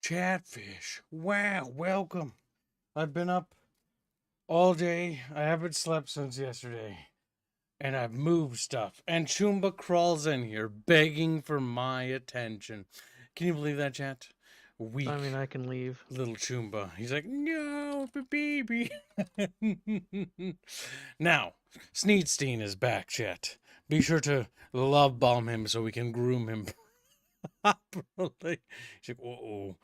Chatfish. Wow, welcome. I've been up all day. I haven't slept since yesterday. And I've moved stuff. And Choomba crawls in here begging for my attention. Can you believe that, chat? Weak I mean, I can leave. little Choomba. He's like, no, baby. Now, Sneedstein is back, chat. Be sure to love bomb him so we can groom him properly. He's like, uh-oh.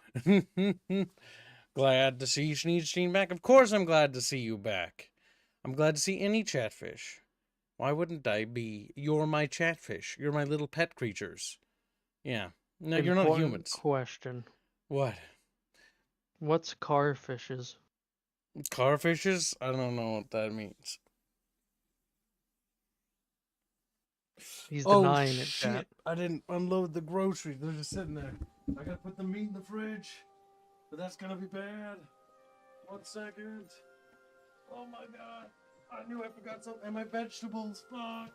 Glad to see Sneedstein back. Of course I'm glad to see you back. I'm glad to see any chatfish. Why wouldn't I be? You're my chatfish. You're my little pet creatures. Yeah. No, you're not humans. Question. What? What's carfishes? Carfishes? I don't know what that means. He's denying it, shit. chat. I didn't unload the groceries. They're just sitting there. I gotta put the meat in the fridge. But that's gonna be bad. 1 second. Oh my god. I knew I forgot something. And my vegetables. Fuck.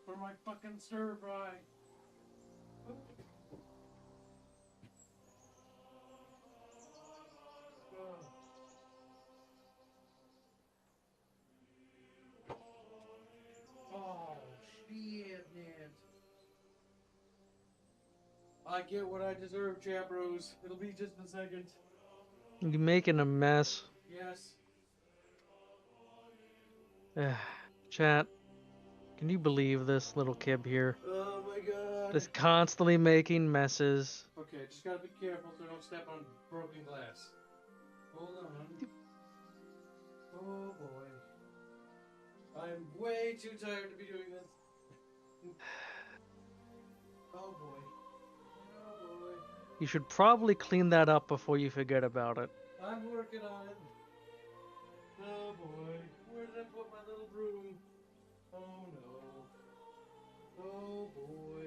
For my fucking stir fry. Oh, shit, man. I get what I deserve, Chabros. It'll be just a second. You're making a mess. Yes. Chat, can you believe this little kid here? Oh my god. Just constantly making messes. Okay, just gotta be careful so I don't step on broken glass. Hold on. Oh boy. I'm way too tired to be doing this. Oh boy. Oh boy. You should probably clean that up before you forget about it. I'm working on it. Oh boy. Where did I put my little broom? Oh no. Oh boy.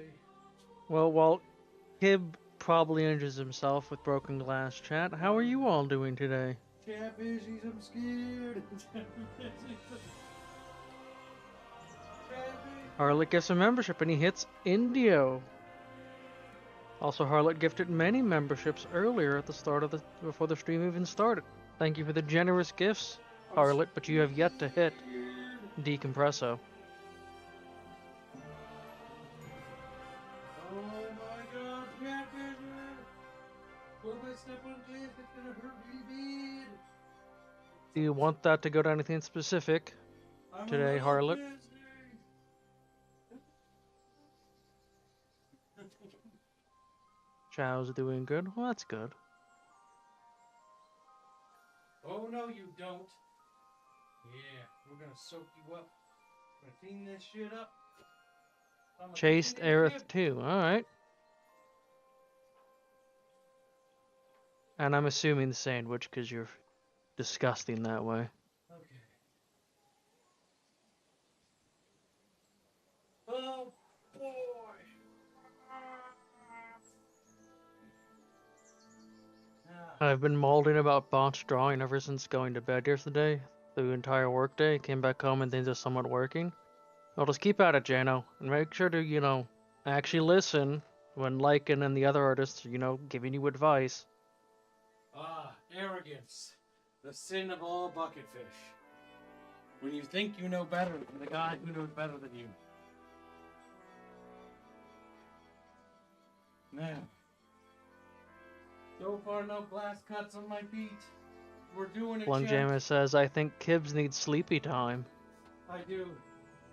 Well, while Kib probably injures himself with broken glass, chat, how are you all doing today? Chatfishies, I'm scared. Harlot gets a membership and he hits Indio. Also, Harlot gifted many memberships earlier at the start of before the stream even started. Thank you for the generous gifts, Harlot, but you have yet to hit Decompresso. Oh my god, catfish! What if I step on glass? It's gonna hurt really bad. Do you want that to go to anything specific today, Harlot? Chow's doing good. Well, that's good. Oh no, you don't. Yeah, we're gonna soak you up. We're gonna clean this shit up. Chased Aerith too. Alright. And I'm assuming the sandwich because you're disgusting that way. Okay. Oh boy. I've been molding about botched drawing ever since going to bed yesterday. The entire workday. Came back home and things are somewhat working. I'll just keep at it, Jano. And make sure to, actually listen when Lycan and the other artists, giving you advice. Arrogance. The sin of all bucketfish. When you think you know better than the guy who knows better than you. Now. So far, no glass cuts on my feet. We're doing it, Blungjammer says, I think Kibbs needs sleepy time. I do,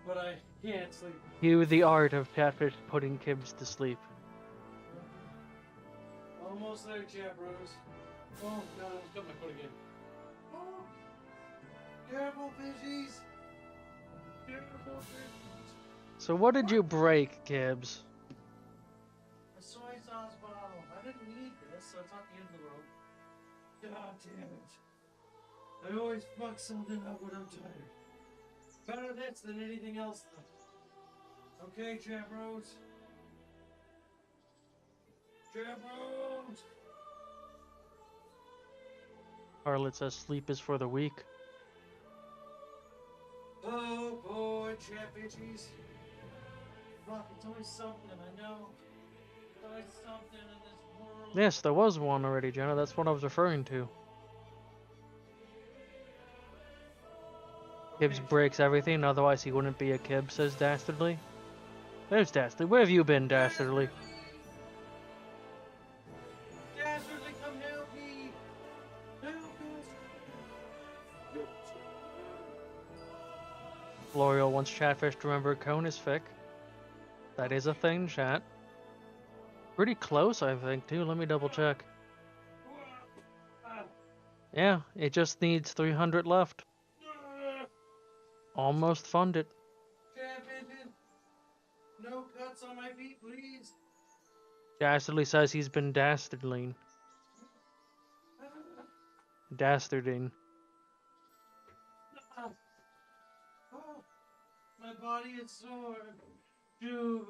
but I can't sleep. Cue the art of Chatfish putting Kibbs to sleep. Almost there, Chabros. Oh, God, I almost cut my foot again. Oh, careful, fishies. Careful, fishies. So what did you break, Kibbs? A soy sauce bottle. I didn't need this, so it's not the end of the world. God damn it. I always fuck something up when I'm tired. Better this than anything else, though. Okay, Chabros. Chabros! Harlot says sleep is for the weak. Oh boy, Chatfishies. Fuck, it's always something, I know. It's always something in this Yes, there was one already, Jenna. That's what I was referring to. Kibbs breaks everything, otherwise he wouldn't be a Kib, says Dastardly. There's Dastardly. Where have you been, Dastardly? Dastardly, come help me! Help us! L'Oreal wants Chatfish to remember cone is thick. That is a thing, chat. Pretty close, I think, too. Let me double check. Yeah, it just needs 300 left. Almost funded. Champion, no cuts on my feet, please. Dastardly says he's been dastardling. Dastarding. Oh, my body is sore. Juba.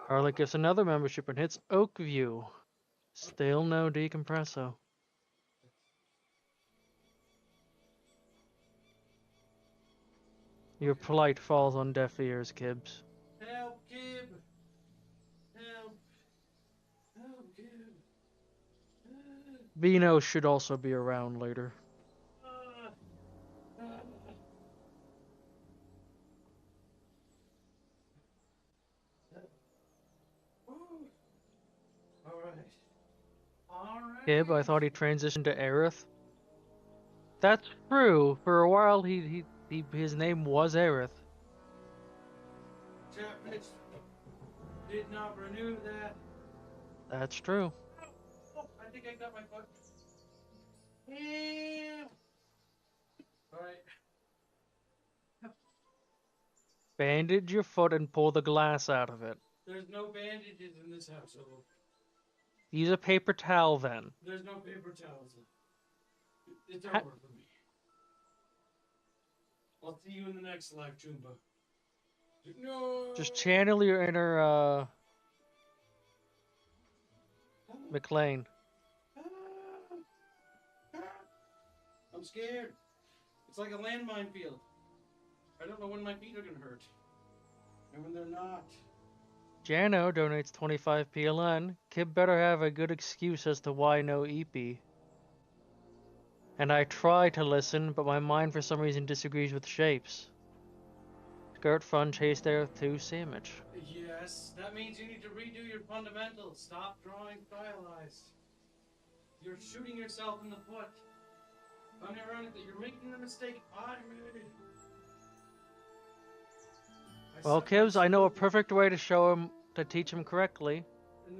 Harley gets another membership and hits Oakview. Still no decompresso. Your plight falls on deaf ears, Kibbs. Help, Kib. Help. Help, Kib. Vino should also be around later. Alright. Kib, I thought he transitioned to Aerith. That's true. For a while, his name was Aerith. Chatfish did not renew that. That's true. Oh, I think I got my foot. Yeah. Alright. Bandage your foot and pull the glass out of it. There's no bandages in this household. Use a paper towel then. There's no paper towels. It's over for me. I'll see you in the next live, Chumba. No. Just channel your inner McLean. I'm scared. It's like a landmine field. I don't know when my feet are gonna hurt. And when they're not. Jano donates 25 PLN. Kib better have a good excuse as to why no EP. And I try to listen, but my mind for some reason disagrees with shapes. Skirt fun chase there 2 sandwich. Yes, that means you need to redo your fundamentals. Stop drawing stylized. You're shooting yourself in the foot. Unironically, you're making the mistake I made. Well, Kibbs, I know a perfect way to teach him correctly.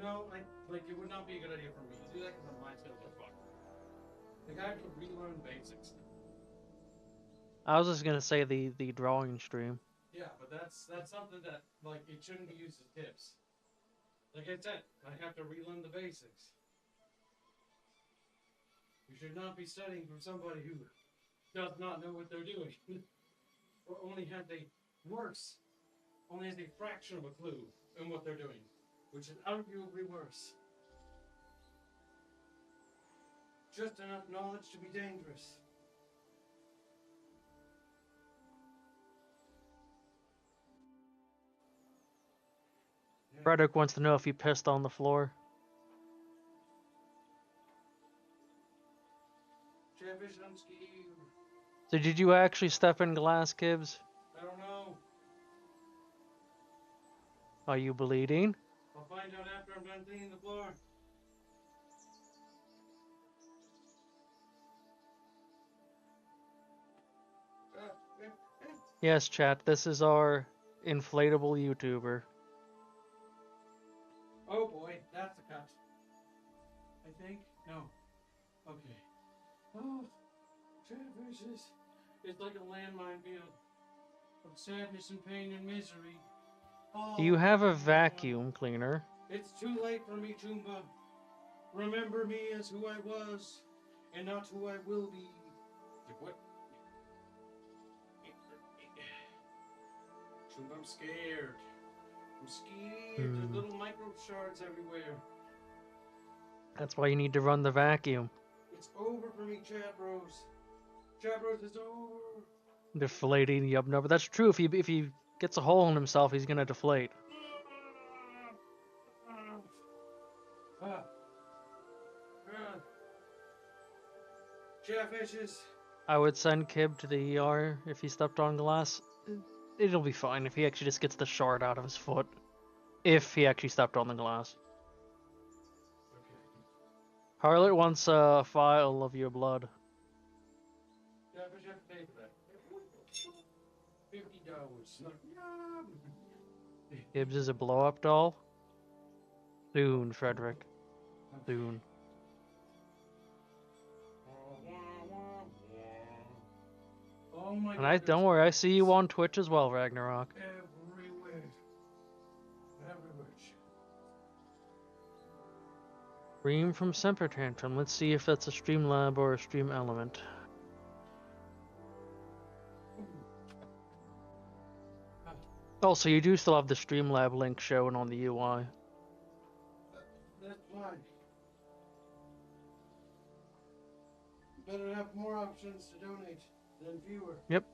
No, like it would not be a good idea for me to do that because my skills are fucked. Like I have to relearn basics. I was just gonna say the drawing stream. Yeah, but that's something that like it shouldn't be used as tips. Like I said, I have to relearn the basics. You should not be studying from somebody who does not know what they're doing, or only has a fraction of a clue in what they're doing, which is arguably worse. Just enough knowledge to be dangerous. Frederick wants to know if you pissed on the floor. So did you actually step in glass, Kibbs? I don't know. Are you bleeding? I'll find out after I'm done cleaning the floor. Yes, chat, this is our inflatable YouTuber. Oh boy, that's a cut. I think? No. Okay. Oh, Chatfishes. It's like a landmine field of sadness and pain and misery. Oh, Do you have a vacuum cleaner? It's too late for me, Chumba. Remember me as who I was, and not who I will be. Like what? Chumba, I'm scared. I'm scared. There's little micro shards everywhere. That's why you need to run the vacuum. It's over for me, Chat Bros. Chat Bros is over. Deflating the up number. That's true. If you gets a hole in himself, he's gonna deflate. Chatfishes. I would send Kib to the ER if he stepped on glass. It'll be fine if he actually just gets the shard out of his foot. If he actually stepped on the glass. Harlot wants a file of your blood. Chatfish have to pay for that. $50. Gibbs is a blow-up doll. Soon, Frederick. Soon. Oh my And don't worry, I see you on Twitch as well, Ragnarok. Everywhere. Stream from Semper Tantrum. Let's see if that's a Streamlab or a Stream Element. Also, you do still have the Streamlab link shown on the UI. That's fine. Better have more options to donate than fewer. Yep.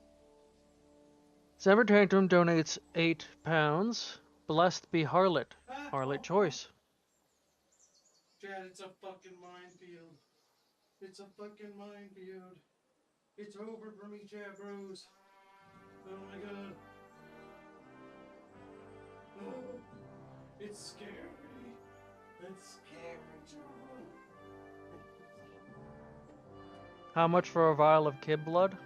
Semper Tantrum donates £8. Blessed be Harlot. Harlot choice. Chad, it's a fucking minefield. It's a fucking minefield. It's over for me, Chad bros. Oh my god. Oh, it's scary. It's scary, Chad. How much for a vial of Kib blood?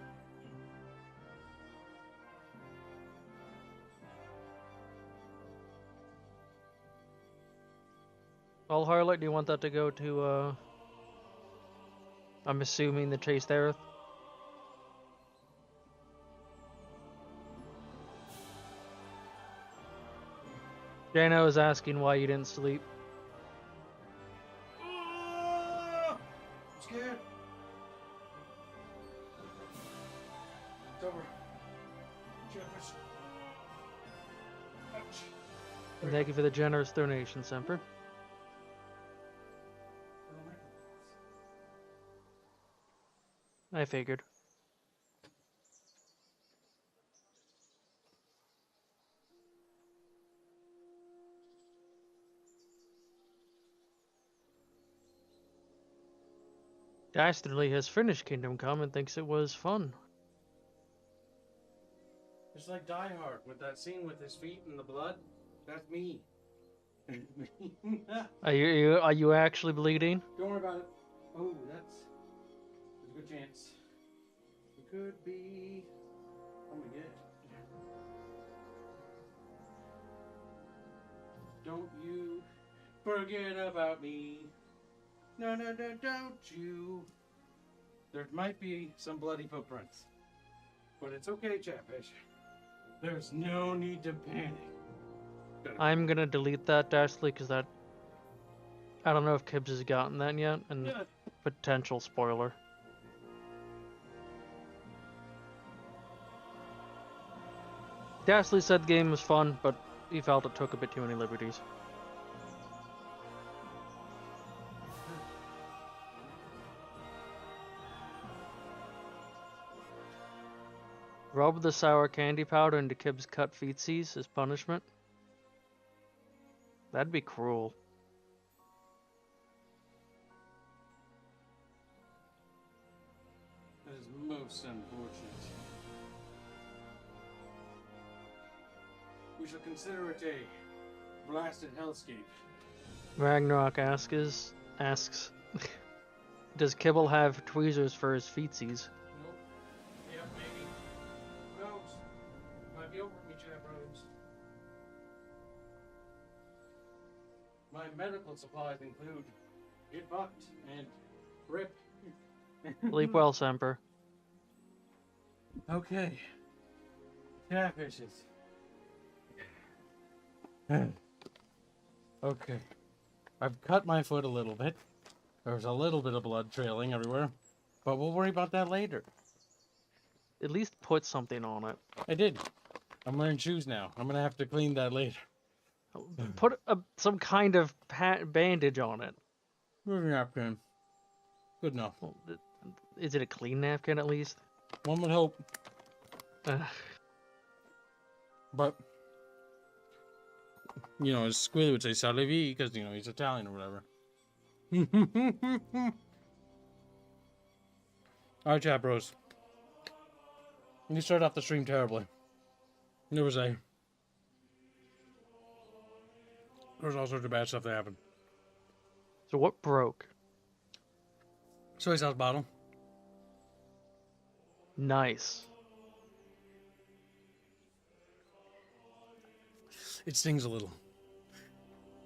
Well, Harlot, do you want that to go to, I'm assuming the Chase Thereth? Jano is asking why you didn't sleep. I'm scared. It's over. Jefferson. Ouch. And thank you for the generous donation, Semper. I figured. Dastardly has finished Kingdom Come and thinks it was fun. It's like Die Hard with that scene with his feet in the blood. That's me. Are you actually bleeding? Don't worry about it. Oh, there's a good chance. It could be. Oh my god. Don't you forget about me. No, don't you. There might be some bloody footprints. But it's okay, Chatfish. There's no need to panic. I'm gonna delete that, Dastardly, because that... I don't know if Kibbs has gotten that yet, and potential spoiler. Dastardly said the game was fun, but he felt it took a bit too many liberties. Rub the sour candy powder into Kibb's cut feetsies as punishment. That'd be cruel. That is most unfortunate. We shall consider it a blasted hellscape. Ragnarok asks, does Kibble have tweezers for his feetsies? Nope. Yeah, maybe. Who knows? Might be over me, Chad Bros. My medical supplies include get fucked and rip. Sleep well, Semper. Okay. Catfishes. Okay. I've cut my foot a little bit. There's a little bit of blood trailing everywhere. But we'll worry about that later. At least put something on it. I did. I'm wearing shoes now. I'm gonna have to clean that later. Put some kind of bandage on it. Moving napkin. Good enough. Well, is it a clean napkin at least? One would hope. But, you know, as Squilly would say, Salevi, because, you know, he's Italian or whatever. Alright, chat bros. You started off the stream terribly. There was all sorts of bad stuff that happened. So what broke? Soy sauce bottle. Nice. It stings a little.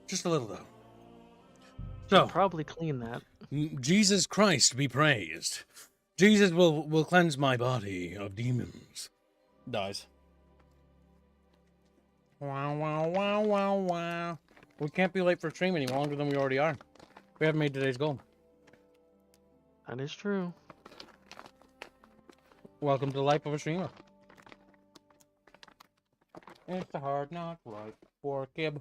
Just a little, though. Should So, probably clean that. Jesus Christ be praised. Jesus will cleanse my body of demons. Dies. Wow, wow, wow, wow, wow. We can't be late for stream any longer than we already are. We haven't made today's goal. That is true. Welcome to the life of a streamer. It's a hard knock life for a kid.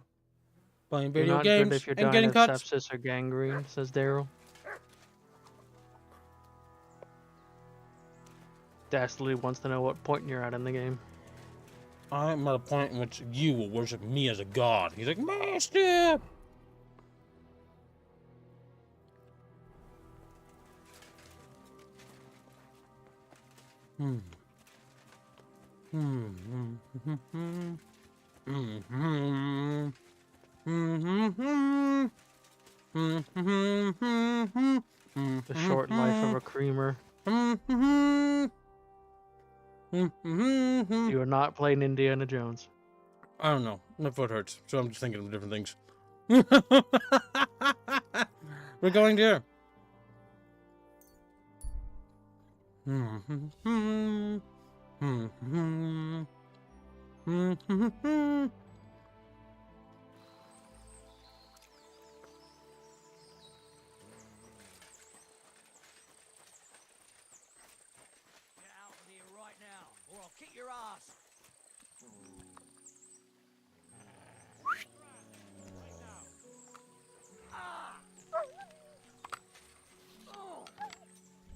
Playing You're video not games good if you're and dying getting of cuts. sepsis or gangrene, says Daryl. Dastardly wants to know what point you're at in the game. I'm at a point in which you will worship me as a god. He's like, Master! The short life of a creamer. You are not playing Indiana Jones. I don't know. My foot hurts, so I'm just thinking of different things. We're going there.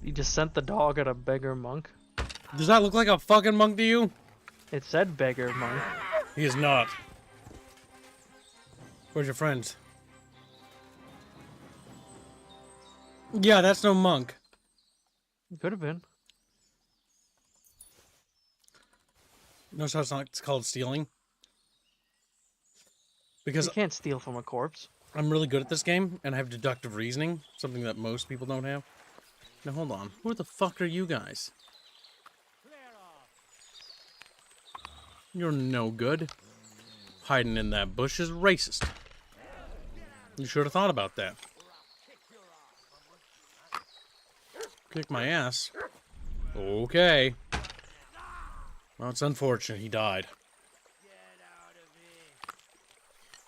You just sent the dog at a beggar monk. Does that look like a fucking monk to you? It said beggar monk. He is not. Where's your friends? Yeah, that's no monk. Could have been. Notice how it's called stealing? Because You can't steal from a corpse. I'm really good at this game, and I have deductive reasoning, something that most people don't have. Now, hold on. Who the fuck are you guys? You're no good. Hiding in that bush is racist. You should have thought about that. Kick my ass. Okay. Well, it's unfortunate he died.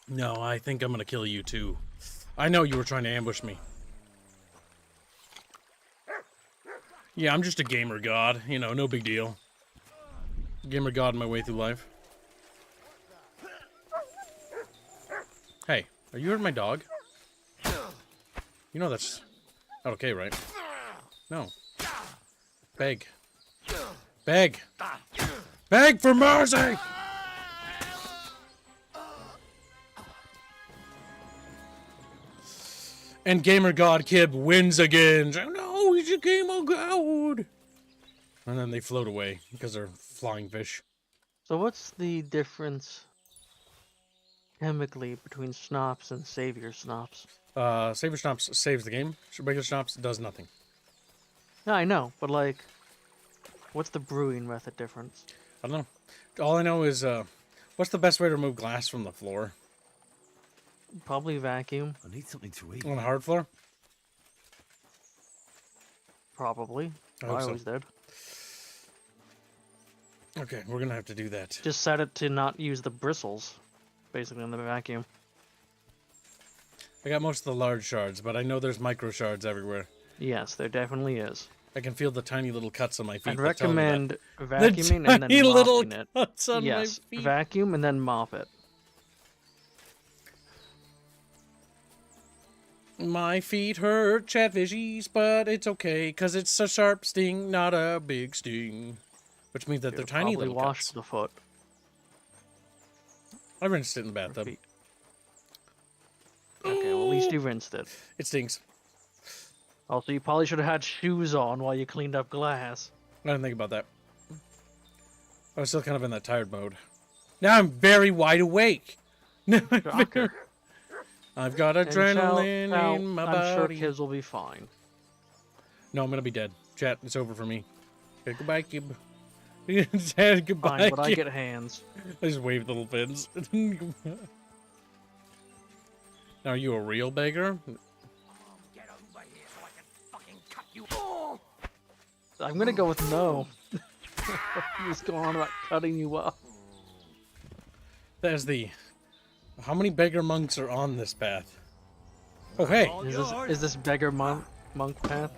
No, I think I'm gonna kill you too. I know you were trying to ambush me. Yeah, I'm just a gamer god. You know, no big deal. Gamer god my way through life. Hey, are you hurting my dog? You know that's not okay, right? No. Beg. Beg. Beg for mercy! And Gamer God Kib wins again. No, he's a Gamer God. And then they float away because they're flying fish. So what's the difference chemically between schnapps and savior schnapps? Savior Schnapps saves the game. Regular Schnapps does nothing. Yeah, I know, but like, what's the brewing method difference? I don't know. All I know is, what's the best way to remove glass from the floor? Probably vacuum. I need something to eat. On a hard floor? Probably. I I hope so. always did. Okay, we're gonna have to do that. Just set it to not use the bristles, basically, in the vacuum. I got most of the large shards, but I know there's micro shards everywhere. Yes, there definitely is. I can feel the tiny little cuts on my feet. I'd that tell me that. recommend vacuuming and then Tiny little mopping it. cuts on Yes, my feet. vacuum and then mop it. My feet hurt, chatfishies, but it's okay, cause it's a sharp sting, not a big sting. Which means that they're Should've tiny probably little washed cuts. the foot. I rinsed it in the bathtub. Feet. Okay, well, at least you rinsed it. It stinks. Also, you probably should have had shoes on while you cleaned up glass. I didn't think about that. I was still kind of in that tired mode. Now I'm very wide awake. Shocker. I've got adrenaline in my body. I'm sure kids will be fine. No, I'm gonna be dead. Chat, it's over for me. Okay, goodbye, Kib. Dad, goodbye. Fine, but I get hands. I just waved the little fins. Now, are you a real beggar? Get over here so I can fucking cut you. Oh! I'm gonna go with no. What's going on about cutting you up? There's the... How many beggar monks are on this path? Oh, hey! Is this beggar monk path?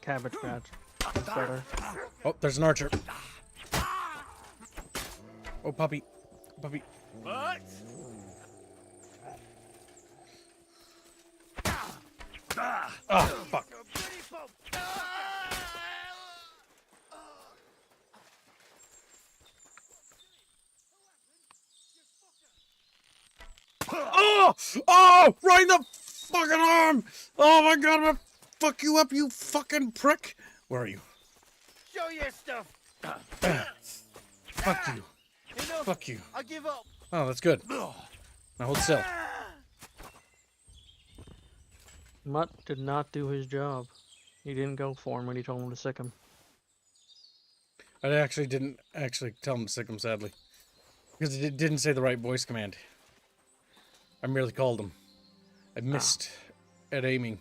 Cabbage patch. That's better. Oh, there's an archer. Oh, puppy. Puppy. What? Oh, fuck. Oh! Oh! Right in the fucking arm! Oh my god, I'm gonna fuck you up, you fucking prick! Where are you? Show your stuff. Fuck you. Enough. Fuck you. I give up. Oh, that's good. Now hold still. Mutt did not do his job. He didn't go for him when he told him to sick him. I actually didn't tell him to sick him, sadly. Because it didn't say the right voice command. I merely called him. I missed at aiming.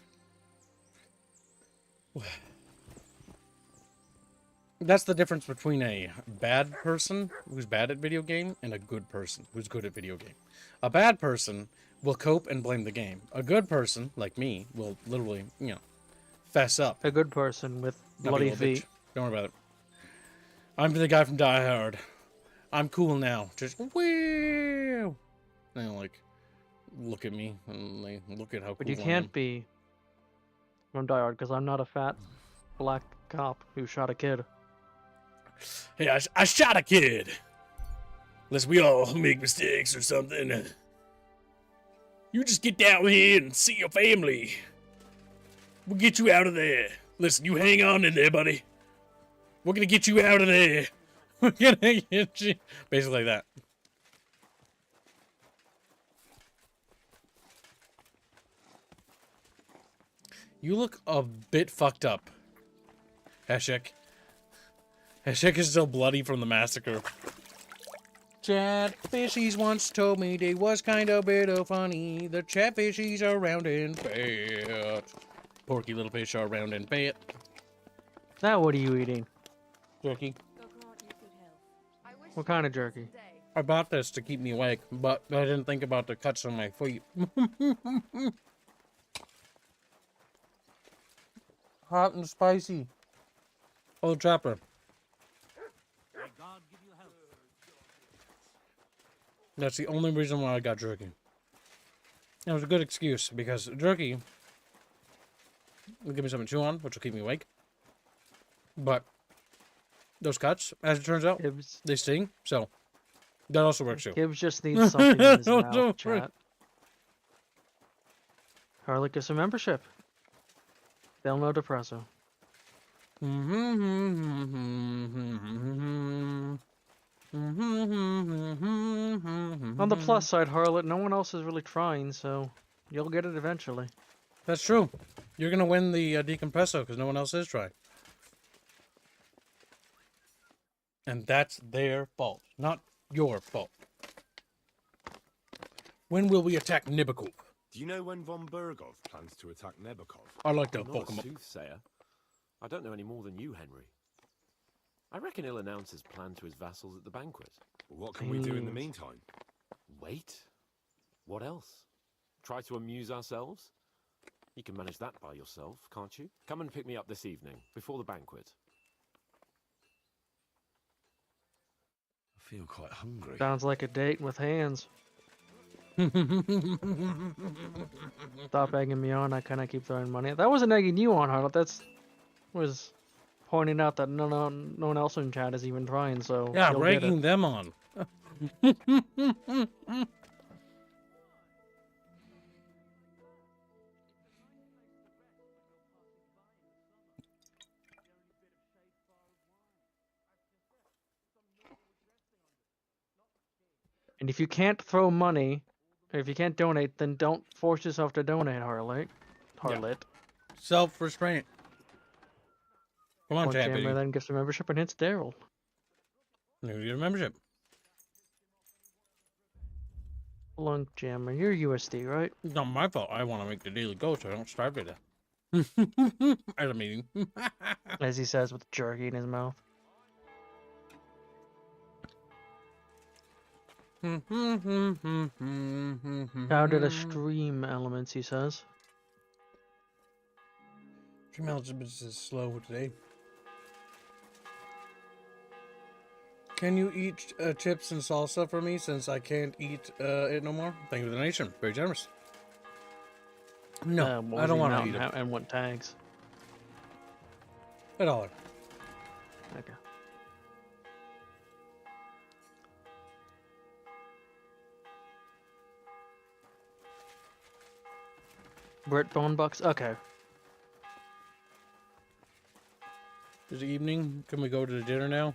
That's the difference between a bad person who's bad at video game and a good person who's good at video game. A bad person will cope and blame the game. A good person, like me, will literally, fess up. A good person with Not be a bloody little bitch. feet. Don't worry about it. I'm the guy from Die Hard. I'm cool now. Just woo. And like, look at me and like, look at how But cool you I am. can't be from Die Hard because I'm not a fat black cop who shot a kid. Hey, I shot a kid. Unless we all make mistakes or something. You just get down here and see your family. We'll get you out of there. Listen, you hang on in there, buddy. We're gonna get you out of there. We're gonna get you. Basically like that. You look a bit fucked up, Heshek. Heshek is still bloody from the massacre. Chatfishies once told me they was kind of bit of funny. The chatfishies are round and fat. Porky little fish are round and fat. Now what are you eating? Jerky. What kind of jerky? I bought this to keep me awake, but I didn't think about the cuts on my feet. Hot and spicy. Old Trapper. That's the only reason why I got jerky. It was a good excuse, because jerky will give me something to chew on, which will keep me awake. But those cuts, as it turns out, Gibbs, they sting, so that also works too. Gibbs just needs something in his Don't mouth, worry. chat. Harlot gets a membership. They'll know Depresso. On the plus side, Harlot, no one else is really trying, so you'll get it eventually. That's true. You're gonna win the decompresso because no one else is trying. And that's their fault, not your fault. When will we attack Nibikov? Do you know when von Burgov plans to attack Nebokov? I like to I'm fuck not him a up. soothsayer. I don't know any more than you, Henry. I reckon he'll announce his plan to his vassals at the banquet. What can we do in the meantime? Wait. What else? Try to amuse ourselves? You can manage that by yourself, can't you? Come and pick me up this evening, before the banquet. I feel quite hungry. Sounds like a date with hands. Stop egging me on. I kind of keep throwing money. That wasn't egging you on, Harlot. That's was pointing out that no one else in chat is even trying. So Yeah, you'll get it. ragging them on. And if you can't throw money, or if you can't donate, then don't force yourself to donate, Harlot. Harlot. Self-restraint. Come on, One jammer Chappity. then gets a membership and hits Daryl. You get a membership. Lunk jammer, you're USD, right? It's not my fault. I want to make the daily go so I don't starve to death. At a meeting. As he says with jerky in his mouth. How did a stream elements, he says. Stream elements is slow today. Can you eat chips and salsa for me since I can't eat it no more? Thank you for the donation. Very generous. No, I don't want to eat it. And what tags? $1. Okay. Brit Bone Bucks? Okay. Is it evening? Can we go to the dinner now?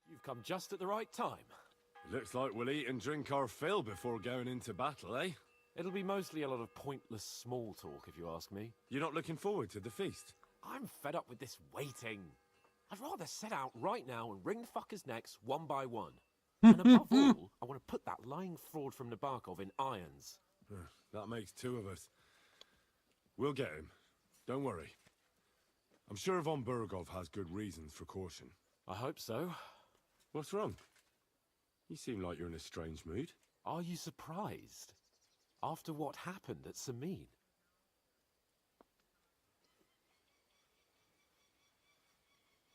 You've come just at the right time. Looks like we'll eat and drink our fill before going into battle, eh? It'll be mostly a lot of pointless small talk, if you ask me. You're not looking forward to the feast? I'm fed up with this waiting. I'd rather set out right now and wring the fuckers' necks one by one. And above all, I want to put that lying fraud from Nabokov in irons. That makes two of us. We'll get him. Don't worry. I'm sure Von Burgov has good reasons for caution. I hope so. What's wrong? You seem like you're in a strange mood. Are you surprised? After what happened at Samin?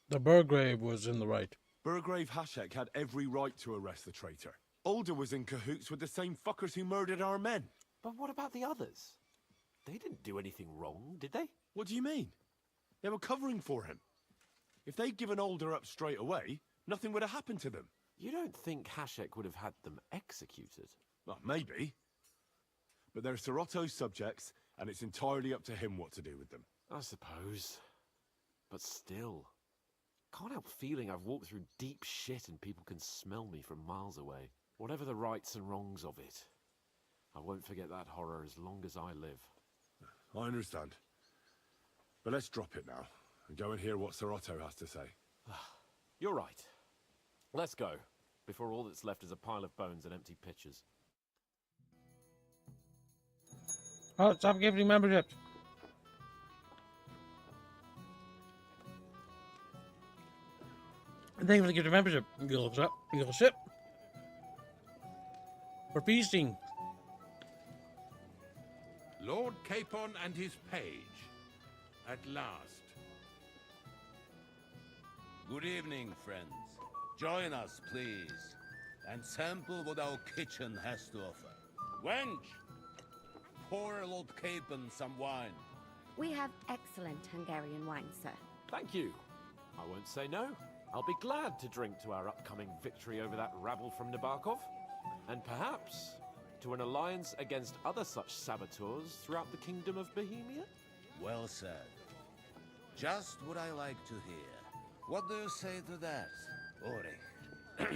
The Burgrave was in the right. Burgrave Hashek had every right to arrest the traitor. Alder was in cahoots with the same fuckers who murdered our men. But what about the others? They didn't do anything wrong, did they? What do you mean? They were covering for him. If they'd given Alder up straight away, nothing would have happened to them. You don't think Hashek would have had them executed? Well, maybe. But they're Serotto's subjects, and it's entirely up to him what to do with them. I suppose. But still. Can't help feeling I've walked through deep shit and people can smell me from miles away. Whatever the rights and wrongs of it, I won't forget that horror as long as I live. I understand. But let's drop it now, and go and hear what Serotto has to say. You're right. Let's go, before all that's left is a pile of bones and empty pitchers. Oh, stop giving memberships. Thank you for the gift of membership. You'll ship. For feasting. Lord Capon and his page. At last. Good evening, friends. Join us, please, and sample what our kitchen has to offer. Wench! Pour Lord Capon some wine. We have excellent Hungarian wine, sir. Thank you. I won't say no. I'll be glad to drink to our upcoming victory over that rabble from Nabokov. And perhaps to an alliance against other such saboteurs throughout the Kingdom of Bohemia? Well said. Just what I like to hear. What do you say to that, Ori?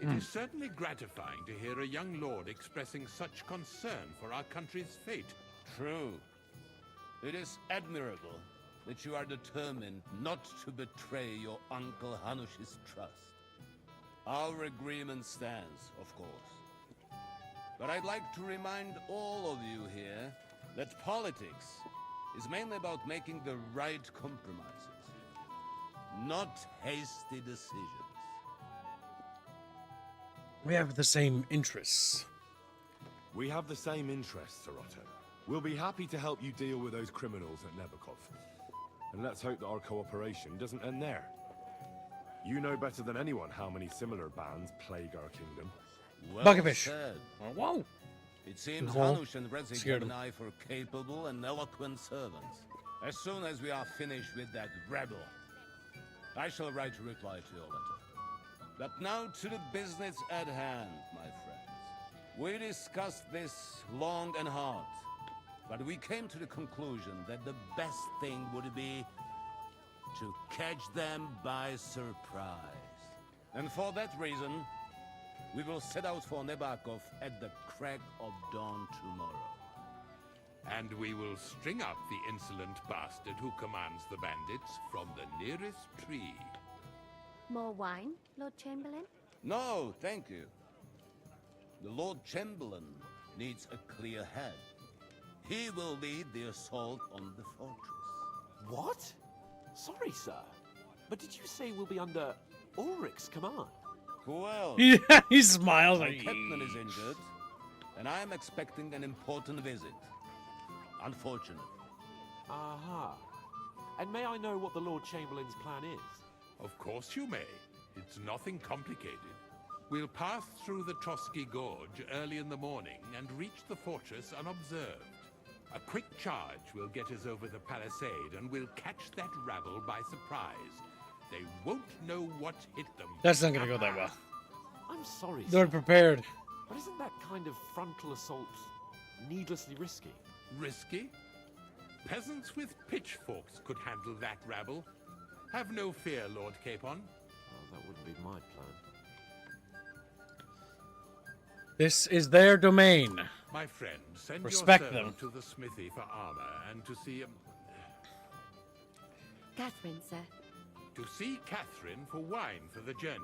It is certainly gratifying to hear a young lord expressing such concern for our country's fate. True. It is admirable that you are determined not to betray your Uncle Hanush's trust. Our agreement stands, of course. But I'd like to remind all of you here that politics is mainly about making the right compromises, not hasty decisions. We have the same interests. We have the same interests, Serotto. We'll be happy to help you deal with those criminals at Nabokov. And let's hope that our cooperation doesn't end there. You know better than anyone how many similar bands plague our kingdom. Well Buckefish. said. Oh, whoa. It seems Well, Hanush and Rezig scared have him. an eye for capable and eloquent servants. As soon as we are finished with that rebel, I shall write a reply to your letter. But now to the business at hand, my friends. We discussed this long and hard, but we came to the conclusion that the best thing would be to catch them by surprise. And for that reason, we will set out for Nebakov at the crack of dawn tomorrow. And we will string up the insolent bastard who commands the bandits from the nearest tree. More wine, Lord Chamberlain? No, thank you. The Lord Chamberlain needs a clear head. He will lead the assault on the fortress. What? Sorry, sir. But did you say we'll be under Ulrich's command? Who else? Yeah, he smiles My like. captain is injured, and I am expecting an important visit. Unfortunate. Aha. And may I know what the Lord Chamberlain's plan is? Of course you may. It's nothing complicated. We'll pass through the Trotsky Gorge early in the morning and reach the fortress unobserved. A quick charge will get us over the palisade and we'll catch that rabble by surprise. They won't know what hit them. That's not gonna go that well. I'm sorry, They're sir, prepared. but isn't that kind of frontal assault needlessly risky? Risky? Peasants with pitchforks could handle that rabble. Have no fear, Lord Capon. Well, that wouldn't be my plan. This is their domain. My friend, send Respect your servant them. to the smithy for armor and to see Catherine, sir. Catherine for wine for the journey.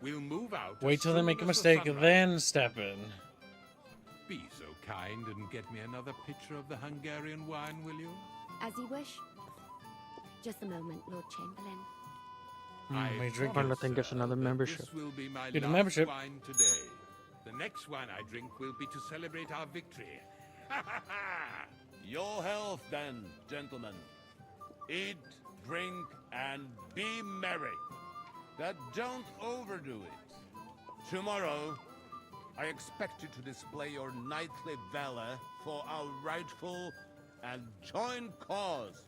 We'll move out. Wait as till they soon make a as the mistake, sun rises. then step in. Be so kind and get me another pitcher of the Hungarian wine, will you? As you wish. Just a moment, Lord Chamberlain. I may drink promise, it. Nothing gets sir, another that membership. This will be my Get a last membership. wine today. The next wine I drink will be to celebrate our victory. Your health, then, gentlemen. Eat, drink, and be merry. But don't overdo it. Tomorrow, I expect you to display your knightly valor for our rightful and joint cause.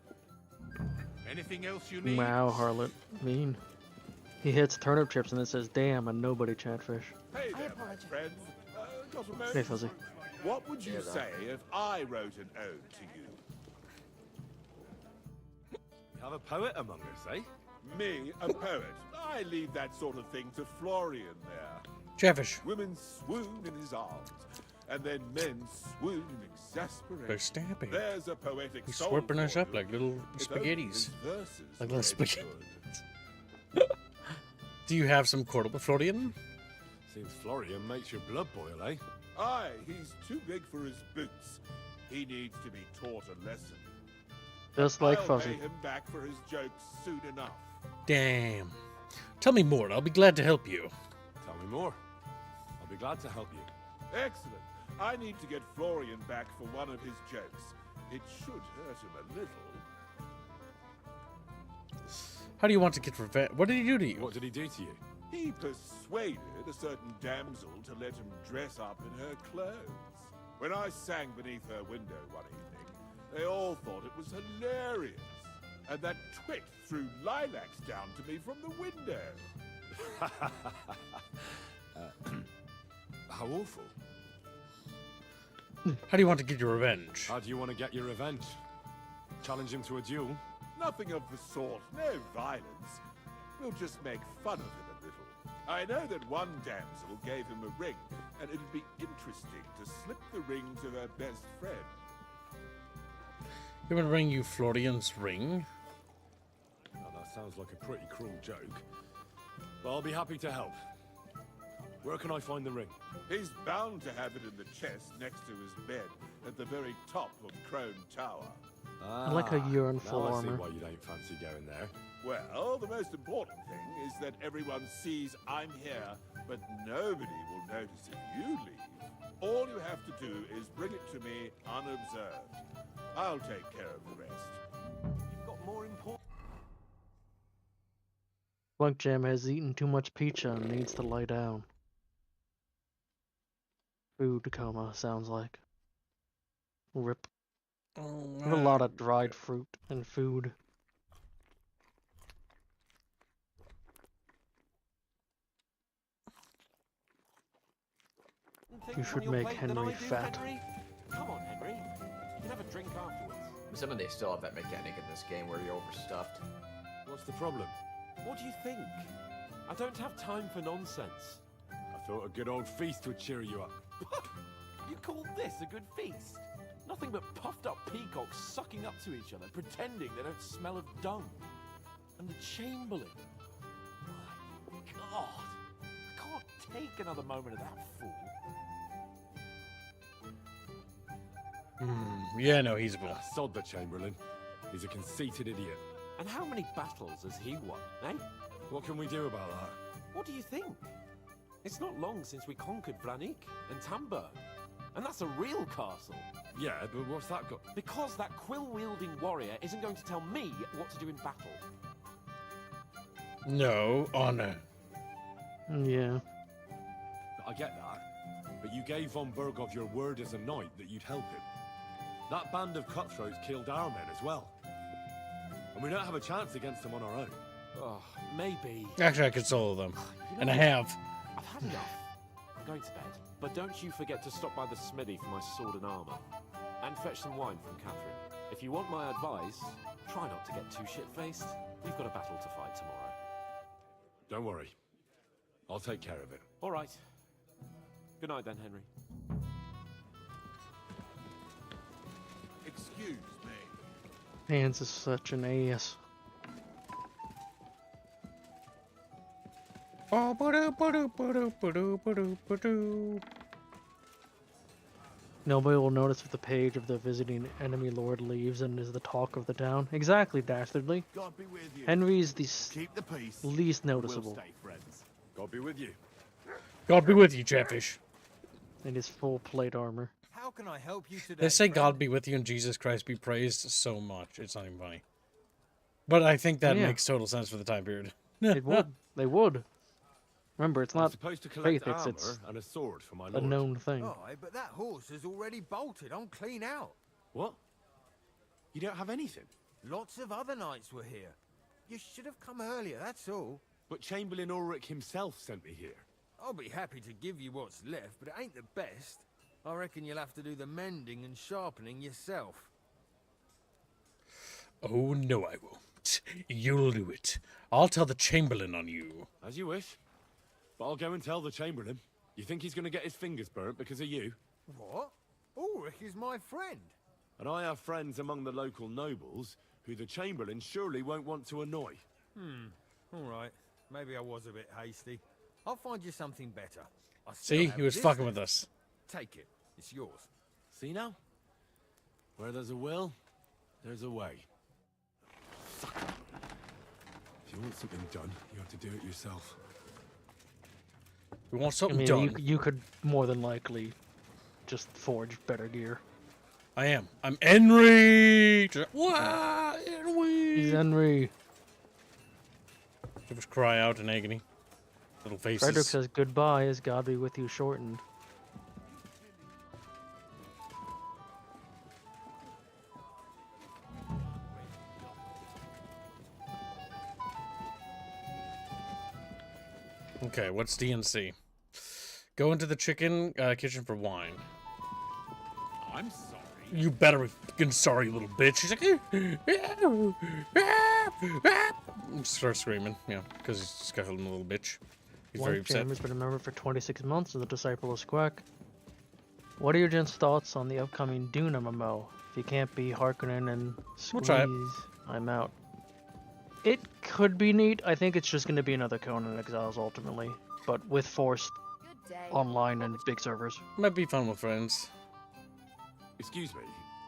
Anything else you need? Wow, harlot. Mean. He hits turnip chips and then says, damn, a nobody chatfish. Hey I there, my apologize. friends. Got a moment? Hey, Fuzzy. What would you say if I wrote an ode to you? We have a poet among us, eh? Me, a poet. I leave that sort of thing to Florian there. Chatfish. Women swoon in his arms, and then men swoon in They're exasperation. stamping. There's a poetic He's soul slurping us for up you. like little If only spaghettis. his verses Like were little any spaghetti. good. Do you have some quotable Florian? Seems Florian makes your blood boil, eh? Aye, he's too big for his boots. He needs to be taught a lesson. Just like I'll Fuzzy. pay him back for his jokes soon enough. Damn. Tell me more, and I'll be glad to help you. Tell me more. I'll be glad to help you. Excellent. I need to get Florian back for one of his jokes. It should hurt him a little. How do you want to get revenge? What did he do to you? What did he do to you? He persuaded a certain damsel to let him dress up in her clothes. When I sang beneath her window one evening, they all thought it was hilarious. And that twit threw lilacs down to me from the window. How awful. How do you want to get your revenge? How do you want to get your revenge? Challenge him to a duel? Nothing of the sort, no violence. We'll just make fun of him a little. I know that one damsel gave him a ring, and it'd be interesting to slip the ring to her best friend. You want to bring you Florian's ring? Now, that sounds like a pretty cruel joke. But I'll be happy to help. Where can I find the ring? He's bound to have it in the chest next to his bed, at the very top of Crone Tower. I like how you're in full now I see armor. why you don't fancy going there. Well, the most important thing is that everyone sees I'm here, but nobody will notice if you leave. All you have to do is bring it to me unobserved. I'll take care of the rest. You've got more important. Bunk Jam has eaten too much pizza and needs to lie down. Food coma, sounds like. Rip. I have a lot of dried fruit and food. things You on should your make plate than Henry I do, fat. Henry. Come on, Henry. You can have a drink afterwards. Some of they still have that mechanic in this game where you're overstuffed. What's the problem? What do you think? I don't have time for nonsense. I thought a good old feast would cheer you up. You call this a good feast? Nothing but puffed up peacocks sucking up to each other, pretending they don't smell of dung. And the Chamberlain. My God. I can't take another moment of that fool. Yeah, no, he's a fool. Sod the Chamberlain. He's a conceited idiot. And how many battles has he won, eh? What can we do about that? What do you think? It's not long since we conquered Vranik and Tamburg. And that's a real castle. Yeah, but what's that got? Because that quill-wielding warrior isn't going to tell me what to do in battle. No, honor. Yeah. I get that. But you gave von Burgov your word as a knight that you'd help him. That band of cutthroats killed our men as well. And we don't have a chance against them on our own. Oh, maybe. Actually, I could solo them. You know, And I have. I've had enough. I'm going to bed. But don't you forget to stop by the smithy for my sword and armor. And fetch some wine from Catherine. If you want my advice, try not to get too shit-faced. We've got a battle to fight tomorrow. Don't worry. I'll take care of it. All right. Good night then, Henry. Excuse me. Hans is such an ass. Nobody will notice if the page of the visiting enemy lord leaves and is the talk of the town. Exactly, Dastardly. God be with you. Henry's the Keep the peace. least We'll noticeable stay friends. God be with you. God be with you, Chatfish. in his full plate armor. How can I help you today? They say friend? God be with you and Jesus Christ be praised so much. It's not even funny. But I think that Yeah. makes total sense for the time period. It would. They would. Remember, it's I'm not supposed to collect faith, armor it's and a sword for my a lord. known thing. Aye, but that horse has already bolted. I'm clean out. What? You don't have anything? Lots of other knights were here. You should have come earlier, that's all. But Chamberlain Ulrich himself sent me here. I'll be happy to give you what's left, but it ain't the best. I reckon you'll have to do the mending and sharpening yourself. Oh, no, I won't. You'll do it. I'll tell the Chamberlain on you. As you wish. But I'll go and tell the Chamberlain. You think he's going to get his fingers burnt because of you? What? Ulrich is my friend. And I have friends among the local nobles who the Chamberlain surely won't want to annoy. All right. Maybe I was a bit hasty. I'll find you something better. I still See, have he was this fucking left. with us. Take it. It's yours. See now? Where there's a will, there's a way. Fuck. If you want something done, you have to do it yourself. We want I something mean, done. you could more than likely just forge better gear. I am. I'm Henry! Wah, Henry! He's Henry. People cry out in agony. Little faces. Frederick says goodbye as God be with you shortened. Okay, what's DNC? Go into the chicken kitchen for wine. I'm sorry. You better be fucking sorry, little bitch. She's like, start screaming, yeah, because he's just got a little bitch. He's very One upset. gem has been a member for 26 months as a disciple of Squack. What are your gents' thoughts on the upcoming Dune MMO? If you can't be Harkonnen and We'll Squeeze, try it. I'm out. It could be neat. I think it's just going to be another Conan Exiles ultimately, but with forced Good day. online and big servers. Might be fun with friends. Excuse me,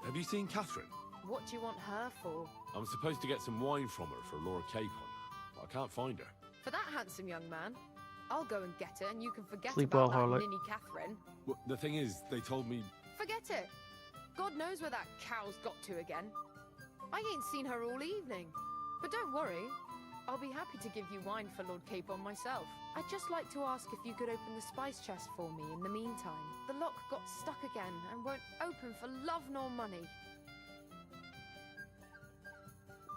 have you seen Catherine? What do you want her for? I'm supposed to get some wine from her for Laura Capon, but I can't find her. For that handsome young man? I'll go and get her and you can forget Sleep about well, that harlot. ninny Catherine. Well, the thing is, they told me... Forget it. God knows where that cow's got to again. I ain't seen her all evening. But don't worry, I'll be happy to give you wine for Lord Capon myself. I'd just like to ask if you could open the spice chest for me in the meantime. The lock got stuck again and won't open for love nor money.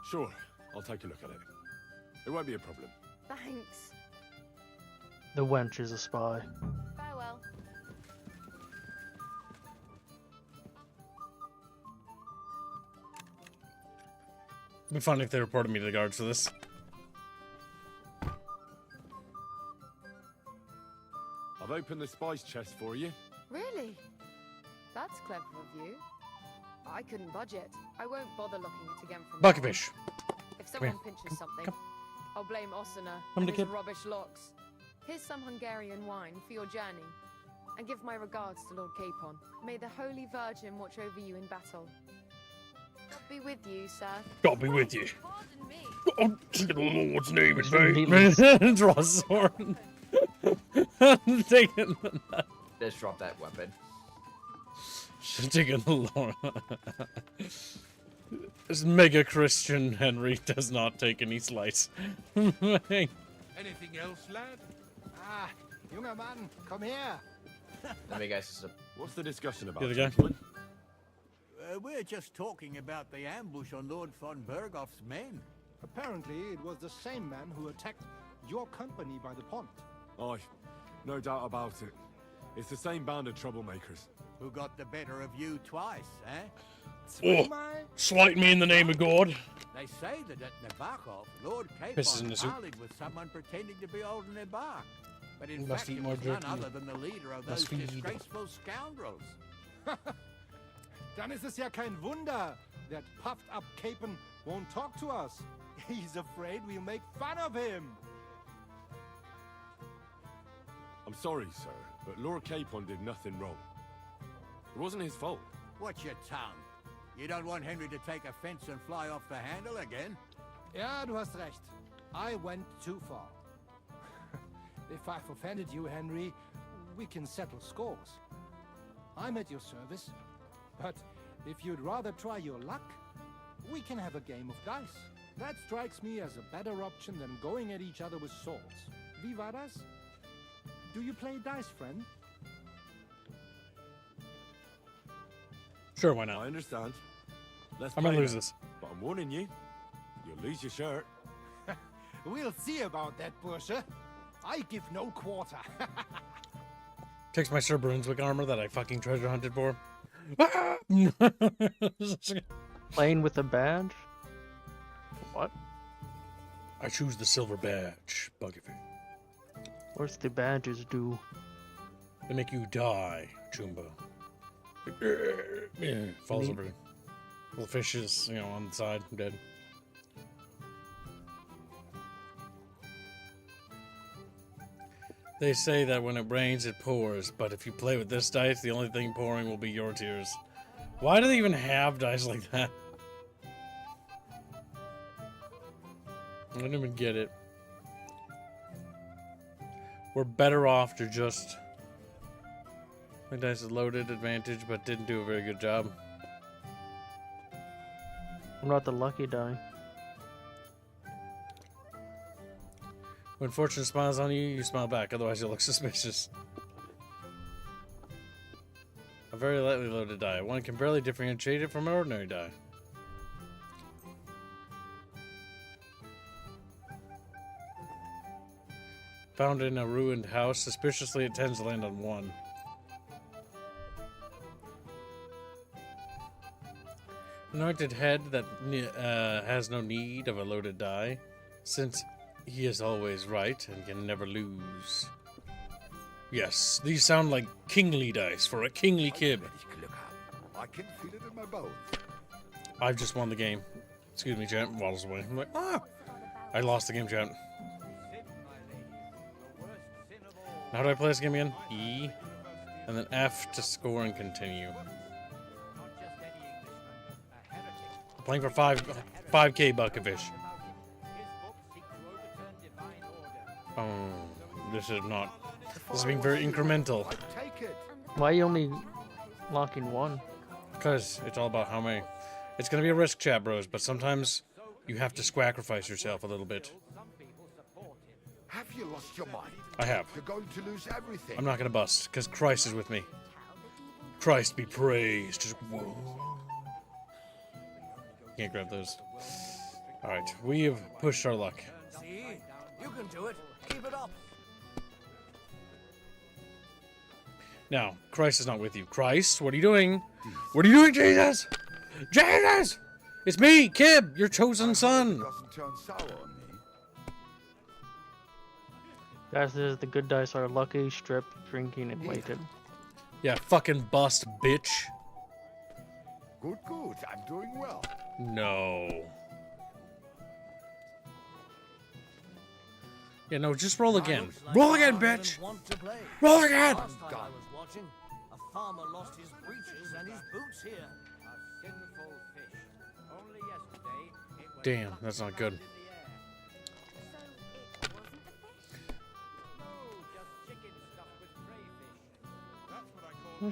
Sure, I'll take a look at it. It won't be a problem. Thanks. The wench is a spy. Farewell. It'd be funny if they reported me to the guards for this. I've opened the spice chest for you. Really? That's clever of you. I couldn't budget. I won't bother looking at it again from now on. Buckfish. If someone here. pinches something, come. I'll blame Osuna Come and to his kid. rubbish locks. Here's some Hungarian wine for your journey. And give my regards to Lord Capon. May the Holy Virgin watch over you in battle. God be with you, sir. God be with you. Pardon me. Oh, the Lord's name is Needless. Draw a sword. Taking the Just drop that weapon. taking the Lord. This mega Christian Henry does not take any slice. Anything else, lad? Ah, junger Mann, komm her. Let me guess. What's the discussion about, Here we go. gentlemen? We're just talking about the ambush on Lord von Bergoff's men. Apparently, it was the same man who attacked your company by the pond. Aye, no doubt about it. It's the same band of troublemakers. Who got the better of you twice, eh? Oh, slight me in the name of God. They say that at Nabokov, Lord Pisses in Capon the soup. parleyed with someone pretending to be old Nebak. But in Must fact, eat it more was none jerky. other than the leader of those Must feed. disgraceful scoundrels. Dann ist es ja kein Wunder that puffed up Capon won't talk to us. He's afraid we'll make fun of him. I'm sorry, sir, but Lord Capon did nothing wrong. It wasn't his fault. Watch your tongue. You don't want Henry to take offense and fly off the handle again? Ja, du hast recht. I went too far. If I've offended you, Henry, we can settle scores. I'm at your service. But if you'd rather try your luck, we can have a game of dice. That strikes me as a better option than going at each other with swords. Wie war das? Do you play dice, friend? Sure, why not? I understand. Let's I'm gonna play lose then. this. But I'm warning you, you'll lose your shirt. We'll see about that, Bursche. I give no quarter. Takes my Sir Brunswick armor that I fucking treasure hunted for. Playing with a badge? What? I choose the silver badge, Buggyfin. What's the badges do? They make you die, Chumba. Yeah, falls Neat. over. Little fish is, on the side, dead. They say that when it rains, it pours, but if you play with this dice, the only thing pouring will be your tears. Why do they even have dice like that? I don't even get it. We're better off to just... My dice is loaded advantage, but didn't do a very good job. I'm not the lucky die. When fortune smiles on you, you smile back, otherwise you'll look suspicious. A very lightly loaded die. One can barely differentiate it from an ordinary die. Found in a ruined house. Suspiciously, it tends to land on one. Anointed head that has no need of a loaded die, since he is always right and can never lose. Yes, these sound like kingly dice for a kingly kid. I can feel it in my bones. I've just won the game. Excuse me, champ. Waddles away. I'm like, ah! I lost the game, champ. How do I play this game again? E, and then F to score and continue. Playing for 5K Buckfish. Oh, this is not. This is being very incremental. Why are you only locking one? Because it's all about how many. It's gonna be a risk, chat bros, but sometimes you have to sacrifice yourself a little bit. Have you lost your mind? I have. You're going to lose everything. I'm not gonna bust, because Christ is with me. Christ be praised. Just whoa. Can't grab those. Alright, we have pushed our luck. See? You can do it. Keep it up. Now, Christ is not with you. Christ, what are you doing? What are you doing, Jesus? Jesus! It's me, Kib, your chosen son. Doesn't turn sour on me. Guys, this is the good dice are lucky, strip, drinking, and weighted. Yeah, fucking bust, bitch. Good, good. I'm doing well. No. Yeah, no, just roll again. Roll again, bitch! Roll again! Last time I was watching, a farmer lost his breeches and his boots here. A sinful fish. Only yesterday it went Damn, that's not good.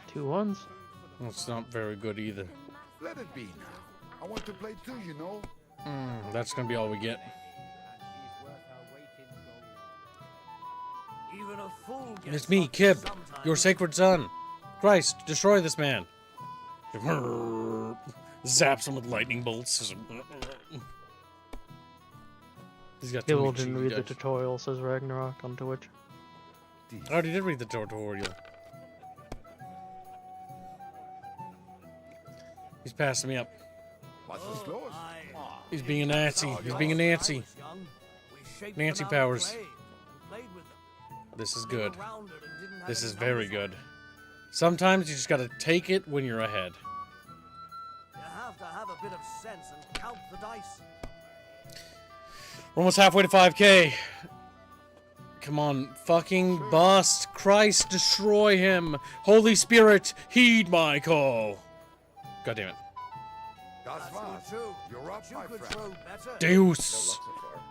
Two ones. That's not very good either. Let it be now. I want to play too, you know. That's gonna be all we get. Even a fool gets It's me, lucky Kib, sometimes. your sacred son. Christ, destroy this man. Zaps him with lightning bolts. He's got too Kibble many didn't cheeky read the dice. tutorial, says Ragnarok on Twitch. I already did read the tutorial. He's passing me up. What's the slowest? He's being a Nazi. He's being a Nazi. Nancy Powers. This is good. This is very good. Sometimes you just gotta take it when you're ahead. You have to have a bit of sense and count the dice. We're almost halfway to 5K. Come on, fucking bust. Christ, destroy him. Holy Spirit, heed my call. God damn it. That's fast. You're up, my friend. Deus.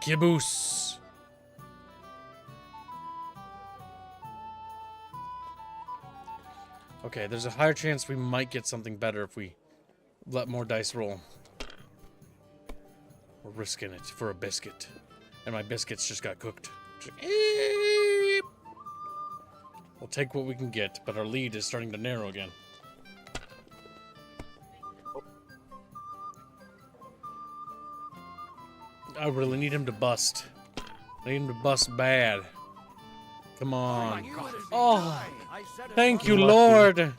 Kibus. Okay, there's a higher chance we might get something better if we let more dice roll. We're risking it for a biscuit. And my biscuits just got cooked. Eep. We'll take what we can get, but our lead is starting to narrow again. I really need him to bust. I need him to bust bad. Come on. Oh, thank you, Lord.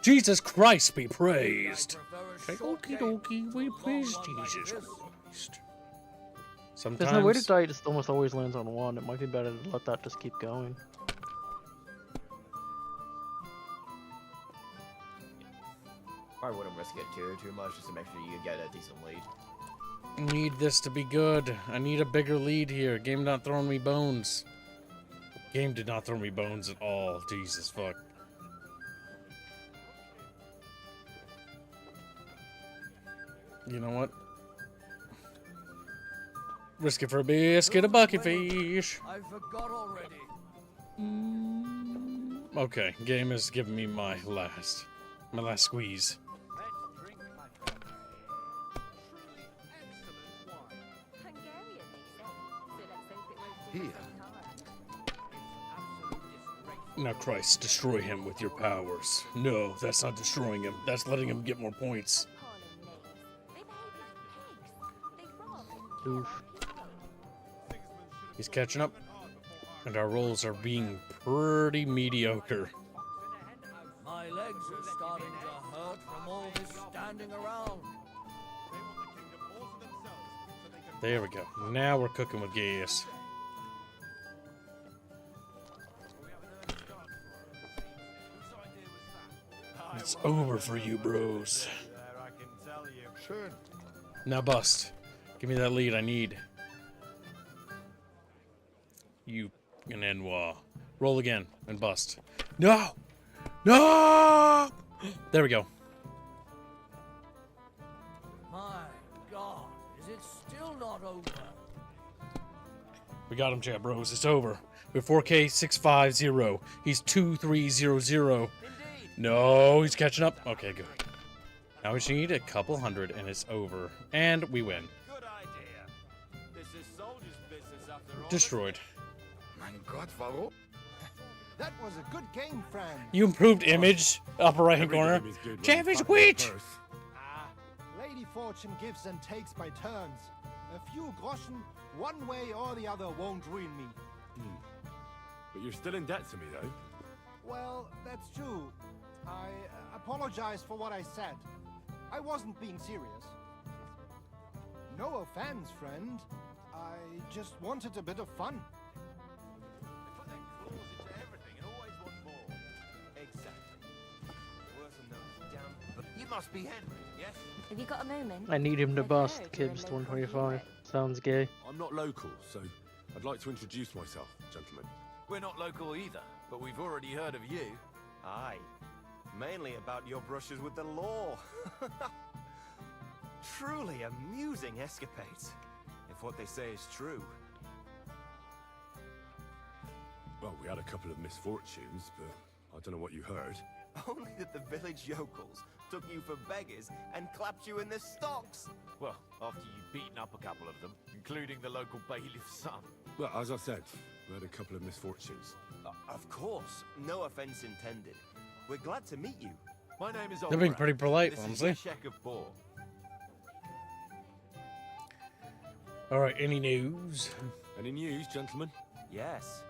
Jesus Christ be praised. Okie dokie, we praise Jesus Christ. Sometimes. There's no way to die, it just almost always lands on one. It might be better to let that just keep going. I wouldn't risk it too much just to make sure you get a decent lead. Need this to be good. I need a bigger lead here. Game not throwing me bones. Game did not throw me bones at all. Jesus fuck. You know what? Risk it for a biscuit, a bucket fish. I forgot already. Okay, game is giving me my last squeeze. Here. Now, Christ, destroy him with your powers. No, that's not destroying him. That's letting him get more points. Oof. He's catching up, and our rolls are being pretty mediocre. My legs are starting to hurt from all this standing around. There we go. Now we're cooking with gas. It's over for you, bros. Schön. Now bust. Give me that lead I need. You an Enwa. Roll again and bust. No! No! There we go. My God, is it still not over? We got him, chat bros. It's over. We're 4K 650. He's 2300. No, he's catching up. Okay, good. Now we just need a couple hundred and it's over. And we win. Good idea. This is soldier's business after all. Destroyed. Mein Gott, warum? That was a good game, friend. You improved image. Upper right hand corner. Chatfish witch! Lady Fortune gives and takes by turns. A few groschen, one way or the other, won't ruin me. But you're still in debt to me, though. Well, that's true. I apologize for what I said. I wasn't being serious. No offense, friend. I just wanted a bit of fun. They put their claws into everything and always want more. Exactly. Worse than those damn... You must be Henry, yes? Have you got a moment? I need him to I've bust heard you're a Kibbs local 125. hero. Sounds gay. I'm not local, so I'd like to introduce myself, gentlemen. We're not local either, but we've already heard of you. Aye. Mainly about your brushes with the law. Truly amusing escapades, if what they say is true. Well, we had a couple of misfortunes, but I don't know what you heard. Only that the village yokels took you for beggars and clapped you in the stocks. Well, after you'd beaten up a couple of them, including the local bailiff's son. Well, as I said, we had a couple of misfortunes. Of course, no offense intended. We're glad to meet you. My name is They're being Olbra. pretty polite, This honestly. is Yeshek of Boar. All right, any news? Any news, gentlemen? Yes.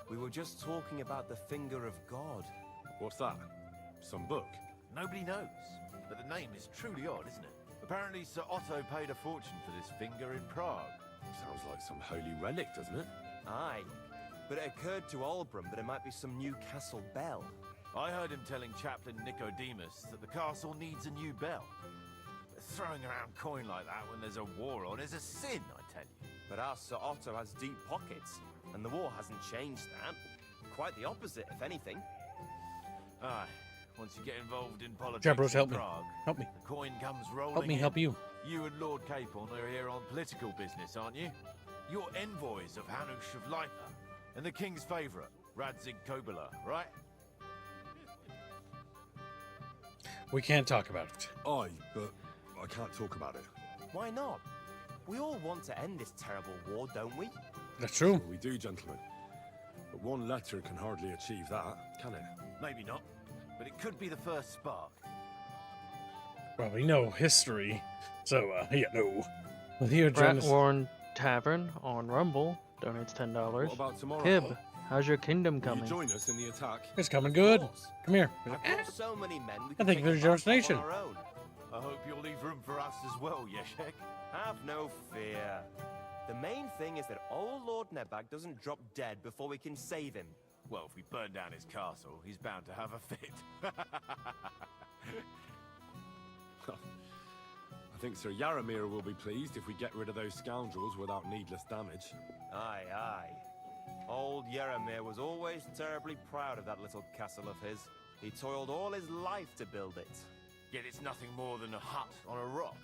We were just talking about the finger of God. What's that? Some book? Nobody knows, but the name is truly odd, isn't it? Apparently Sir Otto paid a fortune for this finger in Prague. Sounds like some holy relic, doesn't it? Aye. But it occurred to Olbram that it might be some new castle bell. I heard him telling Chaplain Nicodemus that the castle needs a new bell. But throwing around coin like that when there's a war on is a sin, I tell you. But our Sir Otto has deep pockets, and the war hasn't changed that. Quite the opposite, if anything. Aye, once you get involved in politics Jabros, help in me. Prague, Help me. the coin comes rolling Help me in. help you. You and Lord Capon are here on political business, aren't you? You're envoys of Hanush of Lipa, and the king's favourite, Radzig Kobyla, right? We can't talk about it. Aye, but I can't talk about it. Why not? We all want to end this terrible war, don't we? That's true. Well, we do, gentlemen. But one letter can hardly achieve that, can it? Maybe not, but it could be the first spark. Well, we know history, so, yeah, no. Well, here, Jonas. Ratwarn Tavern on Rumble donates $10. What about tomorrow? Kib, how's your kingdom Will coming? you join us in the attack? It's coming good. Come here. I've got so many men we I can think take there's a your bath on nation. our own. I hope you'll leave room for us as well, Yeshek. Have no fear. The main thing is that old Lord Nebag doesn't drop dead before we can save him. Well, if we burn down his castle, he's bound to have a fit. I think Sir Yaramir will be pleased if we get rid of those scoundrels without needless damage. Aye, aye. Old Yaramir was always terribly proud of that little castle of his. He toiled all his life to build it. Yet it's nothing more than a hut on a rock.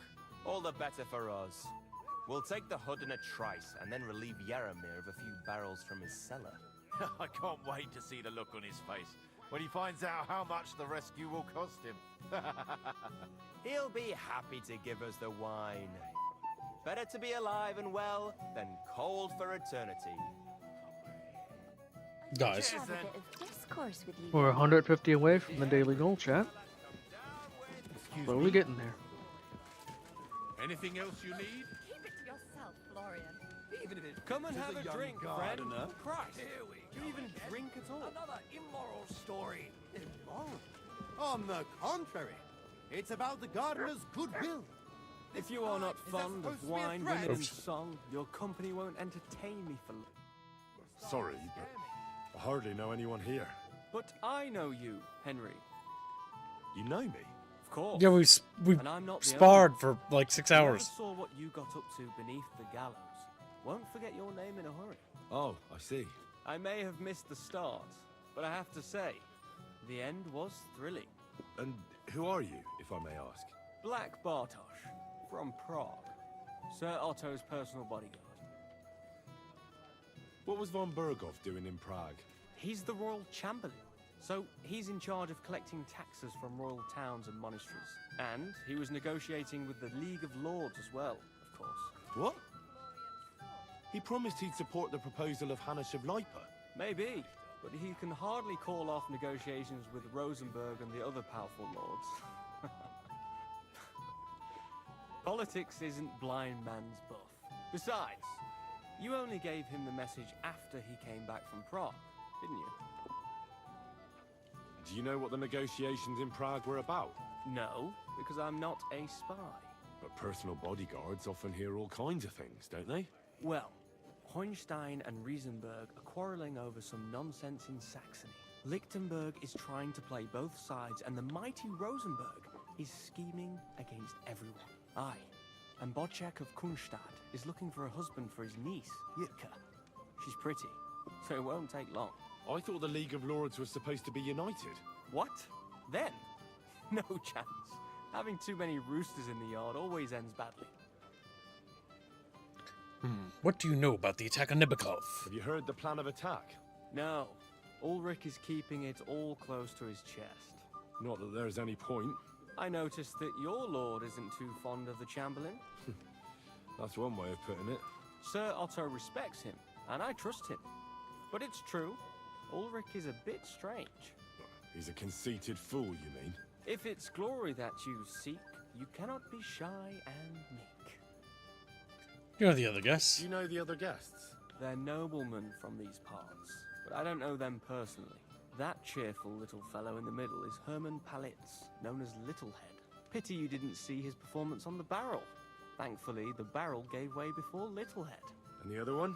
All the better for us. We'll take the hood in a trice and then relieve Yaramir of a few barrels from his cellar. I can't wait to see the look on his face when he finds out how much the rescue will cost him. He'll be happy to give us the wine. Better to be alive and well than cold for eternity. Guys. Have a bit of discourse with you. We're 150 away from the daily goal, chat. Slowly getting there. Anything else you need? Keep it to yourself, Florian. Even if it Come and is have a drink, friend. gardener. Christ, Here we do you go even again. drink at all? Another immoral story. Immoral? On the contrary, it's about the gardener's goodwill. If you are not Is that fond of supposed to be a wine, threat? women, and Oops. song, your company won't entertain me for... Sorry, but I hardly know anyone here. But I know you, Henry. You know me? Of course. Yeah, we And I'm not the sparred for like 6 Whoever hours. saw what you got up to beneath the gallows won't forget your name in a hurry. Oh, I see. I may have missed the start, but I have to say, the end was thrilling. And who are you, if I may ask? Black Bartosz, from Prague. Sir Otto's personal bodyguard. What was von Berghoff doing in Prague? He's the royal chamberlain, so he's in charge of collecting taxes from royal towns and monasteries. And he was negotiating with the League of Lords as well, of course. What? He promised he'd support the proposal of Hanush of Lipa. Maybe, but he can hardly call off negotiations with Rosenberg and the other powerful lords. Politics isn't blind man's buff. Besides, you only gave him the message after he came back from Prague, didn't you? Do you know what the negotiations in Prague were about? No, because I'm not a spy. But personal bodyguards often hear all kinds of things, don't they? Well, Hohenstein and Riesenberg are quarreling over some nonsense in Saxony. Lichtenberg is trying to play both sides, and the mighty Rosenberg is scheming against everyone. Aye, and Bocek of Kunstadt is looking for a husband for his niece, Yitka. She's pretty, so it won't take long. I thought the League of Lords was supposed to be united. What? Then? No chance. Having too many roosters in the yard always ends badly. What do you know about the attack on Nebukov? Have you heard the plan of attack? No. Ulrich is keeping it all close to his chest. Not that there's any point. I noticed that your lord isn't too fond of the Chamberlain. That's one way of putting it. Sir Otto respects him, and I trust him. But it's true, Ulrich is a bit strange. He's a conceited fool, you mean? If it's glory that you seek, you cannot be shy and meek. You know the other guests. You know the other guests? They're noblemen from these parts, but I don't know them personally. That cheerful little fellow in the middle is Hermann Palitz, known as Littlehead. Pity you didn't see his performance on the barrel. Thankfully, the barrel gave way before Littlehead. And the other one?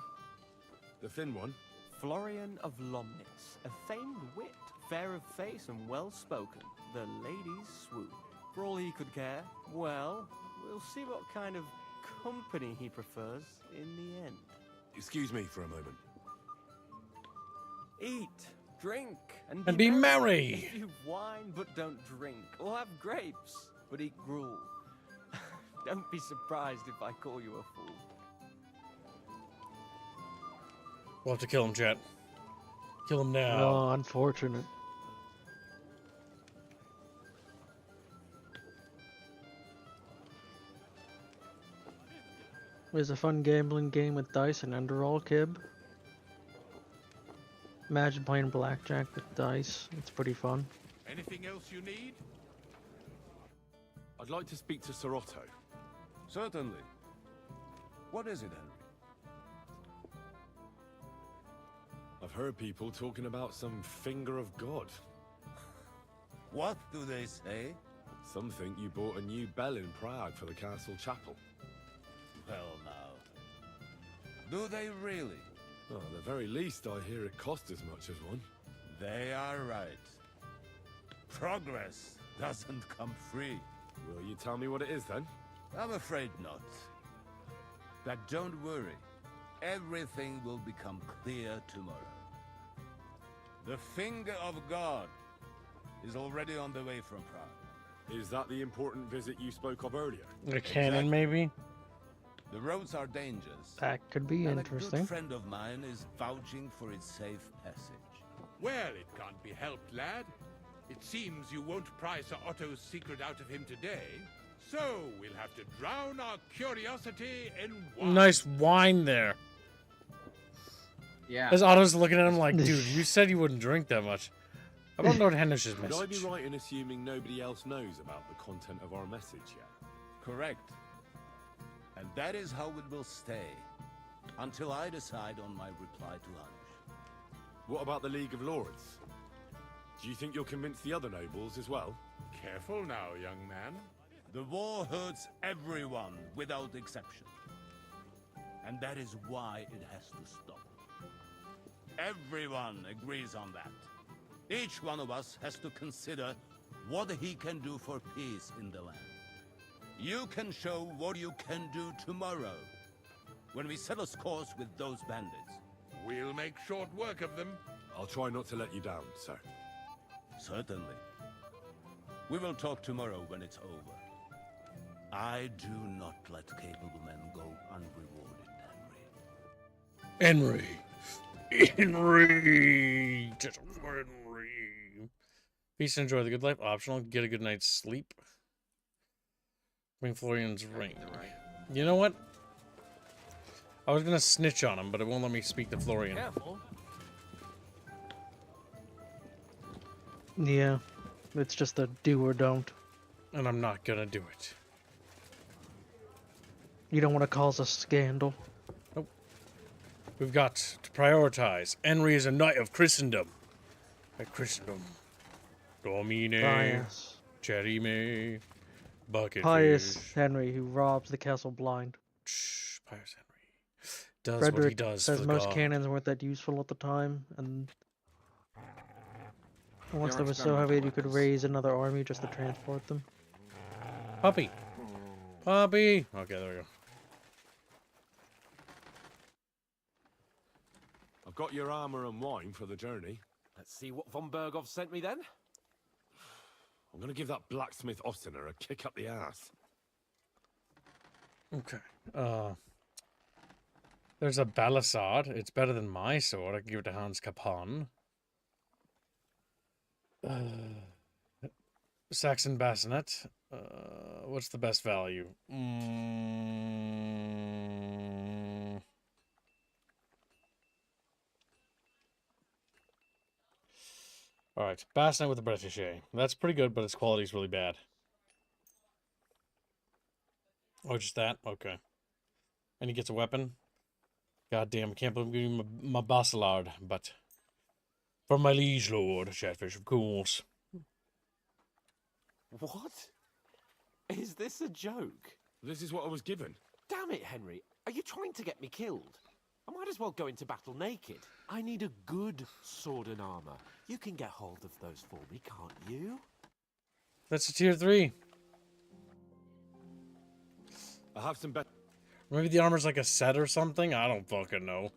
The thin one? Florian of Lomnitz, a famed wit, fair of face and well-spoken. The ladies swoon. For all he could care, well, we'll see what kind of company he prefers in the end. Excuse me for a moment. Eat, drink, and be merry. If you wine but don't drink, or have grapes but eat gruel. Don't be surprised if I call you a fool. We'll have to kill him, chat. Kill him now. Oh, unfortunate. It was a fun gambling game with dice and Enderall, Kib. Imagine playing blackjack with dice. It's pretty fun. Anything else you need? I'd like to speak to Sir Otto. Certainly. What is it, Henry? I've heard people talking about some finger of God. What do they say? Some think you bought a new bell in Prague for the castle chapel. Well, now. Do they really? Oh, at the very least, I hear it cost as much as one. They are right. Progress doesn't come free. Will you tell me what it is, then? I'm afraid not. But don't worry. Everything will become clear tomorrow. The finger of God is already on the way from Prague. Is that the important visit you spoke of earlier? The cannon, maybe? The roads are dangerous. That could be and interesting. A good friend of mine is vouching for its safe passage. Well, it can't be helped, lad. It seems you won't pry Sir Otto's secret out of him today, so we'll have to drown our curiosity in wine. Nice wine there. Yeah. As Otto's looking at him like, dude, you said you wouldn't drink that much. How about Lord Henish's Would I be message? right in assuming nobody else knows about the content of our message yet? Correct. And that is how it will stay, until I decide on my reply to Hanush. What about the League of Lords? Do you think you'll convince the other nobles as well? Careful now, young man. The war hurts everyone without exception. And that is why it has to stop. Everyone agrees on that. Each one of us has to consider what he can do for peace in the land. You can show what you can do tomorrow, when we settle scores with those bandits. We'll make short work of them. I'll try not to let you down, sir. Certainly. We will talk tomorrow when it's over. I do not let capable men go unrewarded, Henry. Henry! Just Henry. Peace and enjoy the good life. Optional. Get a good night's sleep. Bring Florian's ring. You know what? I was gonna snitch on him, but it won't let me speak to Florian. Careful. Yeah. It's just a do or don't. And I'm not gonna do it. You don't want to cause a scandal. Nope. We've got to prioritize. Henry is a knight of Christendom. By Christendom. Domine. Bias. Cherime. Bucket Pious fish. Henry, who robs the castle blind. Shh, Pious Henry. Does Frederick what he does says for the most god. cannons weren't that useful at the time, and once They're they were so experimental heavy you could weapons. raise another army just to transport them. Puppy. Puppy. Okay, there we go. I've got your armor and wine for the journey. Let's see what von Berghoff sent me then. I'm gonna give that blacksmith Ostiner a kick up the ass. Okay. There's a Balasard. It's better than my sword. I can give it to Hans Capon. Saxon Bassinet. What's the best value? Alright, Bassinet with the British A. That's pretty good, but its quality is really bad. Oh, just that? Okay. And he gets a weapon? God damn, I can't believe I'm giving him my Basilard, but... From my liege lord, Chatfish, of course. What? Is this a joke? This is what I was given. Damn it, Henry. Are you trying to get me killed? I might as well go into battle naked. I need a good sword and armor. You can get hold of those for me, can't you? That's a tier 3. I have some better. Maybe the armor's like a set or something? I don't fucking know.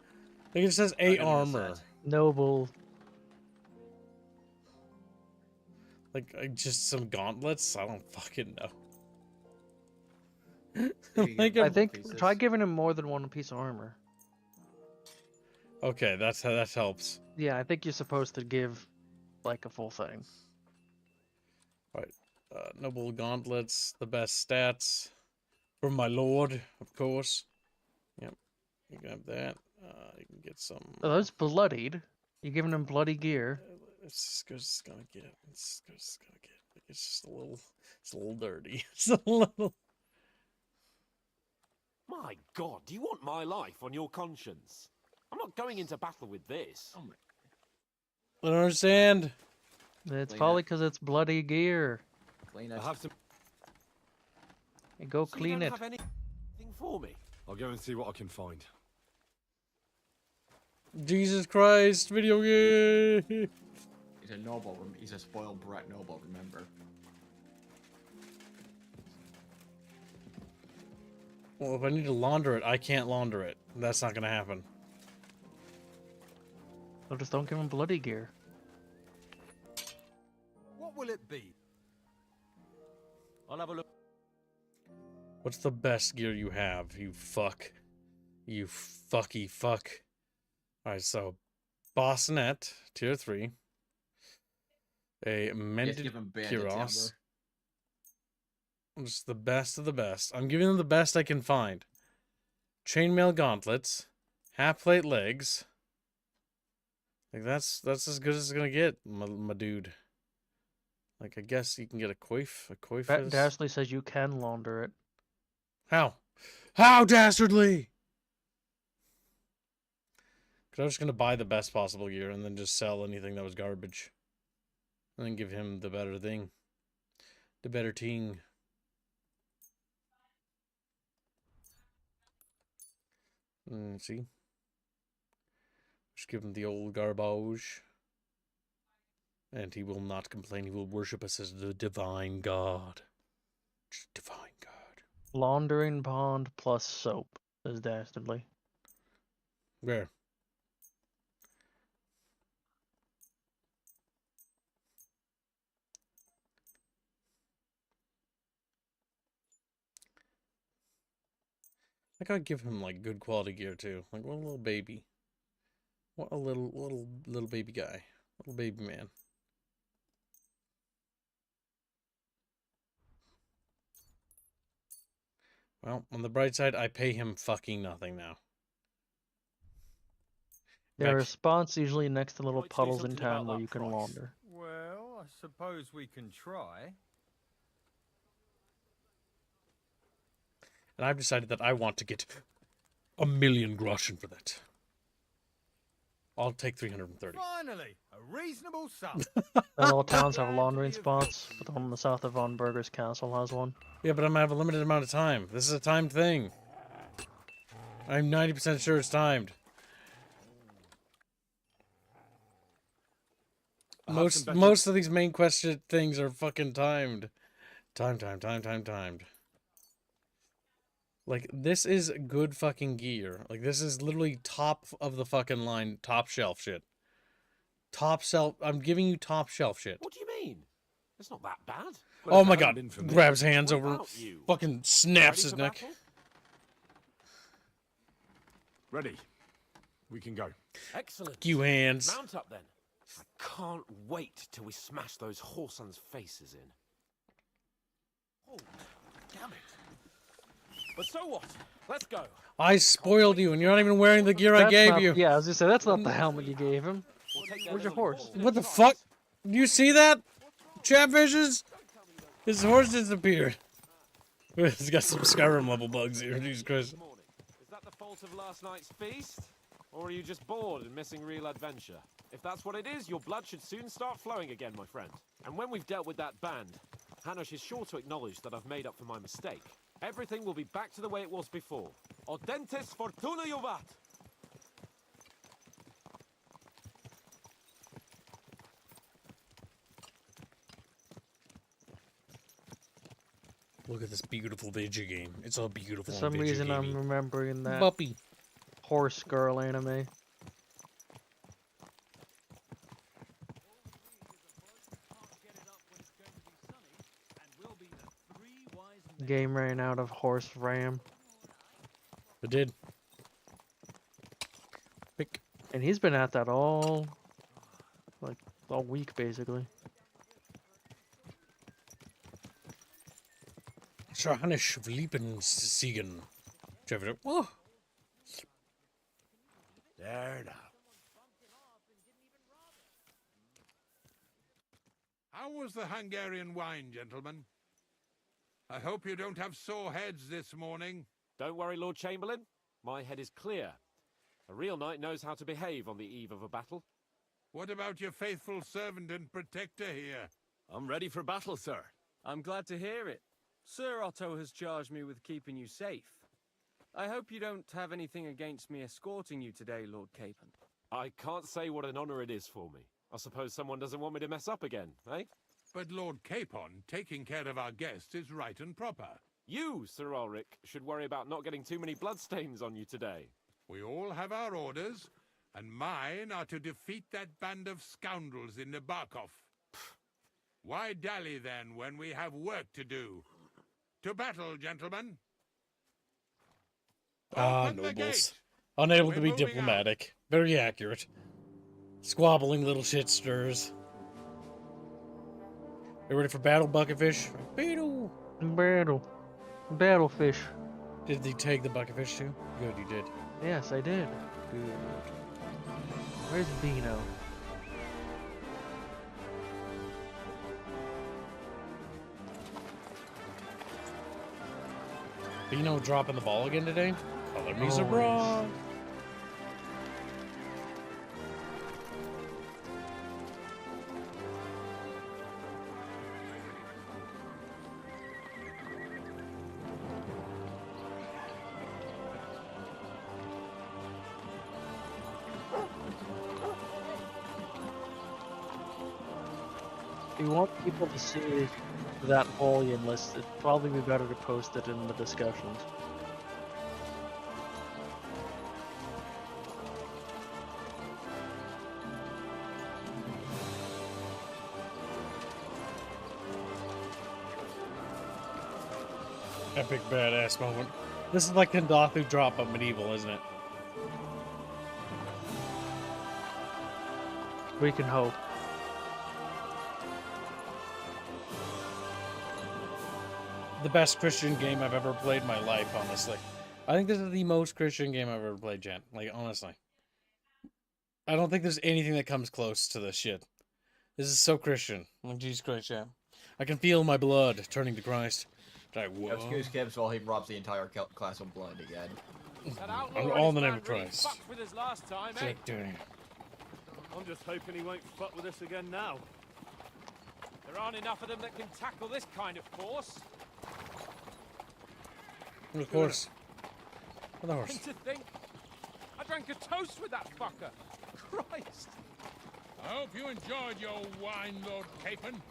I think it says 8 armor. Noble. Like, just some gauntlets? I don't fucking know. Like I think try giving him more than one piece of armor. Okay, that helps. Yeah, I think you're supposed to give like a full thing. Right. Noble gauntlets, the best stats. From my lord, of course. Yep. You can have that. You can get some. Oh, those bloodied. You're giving him bloody gear. It's as good as it's gonna get. It's as good as it's gonna get. Like, it's just a little. It's a little dirty. It's a little. My God, do you want my life on your conscience? I'm not going into battle with this. I don't understand. It's probably because it's bloody gear. Clean I it. have some. And go So clean you it. don't have anything for me? I'll go and see what I can find. Jesus Christ, video game. He's a noble. He's a spoiled brat noble. Remember. Well, if I need to launder it, I can't launder it. That's not gonna happen. Well, just don't give him bloody gear. What will it be? I'll have a look. What's the best gear you have, you fuck? You fucky fuck. Alright, so Bassinet, tier 3. A mended give him bandit cuirass. timber. Just the best of the best. I'm giving them the best I can find. Chainmail gauntlets, half plate legs. Like that's as good as it's gonna get, my dude. Like I guess you can get a coif. A coif is... Dastardly says you can launder it. How? How dastardly? Cause I was just gonna buy the best possible gear and then just sell anything that was garbage. And then give him the better thing. The better ting. See? Just give him the old garbage. And he will not complain. He will worship us as the divine God. Just divine God. Laundering pond plus soap, says Dastardly. Where? I gotta give him like good quality gear too. Like what a little baby. What a little baby guy. Little baby man. Well, on the bright side, I pay him fucking nothing now. There are spots usually next to little Might say puddles in something about town where that you can price. launder. Well, I suppose we can try. And I've decided that I want to get 1,000,000 groschen for that. I'll take 330. Finally, a reasonable sum. Not all towns have laundering spots, but the one in the south of Von Berger's castle has one. Yeah, but I'm gonna have a limited amount of time. This is a timed thing. I'm 90% sure it's timed. Most of these main quest things are fucking timed. Timed. Like, this is good fucking gear. Like, this is literally top of the fucking line, top shelf shit. Top shelf. I'm giving you top shelf shit. What do you mean? It's not that bad. Oh my god. Grabs hands over. Fucking snaps his neck. Ready. We can go. Excellent. You hands. Mount up then. I can't wait till we smash those whoresons' faces in. Oh, damn it. But so what? Let's go. I spoiled you, and you're not even wearing the gear I gave you. Yeah, I was gonna say, that's not the helmet you gave him. Where's your horse? What the fuck? Do you see that? Chatfishes? His horse disappeared. He's got some Skyrim level bugs here. Jesus Christ. Is that the fault of last night's feast? Or are you just bored and missing real adventure? If that's what it is, your blood should soon start flowing again, my friend. And when we've dealt with that band, Hanush is sure to acknowledge that I've made up for my mistake. Everything will be back to the way it was before. Audentes fortuna juvat! Look at this beautiful video game. It's all beautiful. For some reason, I'm remembering that Buppy. horse girl anime. Game ran out of horse RAM. It did. Pick. And he's been at that all week, basically. Schahanisch Liebensiegen. Whoa. There now. How was the Hungarian wine, gentlemen? I hope you don't have sore heads this morning. Don't worry, Lord Chamberlain. My head is clear. A real knight knows how to behave on the eve of a battle. What about your faithful servant and protector here? I'm ready for battle, sir. I'm glad to hear it. Sir Otto has charged me with keeping you safe. I hope you don't have anything against me escorting you today, Lord Capon. I can't say what an honor it is for me. I suppose someone doesn't want me to mess up again, eh? But Lord Capon, taking care of our guests is right and proper. You, Sir Ulrich, should worry about not getting too many bloodstains on you today. We all have our orders, and mine are to defeat that band of scoundrels in the Barkov. Why dally then when we have work to do? To battle, gentlemen. Open the Nobles. gate. Unable to We're be moving diplomatic. Very accurate. Squabbling little shit stirs. You ready for battle, Bucketfish? Battlefish. Did he take the Bucketfish too? Good, you did. Yes, I did. Good. Where's Beano? Beano dropping the ball again today? Color me Always. surprised. If you want people to see that volume list, it'd probably be better to post it in the discussions. Epic badass moment. This is like Kendathu drop of medieval, isn't it? We can hope. The best Christian game I've ever played in my life, honestly. I think this is the most Christian game I've ever played, Jen. Like, honestly. I don't think there's anything that comes close to this shit. This is so Christian. Like, Jesus Christ, yeah. I can feel my blood turning to Christ. Like, whoa. Excuse Gibbs while he robs the entire class of blood again. All in the name of Christ. With us last time, eh? Sick, dude. I'm just hoping he won't fuck with us again now. There aren't enough of them that can tackle this kind of force. Of course. Of course. And to think, I drank a toast with that fucker. Christ. I hope you enjoyed your wine, Lord Capon,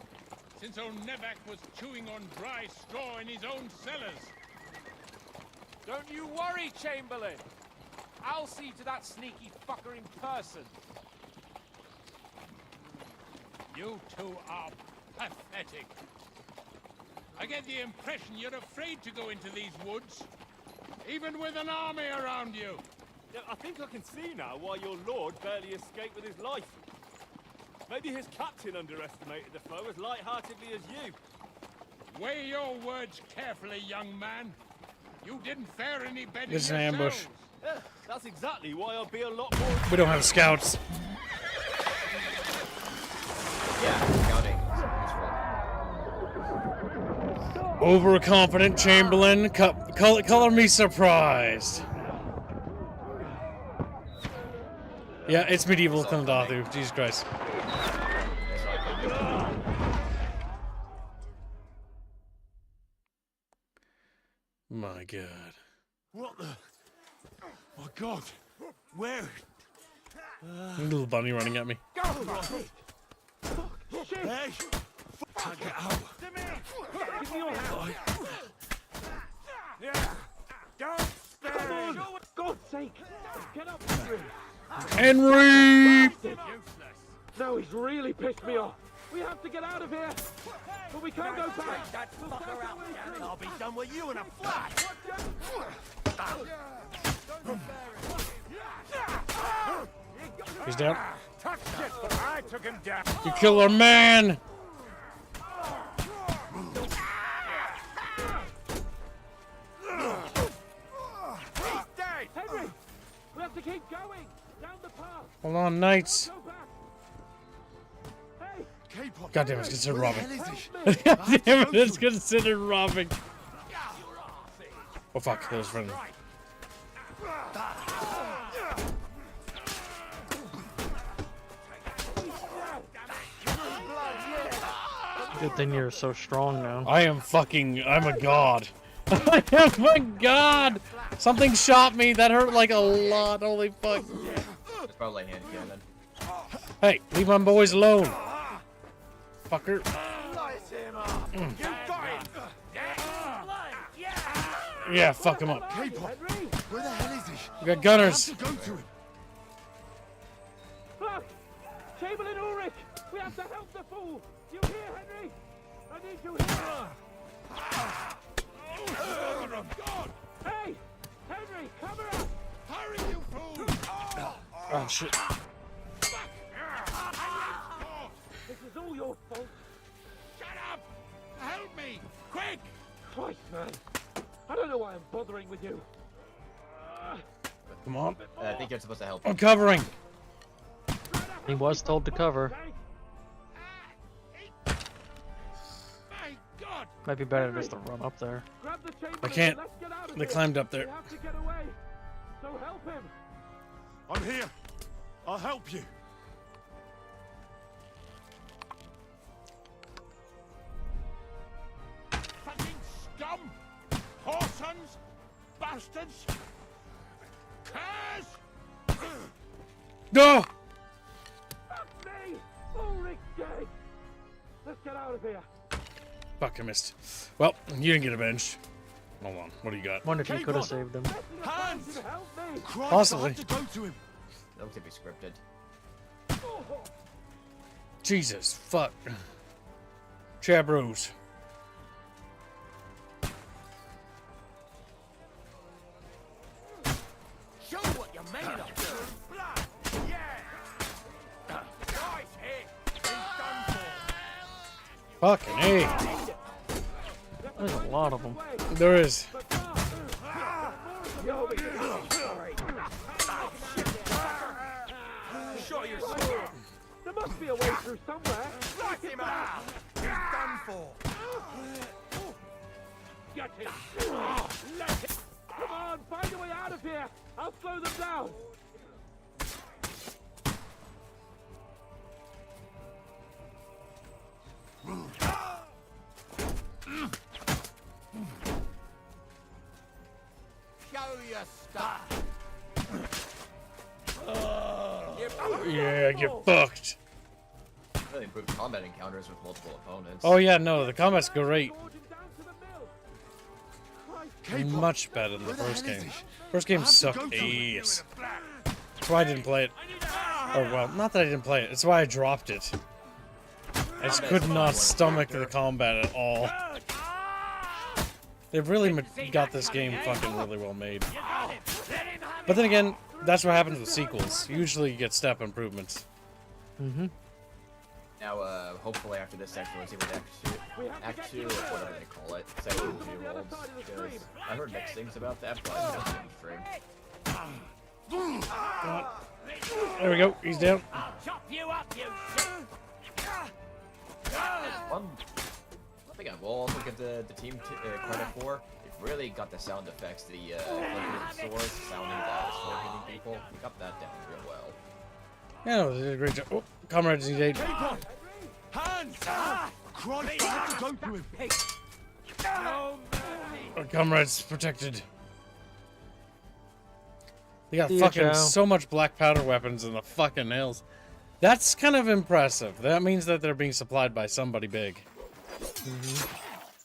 since old Nevak was chewing on dry straw in his own cellars. Don't you worry, Chamberlain. I'll see to that sneaky fucker in person. You two are pathetic. I get the impression you're afraid to go into these woods, even with an army around you. Yeah, I think I can see now why your lord barely escaped with his life. Maybe his captain underestimated the foe as light-heartedly as you. Weigh your words carefully, young man. You didn't fare any better This is an ambush. Yeah, that's exactly why I'll be a lot more... We don't have scouts. Yeah, scouting is useful. Overconfident Chamberlain. Color me surprised. Yeah, it's medieval Kandathu. Jesus Christ. My God. What the? My God. Where? Little bunny running at me. Hey! Can't get out. Give me your hand. Yeah. Don't stay. Come on! For God's sake! Get up, Henry! Henry! No, he's really pissed me off. We have to get out of here. But we can't go back. That fucker out, damn it. I'll be done with you in a flash. He's down. Touch it, but I took him down. You kill our man! He's dead! Henry! We have to keep going! Down the path! Hold on, knights. Go back! Hey! God damn it, it's considered Where robbing. the hell is he? God damn it, it's considered robbing. Oh fuck, that was friendly. Good thing you're so strong now. I'm a god. I am a god! Something shot me, that hurt like a lot, holy fuck. It's probably hand cannon. Hey, leave my boys alone. Fucker. You got it. Yeah, fuck him up. K-pop. Where the hell is he? We got gunners. I have to go to him. Look! Chamberlain Ulrich! We have to help the fool! You hear, Henry? I need you here! Hey! Henry, cover up! Hurry, you fool! Oh shit. This is all your fault. Shut up! Help me! Quick! Christ, man. I don't know why I'm bothering with you. Come on. I think you're supposed to help. I'm covering. He was told to cover. My God! Might be better just to run up there. Grab the Chamberlain I can't. and let's get out of They here. climbed up there. We have to get away. So help him. I'm here. I'll help you. Fucking scum! Whoresons! Bastards! Curs! Go! Fuck me! Ulrich's dead. Let's get out of here. Fuck, I missed. Well, you didn't get avenged. Hold on, what do you got? Wonder if you could have saved him. Hands! Help me! Christ, Possibly. I have to go to him. That looks to be scripted. Jesus, fuck. Chabros. Show what you're made of. Yeah. Nice hit. He's done for. Fucking A. There's a lot of them. There is. Show your sword. There must be a way through somewhere. Knock him out. He's done for. Get him. Come on, find a way out of here. I'll slow them down. know your stuff. Yeah, get fucked. Really improved combat encounters with multiple opponents. Oh yeah, no, the combat's great. Much better than the first game. First game sucked ass. That's why I didn't play it. Or well, not that I didn't play it. It's why I dropped it. I just could not stomach the combat at all. They've really got this game fucking really well made. But then again, that's what happens with sequels. Usually you get step improvements. Mm-hmm. Now, hopefully after this section, we'll see what Act 2, or whatever they call it, Section 2 holds. Because I heard mixed things about that, but I don't think There we go, he's down. I'll chop you up, you shit! One thing I will also give the team credit for, they've really got the sound effects, the swords sounding that sword hitting people. We got that down real well. Yeah, no, they did a great job. Oh, comrades, he died. Hands! Christ, I have to go to him. Our comrades protected. They got See ya, fucking Joe. so much black powder weapons in the fucking nails. That's kind of impressive. That means that they're being supplied by somebody big.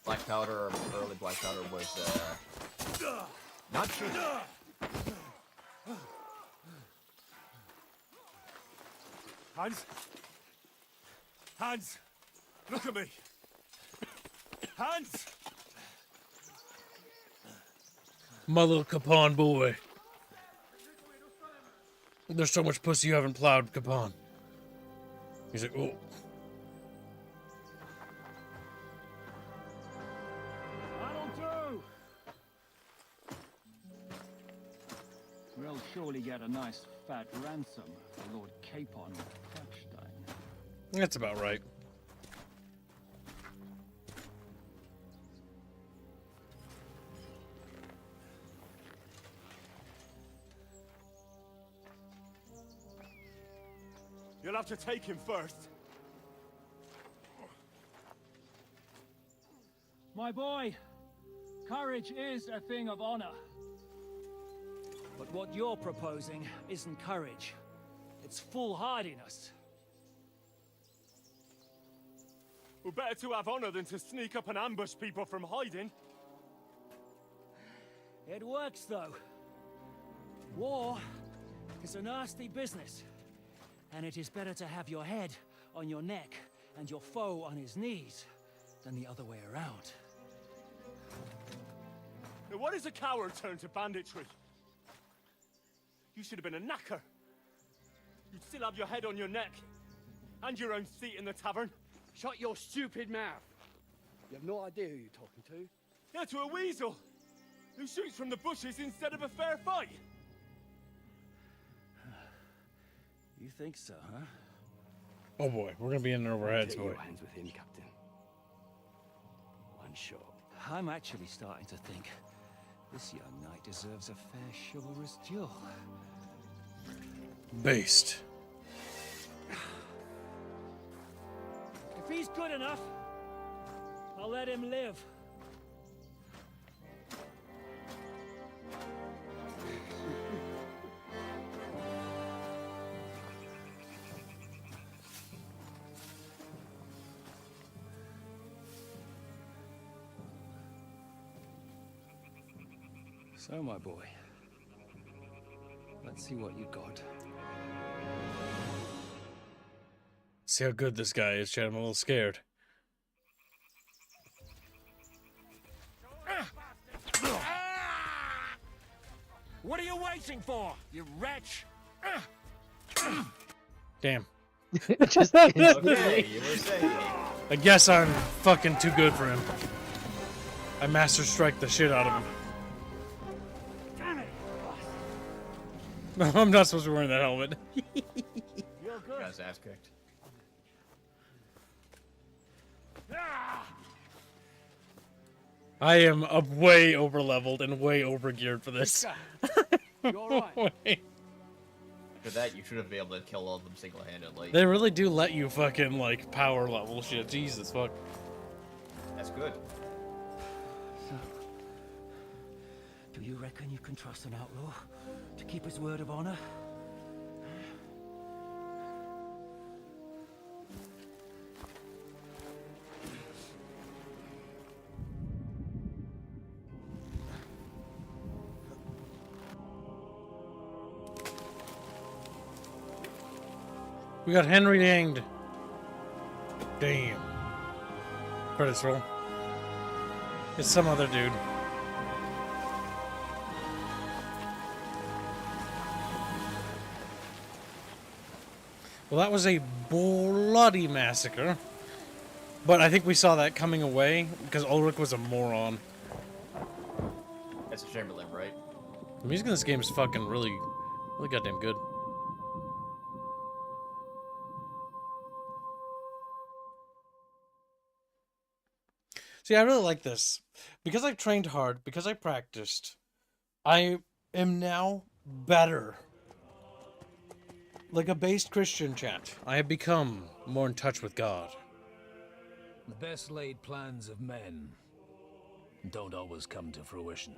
Black powder, early black powder was, not cheap. Hans? Hans! Look at me! Hans! My little Capon boy. There's so much pussy you haven't plowed, Capon. He's like, oh. We'll surely get a nice fat ransom for Lord Capon of Crackstein. That's about right. You'll have to take him first. My boy, courage is a thing of honor. But what you're proposing isn't courage. It's foolhardiness. We're better to have honor than to sneak up and ambush people from hiding. It works, though. War is a nasty business. And it is better to have your head on your neck and your foe on his knees than the other way around. Now, what is a coward turn to banditry? You should have been a knacker. You'd still have your head on your neck. And your own seat in the tavern. Shut your stupid mouth. You have no idea who you're talking to. Yeah, to a weasel. Who shoots from the bushes instead of a fair fight. You think so, huh? Oh boy, we're gonna be in over our heads, Take boy. your hands with him, Captain. One shot. I'm actually starting to think this young knight deserves a fair chivalrous duel. Based. If he's good enough, I'll let him live. So, my boy, let's see what you got. See how good this guy is, Chad. I'm a little scared. What are you waiting for, you wretch? Damn. Just Okay, you were saying. I guess I'm fucking too good for him. I master strike the shit out of him. I'm not supposed to be wearing that helmet. You're good. Got his ass kicked. I am way over leveled and way over geared for this. You alright? For that, you should be able to kill all of them single-handedly. They really do let you fucking like power level shit. Jesus fuck. That's good. Do You reckon you can trust an outlaw to keep his word of honor? We got Henry hanged. Damn. Credits roll. It's some other dude. Well, that was a bloody massacre. But I think we saw that coming away because Ulrich was a moron. That's a Chamberlain, right? The music in this game is fucking really goddamn good. See, I really like this. Because I've trained hard, because I practiced, I am now better. Like a based Christian, chat. I have become more in touch with God. The best laid plans of men don't always come to fruition.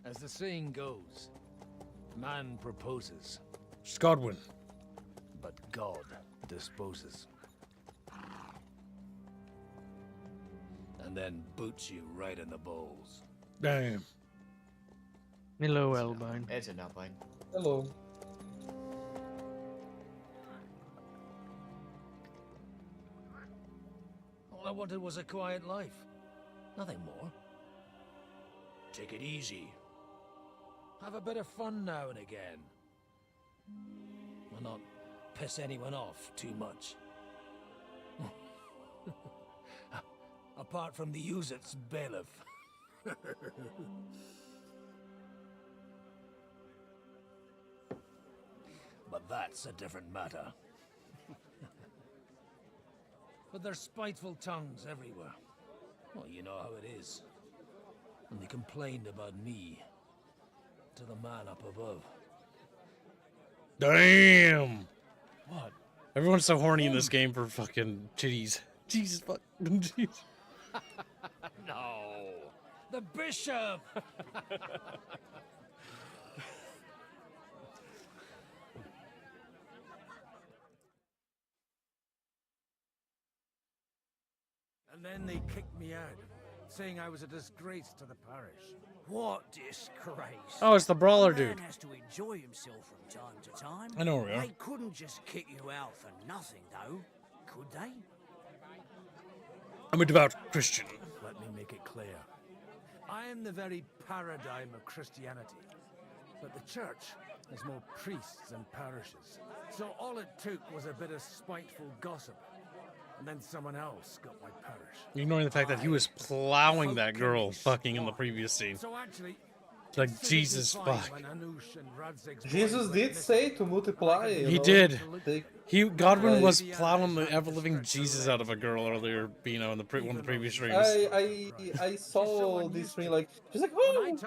As the saying goes, man proposes. It's Godwin. But God disposes. And then boots you right in the balls. Damn. Hello, Albine. It's an Albine. Hello. All I wanted was a quiet life. Nothing more. Take it easy. Have a bit of fun now and again. And not piss anyone off too much. Apart from the Uzit's bailiff. But that's a different matter. But there's spiteful tongues everywhere. Well, you know how it is. And they complained about me to the man up above. Damn! What? Everyone's so horny in this game for fucking titties. Jesus fuck. Jeez. No! The bishop! And then they kicked me out, saying I was a disgrace to the parish. What disgrace? Oh, it's the brawler A man dude. has to enjoy himself from time to time. I know where we are. They couldn't just kick you out for nothing, though, could they? I'm a devout Christian. Let me make it clear. I am the very paradigm of Christianity. But the church has more priests than parishes. So all it took was a bit of spiteful gossip. And then someone else got my parish. Ignoring the fact that he was plowing that girl fucking in the previous scene. So actually, Like, Jesus fuck. Jesus did say to multiply. He know? did. They- Godwin was plowing the ever-living Jesus out of a girl earlier, you know, in the one of the previous streams. I saw this screen like she's like woo,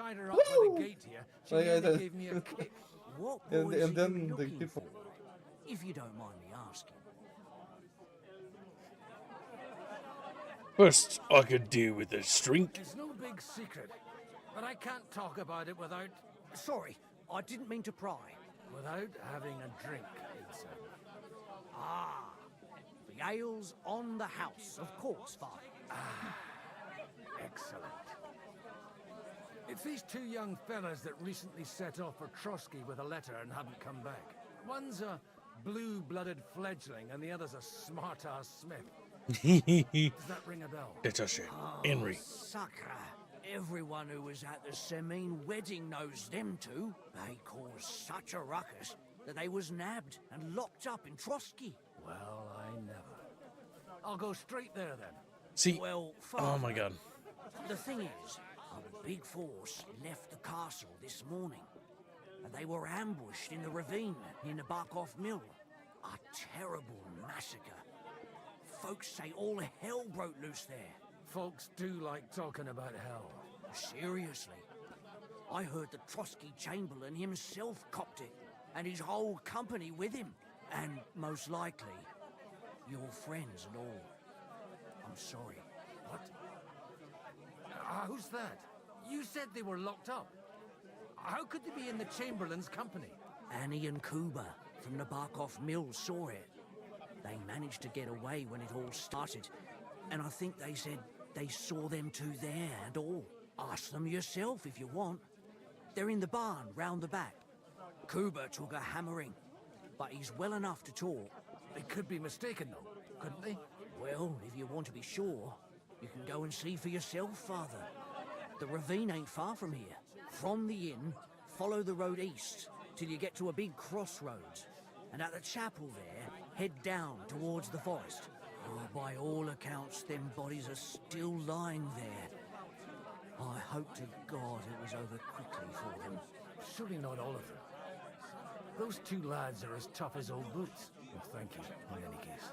woo. Like, and then the people. If you don't mind me asking. First, I could deal with the strength. It's no big secret, but I can't talk about it without... Sorry, I didn't mean to pry. Without having a drink, Edson. Ah, the ale's on the house, of course, Father. Excellent. It's these two young fellas that recently set off for Trotsky with a letter and haven't come back. One's a blue-blooded fledgling and the other's a smart-ass smith. Does that ring a bell? It's a shame. Henry. Sucker. Everyone who was at the Semine wedding knows them two. They caused such a ruckus that they was nabbed and locked up in Trotsky. Well, I never. I'll go straight there then. See, well, oh my god. The thing is, a big force left the castle this morning, and they were ambushed in the ravine near the Barkov Mill. A terrible massacre. Folks say all hell broke loose there. Folks do like talking about hell. Seriously. I heard the Trotsky Chamberlain himself copped it, and his whole company with him. And most likely, your friends and all. I'm sorry. What? Who's that? You said they were locked up. How could they be in the Chamberlain's company? Annie and Kuba from the Barkoff Mill saw it. They managed to get away when it all started, and I think they said they saw them two there and all. Ask them yourself if you want. They're in the barn round the back. Kuba took a hammering, but he's well enough to talk. They could be mistaken, though, couldn't they? Well, if you want to be sure, you can go and see for yourself, Father. The ravine ain't far from here. From the inn, follow the road east till you get to a big crossroads. And at the chapel there, head down towards the forest. Oh, by all accounts, them bodies are still lying there. I hope to God it was over quickly for them. Surely not all of them. Those two lads are as tough as old boots. Well, thank you, in any case.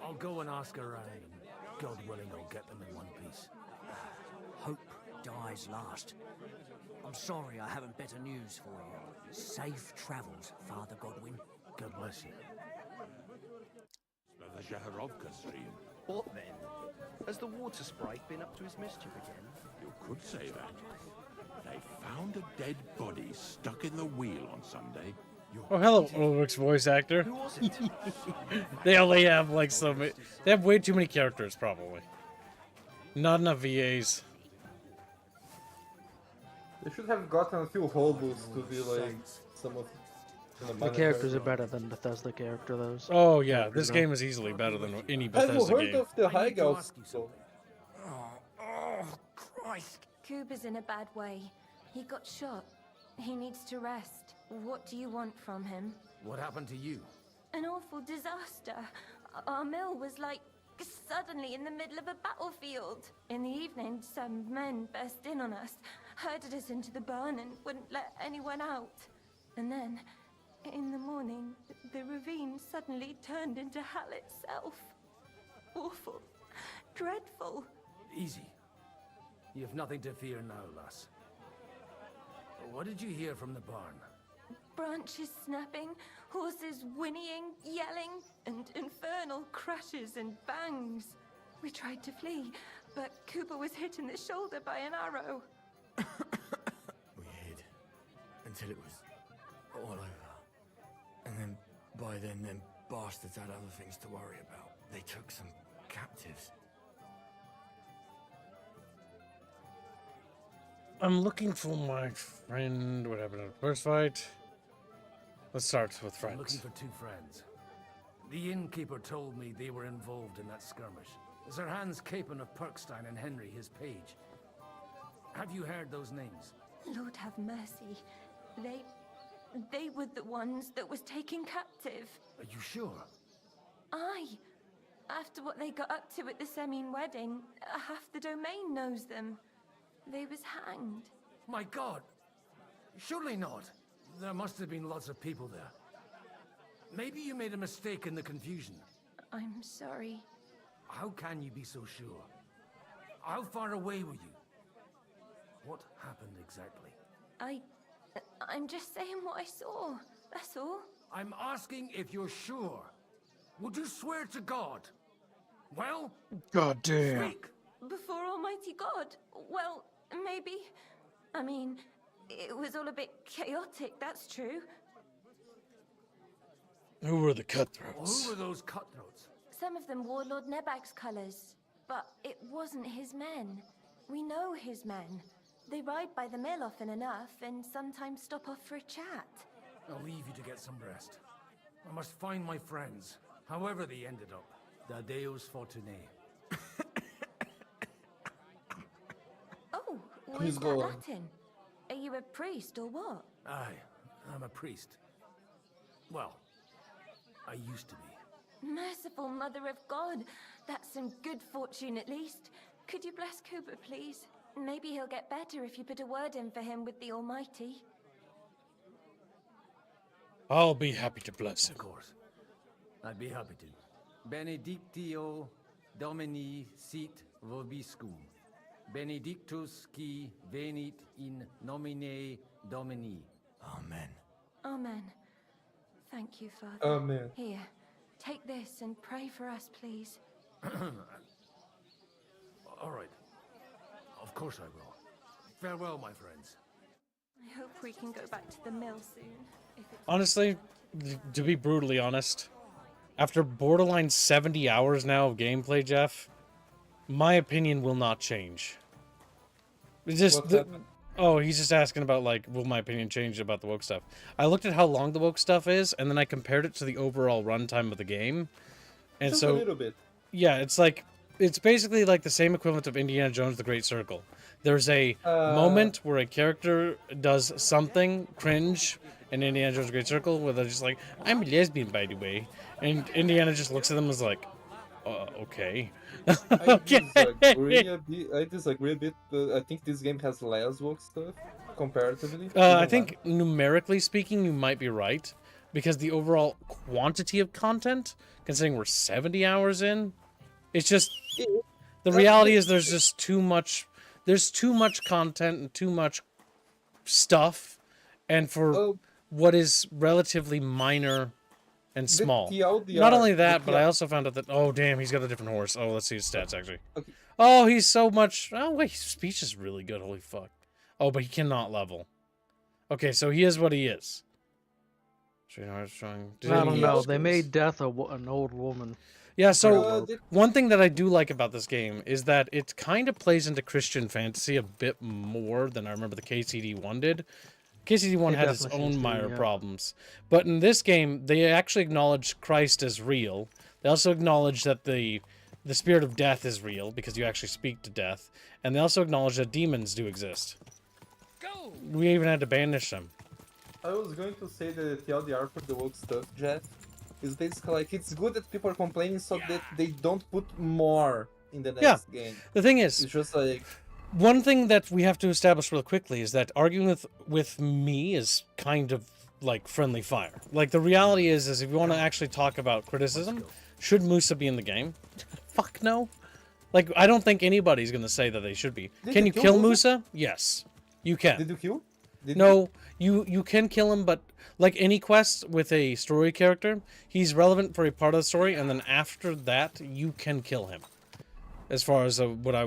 I'll go and ask around, and God willing, I'll get them in one piece. Hope dies last. I'm sorry I haven't better news for you. Safe travels, Father Godwin. God bless you. The Zaharovka stream. What then? Has the water sprite been up to his mischief again? You could say that. They found a dead body stuck in the wheel on Sunday. Oh, hello, Ulrich's voice actor. Who was it? They only have like so many. They have way too many characters, probably. Not enough VAs. They should have gotten a few hobos to be like some of The characters are better than Bethesda character, those. Oh yeah, this game is easily better than any Have you Bethesda heard game. of the High Gauss? Oh, Christ. Kuba's in a bad way. He got shot. He needs to rest. What do you want from him? What happened to you? An awful disaster. Our mill was like suddenly in the middle of a battlefield. In the evening, some men burst in on us, herded us into the barn and wouldn't let anyone out. And then, in the morning, the ravine suddenly turned into hell itself. Awful. Dreadful. Easy. You have nothing to fear now, lass. What did you hear from the barn? Branches snapping, horses whinnying, yelling, and infernal crashes and bangs. We tried to flee, but Cooper was hit in the shoulder by an arrow. We hid until it was all over. And then, by then, them bastards had other things to worry about. They took some captives. I'm looking for my friend. What happened in the first fight? Let's start with I'm looking friends. for two friends. The innkeeper told me they were involved in that skirmish. Sir Hans Capon of Perkstein and Henry, his page. Have you heard those names? Lord have mercy. They were the ones that was taken captive. Are you sure? Aye. After what they got up to at the Semine wedding, half the domain knows them. They was hanged. My God! Surely not. There must have been lots of people there. Maybe you made a mistake in the confusion. I'm sorry. How can you be so sure? How far away were you? What happened exactly? I'm just saying what I saw. That's all. I'm asking if you're sure. Would you swear to God? Well? God damn. Speak. Before Almighty God? Well, maybe. I mean, it was all a bit chaotic, that's true. Who were the cutthroats? Who were those cutthroats? Some of them wore Lord Nebag's colours, but it wasn't his men. We know his men. They ride by the mill often enough and sometimes stop off for a chat. I'll leave you to get some rest. I must find my friends, however they ended up. Da Deus Fortunae. Oh, Please was go that on. Latin? Are you a priest or what? Aye, I'm a priest. Well, I used to be. Merciful Mother of God, that's some good fortune at least. Could you bless Cooper, please? Maybe he'll get better if you put a word in for him with the Almighty. I'll be happy to bless him. Of course. I'd be happy to. Benedictio Domini sit vobiscum. Benedictus qui venit in nomine Domini. Amen. Amen. Thank you, Father. Amen. Here, Take this and pray for us, please. All right. Of course I will. Farewell, my friends. I hope we can go back to the mill soon. If it's Honestly, to be brutally honest, after borderline 70 hours now of gameplay, Jeff, my opinion will not change. It's just oh, he's just asking about, like, will my opinion change about the woke stuff? I looked at how long the woke stuff is, and then I compared it to the overall runtime of the game. And Just so, a little bit. yeah, it's like, it's basically like the same equivalent of Indiana Jones: The Great Circle. There's a moment where a character does something cringe in Indiana Jones: The Great Circle, where they're just like, I'm a lesbian, by the way. And Indiana just looks at them and is like, okay. I disagree a bit. I think this game has less woke stuff, comparatively. I think numerically speaking, you might be right. Because the overall quantity of content, considering we're 70 hours in, it's just... The reality is there's just too much... There's too much content and too much stuff. And for what is relatively minor and small. Not only that, but I also found out that... Oh, damn, he's got a different horse. Oh, let's see his stats, actually. Okay. Oh, he's so much... Oh, wait, his speech is really good. Holy fuck. Oh, but he cannot level. Okay, so he is what he is. I don't know. They made Death an old woman. Yeah, so one thing that I do like about this game is that it kind of plays into Christian fantasy a bit more than I remember the KCD1 did. KCD1 had its own minor problems. But in this game, they actually acknowledge Christ as real. They also acknowledge that the spirit of death is real, because you actually speak to death. And they also acknowledge that demons do exist. We even had to banish them. I was going to say that the TLDR for the woke stuff, Jeff, is basically like, it's good that people are complaining so that they don't put more in the next game. The thing is, it's just like... One thing that we have to establish real quickly is that arguing with me is kind of like friendly fire. Like, the reality is if you want to actually talk about criticism, should Musa be in the game? Fuck no. Like, I don't think anybody's going to say that they should be. Can you kill Musa? Yes. You can. Did you kill? No, you can kill him, but like any quest with a story character, he's relevant for a part of the story, and then after that, you can kill him. As far as what I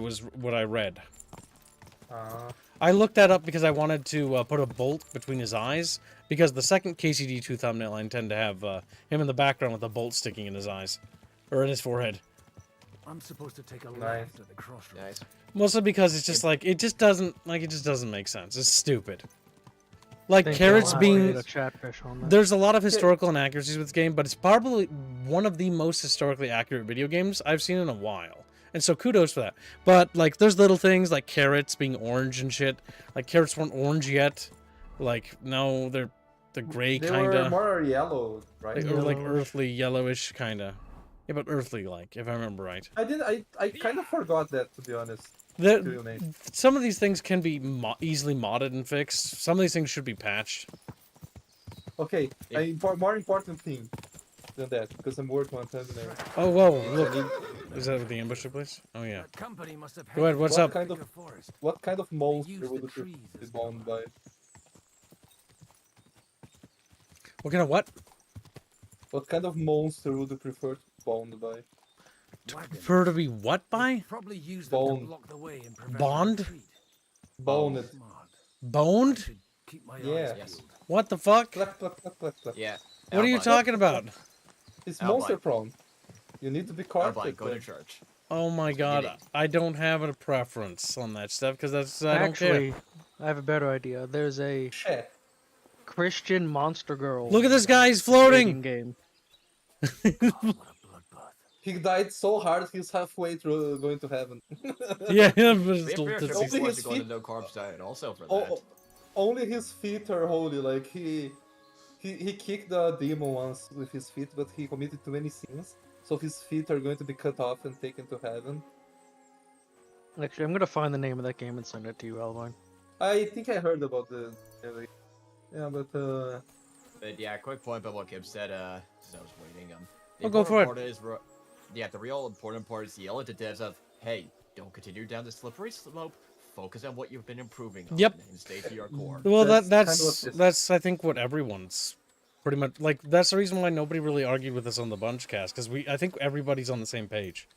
read. I looked that up because I wanted to put a bolt between his eyes, because the second KCD2 thumbnail I intend to have him in the background with a bolt sticking in his eyes, or in his forehead. I'm supposed to take a left at the crossroads. Mostly because it's just like it just doesn't make sense. It's stupid. Like carrots being there's a lot of historical inaccuracies with this game, but it's probably one of the most historically accurate video games I've seen in a while. And so kudos for that. But like there's little things like carrots being orange and shit. Like carrots weren't orange yet. Like no, they're gray kinda. They were more yellow, right? Or like earthly yellowish kinda. Yeah, but earthly like, if I remember right. I kind of forgot that, to be honest. Some of these things can be easily modded and fixed. Some of these things should be patched. Okay, more important thing than that, because I'm working on something there. Oh, whoa, look. Is that the ambusher place? Oh, yeah. Go ahead, what's up? What kind of monster would it be bound by? What kind of what? What kind of monster would you prefer to be bound by? Prefer to be what by? Probably use them to block the way and prevent Bond? retreat. Boned. Boned? Yeah. What the fuck? Yeah. What are you talking about? It's monster prone. You need to be cautious. Go to church. Oh my god, I don't have a preference on that stuff because that's I don't Actually, care. I have a better idea. There's a Christian monster girl. Look at this guy, he's floating. Game. He died so hard, he's halfway through going to heaven. Yeah, but only his feet. No carbs diet also for that. Only his feet are holy. Like he kicked the demon once with his feet, but he committed too many sins, so his feet are going to be cut off and taken to heaven. Actually, I'm gonna find the name of that game and send it to you, Alvine. I think I heard about the. Yeah, but. But yeah, quick point about what Kim said. Since I was waiting. I'll go for it. The real important part is yell at the devs of, hey, don't continue down the slippery slope. Focus on what you've been improving on. Yep. And stay to your core. Well, that's I think what everyone's pretty much like that's the reason why nobody really argued with us on the bunch cast, because I think everybody's on the same page.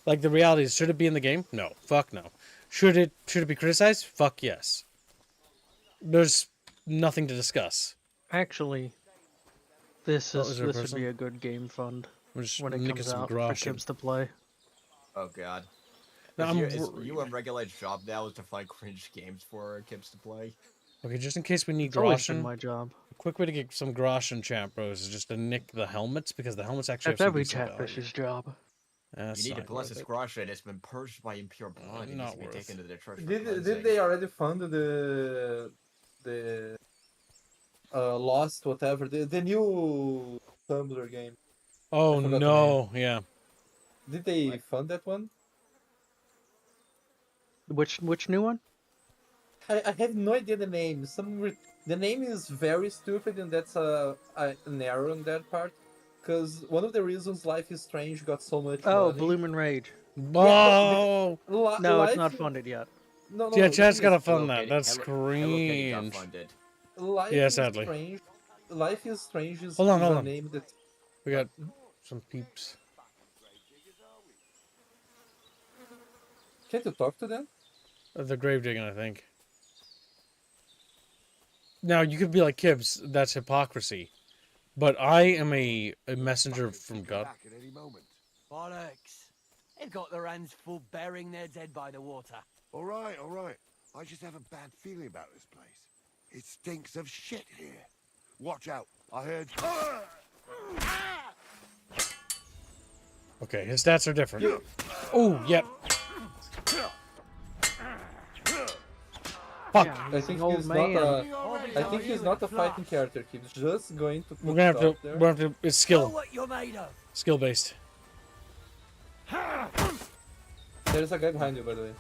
Like the reality is, should it be in the game? No, fuck no. Should it be criticized? Fuck yes. There's nothing to discuss. Actually, this Oh, is there a would person? be a good game fund We're just when it nicking comes some out for groschen. kids to play. Oh god. Now, Is you a regulated shop now to find cringe games for kids to play? Okay, just in case we need It's always been groschen, my job. a quick way to get some groschen, chat bros, is just to nick the helmets, because the helmets actually That's have some every decent Chatfish's value. job. That's You need to not bless worth this it. groschen. It's been purged by impure blood. It needs Not to be worth. taken to the church for Did cleansing. they already fund the Lost whatever the new Tumblr game? Oh I forgot the no, yeah. Did they fund that one? Which new one? I have no idea the name. The name is very stupid, and that's an error on that part. Because one of the reasons Life is Strange got so much Oh, money. Bloom and Rage. Whoa! No, it's not funded yet. No, Yeah, the Chad's thing gotta is, fund that. That's cringe. Life Yeah, is sadly. Strange. Life is Strange is, Hold on, is hold a on. name that. We got some peeps. Can't you talk to them? The grave digging, I think. Now you could be like Kibbs. That's hypocrisy. But I am a messenger from God. At any moment. Bollocks. They've got their hands full burying their dead by the water. All right, all right. I just have a bad feeling about this place. It stinks of shit here. Watch out. I heard... Okay, his stats are different. Oh, yep. Fuck. I think he's not. I think he's not a fighting character. He's just going to. We're gonna have to. there. We're gonna have to. It's skill. What you're made of. Skill based. There's a guy behind you, by the way.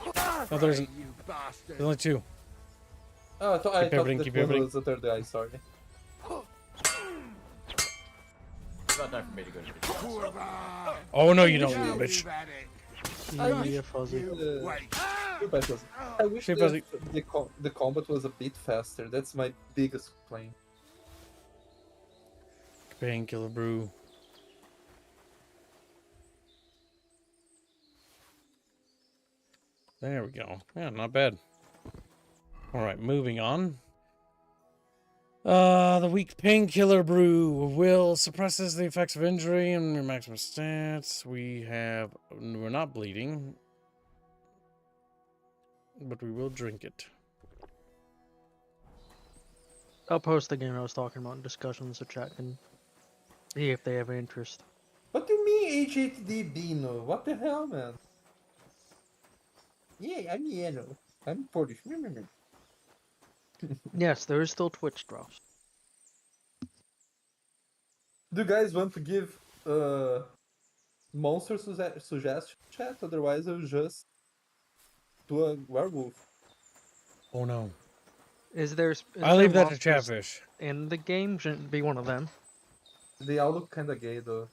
No, there isn't. There's only two. Oh, I Keep thought everything, that keep one everything. was the third guy. Sorry. It's about time for me to go to the class. Oh no, you don't, you bitch. Yeah, fuzzy. Goodbye, Fuzzy. I wish Hey, that Fuzzy. the combat was a bit faster. That's my biggest complaint. Painkiller brew. There we go. Yeah, not bad. Alright, moving on. The weak painkiller brew will suppresses the effects of injury and your maximum stats. We're not bleeding, but we will drink it. I'll post the game I was talking about in discussions so chat can see if they have interest. What do you mean HHD Bino? What the hell, man? Yeah, I'm yellow. I'm Polish. Yes, there is still Twitch drops. Do you guys want to give monster suggestion chat? Otherwise, I'll just do a werewolf. Oh no. Is there? I leave that to Chatfish. In the game, shouldn't it be one of them. They all look kind of gay, though.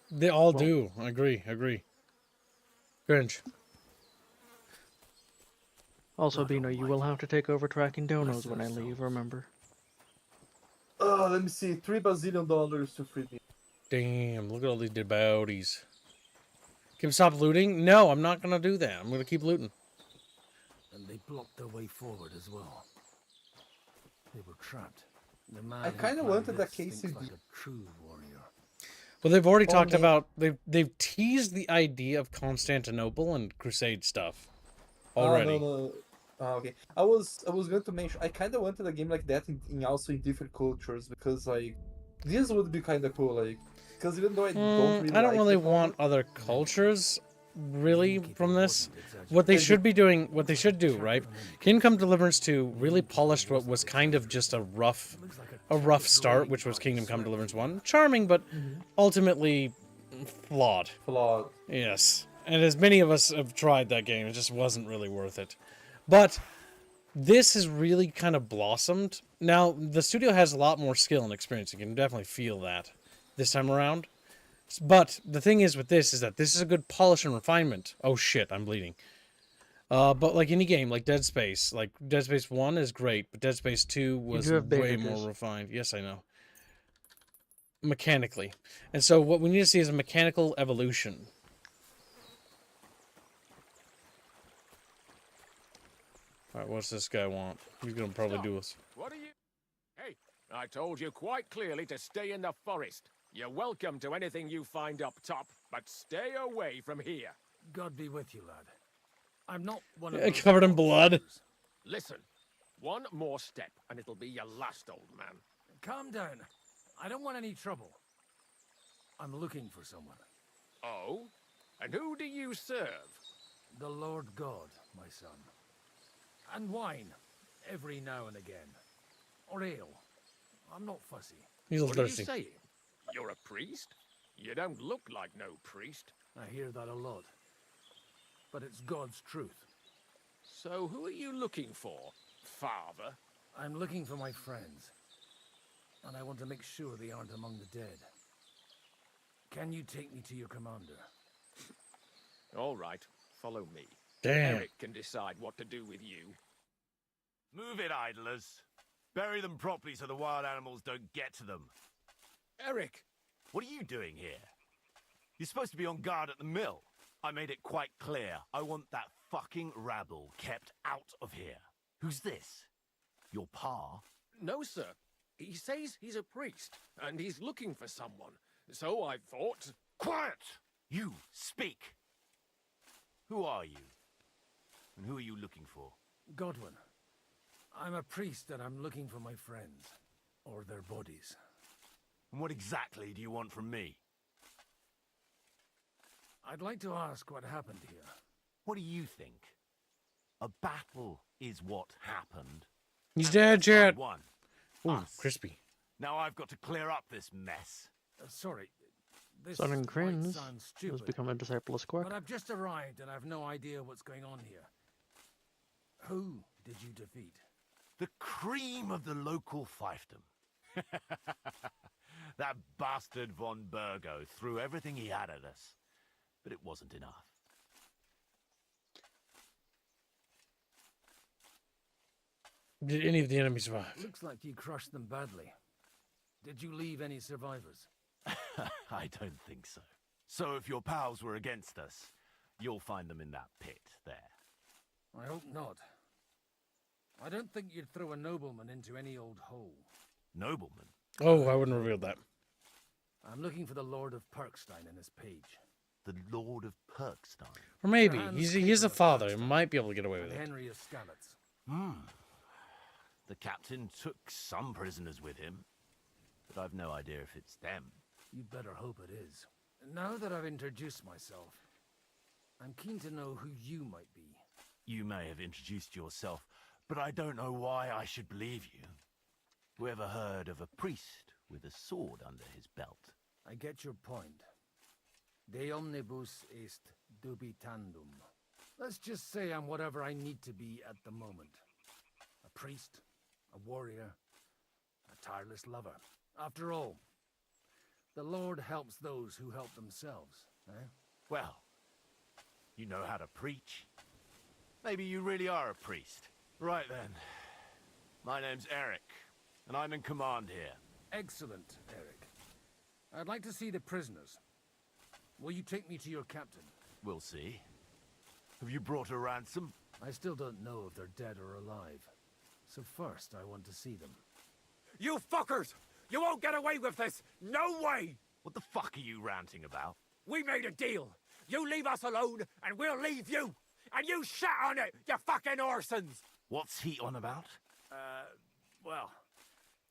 They all do. I agree. Cringe. Also, Bino, you will have to take over tracking donos when I leave. Remember. Let me see. $3 bazillion to free me. Damn, look at all these debouties. Can we stop looting? No, I'm not gonna do that. I'm gonna keep looting. And they blocked their way forward as well. They were trapped. The man I who kind of planned wanted a this thinks KCD. like a true warrior. Well, they've already talked man. about they've teased the idea of Constantinople and Crusade stuff already. No. Okay. I was going to mention. I kind of wanted a game like that in also in different cultures because like this would be kind of cool. Like because even though I don't really I don't like really the want other cultures really from this. What they should be doing, what they should do, right? Come Deliverance II really polished what was kind of just a rough start, which was Kingdom Come Deliverance 1. Charming, but ultimately flawed. Flawed. Yes. And as many of us have tried that game, it just wasn't really worth it. But this has really kind of blossomed. Now, the studio has a lot more skill and experience. You can definitely feel that this time around. But the thing is with this is that this is a good polish and refinement. Oh shit, I'm bleeding. But like any game, like Dead Space 1 is great, but Dead Space 2 was way more refined. Yes, I know. mechanically. And so what we need to see is a mechanical evolution. Alright, what's this guy want? He's gonna probably do us. What are you... Hey, I told you quite clearly to stay in the forest. You're welcome to anything you find up top, but stay away from here. God be with you, lad. I'm not one of Covered in blood. Listen, one more step and it'll be your last, old man. Calm down. I don't want any trouble. I'm looking for someone. Oh? And who do you serve? The Lord God, my son. And wine, every now and again. Or ale. I'm not fussy. He's a What little thirsty. are you saying? You're a priest? You don't look like no priest. I hear that a lot. But it's God's truth. So who are you looking for, Father? I'm looking for my friends. And I want to make sure they aren't among the dead. Can you take me to your commander? All right, follow me. Damn. Eric can decide what to do with you. Move it, idlers. Bury them properly so the wild animals don't get to them. Eric! What are you doing here? You're supposed to be on guard at the mill. I made it quite clear. I want that fucking rabble kept out of here. Who's this? Your pa? No, sir. He says he's a priest, and he's looking for someone. So I thought... Quiet! You, speak! Who are you? And who are you looking for? Godwin. I'm a priest and I'm looking for my friends. Or their bodies. And what exactly do you want from me? I'd like to ask what happened here. What do you think? A battle is what happened. He's dead, Jet. One. Ooh, crispy. Now I've got to clear up this mess. Sorry. This Son and might Crins sound has stupid, become a disciple of Squawk. but I've just arrived and I've no idea what's going on here. Who did you defeat? The cream of the local fiefdom. That bastard von Burgo threw everything he had at us, but it wasn't enough. Did any of the enemies survive? Looks like you crushed them badly. Did you leave any survivors? I don't think so. So if your pals were against us, you'll find them in that pit there. I hope not. I don't think you'd throw a nobleman into any old hole. Nobleman? Oh, I wouldn't reveal that. I'm looking for the Lord of Perkstein in this page. The Lord of Perkstein? Or maybe. He's a father. He might be able to get away with And it. Henry of Skalitz. The captain took some prisoners with him, but I've no idea if it's them. You'd better hope it is. Now that I've introduced myself, I'm keen to know who you might be. You may have introduced yourself, but I don't know why I should believe you. Who ever heard of a priest with a sword under his belt? I get your point. De omnibus est dubitandum. Let's just say I'm whatever I need to be at the moment. A priest, a warrior, a tireless lover. After all, the Lord helps those who help themselves, eh? Well, you know how to preach. Maybe you really are a priest. Right then. My name's Eric, and I'm in command here. Excellent, Eric. I'd like to see the prisoners. Will you take me to your captain? We'll see. Have you brought a ransom? I still don't know if they're dead or alive. So first, I want to see them. You fuckers! You won't get away with this! No way! What the fuck are you ranting about? We made a deal. You leave us alone, and we'll leave you! And you shat on it, you fucking orsons! What's he on about? Well...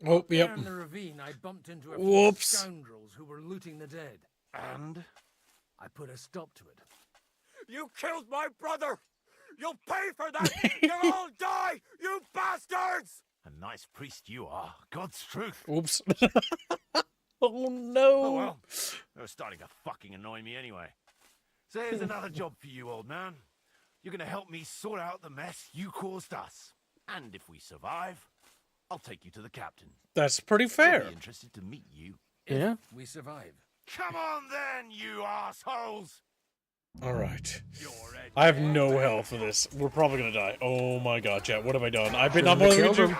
Oh, yep. There in the ravine, I bumped into a few Whoops. scoundrels who were looting the dead. And? I put a stop to it. You killed my brother! You'll pay for that! You'll all die, you bastards! A nice priest you are. God's truth. Oops. Oh, no. Oh, well. They're starting to fucking annoy me anyway. So here's another job for you, old man. You're gonna help me sort out the mess you caused us. And if we survive, I'll take you to the captain. That's pretty I'll fair. be interested to meet you. Yeah. We survive. Come on then, you assholes! Alright. I have no health for this. We're probably gonna die. Oh my god, chat. What have I done? I've been... I'm Shouldn't have killed him.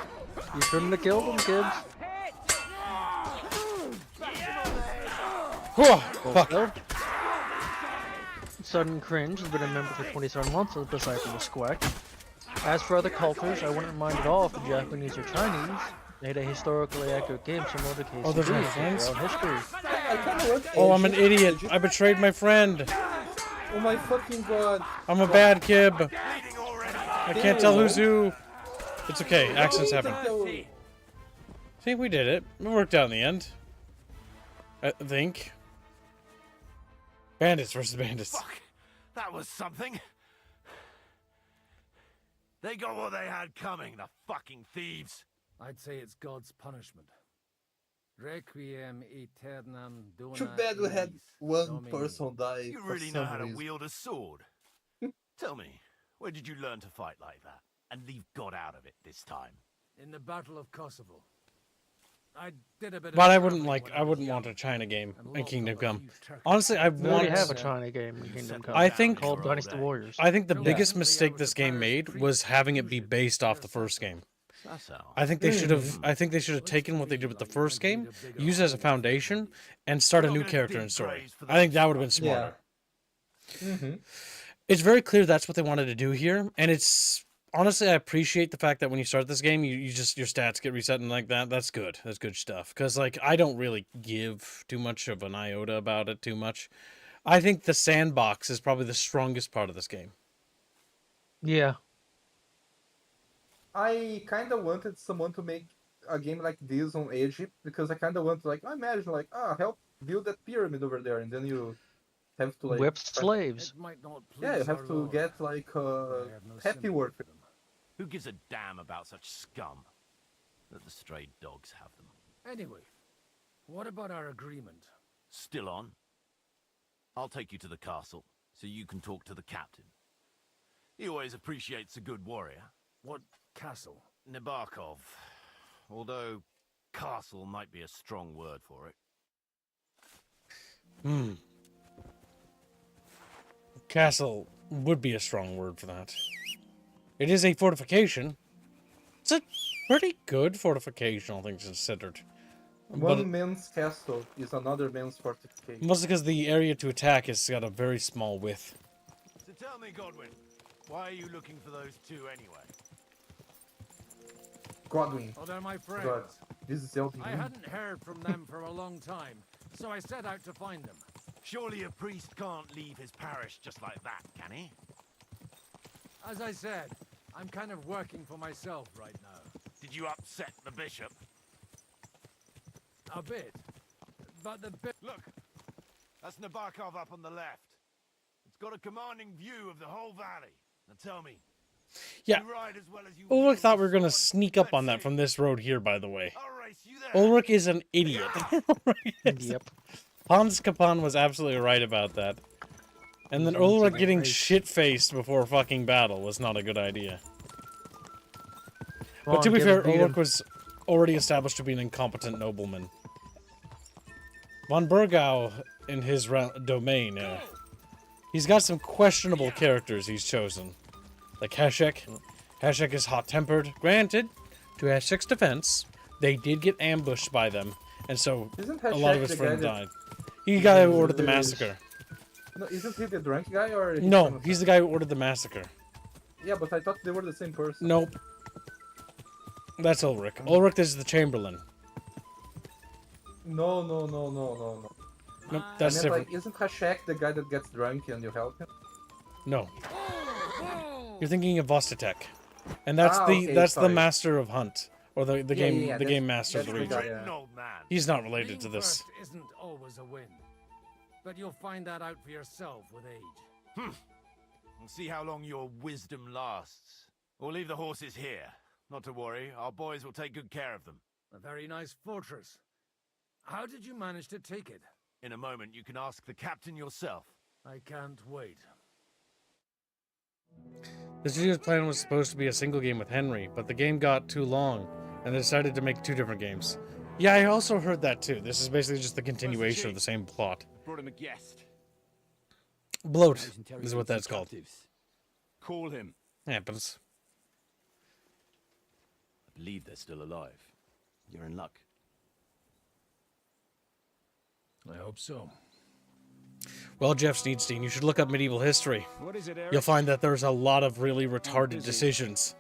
You shouldn't have killed him, kids. Fuck. Sudden Cringe has been a member for 27 months as Disciple of Squack. As for other cultures, I wouldn't mind at all if the Japanese or Chinese made a historically accurate game similar to KCD Oh, those are my with friends? their own history. Oh, I'm an idiot. I betrayed my friend. Oh my fucking god. I'm a bad kid. I can't tell who's who. It's okay. Accidents happen. See, we did it. It worked out in the end. I think. Bandits versus bandits. Fuck! That was something. They got what they had coming, the fucking thieves. I'd say it's God's punishment. Requiem aeternam dona Too bad we had eis one domini. person die. You for really know some how to reason. wield a sword. Tell me, where did you learn to fight like that? And leave God out of it this time? In the Battle of Kosovo. I did a bit of But I wouldn't traveling like. when I was wouldn't young, want a China game and in logged Kingdom up a Come. few turkeys. Honestly, I We already want. have a China game in Kingdom Come. I think called Dynasty Warriors. I think the Yeah. biggest mistake this game made was having it be based off the first game. I think they should have. I think they should have taken what they did with the first game, use it as a foundation, and start a new character and story. I think that would have been smarter. It's very clear that's what they wanted to do here, and it's honestly I appreciate the fact that when you start this game, you just your stats get reset and like that. That's good. That's good stuff. Because like I don't really give too much of an iota about it too much. I think the sandbox is probably the strongest part of this game. Yeah. I kind of wanted someone to make a game like this on Egypt because I kind of want to like imagine like help build that pyramid over there, and then you have to like Whip slaves. Yeah, you have to get like happy work. Who gives a damn about such scum? Let the stray dogs have them. Anyway, what about our agreement? Still on? I'll take you to the castle, so you can talk to the captain. He always appreciates a good warrior. What castle? Nabokov. Although, castle might be a strong word for it. Castle would be a strong word for that. It is a fortification. It's a pretty good fortification, all things considered. One man's castle is another man's fortification. Mostly because the area to attack has got a very small width. So tell me, Godwin, why are you looking for those two anyway? Godwin. Oh, they're my friends. God. This is LP. I hadn't heard from them for a long time, so I set out to find them. Surely a priest can't leave his parish just like that, can he? As I said, I'm kind of working for myself right now. Did you upset the bishop? A bit. But the bit... Look, that's Nabokov up on the left. It's got a commanding view of the whole valley. Now tell me. Yeah. You ride as well as you Ulrich thought we were going to sneak up on that from this road here, by the way. Ulrich is an idiot. Yep. Hans Kapan was absolutely right about that. And then Ulrich getting shit-faced before fucking battle was not a good idea. But to be fair, Ulrich was already established to be an incompetent nobleman. Von Burgau, in his domain, he's got some questionable characters he's chosen. Like Heshek. Heshek is hot-tempered. Granted, to Heshek's defense, they did get ambushed by them, and so a lot of his friends died. He's the guy who ordered the massacre. No, isn't he the drunk guy or? No, he's the guy who ordered the massacre. Yeah, but I thought they were the same person. Nope. That's Ulrich. Ulrich is the Chamberlain. No. Nope, that's different. Like, isn't Hashek the guy that gets drunk and you help him? No. You're thinking of Vostatek. And that's the master of Hunt. Or the game master of the region. He's not related to this. Being first isn't always a win. But you'll find that out for yourself with age. We'll see how long your wisdom lasts. We'll leave the horses here. Not to worry, our boys will take good care of them. A very nice fortress. How did you manage to take it? In a moment, you can ask the captain yourself. I can't wait. The studio's plan was supposed to be a single game with Henry, but the game got too long, and they decided to make 2 different games. Yeah, I also heard that too. This is basically just the continuation of the same plot. Brought him a guest. Bloat is what that's called. Call him. Happens. I believe they're still alive. You're in luck. I hope so. Well, Jeff Sneedstein, you should look up medieval history. What is it, Eric? You'll find that there's a lot of really retarded decisions.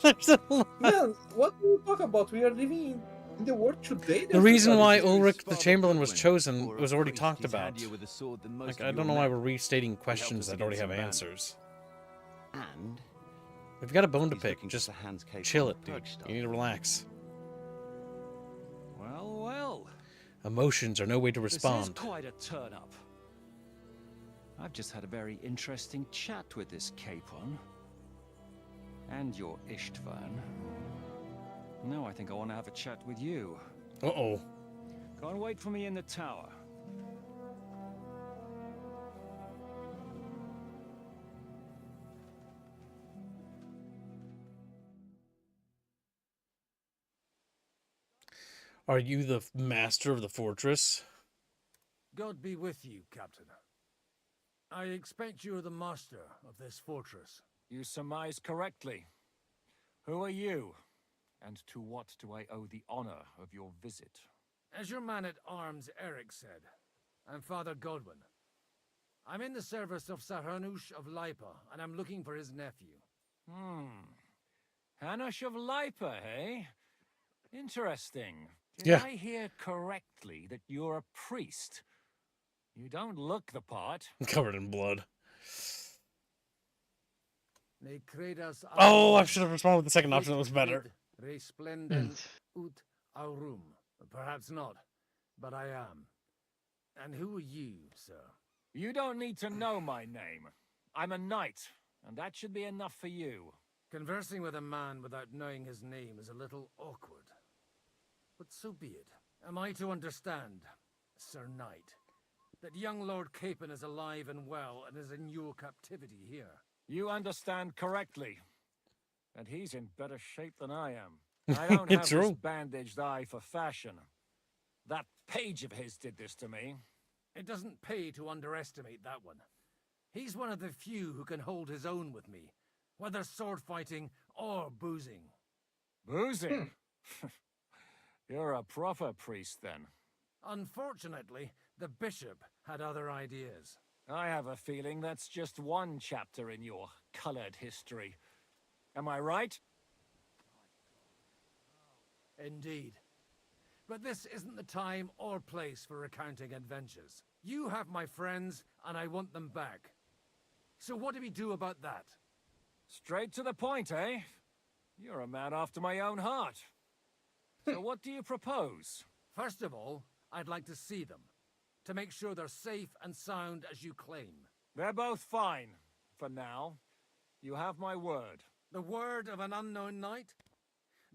There's a lot. Man, what do you talk about? We are living in the world today. The reason why Ulrich the Chamberlain was chosen was already talked about. Like, I don't know why we're restating questions that already have answers. And If you've got a bone to pick, just chill it, dude. You need to relax. Well, well. Emotions are no way to This is respond. quite a turn-up. I've just had a very interesting chat with this Capon. And your Ishtvan. Now I think I want to have a chat with you. Uh-oh. Go and wait for me in the tower. Are you the master of the fortress? God be with you, Captain. I expect you're the master of this fortress. You surmise correctly. Who are you? And to what do I owe the honor of your visit? As your man-at-arms Eric said, I'm Father Godwin. I'm in the service of Sir Hanush of Lipa, and I'm looking for his nephew. Hanush of Lipa, eh? Interesting. Did Yeah. I hear correctly that you're a priest? You don't look the part. Covered in blood. Ne credas Oh, I should have responded with the second option. That was better. Resplendent ut aurum. Perhaps not, but I am. And who are you, sir? You don't need to know my name. I'm a knight, and that should be enough for you. Conversing with a man without knowing his name is a little awkward. But so be it. Am I to understand, Sir Knight, that young Lord Capon is alive and well and is in your captivity here? You understand correctly. And he's in better shape than I am. I don't have True. this bandaged eye for fashion. That page of his did this to me. It doesn't pay to underestimate that one. He's one of the few who can hold his own with me, whether sword fighting or boozing. Boozing? You're a proper priest, then. Unfortunately, the bishop had other ideas. I have a feeling that's just one chapter in your colored history. Am I right? Indeed. But this isn't the time or place for recounting adventures. You have my friends, and I want them back. So what do we do about that? Straight to the point, eh? You're a man after my own heart. So what do you propose? First of all, I'd like to see them, to make sure they're safe and sound as you claim. They're both fine, for now. You have my word. The word of an unknown knight?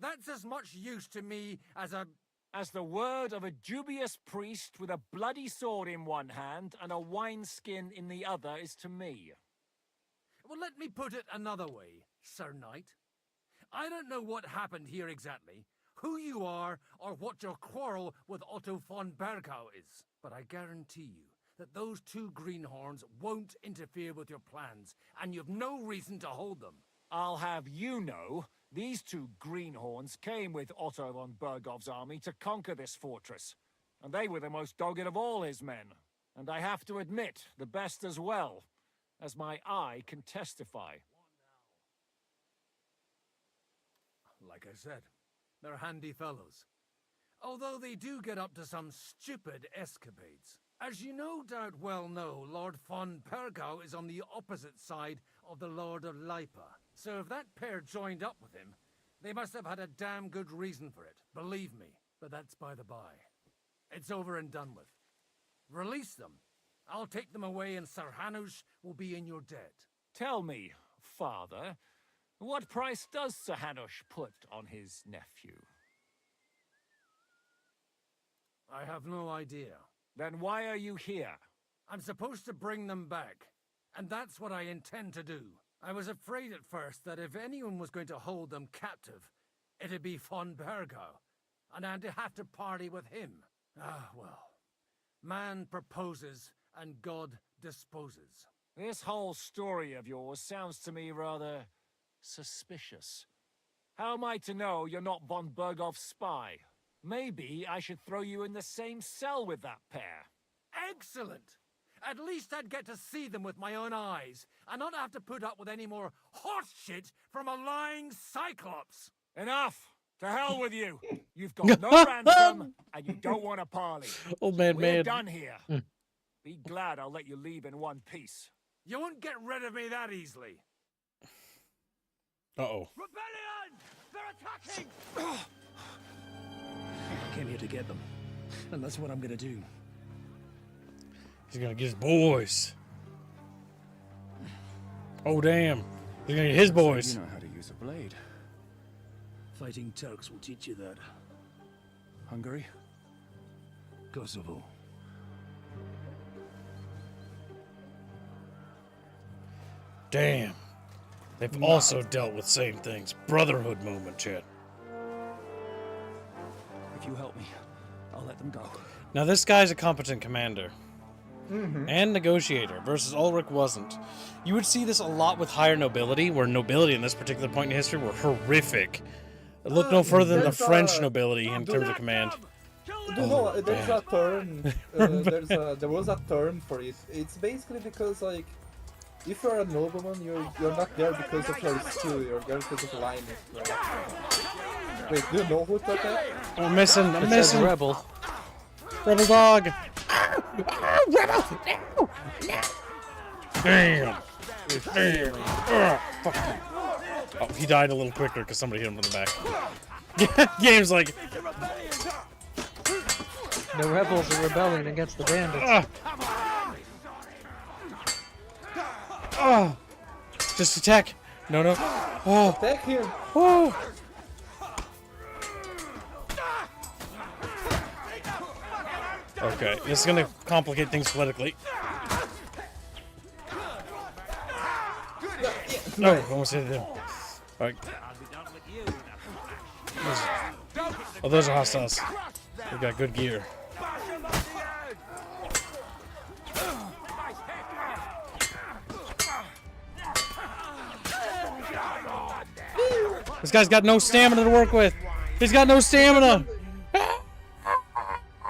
That's as much use to me as the word of a dubious priest with a bloody sword in one hand and a wineskin in the other is to me. Well, let me put it another way, Sir Knight. I don't know what happened here exactly, who you are, or what your quarrel with Otto von Bergau is. But I guarantee you that those two greenhorns won't interfere with your plans, and you've no reason to hold them. I'll have you know, these two greenhorns came with Otto von Bergov's army to conquer this fortress. And they were the most dogged of all his men. And I have to admit, the best as well, as my eye can testify. Like I said, they're handy fellows. Although they do get up to some stupid escapades. As you no doubt well know, Lord von Bergau is on the opposite side of the Lord of Lipa. So if that pair joined up with him, they must have had a damn good reason for it, believe me. But that's by the by. It's over and done with. Release them. I'll take them away and Sir Hanush will be in your debt. Tell me, Father, what price does Sir Hanush put on his nephew? I have no idea. Then why are you here? I'm supposed to bring them back, and that's what I intend to do. I was afraid at first that if anyone was going to hold them captive, it'd be von Bergau, and I'd have to party with him. Ah, well. Man proposes, and God disposes. This whole story of yours sounds to me rather suspicious. How am I to know you're not von Bergov's spy? Maybe I should throw you in the same cell with that pair. Excellent! At least I'd get to see them with my own eyes, and not have to put up with any more horse shit from a lying cyclops. Enough! To hell with you! You've got no ransom, and you don't want a parley. Old man, We're man. done here. Be glad I'll let you leave in one piece. You won't get rid of me that easily. Uh-oh. Rebellion! They're attacking! I came here to get them, and that's what I'm gonna do. He's gonna get his boys. Oh, damn. He's gonna get his boys. You know how to use a blade. Fighting Turks will teach you that. Hungary? Kosovo. Damn. They've also dealt with same things. Brotherhood moment, chat. If you help me, I'll let them go. Now this guy's a competent commander. Mm-hmm. And negotiator, versus Ulrich wasn't. You would see this a lot with higher nobility, where nobility in this particular point in history were horrific. Look no further than the French nobility in terms of command. No, there's a term. There was a term for it. It's basically because, like, if you're a nobleman, you're not there because of your skill. You're there because of lineage. Right? Wait, do you know who took that? I'm missing. I'm It says missing. rebel. Rebel dog. Rebel. Damn. Damn. Fuck. Oh, he died a little quicker because somebody hit him from the back. Game's like. The rebels are rebelling against the bandits. Just attack. No, no. Oh. Attack him. Oh. Okay, this is gonna complicate things politically. No, almost hit him. Alright. Oh, those are hostiles. We got good gear. This guy's got no stamina to work with. He's got no stamina.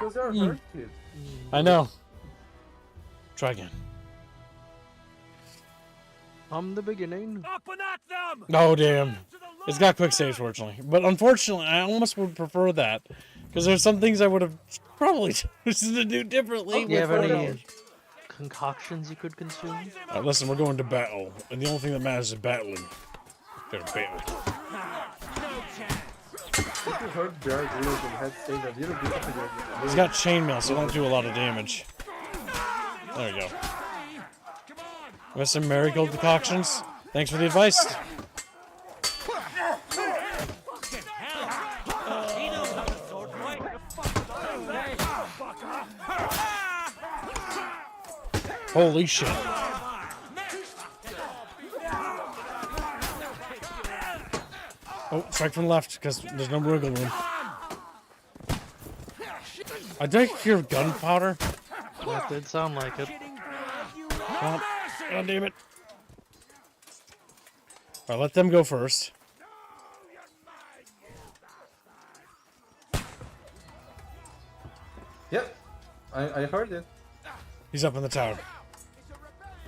Those are hurt kids. I know. Try again. From the beginning. Up and at them! Oh, damn. It's got quick saves, fortunately. But unfortunately, I almost would prefer that. Because there's some things I would have probably chosen to do differently. Do you have any concoctions you could consume? Alright, listen, we're going to battle. And the only thing that matters is battling. They're battling. If you hurt Jared and had saved a little bit of your... He's got chainmail, so don't do a lot of damage. There we go. With some marigold decoctions. Thanks for the advice. Holy shit. Oh, strike from the left, because there's no wiggle room. I did hear gunpowder. That did sound like it. Oh, God damn it. Alright, let them go first. Yep, I heard it. He's up in the tower.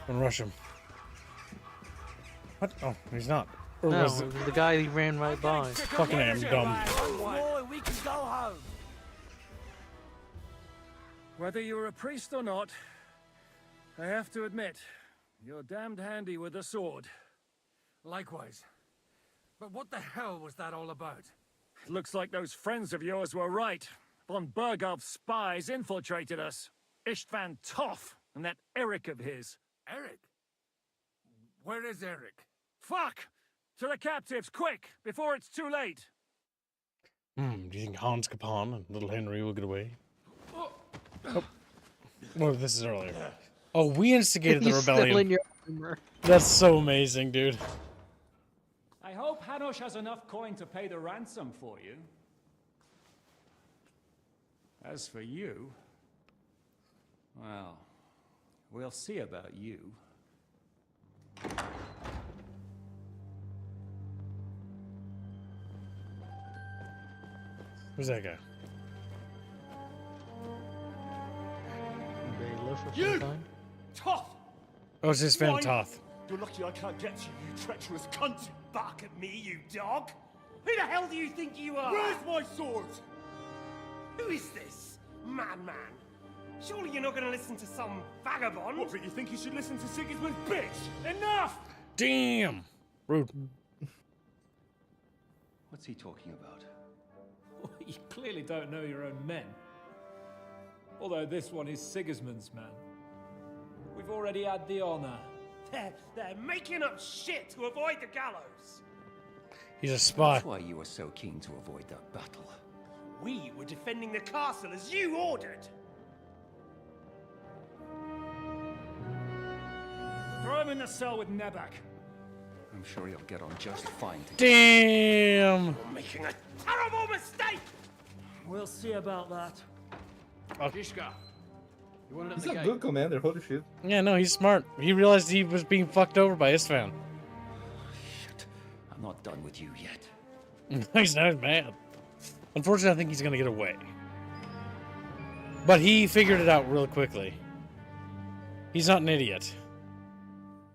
I'm gonna rush him. What? Oh, he's not. Or No, was it it? was the guy he ran right by. Fucking A, I'm dumb. Boy, we can go home. Whether you're a priest or not, I have to admit, you're damned handy with a sword. Likewise. But what the hell was that all about? Looks like those friends of yours were right. Von Berghoff's spies infiltrated us. Istvan Toff and that Eric of his. Eric? Where is Eric? Fuck! To the captives, quick, before it's too late. Do you think Hans Capon and little Henry will get away? Oh. Well, this is earlier. Oh, we instigated the He's rebellion. still in your armor. That's so amazing, dude. I hope Hanush has enough coin to pay the ransom for you. As for you, well, we'll see about you. Who's that guy? Bailiff of some kind? Toth! Oh, it's his fan Why? Toth. You're lucky I can't get you, you treacherous cunt! Bark at me, you dog! Who the hell do you think you are? Where's my sword? Who is this? Man. Surely you're not gonna listen to some vagabond? What, but you think you should listen to Sigismund's bitch? Enough! Damn! Rude. What's he talking about? You clearly don't know your own men. Although this one is Sigismund's man. We've already had the honor. They're making up shit to avoid the gallows! He's a spy. That's why you were so keen to avoid that battle. We were defending the castle as you ordered! Throw him in the cell with Nebak. I'm sure you'll get on just fine together. Damn! You're making a terrible mistake! We'll see about that. Gishka, you wanted He's a good commander, holy shit. Yeah, no, he's smart. He realized he was being fucked over by Istvan. Shit, I'm not done with you yet. He's not mad. Unfortunately, I think he's gonna get away. But he figured it out real quickly. He's not an idiot.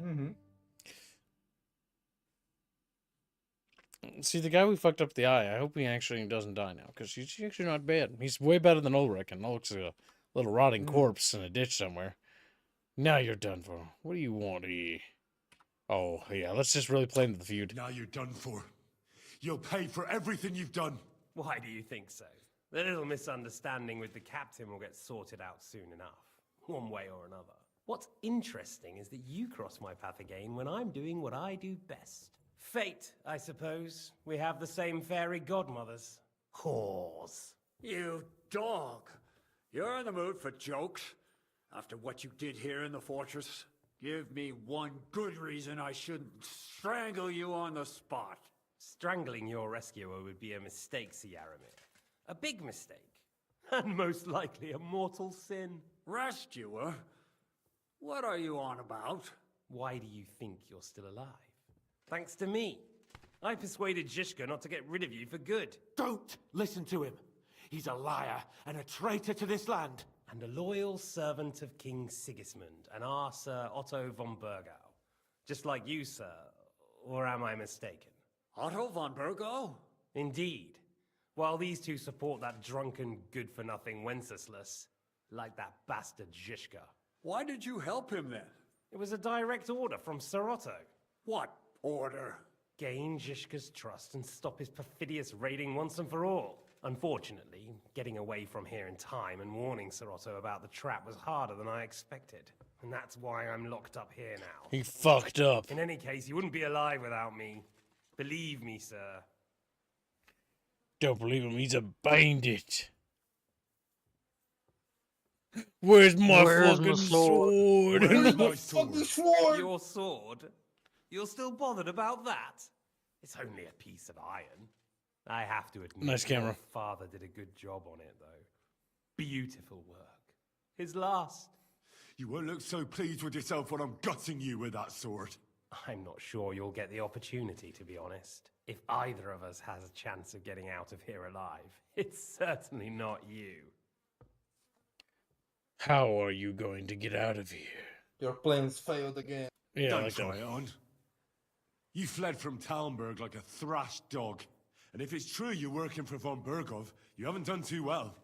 Mm-hmm. See, the guy we fucked up the eye, I hope he actually doesn't die now, because he's actually not bad. He's way better than Ulrich, and Ulrich's a little rotting corpse in a ditch somewhere. Now you're done for. What do you want, E? Oh, yeah, let's just really play into the feud. Now you're done for. You'll pay for everything you've done. Why do you think so? The little misunderstanding with the captain will get sorted out soon enough, one way or another. What's interesting is that you cross my path again when I'm doing what I do best. Fate, I suppose. We have the same fairy godmothers. Whores. You dog! You're in the mood for jokes? After what you did here in the fortress? Give me one good reason I shouldn't strangle you on the spot. Strangling your rescuer would be a mistake, Yaramir. A big mistake. And most likely a mortal sin. Rescuer? What are you on about? Why do you think you're still alive? Thanks to me. I persuaded Zhishka not to get rid of you for good. Don't listen to him. He's a liar and a traitor to this land. And a loyal servant of King Sigismund and our Sir Otto von Burgau. Just like you, sir. Or am I mistaken? Otto von Burgau? Indeed. While these two support that drunken, good-for-nothing Wenceslas, like that bastard Zhishka. Why did you help him then? It was a direct order from Sir Otto. What order? Gain Zhishka's trust and stop his perfidious raiding once and for all. Unfortunately, getting away from here in time and warning Sir Otto about the trap was harder than I expected. And that's why I'm locked up here now. He fucked up. In any case, you wouldn't be alive without me. Believe me, sir. Don't believe him, he's a bandit. Where's my fucking sword? Where's my fucking sword? Your sword? You're still bothered about that? It's only a piece of iron. I have to admit, Nice camera. your father did a good job on it, though. Beautiful work. His last. You won't look so pleased with yourself when I'm gutting you with that sword. I'm not sure you'll get the opportunity, to be honest. If either of us has a chance of getting out of here alive, it's certainly not you. How are you going to get out of here? Your plans failed again. Yeah, Don't like try that. it on. You fled from Talmberg like a thrashed dog. And if it's true you're working for von Bergov, you haven't done too well.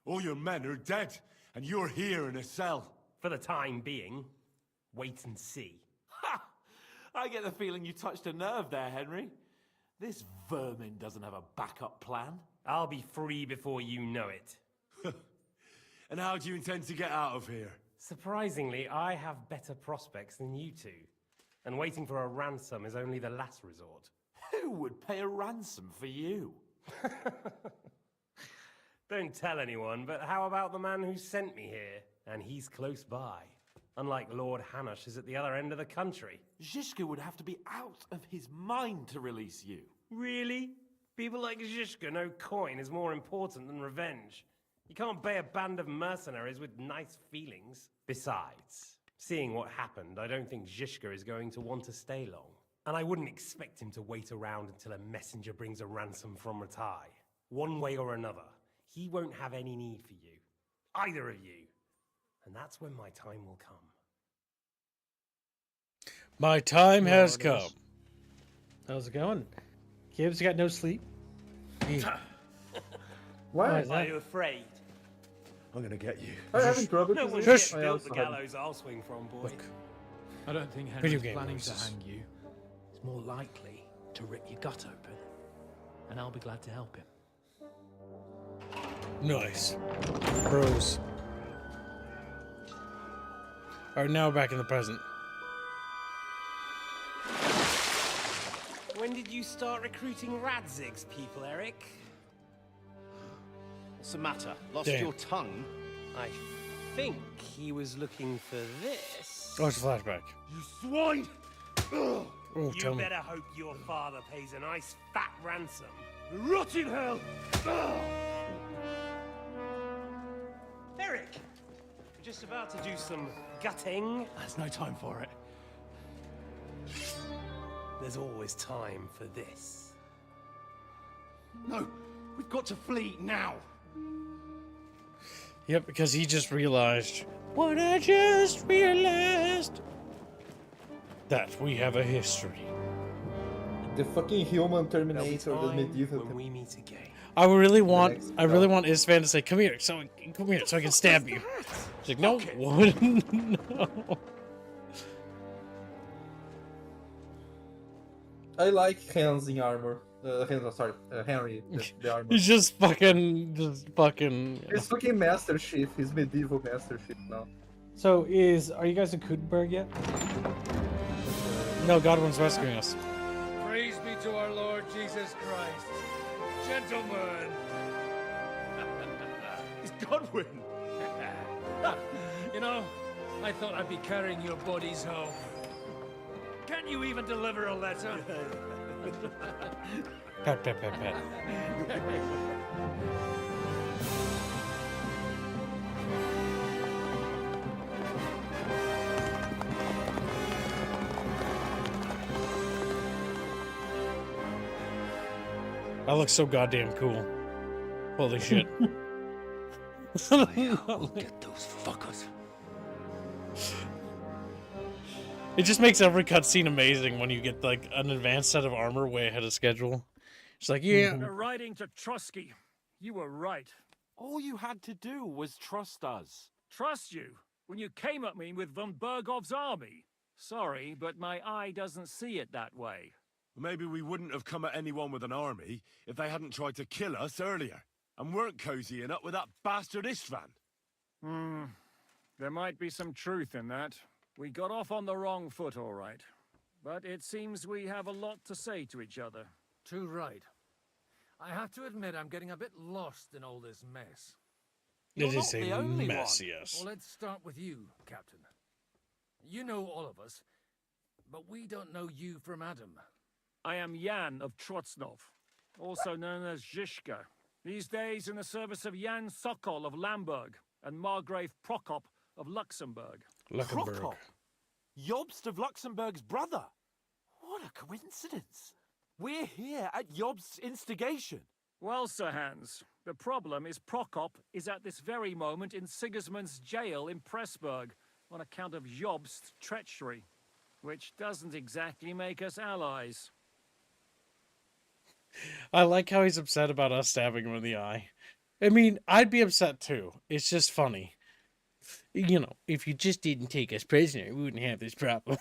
All your men are dead, and you're here in a cell. For the time being, wait and see. Ha! I get the feeling you touched a nerve there, Henry. This vermin doesn't have a backup plan. I'll be free before you know it. And how do you intend to get out of here? Surprisingly, I have better prospects than you two. And waiting for a ransom is only the last resort. Who would pay a ransom for you? Don't tell anyone, but how about the man who sent me here? And he's close by. Unlike Lord Hanush is at the other end of the country. Zhishka would have to be out of his mind to release you. Really? People like Zhishka know coin is more important than revenge. You can't pay a band of mercenaries with nice feelings. Besides, seeing what happened, I don't think Zhishka is going to want to stay long. And I wouldn't expect him to wait around until a messenger brings a ransom from Ratai. One way or another, he won't have any need for you. Either of you. And that's when my time will come. My time has Lord, come. How's it going? Gibbs, you got no sleep? Why? is Are that? you afraid? I'm gonna get you. I haven't trouble No because one it's- gets I built also the haven't. gallows I'll swing from, boy. I don't think Video Henry's game planning to noises. hang you. He's more likely to rip your gut open. And I'll be glad to help him. Nice. Bros. Alright, now back in the present. When did you start recruiting Radzig's people, Eric? What's the matter? Lost Damn. your tongue? I think he was looking for this. Oh, it's a flashback. You swine! Oh, You tell me. better hope your father pays a nice fat ransom. Rot in hell! Eric! We're just about to do some gutting. There's no time for it. There's always time for this. No, we've got to flee now. Yep, because he just realized what I just realized. That we have a history. The fucking human Terminator, the Time medieval. when we meet again. I really want next Isfan to say, "Come here, so I can stab you." She's like, "No, what? No." I like Hans in armor. Henry, the armor. He's just fucking. He's fucking Master Chief. He's medieval Master Chief now. So are you guys in Kudenberg yet? No, Godwin's rescuing us. Praise be to our Lord Jesus Christ. Gentlemen. It's Godwin. You know, I thought I'd be carrying your bodies home. Can't you even deliver a letter? Pat, pat, pat, pat. That looks so goddamn cool. Holy shit. Get those fuckers. It just makes every cutscene amazing when you get like an advanced set of armor way ahead of schedule. It's like, yeah. You're riding to Trusky. You were right. All you had to do was trust us. Trust you when you came at me with von Bergov's army. Sorry, but my eye doesn't see it that way. Maybe we wouldn't have come at anyone with an army if they hadn't tried to kill us earlier and weren't cozying up with that bastard Istvan. There might be some truth in that. We got off on the wrong foot, all right. But it seems we have a lot to say to each other. Too right. I have to admit I'm getting a bit lost in all this mess. It is a mess, yes. Well, let's start with you, Captain. You know all of us, but we don't know you from Adam. I am Jan of Trotsnov, also known as Zhishka. These days in the service of Jan Sokol of Lamberg and Margrave Prokop of Luxembourg. Prokop? Jobst of Luxembourg's brother? What a coincidence. We're here at Jobst's instigation. Well, Sir Hans, the problem is Prokop is at this very moment in Sigismund's jail in Pressburg on account of Jobst's treachery, which doesn't exactly make us allies. I like how he's upset about us stabbing him in the eye. I mean, I'd be upset too. It's just funny. You know, if you just didn't take us prisoner, we wouldn't have this problem.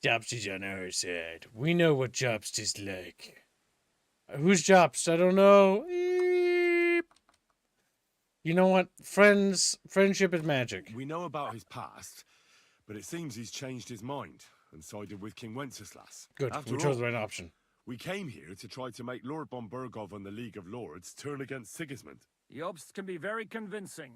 Jobst is on our side. We know what Jobst is like. Who's Jobst? I don't know. Eep. You know what? Friendship is magic. We know about his past, but it seems he's changed his mind and sided with King Wenceslas. Good, After we chose all, the right option. We came here to try to make Lord von Bergov and the League of Lords turn against Sigismund. Jobst can be very convincing,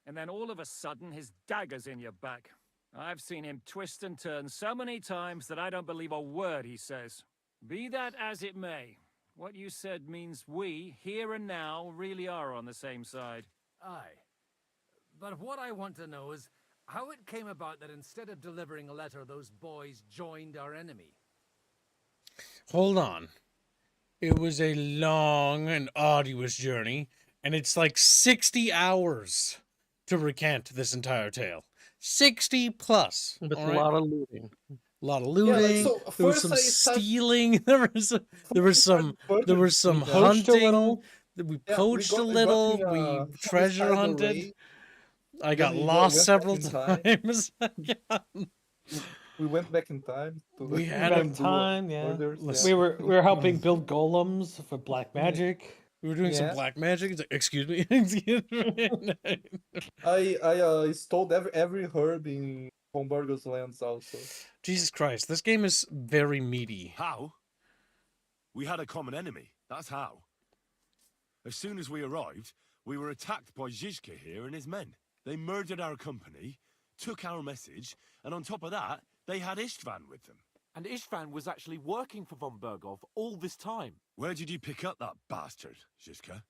and then all of a sudden his dagger's in your back. I've seen him twist and turn so many times that I don't believe a word he says. Be that as it may, what you said means we, here and now, really are on the same side. Aye. But what I want to know is how it came about that instead of delivering a letter, those boys joined our enemy. Hold on. It was a long and arduous journey, and it's like 60 hours to recant this entire tale. 60 plus. With all a right? lot of looting. A lot of Yeah, looting. so There was first some I started stealing. There was some We poached a hunting. little. We Yeah, poached a we got little. in We a treasure five-star hunted. raid. I got Then we lost went several back in time. times. We went back in time to We to had Back a in time, yeah. murders. Listen. We were helping build golems for black magic. We were doing some Yeah. black magic. It's like, excuse me. Excuse me. I stole every herb in von Burgos lands also. Jesus Christ, this game is very meaty. How? We had a common enemy, that's how. As soon as we arrived, we were attacked by Zizka here and his men. They murdered our company, took our message, and on top of that, they had Istvan with them. And Istvan was actually working for von Bergov all this time. Where did you pick up that bastard, Zizka?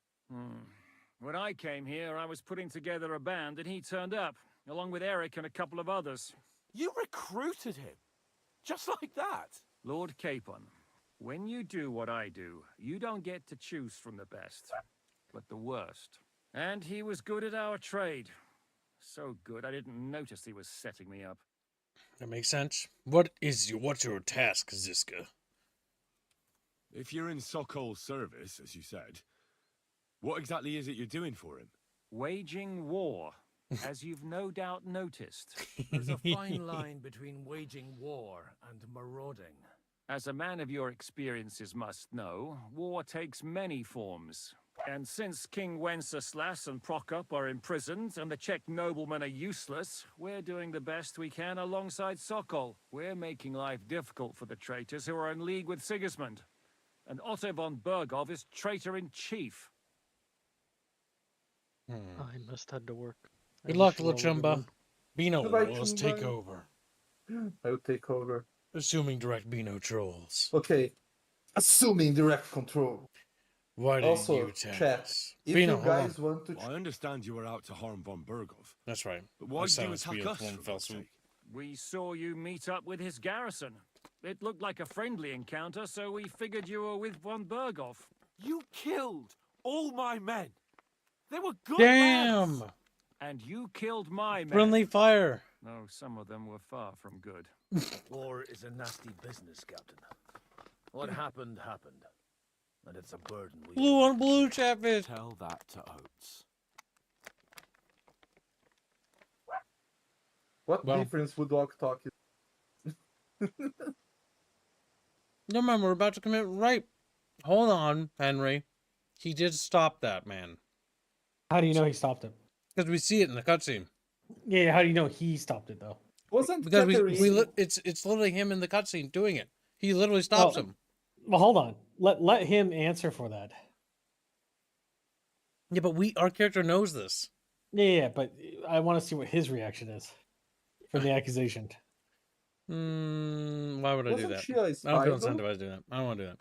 When I came here, I was putting together a band and he turned up, along with Eric and a couple of others. You recruited him? Just like that? Lord Capon, when you do what I do, you don't get to choose from the best, but the worst. And he was good at our trade. So good, I didn't notice he was setting me up. That makes sense. What's your task, Zizka? If you're in Sokol's service, as you said, what exactly is it you're doing for him? Waging war, as you've no doubt noticed. There's a fine line between waging war and marauding. As a man of your experiences must know, war takes many forms. And since King Wenceslas and Prokop are imprisoned and the Czech noblemen are useless, we're doing the best we can alongside Sokol. We're making life difficult for the traitors who are in league with Sigismund. And Otto von Bergov is traitor-in-chief. I must head to work. Good luck, little Chumba. Beano Goodbye, Wars, Chumba. take over. I will take over. Assuming direct Beano trolls. Okay. Assuming direct control. Why did Also, you attack chat. us? If Beano, you hold on. guys want to... I understand you were out to harm von Bergov. That's right. But why I did you silenced attack Beano us, from for fell God's swoop. sake? We saw you meet up with his garrison. It looked like a friendly encounter, so we figured you were with von Bergov. You killed all my men. They were good Damn! lads. And you killed my men. Friendly fire. No, some of them were far from good. War is a nasty business, Captain. What happened, happened. And it's a burden we... Blue on blue, Chatfish. Tell that to Oates. What Well. difference would dog talk is? No, man, we're about to commit rape. Hold on, Henry. He did stop that, man. How do you know he stopped it? Because we see it in the cutscene. Yeah, how do you know he stopped it though? Wasn't Because Catherine... it's literally him in the cutscene doing it. He literally stops him. Well, hold on. Let him answer for that. Yeah, but our character knows this. Yeah, but I want to see what his reaction is for the accusation. Why would I do Wasn't that? she a I don't spy, feel though? incentivized to do that. I don't want to do that.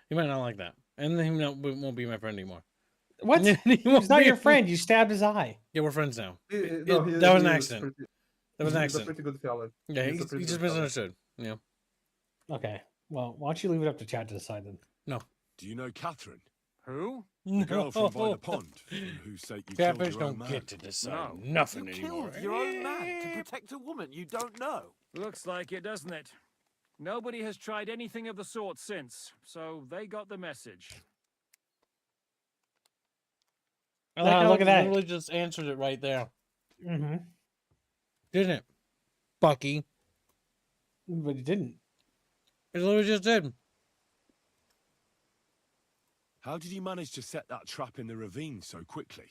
He might not like that, and then he won't be my friend anymore. What? He won't He's not be- your friend. You stabbed his eye. Yeah, we're friends now. No, That was an he is accident. pretty- That was an he's a accident. pretty good fella. Yeah, He's a he pretty just good fella. misunderstood. Yeah. Okay. Well, why don't you leave it up to Chad to decide then? No. Do you know Catherine? Who? The girl from by the pond, for whose sake you killed Catfish your own don't man. get to decide No. nothing You anymore. killed your own man to protect a woman you don't know. Looks like it, doesn't it? Nobody has tried anything of the sort since, so they got the message. I like how look it at that. literally just answered it right there. Mm-hmm. Didn't it? Bucky. But he didn't. It literally just did. How did you manage to set that trap in the ravine so quickly?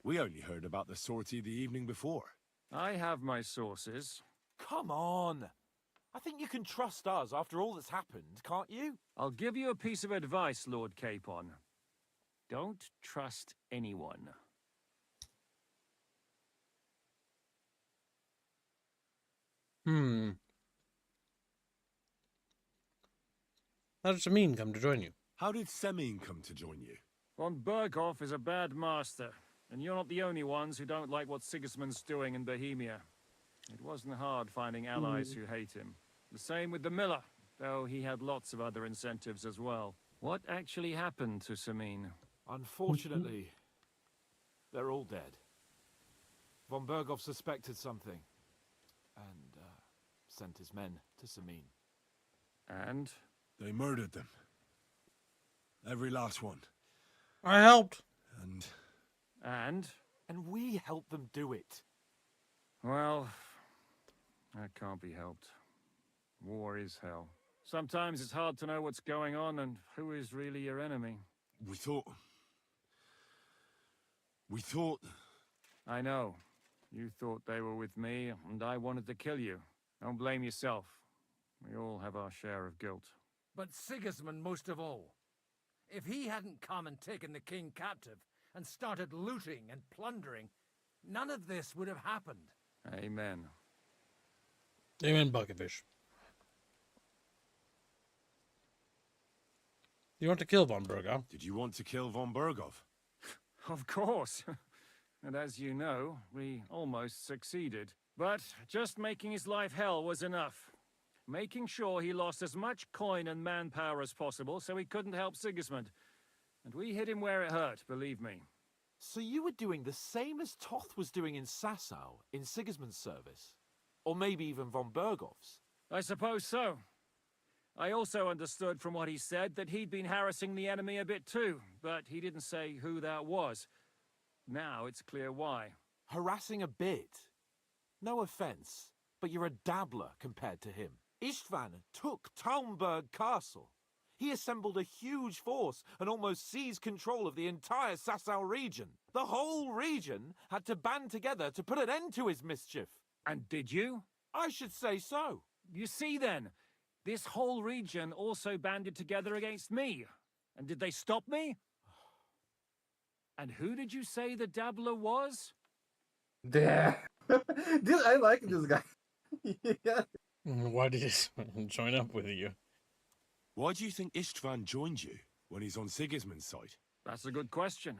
We only heard about the sortie the evening before. I have my sources. Come on. I think you can trust us after all that's happened, can't you? I'll give you a piece of advice, Lord Capon. Don't trust anyone. How did Samin come to join you? How did Semin come to join you? Von Berghoff is a bad master, and you're not the only ones who don't like what Sigismund's doing in Bohemia. It wasn't hard finding allies who hate him. The same with the miller, though he had lots of other incentives as well. What actually happened to Samin? Unfortunately, they're all dead. Von Berghoff suspected something. And, sent his men to Samin. And? They murdered them. Every last one. I helped. And? And we helped them do it. Well, that can't be helped. War is hell. Sometimes it's hard to know what's going on and who is really your enemy. We thought... I know. You thought they were with me, and I wanted to kill you. Don't blame yourself. We all have our share of guilt. But Sigismund most of all. If he hadn't come and taken the king captive, and started looting and plundering, none of this would have happened. Amen. Amen, Bucketfish. You want to kill von Berghoff? Did you want to kill von Berghoff? Of course. And as you know, we almost succeeded. But just making his life hell was enough. Making sure he lost as much coin and manpower as possible so he couldn't help Sigismund. And we hit him where it hurt, believe me. So you were doing the same as Toth was doing in Sasau, in Sigismund's service? Or maybe even von Berghoff's? I suppose so. I also understood from what he said that he'd been harassing the enemy a bit too, but he didn't say who that was. Now it's clear why. Harassing a bit? No offense, but you're a dabbler compared to him. Istvan took Talmberg Castle. He assembled a huge force and almost seized control of the entire Sasau region. The whole region had to band together to put an end to his mischief. And did you? I should say so. You see then, this whole region also banded together against me. And did they stop me? And who did you say the dabbler was? Damn. I like this guy. Yeah. Why did he join up with you? Why do you think Istvan joined you when he's on Sigismund's side? That's a good question.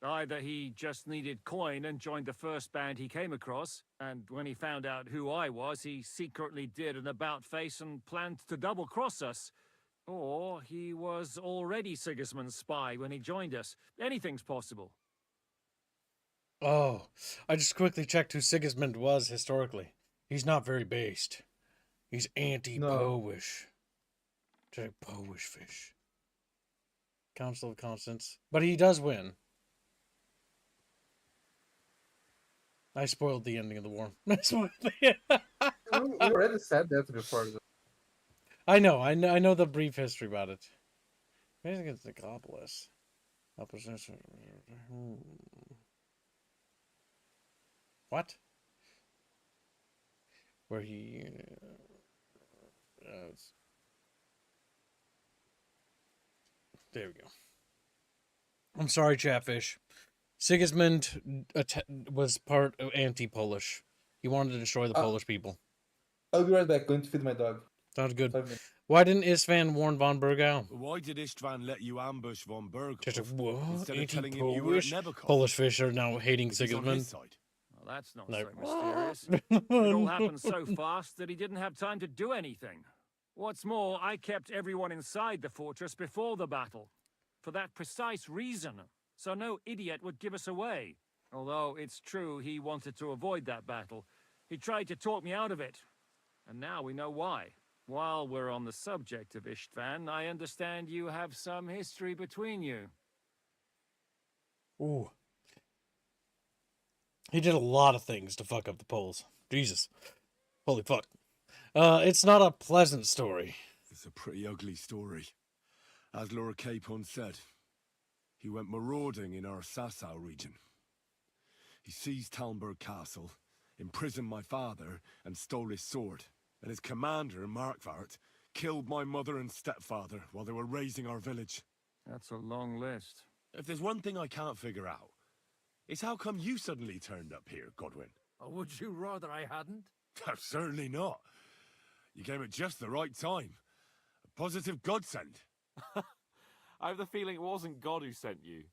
Either he just needed coin and joined the first band he came across, and when he found out who I was, he secretly did an about-face and planned to double-cross us. Or he was already Sigismund's spy when he joined us. Anything's possible. Oh, I just quickly checked who Sigismund was historically. He's not very based. He's anti-Polish. Just a Polish fish. Council of Constance. But he does win. I spoiled the ending of the war. We already said that before. I know the brief history about it. Maybe against the Nicopolis. Opposition. What? Where he... there we go. I'm sorry, Chatfish. Sigismund was part of anti-Polish. He wanted to destroy the Polish people. I'll be right back. Going to feed my dog. Sounds good. Why didn't Istvan warn von Berghoff? Why did Istvan let you ambush von Berghoff? Just what? Instead of telling him you were at Nebukov? Polish fish are now hating He's on Sigismund. his side. Well, that's not so mysterious. It all happened so fast that he didn't have time to do anything. What's more, I kept everyone inside the fortress before the battle. For that precise reason. So no idiot would give us away. Although it's true he wanted to avoid that battle. He tried to talk me out of it. And now we know why. While we're on the subject of Istvan, I understand you have some history between you. Ooh. He did a lot of things to fuck up the Poles. Jesus. Holy fuck. It's not a pleasant story. It's a pretty ugly story. As Lord Capon said, he went marauding in our Sasau region. He seized Talmberg Castle, imprisoned my father, and stole his sword. And his commander, Markvart, killed my mother and stepfather while they were raising our village. That's a long list. If there's one thing I can't figure out, it's how come you suddenly turned up here, Godwin? Or would you rather I hadn't? Certainly not. You came at just the right time. A positive godsend. I have the feeling it wasn't God who sent you,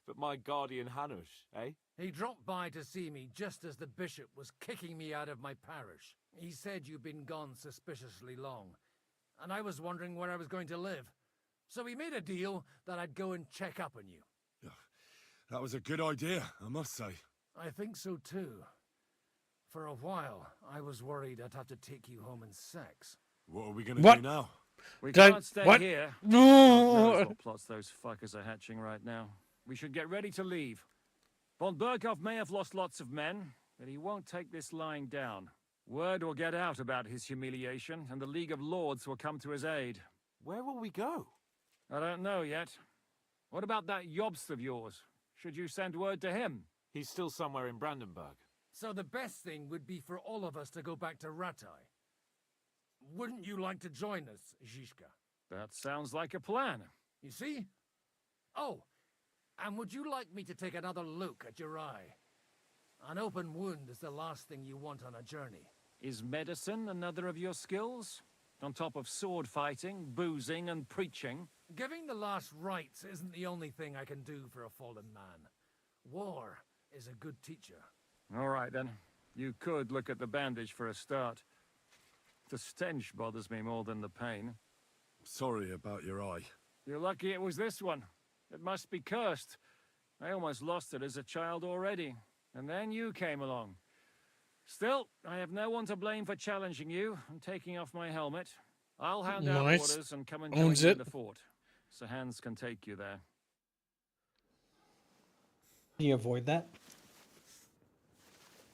but my guardian Hanush, eh? He dropped by to see me just as the bishop was kicking me out of my parish. He said you'd been gone suspiciously long, and I was wondering where I was going to live. So we made a deal that I'd go and check up on you. That was a good idea, I must say. I think so too. For a while, I was worried I'd have to take you home in sex. What are we gonna What? do now? We Did I- can't stay what? here. No. God knows what plots those fuckers are hatching right now. We should get ready to leave. Von Berghoff may have lost lots of men, but he won't take this lying down. Word will get out about his humiliation, and the League of Lords will come to his aid. Where will we go? I don't know yet. What about that Jobst of yours? Should you send word to him? He's still somewhere in Brandenburg. So the best thing would be for all of us to go back to Ratai. Wouldn't you like to join us, Zizka? That sounds like a plan. You see? Oh, and would you like me to take another look at your eye? An open wound is the last thing you want on a journey. Is medicine another of your skills? On top of sword fighting, boozing, and preaching? Giving the last rites isn't the only thing I can do for a fallen man. War is a good teacher. All right, then. You could look at the bandage for a start. The stench bothers me more than the pain. Sorry about your eye. You're lucky it was this one. It must be cursed. I almost lost it as a child already. And then you came along. Still, I have no one to blame for challenging you and taking off my helmet. I'll hand out Nice. orders and come and join Owns you it. in the fort. Sir Hans can take you there. Can you avoid that?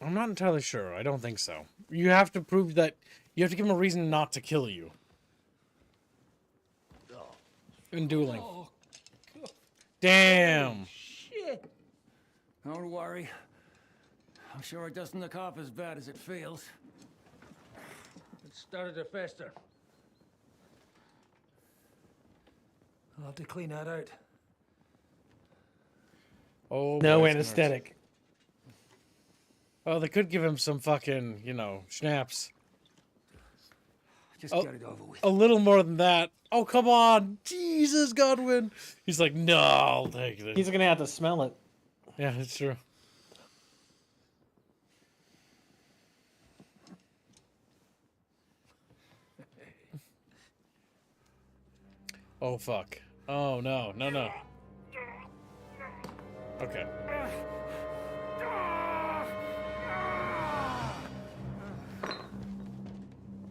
I'm not entirely sure. I don't think so. You have to prove that... You have to give him a reason not to kill you. In dueling. Oh, Damn. shit! Don't worry. I'm sure it doesn't look half as bad as it feels. It started to fester. I'll have to clean that out. Oh, No boy, it's gonna hurt. anesthetic. Oh, they could give him some fucking, schnapps. Just Oh, get it over with. A little more than that. Oh, come on. Jesus, Godwin. He's like, no, I'll take this. He's gonna have to smell it. Yeah, it's true. Oh, fuck. Oh, no. No. Okay.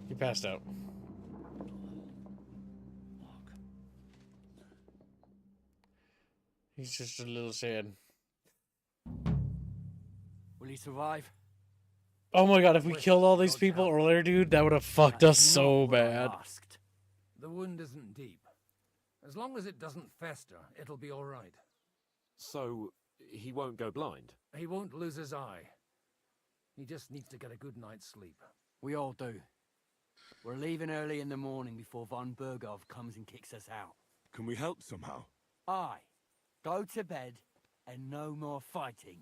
He passed out. He's just a little sad. Will he survive? Oh my god, if we killed all these people earlier, dude, that would have fucked us so bad. The wound isn't deep. As long as it doesn't fester, it'll be all right. So, he won't go blind? He won't lose his eye. He just needs to get a good night's sleep. We all do. We're leaving early in the morning before von Berghoff comes and kicks us out. Can we help somehow? Aye. Go to bed and no more fighting.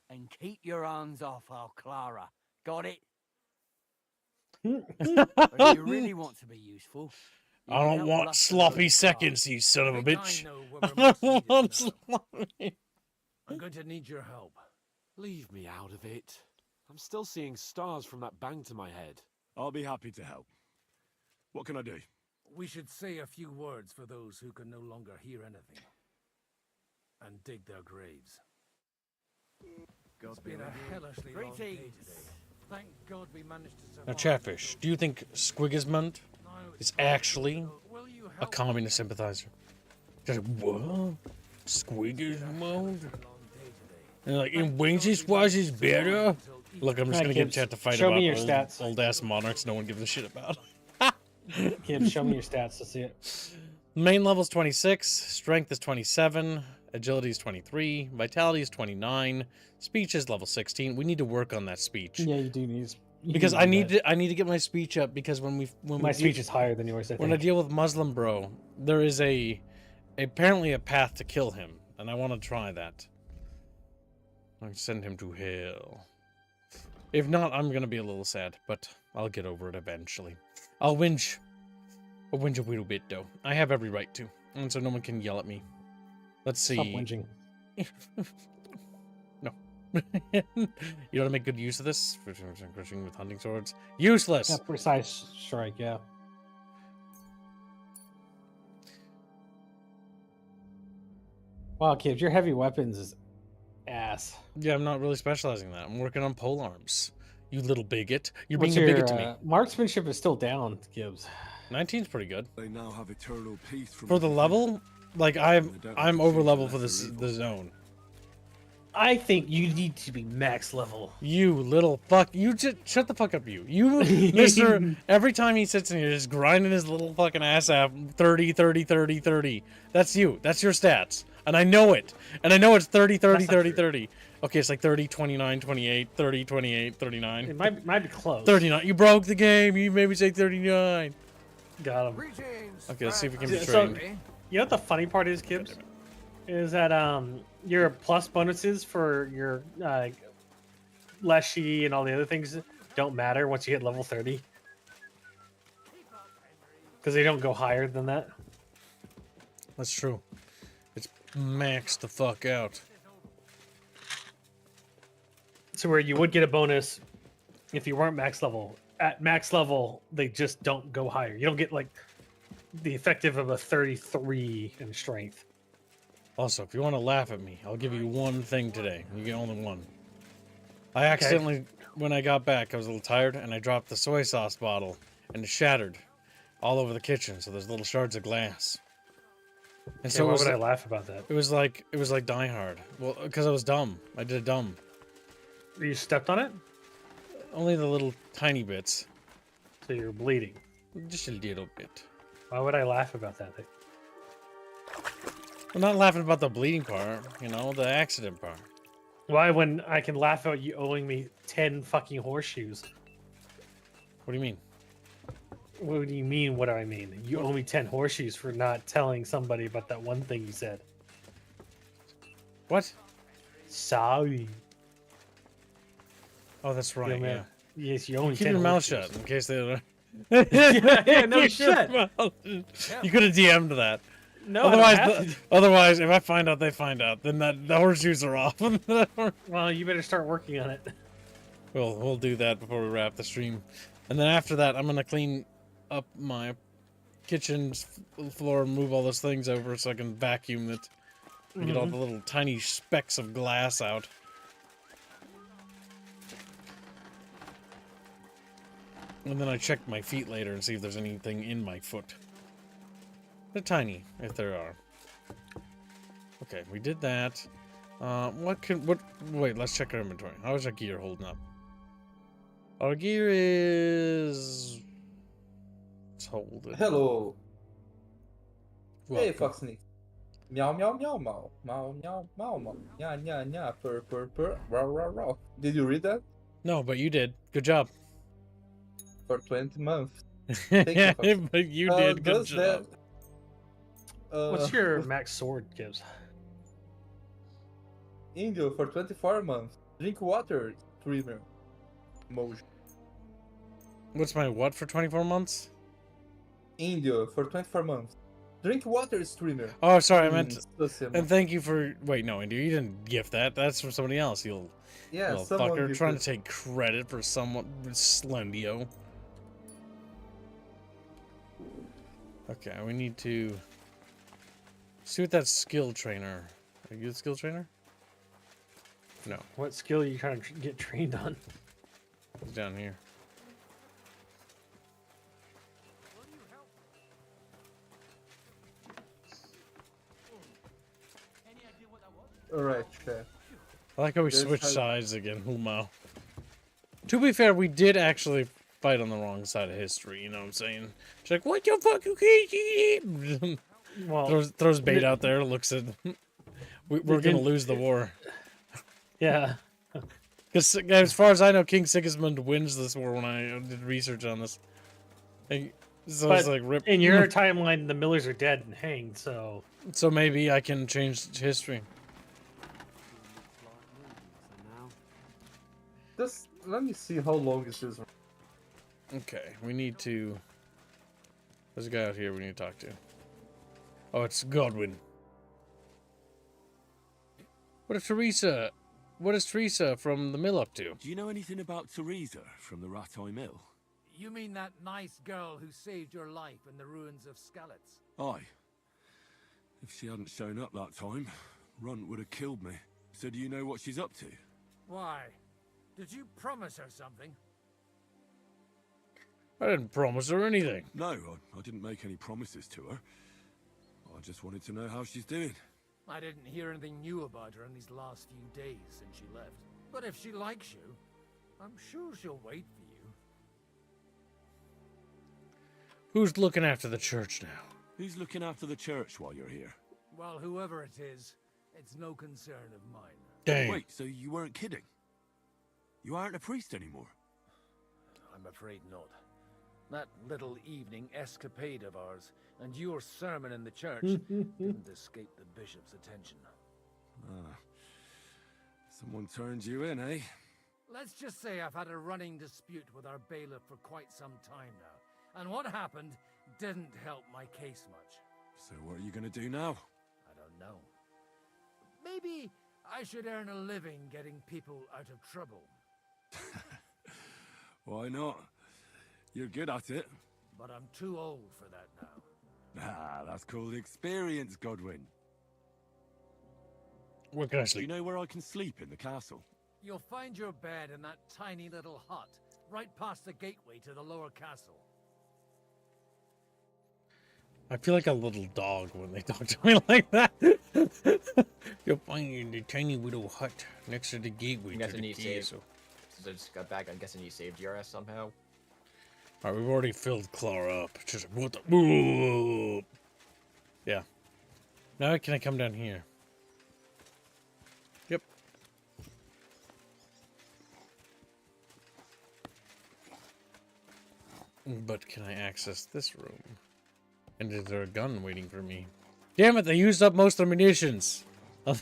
And keep your hands off our Clara. Got it? But if you really want to be useful, you I can don't help want Luster sloppy load seconds, you son of a think I bitch. know where I we're most don't needed want now. sloppy. I'm going to need your help. Leave me out of it. I'm still seeing stars from that bang to my head. I'll be happy to help. What can I do? We should say a few words for those who can no longer hear anything. And dig their graves. It's been a hellishly long day today. Thank God we managed to survive. Now, Chatfish, do you think Squigismund is actually a communist sympathizer? Just like, what? Squigismund? And like, in Wednesday's was is better? Look, I'm just gonna get chat to fight Show about me your stats. old ass monarchs no one gives a shit about. Kid, show me your stats to see it. Main level's 26, strength is 27, agility is 23, vitality is 29, speech is level 16. We need to work on that speech. Yeah, you do need. Because I need to get my speech up because when My speech is higher than yours. When I deal with Muslim bro, there is apparently a path to kill him, and I want to try that. I send him to hell. If not, I'm gonna be a little sad, but I'll get over it eventually. I'll whinge. I'll whinge a little bit though. I have every right to, and so no one can yell at me. Let's see. Stop whinging. No. You know how to make good use of this? Crushing with hunting swords. Useless! Yeah, precise strike, yeah. Wow, Kid, your heavy weapons is ass. Yeah, I'm not really specializing in that. I'm working on pole arms. You little bigot. You're What's being a your, bigot to me. marksmanship is still down, Gibbs. 19's pretty good. They now have eternal peace from For the level, like I'm over level for this the zone. I think you need to be max level. You little fuck. You just shut the fuck up, you. You, Mr. Every time he sits in here just grinding his little fucking ass out 30, 30, 30, 30. That's you. That's your stats. And I know it. And I know it's 30, 30, 30, 30. Okay, it's like 30, 29, 28, 30, 28, 39. It might be close. 39. You broke the game. You made me say 39. Got him. Okay, let's see if we can be So, trained. you know what the funny part is, Gibbs? Is that your plus bonuses for your Leshy and all the other things don't matter once you hit level 30. Because they don't go higher than that. That's true. It's maxed the fuck out. So where you would get a bonus if you weren't max level. At max level, they just don't go higher. You don't get like the effective of a 33 in strength. Also, if you want to laugh at me, I'll give you one thing today. You get only one. I accidentally, when I got back, I was a little tired, and I dropped the soy sauce bottle, and it shattered all over the kitchen. So there's little shards of glass. And so why it was, would I laugh about that? It was like Die Hard. Well, because I was dumb. I did it dumb. You stepped on it? Only the little tiny bits. So you're bleeding. Just a little bit. Why would I laugh about that? I'm not laughing about the bleeding part, you know, the accident part. Why, when I can laugh at you owing me 10 fucking horseshoes? What do you mean? What do you mean, what do I mean? You owe me 10 horseshoes for not telling somebody about that one thing you said. What? Sorry. Oh, that's right, Yeah, man. yeah. Yes, you owe me 10 Keep your mouth horseshoes. shut in case they don't... yeah, no Keep your shit. mouth- You could have DM'd that. No, I don't have to. Otherwise, if I find out, they find out. Then the horseshoes are off. Well, you better start working on it. We'll do that before we wrap the stream, and then after that, I'm gonna clean up my kitchen floor and move all those things over so I can vacuum it and get all the little tiny specks of glass out. And then I check my feet later and see if there's anything in my foot. They're tiny, if there are. Okay, we did that. Wait, let's check our inventory. How is our gear holding up? Our gear is... Let's hold it. Hello. Hey, Welcome. Foxney. Meow, meow, meow, meow. Meow, meow, meow, meow. Nya, nya, nya. Purr, purr, purr. Row, row, row. Did you read that? No, but you did. Good job. For 20 months. Thank you, Foxney. But you did. Good does job. What's your max sword, Gibbs? Indio for 24 months. Drink water, streamer. Moj. What's my what for 24 months? Indio for 24 months. Drink water, streamer. Oh, sorry, I meant... Social. And thank you for... Wait, no, Andy, you didn't gift that. That's from somebody else, you Yeah, little someone fucker. Trying to gifted. take credit for someone... Slendio. Okay, we need to... See what that skill trainer... Are you a skill trainer? No. What skill are you trying to get trained on? It's down here. Alright, chef. I like how we There's switched how- sides again. Humao. To be fair, we did actually fight on the wrong side of history, you know what I'm saying? She's like, what the fuck, you can't eat? Well, throws bait out there, looks at... We're gonna lose the war. Yeah. Because as far as I know, King Sigismund wins this war when I did research on this. So But it's like rip. in your timeline, the Millers are dead and hanged, so... So maybe I can change history. Just let me see how long is this. Okay, we need to... There's a guy out here we need to talk to. Oh, it's Godwin. What is Teresa from the mill up to? Do you know anything about Teresa from the Ratoi Mill? You mean that nice girl who saved your life in the ruins of Skalitz? Aye. If she hadn't shown up that time, Runt would have killed me. So do you know what she's up to? Why? Did you promise her something? I didn't promise her anything. No, I didn't make any promises to her. I just wanted to know how she's doing. I didn't hear anything new about her in these last few days since she left. But if she likes you, I'm sure she'll wait for you. Who's looking after the church now? Who's looking after the church while you're here? Well, whoever it is, it's no concern of mine. Dang. Wait, so you weren't kidding? You aren't a priest anymore? I'm afraid not. That little evening escapade of ours and your sermon in the church didn't escape the bishop's attention. Ah. Someone turned you in, eh? Let's just say I've had a running dispute with our bailiff for quite some time now. And what happened didn't help my case much. So what are you gonna do now? I don't know. Maybe I should earn a living getting people out of trouble. Why not? You're good at it. But I'm too old for that now. Ah, that's called experience, Godwin. Where can I Do sleep? you know where I can sleep in the castle? You'll find your bed in that tiny little hut, right past the gateway to the lower castle. I feel like a little dog when they talk to me like that. You'll find you in the tiny little hut next to the gateway I'm to guessing the you saved. castle. Since I just got back, I'm guessing you saved your ass somehow. Alright, we've already filled Clara up. It's just like, what the? Ooh. Yeah. Now can I come down here? Yep. But can I access this room? And is there a gun waiting for me? Damn it, they used up most of the munitions. A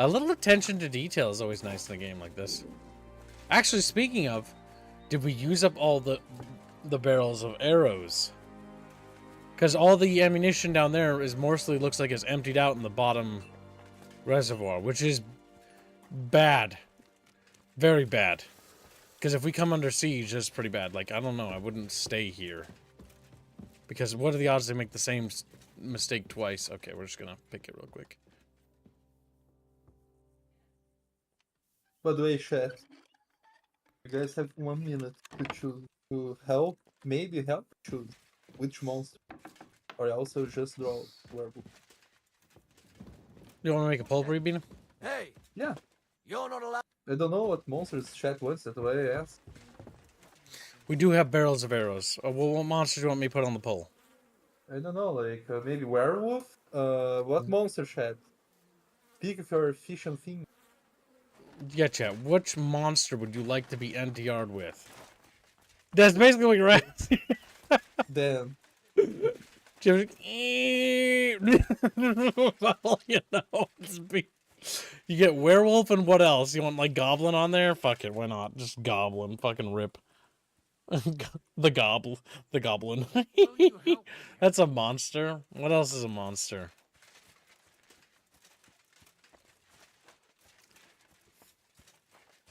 little attention to detail is always nice in a game like this. Actually, speaking of, did we use up all the barrels of arrows? Because all the ammunition down there is mostly looks like it's emptied out in the bottom reservoir, which is bad. Very bad. Because if we come under siege, that's pretty bad. Like, I don't know, I wouldn't stay here. Because what are the odds they make the same mistake twice? Okay, we're just gonna pick it real quick. By the way, chat, you guys have 1 minute to choose to help, maybe help choose which monster, or also just draw werewolf. You want to make a poll, Bina? Hey! Yeah. You're not allowed. I don't know what monsters chat wants, that's why I asked. We do have barrels of arrows. What monster do you want me to put on the poll? I don't know, like maybe werewolf? What monster chat? Pick if you're a fish and thing. Yeah, chat. Which monster would you like to be NTR'd with? That's basically what you're asking. Damn. Well, you know, you get werewolf and what else? You want like goblin on there? Fuck it, why not? Just goblin, fucking rip. The goblin. That's a monster. What else is a monster?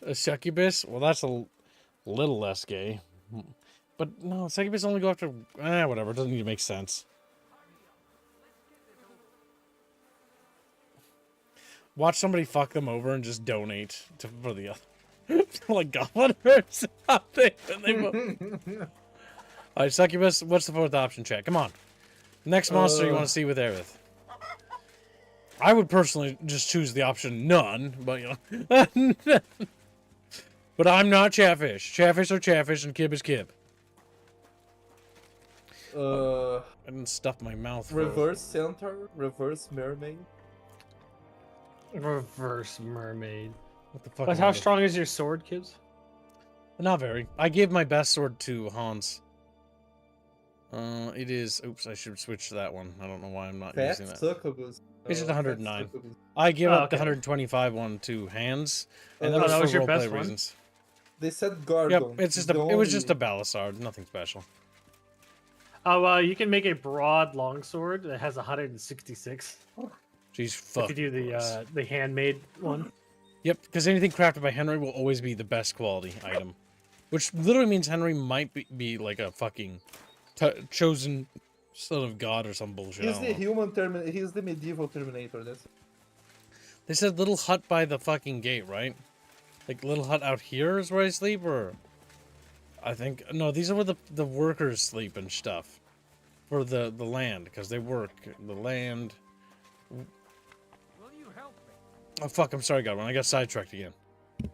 A succubus? Well, that's a little less gay. But no, succubus only go after... whatever. It doesn't need to make sense. Watch somebody fuck them over and just donate for the other. Like goblin or something. Alright, succubus, what's the fourth option, chat? Come on. Next monster you want to see with Aerith. I would personally just choose the option none, but you know. But I'm not Chatfish. Chatfish are Chatfish and Kib is Kib. I didn't stuff my mouth. Reverse centaur, reverse mermaid. Reverse mermaid. What the fuck? But how strong is your sword, Kibbs? Not very. I gave my best sword to Hans. It is. Oops, I should switch to that one. I don't know why I'm not using that. Succubus. It's just 109. I give up the 125 one to Hans, and that was for roleplay reasons. They said Gargon. Yep, it's just it was just a Balisard, nothing special. Oh, well, you can make a broad longsword that has 166. Jeez, fuck. If you do the handmade one. Yep, because anything crafted by Henry will always be the best quality item. Which literally means Henry might be like a fucking chosen son of God or some bullshit. He's the human Terminator. He's the medieval Terminator. That's. They said little hut by the fucking gate, right? Like little hut out here is where I sleep, or I think no, these are where the workers sleep and stuff for the land because they work the land. Will you help me? Oh fuck! I'm sorry, Godwin. I got sidetracked again. Do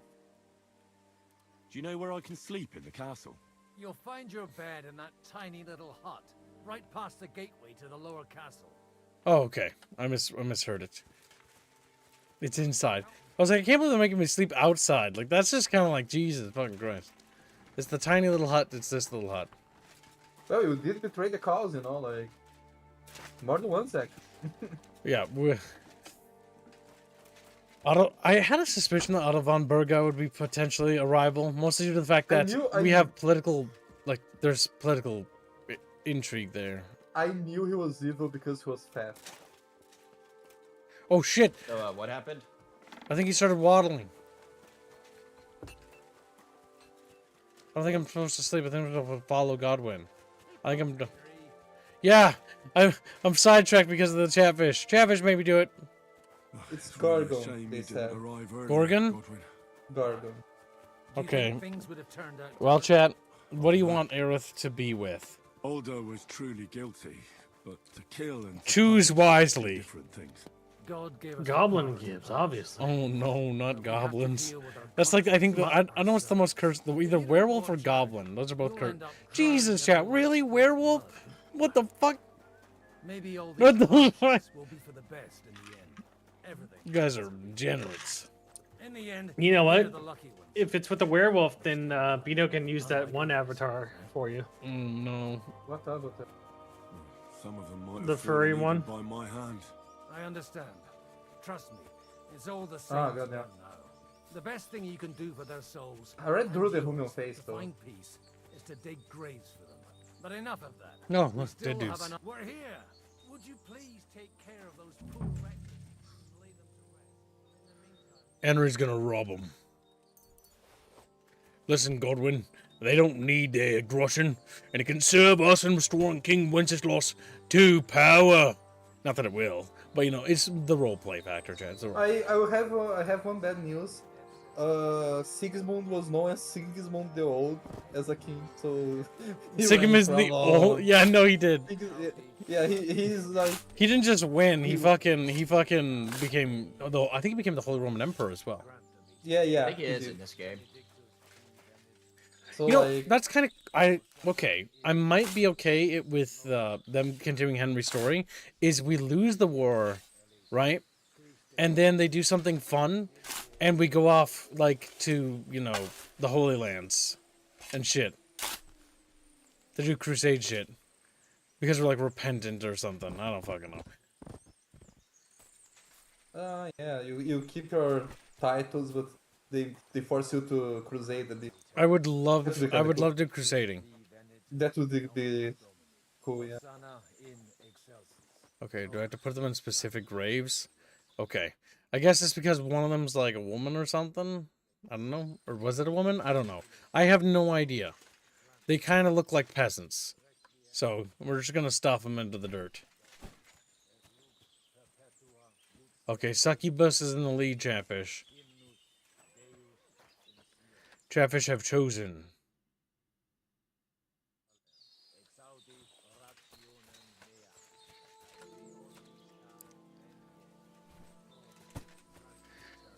you know where I can sleep in the castle? You'll find your bed in that tiny little hut, right past the gateway to the lower castle. Oh, okay. I misheard it. It's inside. I was like, I can't believe they're making me sleep outside. Like, that's just kind of like, Jesus fucking Christ. It's the tiny little hut. It's this little hut. Well, you did betray the cause, you know, like... More than once, actually. Yeah, I had a suspicion that Otto von Berga would be potentially a rival, mostly due to the fact that we have political... Like, there's political intrigue there. I knew he was evil because he was fat. Oh, shit! So, what happened? I think he started waddling. I don't think I'm supposed to sleep. I think I'm supposed to follow Godwin. I think I'm... Yeah! I'm sidetracked because of the Chatfish. Chatfish made me do it. It's Gorgon, they said. Gorgon? Gorgon. Okay. Things would have turned out. Well, chat, what do you want Aerith to be with? Aldo was truly guilty, but to kill and... Choose wisely. Different things. God gave us Goblin gives, obviously. Oh no, not goblins. That's like, I think, I don't know what's the most cursed, either werewolf or goblin. Those are both cursed. Jesus, chat, really? Werewolf? What the fuck? Maybe all What the these fuck? will be for the best in the end. Everything. You guys are degenerates. In the end, You know we're what? the lucky ones. If it's with the werewolf, then Bino can use that one avatar for you. No. What avatar? Some of them might The have furry fallen one? even by my hand. I understand. Trust me, it's all the same Ah, to God, them yeah. now. The best thing you can do for their souls. I read and through the yours human to face, though. find peace is to dig graves for them. But enough of that. No, We look, still dead have dudes. enough- We're here. Would you please take care of those poor wretches and lay them to rest? Henry's gonna rob them. Listen, Godwin, they don't need their aggression, and it can serve us in restoring King Wenceslas to power. Not that it will, but you know, it's the roleplay factor, Chad. I have one bad news. Sigismund was known as Sigismund the Old as a king, so Sigismund the Old. Yeah, no, he did. Yeah, he's like He didn't just win. He fucking became. Although I think he became the Holy Roman Emperor as well. yeah. I think he is in this game. So You know, like, that's kind of okay. I might be okay with them continuing Henry's story. Is we lose the war, right? And then they do something fun, and we go off like to the Holy Lands, and shit. They do crusade shit because we're like repentant or something. I don't fucking know. yeah, you keep your titles, but they force you to crusade a bit. I would love Cool. love to crusading. That would be cool, yeah. Okay, do I have to put them in specific graves? Okay. I guess it's because one of them's like a woman or something. I don't know. Or was it a woman? I don't know. I have no idea. They kind of look like peasants. So, we're just going to stuff them into the dirt. Okay, Succubus is in the lead, Chatfish. Chatfish have chosen.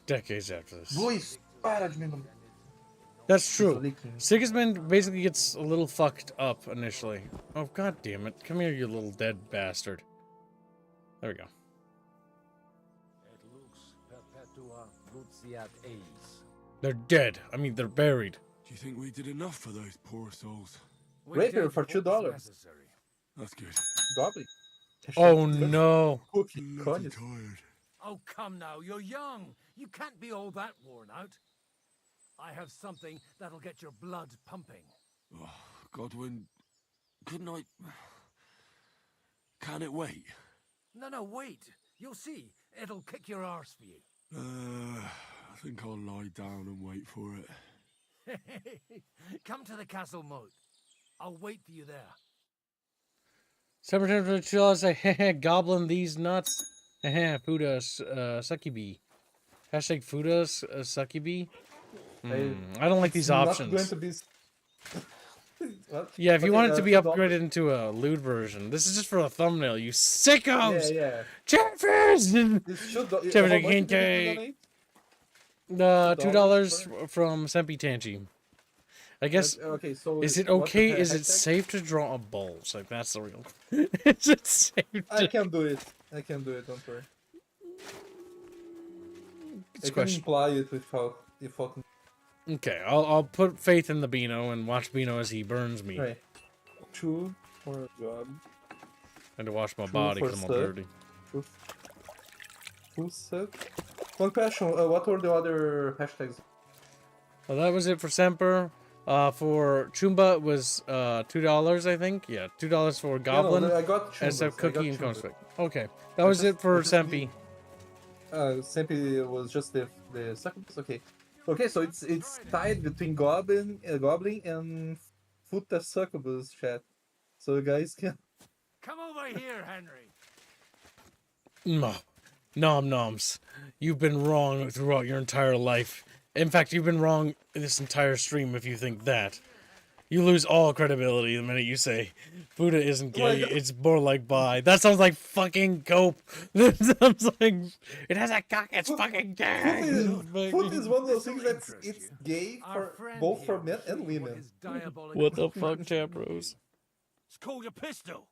Decades after this. Luis, para de me... That's true. Sigismund basically gets a little fucked up initially. Oh, god damn it. Come here, you little dead bastard. There we go. They're dead. I mean, they're buried. Do you think we did enough for those poor souls? Rapier for $2. That's good. Goblin. Oh no. Tired. Oh, come now, you're young. You can't be all that worn out. I have something that'll get your blood pumping. Oh, Godwin, couldn't I... Can it wait? No, wait. You'll see. It'll kick your arse for you. I think I'll lie down and wait for it. Come to the castle moat. I'll wait for you there. Separate for the chill, say, heh, goblin these nuts. Heh, Buddha, succubi. Hashtag Fuda Succubi. Hey, I don't like these it's not options. going to be. What? Yeah, if you Okay, want it to be $2. upgraded into a lewd version, this is just for a thumbnail, you sickos! Yeah. Chatfish! This should. How Chatfish much did you Kinke. donate? $2 from Sempi Tanchi. I guess. Okay, so Is it what's the okay? Is it hashtag? safe to draw a balls? Like that's the real. Is it safe? I can do it. I can do it. Don't worry. I can imply it without you fucking. Okay, I'll put faith in the Beano and watch Beano as he burns me. Right. 2 for a job. And to wash my 2 body for because I'm all suck. dirty. 2 suck. One question. What were the other hashtags? Well, that was it for Semper. For Chumba it was $2, I think. Yeah, $2 for Goblin. I got SF Chumbas, Cookie I and got Construct. Okay, that was it for Sempi. Sempi was just the second piece. Okay. Okay, so it's tied between Goblin and Futa Succubus chat. So you guys can. Come over here, Henry. No. Nom noms. You've been wrong throughout your entire life. In fact, you've been wrong this entire stream if you think that. You lose all credibility the minute you say Buddha isn't gay, it's more like bi. That sounds like fucking cope. That sounds like it has a cock, it's fucking gay. Foot is one of those things that's it's gay for both for men and women. What the fuck, Chat Bros? It's called a pistol.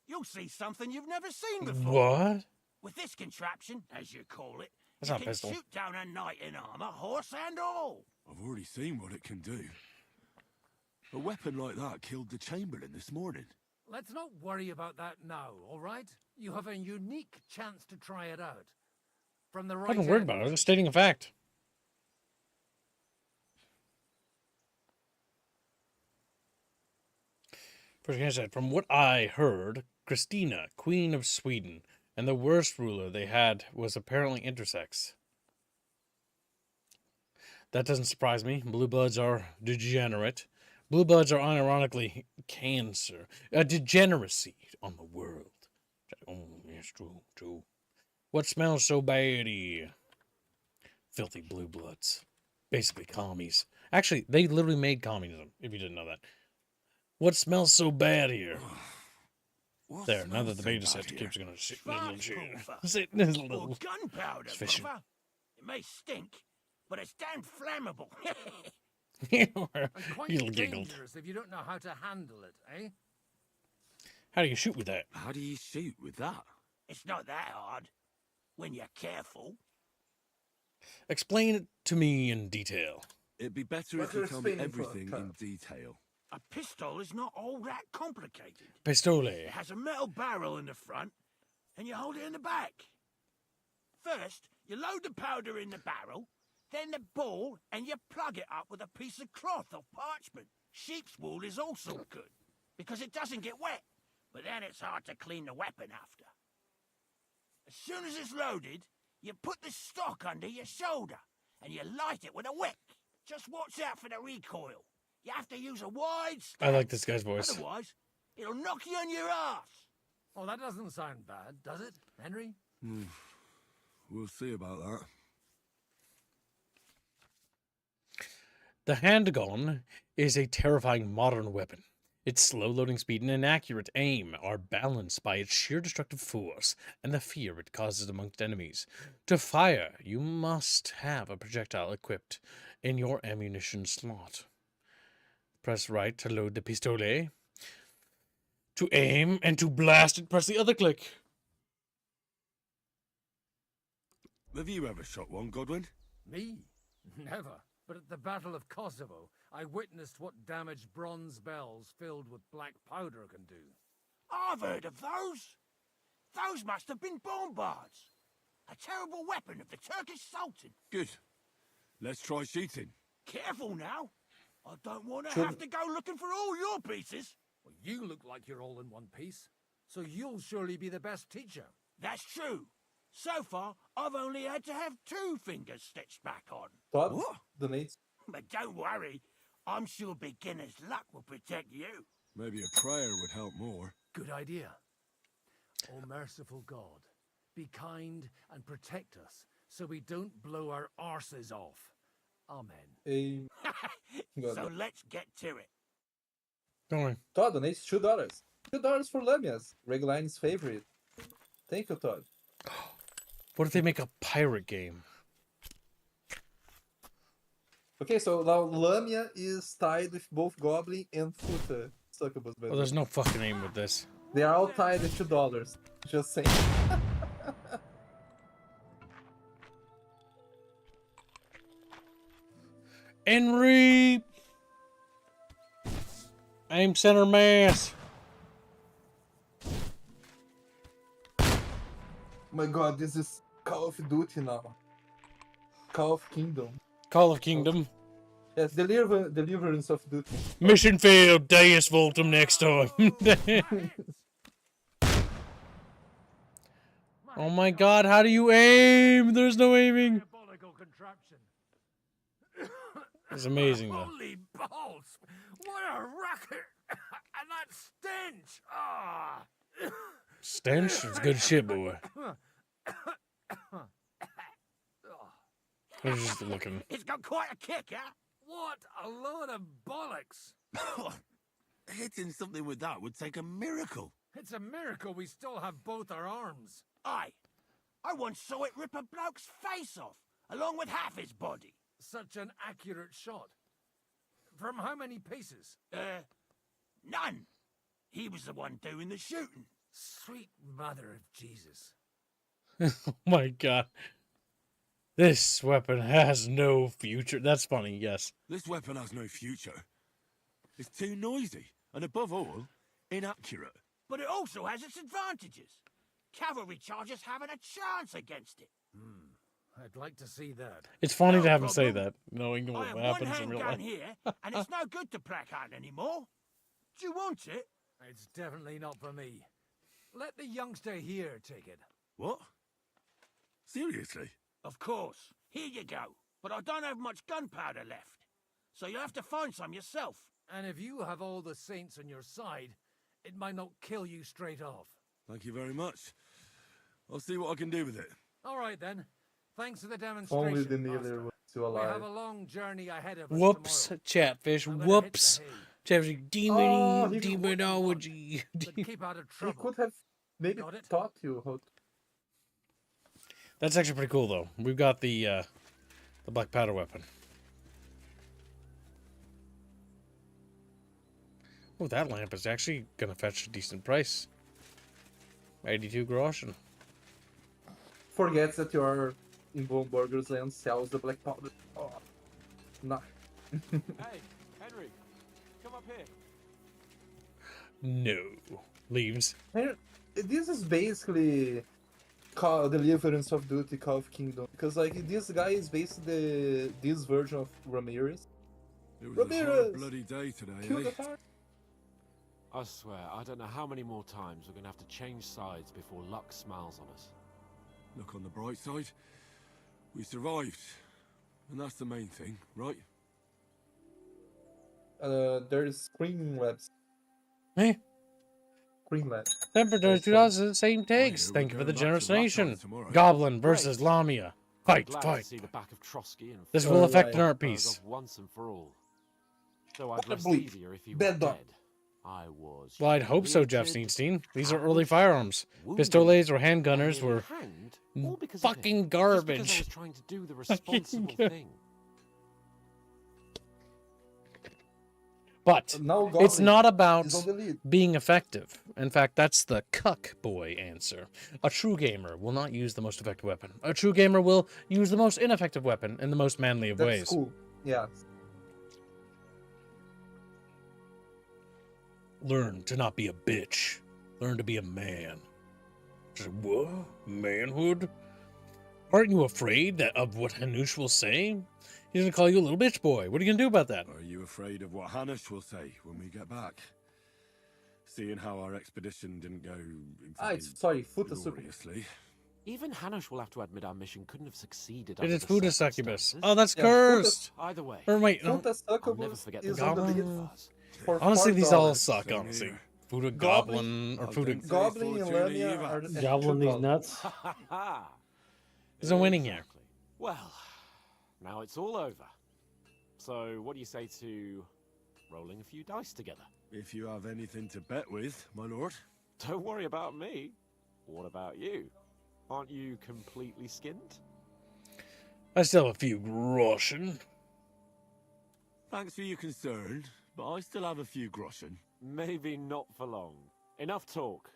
You'll see something you've never seen before. What? With this contraption, as you call it, That's you not a can pistol. shoot down a knight in armor, horse and all. I've already seen what it can do. A weapon like that killed the Chamberlain this morning. Let's not worry about that now, all right? You have a unique chance to try it out. From the right I'm not worried about it. I'm just stating a fact. First thing I said, from what I heard, Christina, Queen of Sweden, and the worst ruler they had was apparently intersex. That doesn't surprise me. Blue bloods are degenerate. Blue bloods are unironically cancer. A degeneracy on the world. Oh, yes, true, true. What smells so bad? Filthy blue bloods. Basically commies. Actually, they literally made communism, if you didn't know that. What smells so bad here? There, now that the beta set keeps gonna sit in his little chair. Sit in his little Gunpowder, fishing. brother. It may stink, but it's damn flammable. And quite You giggled. dangerous if you don't know how to handle it, eh? How do you shoot with that? How do you shoot with that? It's not that hard, when you're careful. Explain it to me in detail. It'd be better if you tell me everything in detail. A pistol is not all that complicated. Pistole. It has a metal barrel in the front, and you hold it in the back. First, you load the powder in the barrel, then the ball, and you plug it up with a piece of cloth or parchment. Sheep's wool is also good, because it doesn't get wet, but then it's hard to clean the weapon after. As soon as it's loaded, you put the stock under your shoulder, and you light it with a wick. Just watch out for the recoil. You have to use a wide stance. I like this guy's voice. Otherwise, it'll knock you on your ass. Well, that doesn't sound bad, does it, Henry? We'll see about that. The handgun is a terrifying modern weapon. Its slow loading speed and inaccurate aim are balanced by its sheer destructive force and the fear it causes amongst enemies. To fire, you must have a projectile equipped in your ammunition slot. Press right to load the pistole. To aim and to blast it, press the other click. Have you ever shot one, Godwin? Me? Never. But at the Battle of Kosovo, I witnessed what damage bronze bells filled with black powder can do. I've heard of those. Those must have been bombards. A terrible weapon of the Turkish Sultan. Good. Let's try shooting. Careful now. I don't want to Should- have to go looking for all your pieces. Well, you look like you're all in one piece, so you'll surely be the best teacher. That's true. So far, I've only had to have 2 fingers stitched back on. Todd donates. But don't worry. I'm sure beginner's luck will protect you. Maybe a prayer would help more. Good idea. O merciful God, be kind and protect us, so we don't blow our arses off. Amen. So let's get to it. Going. Todd donates $2. $2 for Lamias, Regline's favorite. Thank you, Todd. What if they make a pirate game? Okay, so now Lamia is tied with both Goblin and Futa Succubus. Well, there's no fucking aim with this. They are all tied at $2. Just saying. Henry! Aim center mass. My god, this is Call of Duty now. Call of Kingdom. Call of Kingdom. Yes, Deliverance of Duty. Mission failed. Deus Voltum next time. Oh my god, how do you aim? There's no aiming. It's amazing though. Holy balls! What a racket! And that stench! Ah! Stench? It's good shit, boy. I was just looking. It's got quite a kick, huh? What a load of bollocks! Hitting something with that would take a miracle. It's a miracle we still have both our arms. Aye. I once saw it rip a bloke's face off, along with half his body. Such an accurate shot. From how many paces? None. He was the one doing the shooting. Sweet mother of Jesus. Oh my god. This weapon has no future. That's funny, yes. This weapon has no future. It's too noisy, and above all, inaccurate. But it also has its advantages. Cavalry chargers haven't a chance against it. I'd like to see that. It's funny No to have him say problem. that, knowing I what have happens one in real handgun life. here, and it's no good to placard anymore. Do you want it? It's definitely not for me. Let the youngster here take it. What? Seriously? Of course. Here you go. But I don't have much gunpowder left. So you have to find some yourself. And if you have all the saints on your side, it might not kill you straight off. Thank you very much. I'll see what I can do with it. All right then. Thanks for the Only demonstration. the kneeler was still We alive. have a long journey ahead of us Whoops, tomorrow. Chatfish. I'm gonna hit Whoops. the hay. Chatfish, Oh, demon, he- demonology. But keep out of He trouble. could have maybe Got it? taught you how to... That's actually pretty cool, though. We've got the black powder weapon. Oh, that lamp is actually gonna fetch a decent price. 82 groschen. Forgets that you are in Von Burgers and sells the black powder. Oh, no. Hey, Henry, come up here. No. Leaves. And this is basically Deliverance of Duty, Call of Kingdom, because like this guy is basically this version of Ramirez. It was Ramirez! a hard bloody day today, Kill eh? the heart. I swear, I don't know how many more times we're going to have to change sides before luck smiles on us. Look on the bright side. We survived. And that's the main thing, right? There's screen labs. Hey. Screen lab. Temperature 2000, same takes. we're Thank you for the going back to generous Raffle donation. tomorrow. Goblin versus Lamia. Fight, Glad fight. to see the back of Trotsky and This will affect an Alright. art piece. once and for all. Though I'd What a rest bleep. easier if he Bad was dog. dead. I was. Well, I'd hope so, Jeff Steenstein. These are early firearms. Pistolets or handgunners were fucking Just because I garbage. was trying to do the responsible thing. But Now it's Goblin not about is on the lead. being effective. In fact, that's the cuck boy answer. A true gamer will not use the most effective weapon. A true gamer will use the most ineffective weapon in the most manly of That's ways. cool. Yeah. Learn to not be a bitch. Learn to be a man. Just, what? Manhood? Aren't you afraid of what Hanush will say? He's gonna call you a little bitch boy. What are you gonna do about that? Are you afraid of what Hanush will say when we get back? Seeing how our expedition didn't go exactly sorry, Futa Succubus. gloriously. Even Hanush will have to admit our mission couldn't have succeeded. It under is the Futa Succubus. circumstances. Oh, that's Yeah, cursed. Either way. Or wait, no. Futa I'll never Succubus forget is the on the Goblin lead Vase. for Honestly, these all $4. suck, Same honestly. here. Futa Goblin- Goblin or I'll Futa... dance. Goblin and Fortune Lamia Eva. are at Goblin these $2. nuts. There's a winning here. Exactly. Well, now it's all over. So, what do you say to rolling a few dice together? If you have anything to bet with, my lord. Don't worry about me. What about you? Aren't you completely skinned? I still have a few groschen. Thanks for your concern, but I still have a few groschen. Maybe not for long. Enough talk.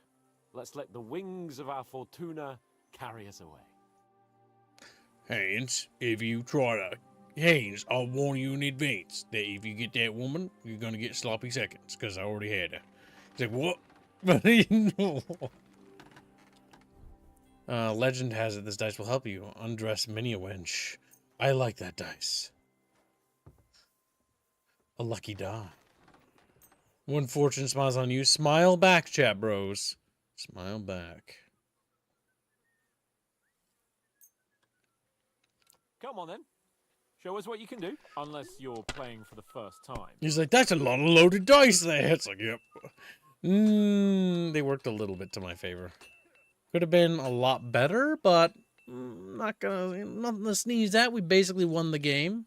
Let's let the wings of our Fortuna carry us away. Haynes, if you try to... Haynes, I'll warn you in advance that if you get that woman, you're gonna get sloppy seconds, because I already had her. He's like, what? Legend has it this dice will help you undress many a wench. I like that dice. A lucky die. When fortune smiles on you, smile back, chat bros. Smile back. Come on then. Show us what you can do. Unless you're playing for the first time. He's like, that's a lot of loaded dice there. It's like, yep. They worked a little bit to my favor. Could have been a lot better, but nothing to sneeze at. We basically won the game.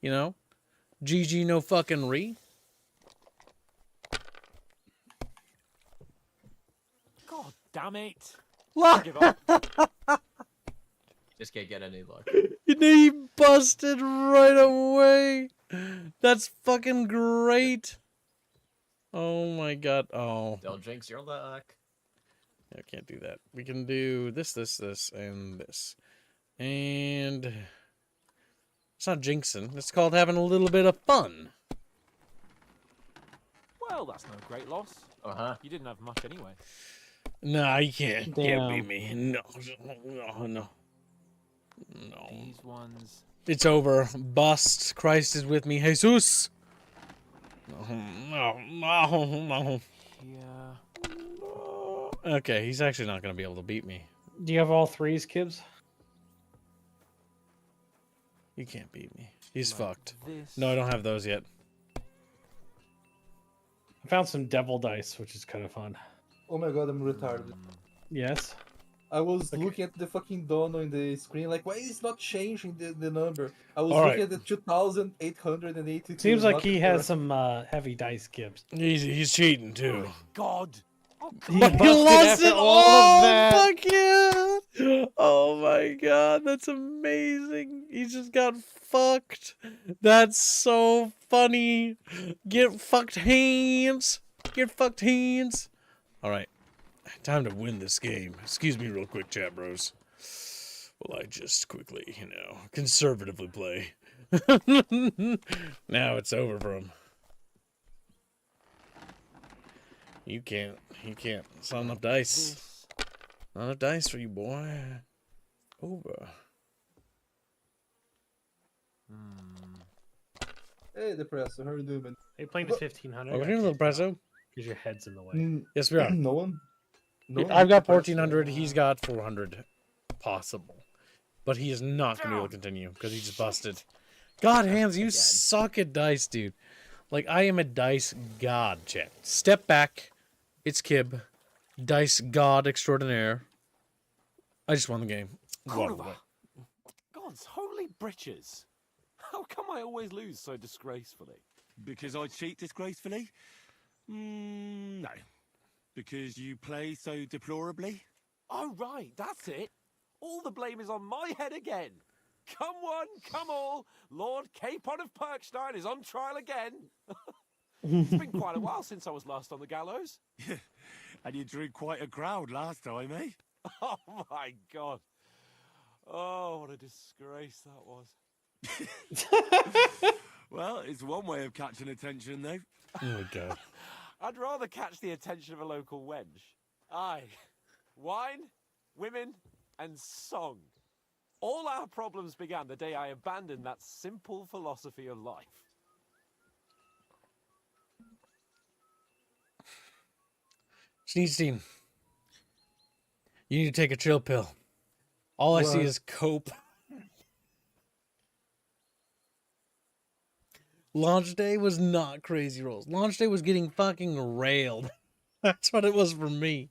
You know? GG no fucking re. God damn it. Give up. Just can't get any luck. He busted right away. That's fucking great. Oh my god. Oh. Don't jinx your luck. I can't do that. We can do this, and this. And it's not jinxing. It's called having a little bit of fun. Well, that's no great loss. Uh-huh. You didn't have much anyway. Nah, you can't. Damn. Can't beat me. No. These ones. It's over. Bust. Christ is with me. Jesus. No. Yeah. Okay, he's actually not going to be able to beat me. Do you have all threes, Kibbs? You can't beat me. He's Like fucked. this. No, I don't have those yet. I found some devil dice, which is kind of fun. Oh my god, I'm retarded. Yes. I was looking at the fucking dono in the screen, like, why is it not changing the number? I was All looking right. at the 2,882. Seems like not he the has correct- some heavy dice, Kibbs. He's cheating too. God. He But he busted lost after it all all. of that. Fuck yeah! Oh my god, that's amazing. He just got fucked. That's so funny. Get fucked, hands. Get fucked, hands. All right, time to win this game. Excuse me, real quick, chat bros. Well, I just quickly, conservatively play. Now it's over for him. You can't. It's not enough dice. Not enough dice for you, boy. Over. Hey, the press, how are you doing, man? Are you playing the 1500? Oh, we're doing a little presso. Because your head's in the way. Yes, we are. No one? No one I've got press, 1400. He's got 400. Possible. But he is not going to be able to continue because he just busted. God, Hands, you suck at dice, dude. Like, I am a dice god, chat. Step back. It's Kib. Dice god extraordinaire. I just won the game. Cordova. God's holy britches. How come I always lose so disgracefully? Because I cheat disgracefully? No. Because you play so deplorably? Oh, right, that's it. All the blame is on my head again. Come one, come all. Lord Capon of Perkstein is on trial again. It's been quite a while since I was last on the gallows. And you drew quite a crowd last time, eh? Oh, my God. Oh, what a disgrace that was. Well, it's one way of catching attention, though. Oh, my God. I'd rather catch the attention of a local wench. Aye. Wine, women, and song. All our problems began the day I abandoned that simple philosophy of life. Sneedstein. You need to take a chill pill. All I see What? is cope. Launch day was not crazy rolls. Launch day was getting fucking railed. That's what it was for me.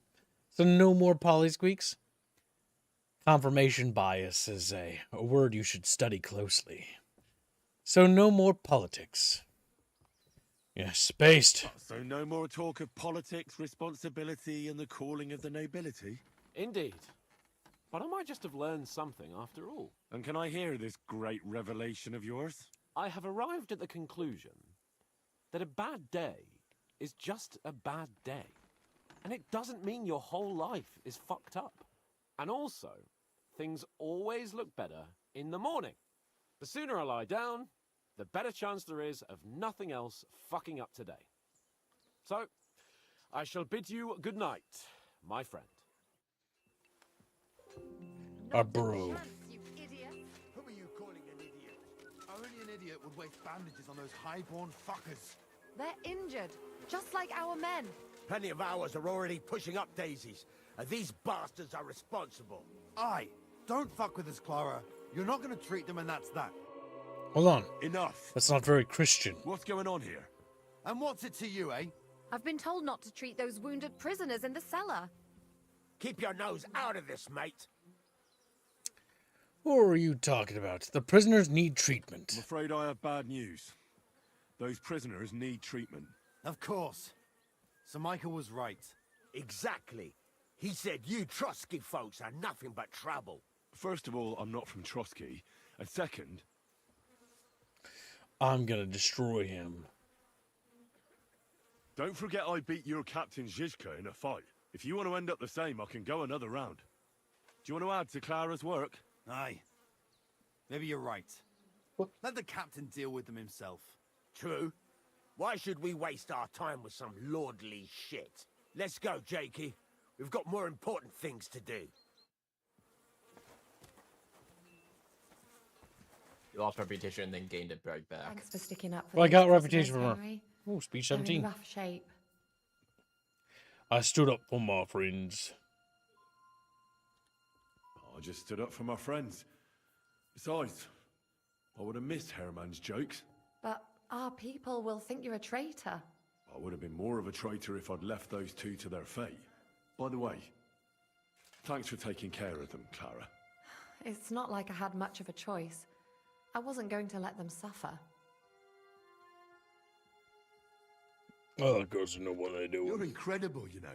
So no more poly squeaks. Confirmation bias is a word you should study closely. So no more politics. Yes, spaced. So no more talk of politics, responsibility, and the calling of the nobility? Indeed. But I might just have learned something after all. And can I hear this great revelation of yours? I have arrived at the conclusion that a bad day is just a bad day. And it doesn't mean your whole life is fucked up. And also, things always look better in the morning. The sooner I lie down, the better chance there is of nothing else fucking up today. So, I shall bid you good night, my friend. A bro. Who are you calling an idiot? Only an idiot would waste bandages on those highborn fuckers. They're injured, just like our men. Plenty of ours are already pushing up daisies, and these bastards are responsible. Aye, don't fuck with us, Clara. You're not going to treat them, and that's that. Hold on. Enough. That's not very Christian. What's going on here? And what's it to you, eh? I've been told not to treat those wounded prisoners in the cellar. Keep your nose out of this, mate. What are you talking about? The prisoners need treatment. I'm afraid I have bad news. Those prisoners need treatment. Of course. Sir Michael was right. Exactly. He said you Trotsky folks are nothing but trouble. First of all, I'm not from Trotsky. And second... I'm gonna destroy him. Don't forget I beat your Captain Zizka in a fight. If you want to end up the same, I can go another round. Do you want to add to Clara's work? Aye. Maybe you're right. Let the captain deal with them himself. True. Why should we waste our time with some lordly shit? Let's go, Jakey. We've got more important things to do. You lost reputation and then gained it right back. Thanks for sticking up for Well, I these got prisoners, reputation from her. Henry. Oh, speech They're in 17. rough shape. I stood up for my friends. I just stood up for my friends. Besides, I would have missed Herman's jokes. But our people will think you're a traitor. I would have been more of a traitor if I'd left those two to their fate. By the way, thanks for taking care of them, Clara. It's not like I had much of a choice. I wasn't going to let them suffer. Well, of course, I know what I do. You're incredible, you know.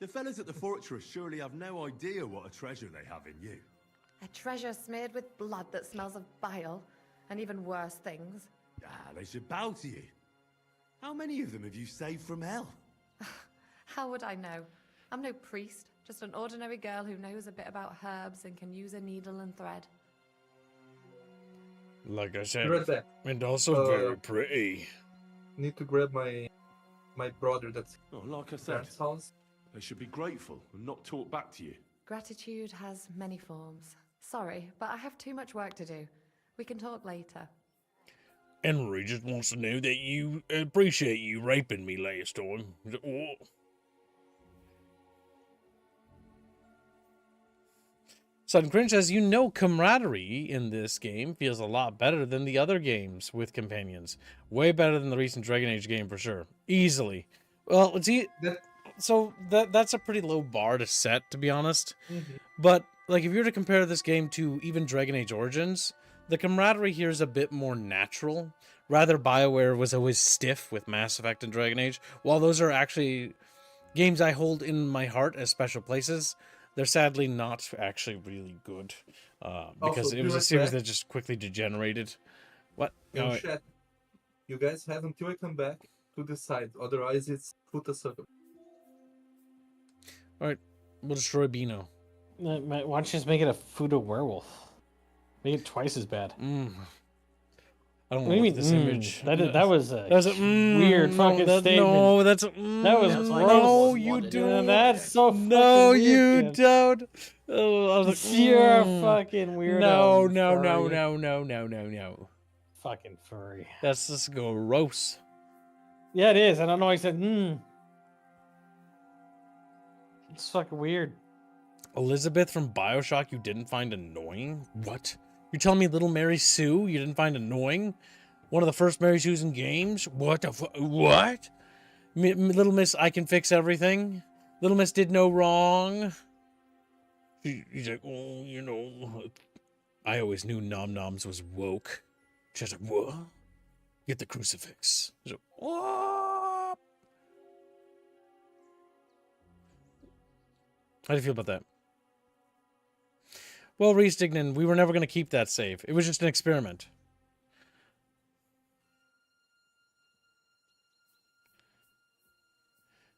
The fellas at the fortress surely have no idea what a treasure they have in you. A treasure smeared with blood that smells of bile, and even worse things. Ah, they should bow to you. How many of them have you saved from hell? How would I know? I'm no priest, just an ordinary girl who knows a bit about herbs and can use a needle and thread. Like I said, Right back. and also very pretty. Need to grab my brother that's Oh, like I said, Dad's house. they should be grateful and not talk back to you. Gratitude has many forms. Sorry, but I have too much work to do. We can talk later. Henry just wants to know that you appreciate you raping me last time. Oh. Sudden Cringe says, you know, camaraderie in this game feels a lot better than the other games with companions. Way better than the recent Dragon Age game for sure. Easily. Well, let's see. So that's a pretty low bar to set, to be honest. But like, if you were to compare this game to even Dragon Age Origins, the camaraderie here is a bit more natural. Rather, BioWare was always stiff with Mass Effect and Dragon Age. While those are actually games I hold in my heart as special places, they're sadly not actually really good. Because Also, it was do a series that. that just quickly degenerated. What? In No, chat, you guys have until I come back to decide. Otherwise, it's put a circle. Alright, we'll destroy Beano. Why don't you just make it a Fudo werewolf? Make it twice as bad. I don't What do you want mean, this image. That was a That was a weird no, fucking that, statement. No, that's a that was no, you do. don't. That's so No, fucking you weird, kid. don't. Oh, I was like, You're a fucking weirdo. No, you no, no, furry. no, no, no, no, no. Fucking furry. That's just gross. Yeah, it is. I don't know why I said, It's fucking weird. Elizabeth from BioShock you didn't find annoying? What? You're telling me Little Mary Sue you didn't find annoying? One of the first Mary Sues in games? What the what? Little Miss I Can Fix Everything? Little Miss did no wrong? He's like, oh, you know, I always knew Nom Noms was woke. She's like, what? Get the crucifix. He's like, what? How do you feel about that? Well, Reese Dignan, we were never going to keep that save. It was just an experiment.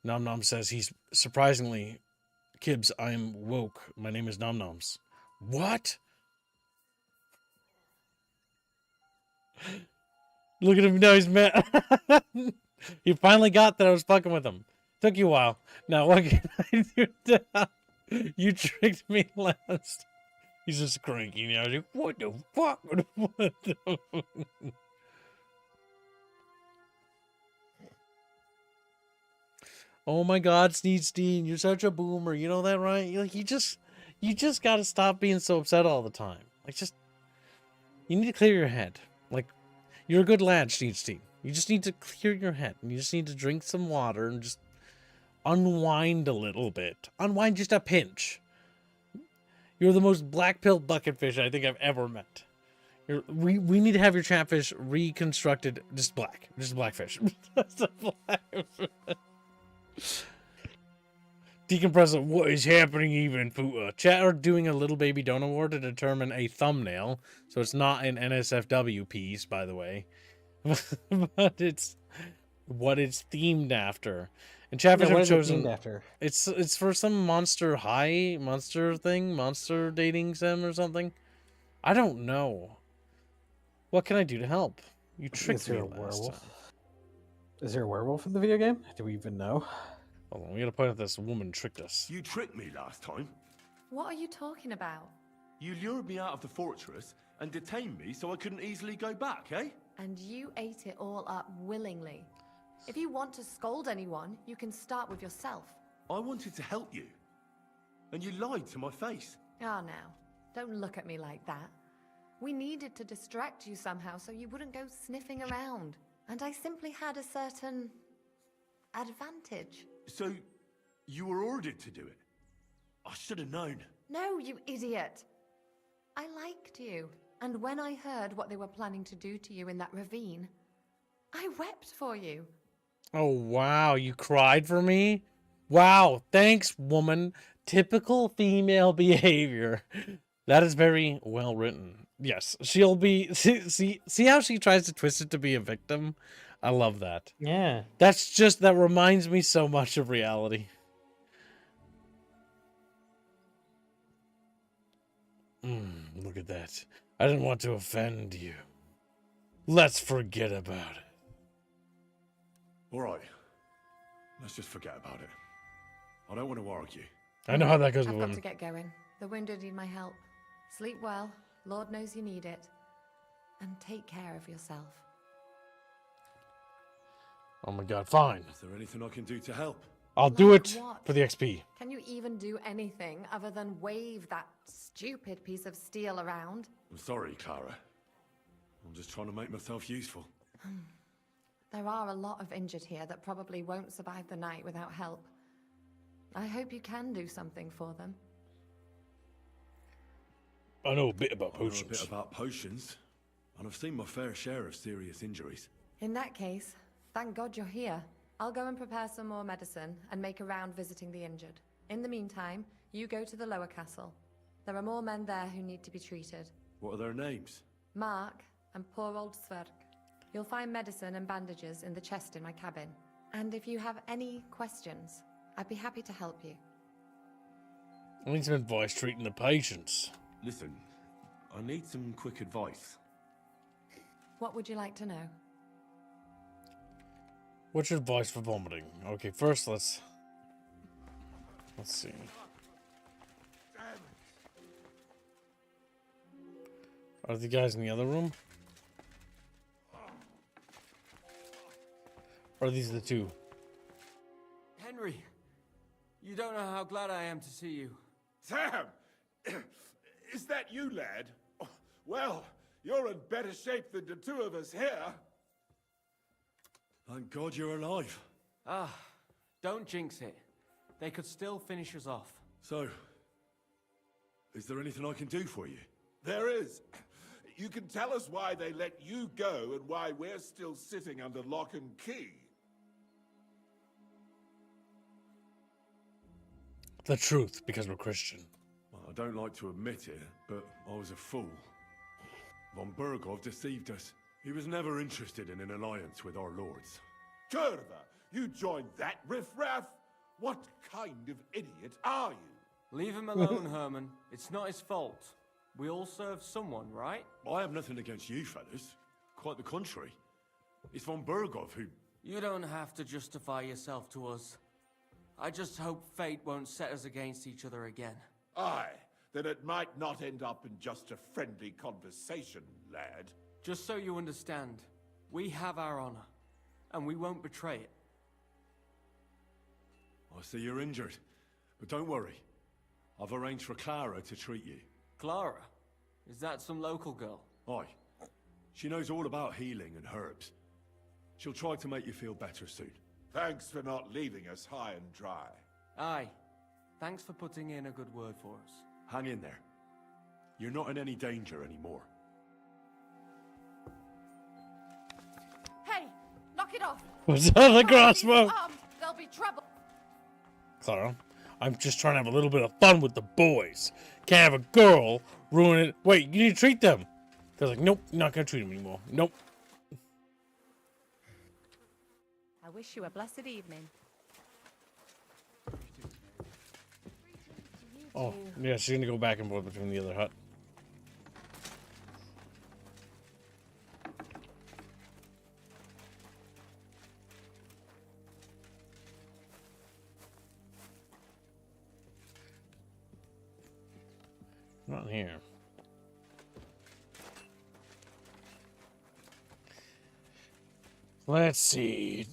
Nom Nom says he's surprisingly, Kibbs, I'm woke. My name is Nom Noms. What? Look at him now, he's mad. He finally got that I was fucking with him. Took you a while. Now, what can I do now? You tricked me last. He's just cranky now. He's like, what the fuck? What the... Oh my God, Sneedstein, you're such a boomer. You know that, right? You're like, you just gotta stop being so upset all the time. Like, you need to clear your head. Like, you're a good lad, Sneedstein. You just need to clear your head. And you just need to drink some water and just unwind a little bit. Unwind just a pinch. You're the most black-pilled bucketfish I think I've ever met. We need to have your chatfish reconstructed just black. Just blackfish. Just a black Decompressor, what is happening even? Chat are doing a Little Baby Donut Award to determine a thumbnail. So it's not an NSFW piece, by the way. But it's what it's themed after. And Chatfish have chosen... after? It's for some monster thing? Monster dating sim or something? I don't know. What can I do to help? You tricked me last time. Is there a werewolf in the video game? Do we even know? Hold on, we gotta point out this woman tricked us. You tricked me last time. What are you talking about? You lured me out of the fortress and detained me so I couldn't easily go back, eh? And you ate it all up willingly. If you want to scold anyone, you can start with yourself. I wanted to help you. And you lied to my face. Ah, now. Don't look at me like that. We needed to distract you somehow so you wouldn't go sniffing around. And I simply had a certain... advantage. So, you were ordered to do it? I should have known. No, you idiot. I liked you. And when I heard what they were planning to do to you in that ravine, I wept for you. Oh, wow. You cried for me? Wow. Thanks, woman. Typical female behavior. That is very well written. Yes, she'll be... See how she tries to twist it to be a victim? I love that. Yeah. That reminds me so much of reality. Look at that. I didn't want to offend you. Let's forget about it. All right. Let's just forget about it. I don't want to argue. I know how that goes with I've got women. to get going. The wounded need my help. Sleep well. Lord knows you need it. And take care of yourself. Oh my God, fine. Is there anything I can do to help? I'll do it what? for the XP. Can you even do anything other than wave that stupid piece of steel around? I'm sorry, Clara. I'm just trying to make myself useful. There are a lot of injured here that probably won't survive the night without help. I hope you can do something for them. I know a bit about I know potions. a bit about potions, and I've seen my fair share of serious injuries. In that case, thank God you're here. I'll go and prepare some more medicine and make a round visiting the injured. In the meantime, you go to the lower castle. There are more men there who need to be treated. What are their names? Mark and poor old Sverk. You'll find medicine and bandages in the chest in my cabin. And if you have any questions, I'd be happy to help you. I need some advice treating the patients. Listen, I need some quick advice. What would you like to know? What's your advice for vomiting? Okay, first let's see. Are the guys in the other room? Or are these the two? Henry, you don't know how glad I am to see you. Sam! Is that you, lad? Oh, well, you're in better shape than the two of us here. Thank God you're alive. Don't jinx it. They could still finish us off. So, Is there anything I can do for you? There is. You can tell us why they let you go and why we're still sitting under lock and key. The truth, because we're Christian. Well, I don't like to admit it, but I was a fool. Von Burgov deceived us. He was never interested in an alliance with our lords. Kurva, you joined that riffraff? What kind of idiot are you? Leave him alone, Herman. It's not his fault. We all serve someone, right? I have nothing against you fellas. Quite the contrary. It's von Burgov who... You don't have to justify yourself to us. I just hope fate won't set us against each other again. Aye, then it might not end up in just a friendly conversation, lad. Just so you understand, we have our honor, and we won't betray it. I see you're injured, but don't worry. I've arranged for Clara to treat you. Clara? Is that some local girl? Aye. She knows all about healing and herbs. She'll try to make you feel better soon. Thanks for not leaving us high and dry. Aye. Thanks for putting in a good word for us. Hang in there. You're not in any danger anymore. Hey, knock it off. Was that the crossbow? There'll be trouble. Clara, I'm just trying to have a little bit of fun with the boys. Can't have a girl ruin it. Wait, you need to treat them. They're like, nope, not gonna treat them anymore. Nope. I wish you a blessed evening. Oh, yeah, she's gonna go back and forth between the other hut. Not in here. Let's see.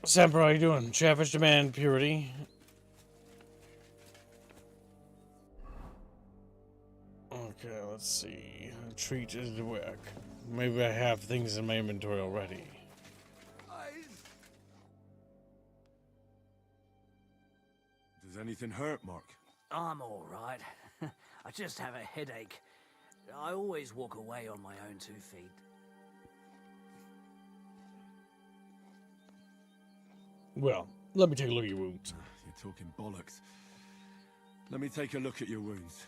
Semper, how you doing? Chatfish demand purity. Okay, let's see. Treat is the work. Maybe I have things in my inventory already. Does anything hurt, Mark? I'm all right. I just have a headache. I always walk away on my own 2 feet. Well, let me take a look at your wounds. You're talking bollocks. Let me take a look at your wounds.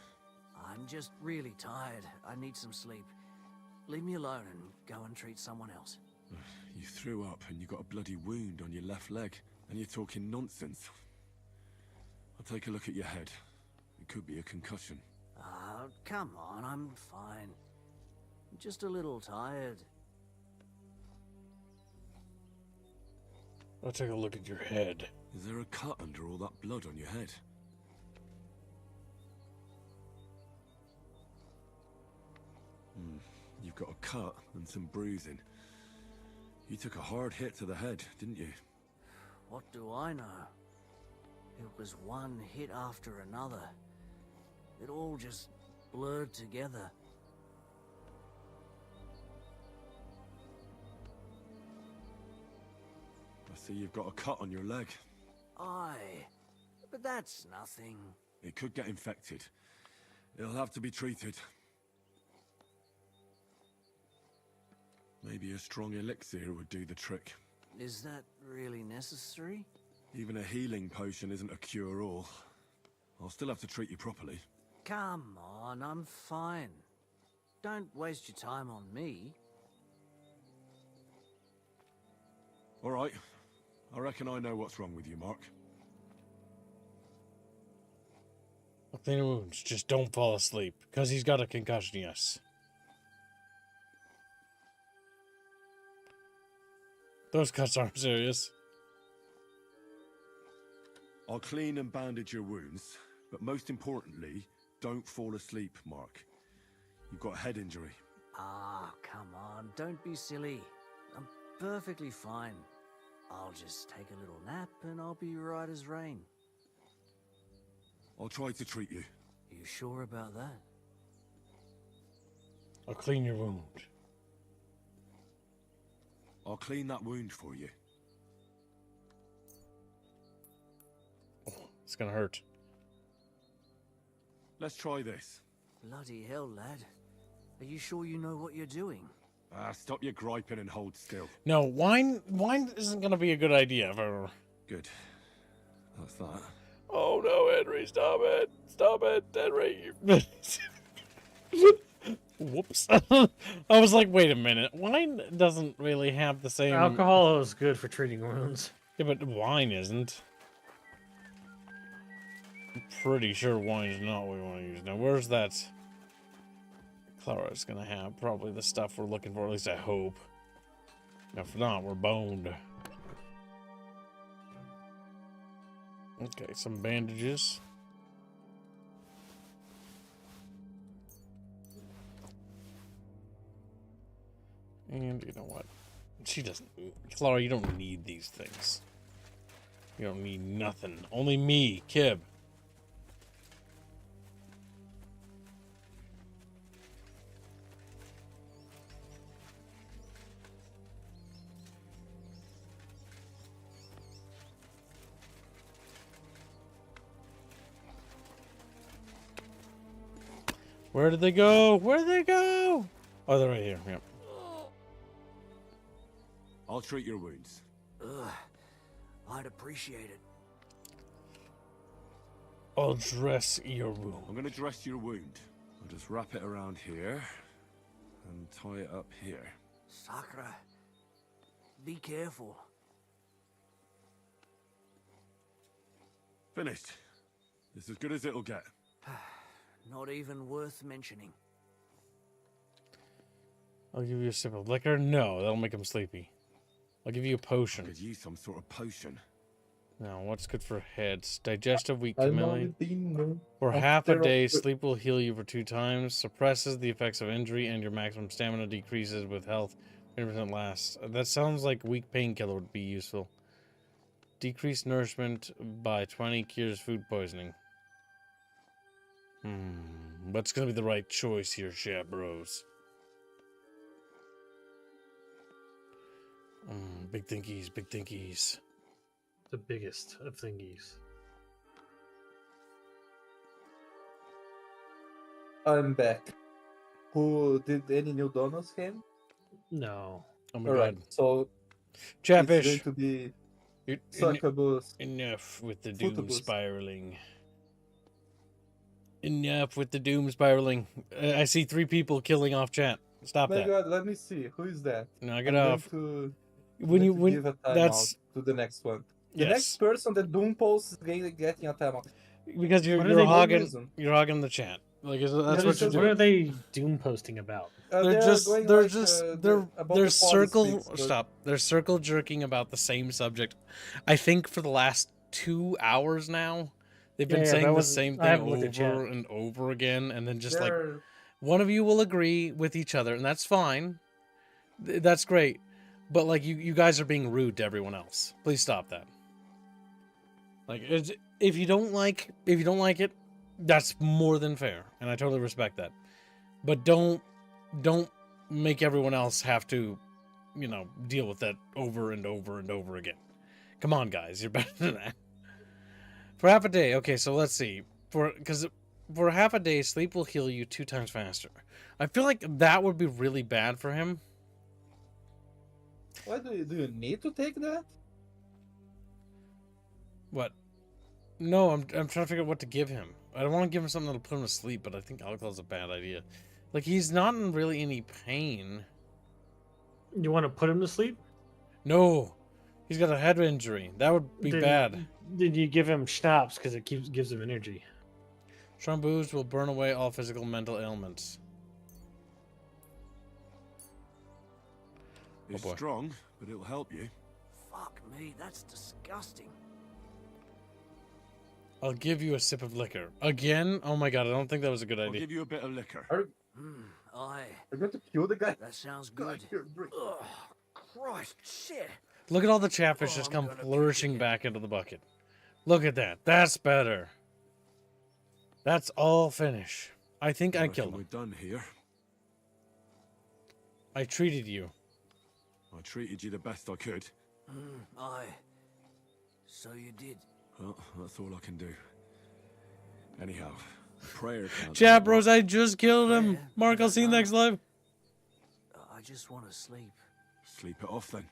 I'm just really tired. I need some sleep. Leave me alone and go and treat someone else. You threw up and you got a bloody wound on your left leg, and you're talking nonsense. I'll take a look at your head. It could be a concussion. Oh, come on, I'm fine. I'm just a little tired. I'll take a look at your head. Is there a cut under all that blood on your head? You've got a cut and some bruising. You took a hard hit to the head, didn't you? What do I know? It was one hit after another. It all just blurred together. I see you've got a cut on your leg. Aye, but that's nothing. It could get infected. It'll have to be treated. Maybe a strong elixir would do the trick. Is that really necessary? Even a healing potion isn't a cure-all. I'll still have to treat you properly. Come on, I'm fine. Don't waste your time on me. All right. I reckon I know what's wrong with you, Mark. I'll clean your wounds. Just don't fall asleep. Because he's got a concussion, yes. Those cuts aren't serious. I'll clean and bandage your wounds, but most importantly, don't fall asleep, Mark. You've got a head injury. Ah, come on, don't be silly. I'm perfectly fine. I'll just take a little nap and I'll be right as rain. I'll try to treat you. You sure about that? I'll clean your wound. I'll clean that wound for you. Oh, it's gonna hurt. Let's try this. Bloody hell, lad. Are you sure you know what you're doing? Stop your griping and hold still. No, wine isn't gonna be a good idea ever. Good. That's that. Oh no, Henry, stop it. Stop it, Henry. Whoops. I was like, wait a minute. Wine doesn't really have the same... Alcohol is good for treating wounds. Yeah, but wine isn't. I'm pretty sure wine's not what we want to use. Now, where's that... Clara's gonna have probably the stuff we're looking for, at least I hope. If not, we're boned. Okay, some bandages. And you know what? She doesn't... Clara, you don't need these things. You don't need nothing. Only me, Kib. Where did they go? Where did they go? Oh, they're right here. Yep. I'll treat your wounds. Ugh. I'd appreciate it. I'll dress your wound. I'm gonna dress your wound. I'll just wrap it around here and tie it up here. Sakra. Be careful. Finished. It's as good as it'll get. Not even worth mentioning. I'll give you a sip of liquor. No, that'll make him sleepy. I'll give you a potion. I could use some sort of potion. Now, what's good for heads? Digestive weak I'm cameli. on For half a day, sleep will heal you for 2 times, suppresses the effects of injury, and your maximum stamina decreases with health 20% lasts. That sounds like weak painkiller would be useful. Decreased nourishment by 20 cures food poisoning. What's gonna be the right choice here, chat bros? Big thinkies, big thinkies. The biggest of thingies. I'm back. Who did any new donuts came? No. Oh my Alright, god. so Chatfish. it's going to be succubus. Enough with the doom Footobus. spiraling. Enough with the doom spiraling. I see 3 people killing off chat. Stop My that. god, let me see. Who is that? Knock it I'm off. going to When you give a timeout that's to the next one. The Yes. next person that Doom posts is getting a timeout. because What are you're they hogging doing? the chat. Like that's What what is you're it? doing. What are they doom posting about? They're about they're the circle politics, but- stop. They're circle jerking about the same subject. I think for the last 2 hours now, they've been Yeah, saying that the wasn't- same I thing haven't looked at chat. over and over again, and then just like They're- one of you will agree with each other, and that's fine. That's great, but like you guys are being rude to everyone else. Please stop that. Like if you don't like it, that's more than fair, and I totally respect that. But don't make everyone else have to, deal with that over and over and over again. Come on, guys, you're better than that. For half a day, okay, so let's see. Because for half a day, sleep will heal you 2 times faster. I feel like that would be really bad for him. Why do you need to take that? What? No, I'm trying to figure out what to give him. I don't want to give him something that'll put him to sleep, but I think alcohol's a bad idea. Like, he's not in really any pain. You want to put him to sleep? No. He's got a head injury. That would be bad. Did you give him schnapps because it gives him energy? Strong booze will burn away all physical and mental ailments. It's boy. strong, but it'll help you. Fuck me, that's disgusting. I'll give you a sip of liquor. Again? Oh my god, I don't think that was a good I'll idea. give you a bit of liquor. Aye. I'm going to kill the guy. That sounds good. Ugh, Christ, shit. Look at all the chatfish just come flourishing back into the bucket. Look at that. That's better. That's all finish. I think I killed him. We're done here. I treated you. I treated you the best I could. Aye. So you did. Well, that's all I can do. Anyhow, Prayer can't Chat help bros, much. I just killed him. Mark, I'll see you next live. I just want to sleep. Sleep it off then.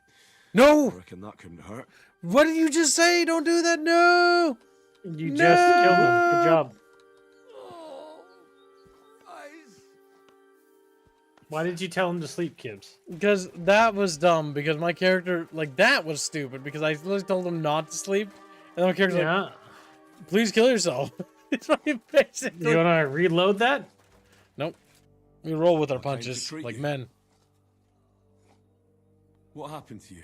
No! I reckon that couldn't hurt. What did you just say? Don't do that. No! You just killed him. Good job. Why did you tell him to sleep, Kibbs? Because that was dumb. Because my character, like, that was stupid. Because I literally told him not to sleep. And my character's like, please kill yourself. It's like basically. You want to reload that? Nope. We roll with our punches like men. What happened to you?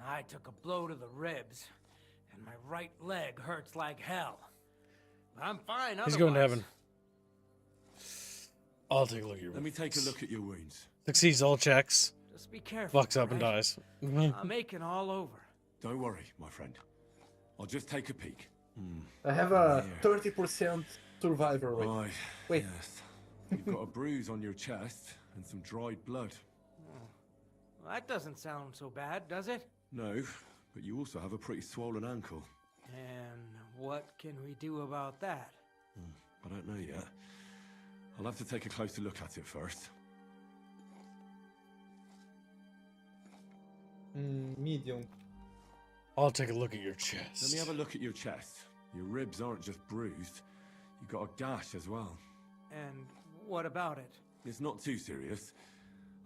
I took a blow to the ribs, and my right leg hurts like hell. I'm fine otherwise. He's going to heaven. I'll take a look at your Let me take a look at your wounds. Succeeds all checks. Just be careful. Fucks up and dies. I'm aching all over. Don't worry, my friend. I'll just take a peek. I have a 30% survivor rate. Right. Wait. Yes. You've got a bruise on your chest and some dried blood. Well, that doesn't sound so bad, does it? No, but you also have a pretty swollen ankle. And what can we do about that? I don't know yet. I'll have to take a closer look at it first. Medium. I'll take a look at your chest. Let me have a look at your chest. Your ribs aren't just bruised. You've got a gash as well. And what about it? It's not too serious.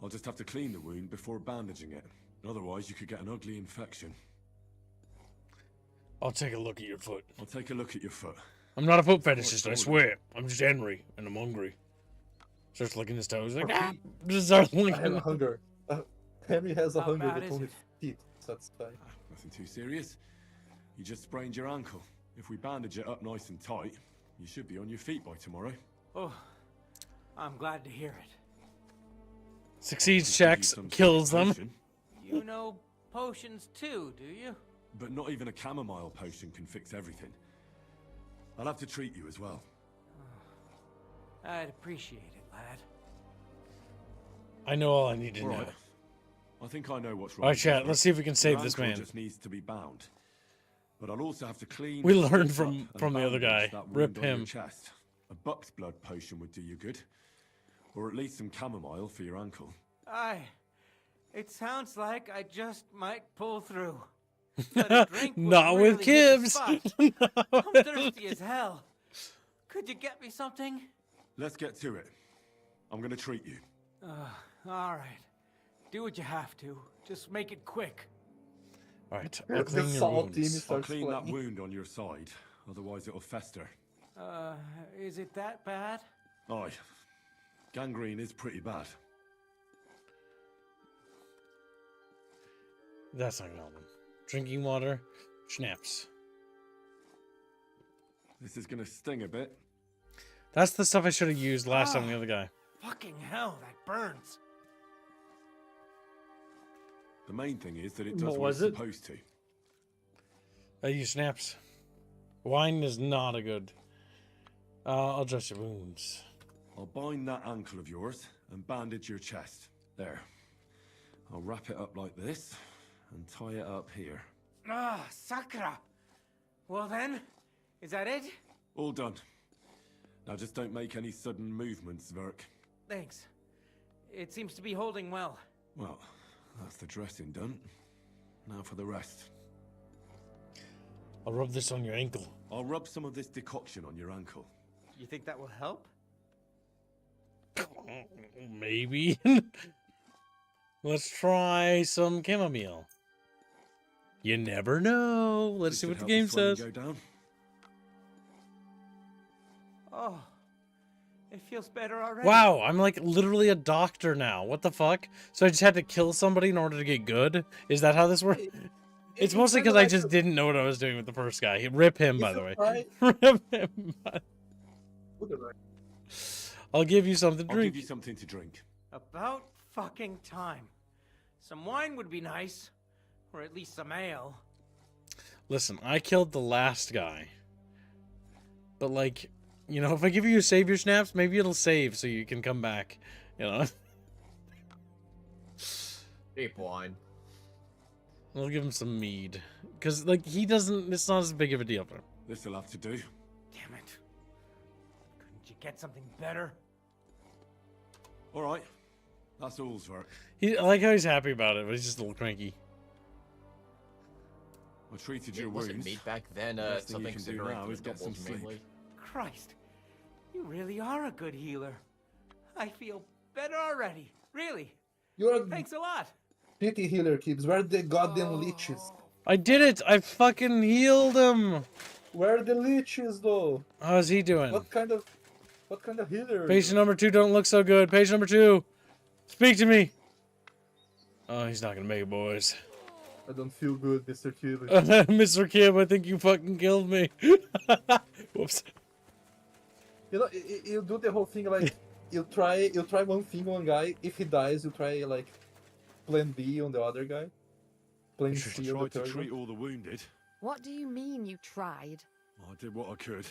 I'll just have to clean the wound before bandaging it. Otherwise, you could get an ugly infection. I'll take a look at your foot. I'll take a look at your foot. I'm not a foot fetishist, I swear. I'm just Henry, and I'm hungry. Starts licking his toes. Like, just starts licking. I have a hunger. Henry has a How hunger bad with is only it? feet. So that's fine. Nothing too serious. You just sprained your ankle. If we bandage it up nice and tight, you should be on your feet by tomorrow. Oh, I'm glad to hear it. Succeeds checks, kills them. You know potions too, do you? But not even a chamomile potion can fix everything. I'll have to treat you as well. I'd appreciate it, lad. I know all I need to know. Right. I think I know what's wrong. Alright, chat, let's see if we can save Your this ankle man. Just needs to be bound. But I'll also have to clean. We stitch learned up from and the other guy. bandage that wound Rip on your him. chest. A buck's blood potion would do you good, or at least some chamomile for your ankle. It sounds like I just might pull through. But a drink would Not with really hit the Kibbs. spot. I'm thirsty as hell. Could you get me something? Let's get to it. I'm gonna treat you. All right. Do what you have to. Just make it quick. Alright, The I'll clean your salt wounds. team I'll starts clean that playing. wound on your side, otherwise it'll fester. Is it that bad? Aye. Gangrene is pretty bad. That's not gonna help him. Drinking water, schnapps. This is gonna sting a bit. That's the stuff I should have used last time on the other guy. Fucking hell, that burns. The main thing is that it does What what it's was it? supposed to. I use snaps. Wine is not a good. I'll dress your wounds. I'll bind that ankle of yours and bandage your chest. There. I'll wrap it up like this and tie it up here. Sakra. Well then, is that it? All done. Now just don't make any sudden movements, Verk. Thanks. It seems to be holding well. Well, that's the dressing done. Now for the rest. I'll rub this on your ankle. I'll rub some of this decoction on your ankle. You think that will help? Maybe. Let's try some chamomile. You never know. Let's see what the game says. Go down. Oh, it feels better already. Wow, I'm like literally a doctor now. What the fuck? So I just had to kill somebody in order to get good? Is that how this works? It's mostly because I just didn't know what I was doing with the first guy. Rip him, by the way. Rip him. I'll give you something to I'll drink. give you something to drink. About fucking time. Some wine would be nice. Or at least some ale. Listen, I killed the last guy. But like, you know, if I give you savior snaps, maybe it'll save so you can come back. You know? Cheap wine. I'll give him some mead. Because, like, he doesn't, it's not as big of a deal for him. This'll have to do. Damn it. you get something better? All right. That's all's work. I like how he's happy about it, but he's just a little cranky. I treated your Was it wounds. meat back then? Best thing you Something can do now is get some doubles sleep. mainly. Christ, you really are a good healer. I feel better already. Really. You're a Thanks a lot. pity healer, Kibbs. Where are the goddamn leeches? I did it! I fucking healed him! Where are the leeches, though? How's he doing? What kind of healer? are Patient you? number 2 don't look so good. Patient number 2, speak to me! Oh, he's not gonna make it, boys. I don't feel good, Mr. Kibbs. Mr. Kim, I think you fucking killed me. Whoops. You know, you do the whole thing like you try one thing on guy. If he dies, you try like plan B on the other guy. Plan I C on the tried to third treat one. all the wounded. What do you mean you tried? I did what I could,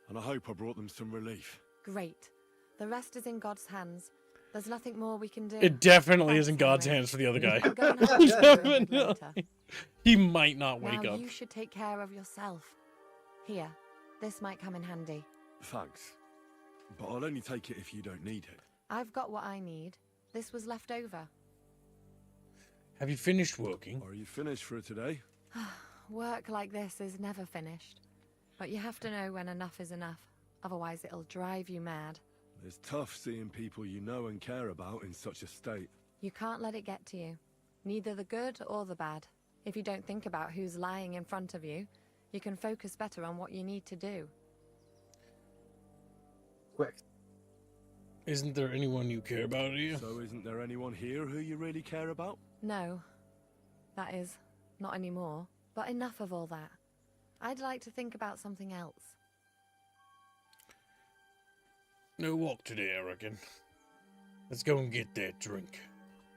and I hope I brought them some relief. Great. The rest is in God's hands. There's nothing more we can do. It definitely is in Thanks, God's anyway. hands for the other guy. I'll go and have a chat with him later. He might not wake Now up. you should take care of yourself. Here, this might come in handy. Thanks. But I'll only take it if you don't need it. I've got what I need. This was left over. Have you finished working? Are you finished for today? Work like this is never finished. But you have to know when enough is enough. Otherwise it'll drive you mad. It's tough seeing people you know and care about in such a state. You can't let it get to you. Neither the good or the bad. If you don't think about who's lying in front of you, you can focus better on what you need to do. Quick. Isn't there anyone you care about, do you? So isn't there anyone here who you really care about? No. That is, not anymore. But enough of all that. I'd like to think about something else. No walk today, I reckon. Let's go and get that drink.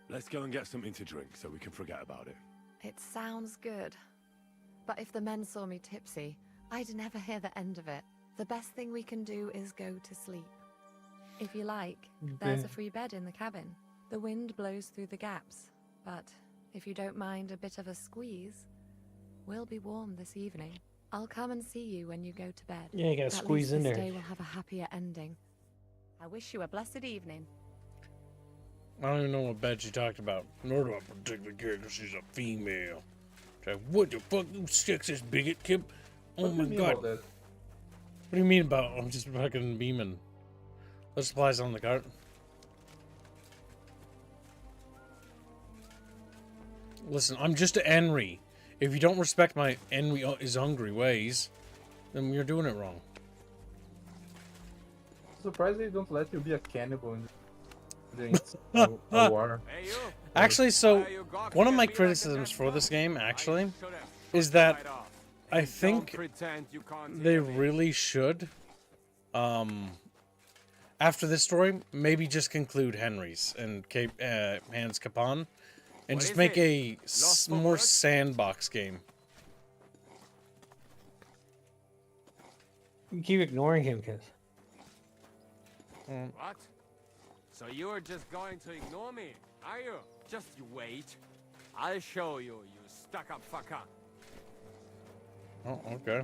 Let's go and get something to drink so we can forget about it. It sounds good. But if the men saw me tipsy, I'd never hear the end of it. The best thing we can do is go to sleep. If you like, there's a free bed in the cabin. The wind blows through the gaps, but if you don't mind a bit of a squeeze, we'll be warm this evening. I'll come and see you when you go to bed. Yeah, you gotta At squeeze least in this there. day will have a happier ending. I wish you a blessed evening. I don't even know what bed she talked about. Nor do I particularly care because she's a female. It's like, what the fuck, you sexist bigot, Kip? Oh my god. What do you mean about I'm just fucking beaming? Let's supplies on the cart. Listen, I'm just a Henry. If you don't respect my Henry is hungry ways, then you're doing it wrong. Surprised they don't let you be a cannibal in a war. Actually, so one of my criticisms for this game, actually, is that I think they really should, after this story, maybe just conclude Henry's and Hans Capon, and just make a more sandbox game. You keep ignoring him, kids. What? So you're just going to ignore me, are you? Just you wait. I'll show you, you stuck-up fucker. Oh, okay.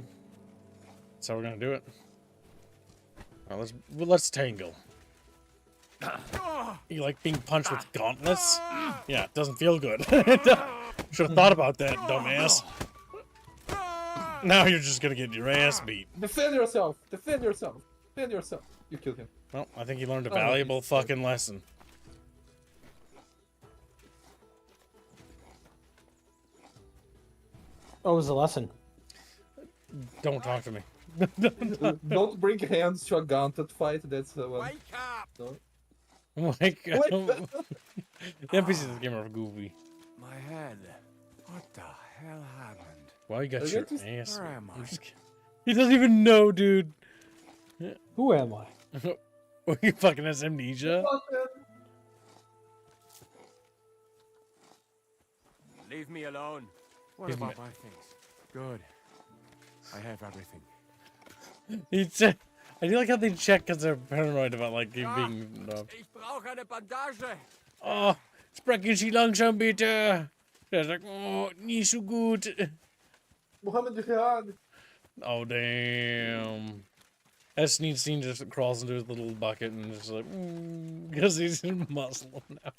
That's how we're gonna do it. Well, let's tangle. You like being punched with gauntlets? Yeah, it doesn't feel good. Should have thought about that, dumbass. Now you're just gonna get your ass beat. Defend yourself! Defend yourself! Defend yourself! You killed him. Well, I think he learned a valuable fucking lesson. What was the lesson? Don't talk to me. Don't bring hands to a gauntlet fight. That's the one. Wake up! No. Wake up! The NPCs in this game are goofy. My head. What the hell happened? Why you got I your got to- ass? Where am I? He doesn't even know, dude. Who am I? You fucking has amnesia. Leave me alone. What Give me- about my things? Good. I have everything. I do like how they check because they're paranoid about like you being robbed. Ich brauche eine Bandage. Oh, sprechen Sie langsam bitte. Der sagt, oh, nicht so gut. Mohammed Jihad. Oh, damn. As Sneedstein just crawls into his little bucket and just like, because he's Muslim now.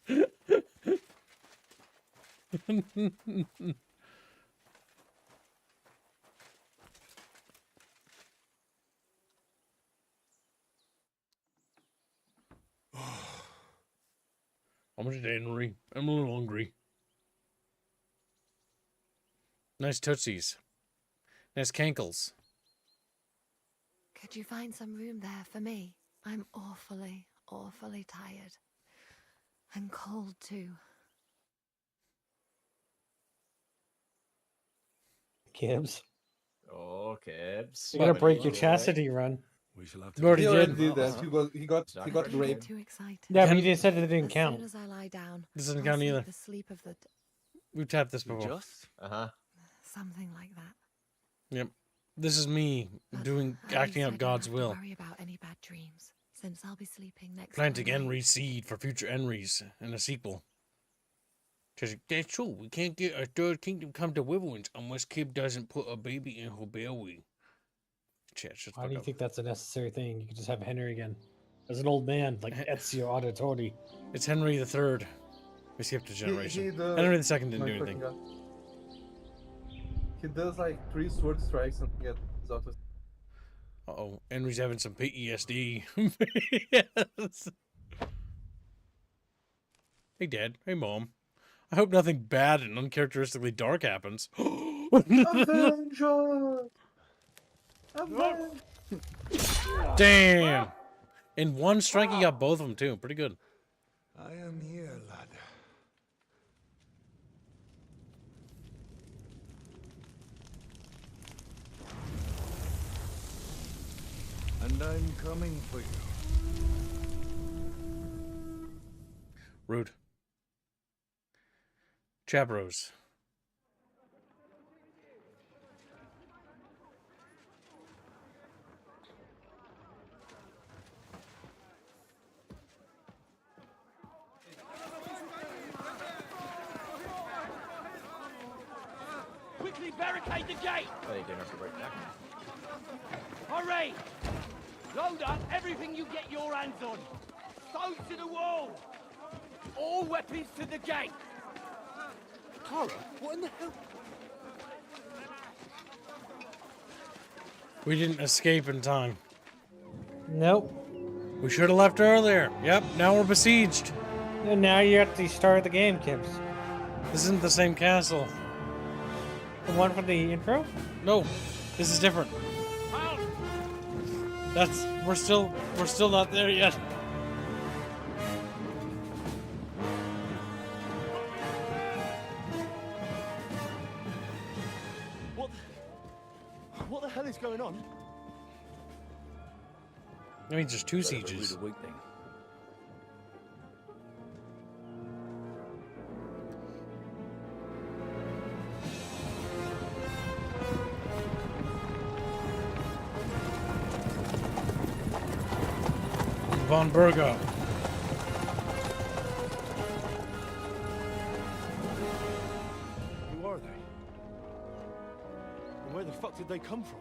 I'm just angry. I'm a little hungry. Nice tootsies. Nice cankles. Could you find some room there for me? I'm awfully, awfully tired. And cold too. Kibbs. Oh, Kibbs. You're gonna break your chastity run. We shall have He already did that. He got raped. Too excited. Yeah, but you just said it didn't As count. soon as I lie down, This doesn't I'll count sleep either. the sleep of the We've tapped this before. something like that. Yep. This is me doing acting out God's will. Don't worry about any bad dreams, since I'll be sleeping next. Planting Enry's seed for future Enrys in a sequel. That's true. We can't get a third kingdom come to Wyverns unless Kib doesn't put a baby in her belly. Why do you think that's a necessary thing? You could just have Henry again. As an old man, like Ezio Auditore. It's Henry III. We skipped a generation. Henry II didn't do anything. He does like 3 sword strikes and gets auto. Uh-oh. Henry's having some PTSD. Yes. Hey, Dad. Hey, Mom. I hope nothing bad and uncharacteristically dark happens. Avenger! Damn! In one strike, he got both of them, too. Pretty good. I am here, lad. And I'm coming for you. Rude. Chabros. Quickly barricade the gate! Oh, you didn't have to break that. Hurry! Load up everything you get your hands on. Stones to the wall. All weapons to the gate. Tara, what in the hell? We didn't escape in time. Nope. We should have left earlier. Yep, now we're besieged. And now you're at the start of the game, Kibbs. This isn't the same castle. The one from the intro? No, this is different. We're still not there yet. What the hell is going on? That means there's 2 sieges. Von Burgo. Who are they? And where the fuck did they come from?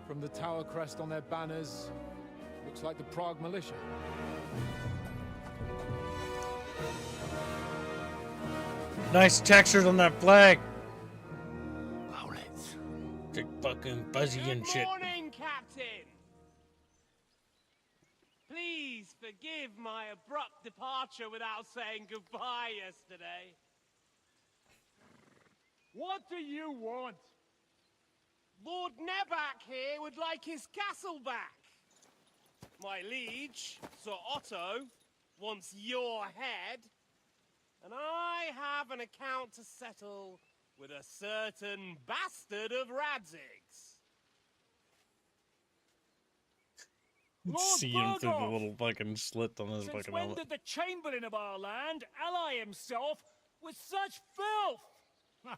From the tower crest on their banners, looks like the Prague militia. Nice textures on that flag. Big fucking fuzzy and shit. Morning, Captain! Please forgive my abrupt departure without saying goodbye yesterday. What do you want? Lord Nebak here would like his castle back. My liege, Sir Otto, wants your head. And I have an account to settle with a certain bastard of Radzig's. See him through the little fucking slit on his Since fucking when helmet. did the Chamberlain of our land ally himself with such filth?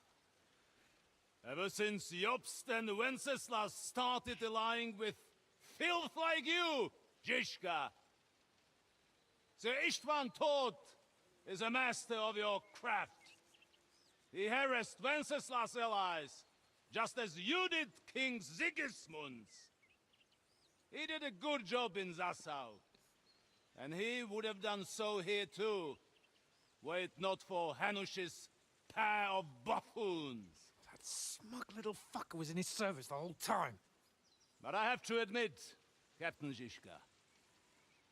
Ever since Jobst and Wenceslas started allying with filth like you, Zizka. Sir Istvan Tod is a master of your craft. He harassed Wenceslas' allies, just as you did King Sigismund's. He did a good job in Zassau. And he would have done so here too, were it not for Hanush's pair of buffoons. That smug little fucker was in his service the whole time. But I have to admit, Captain Zizka,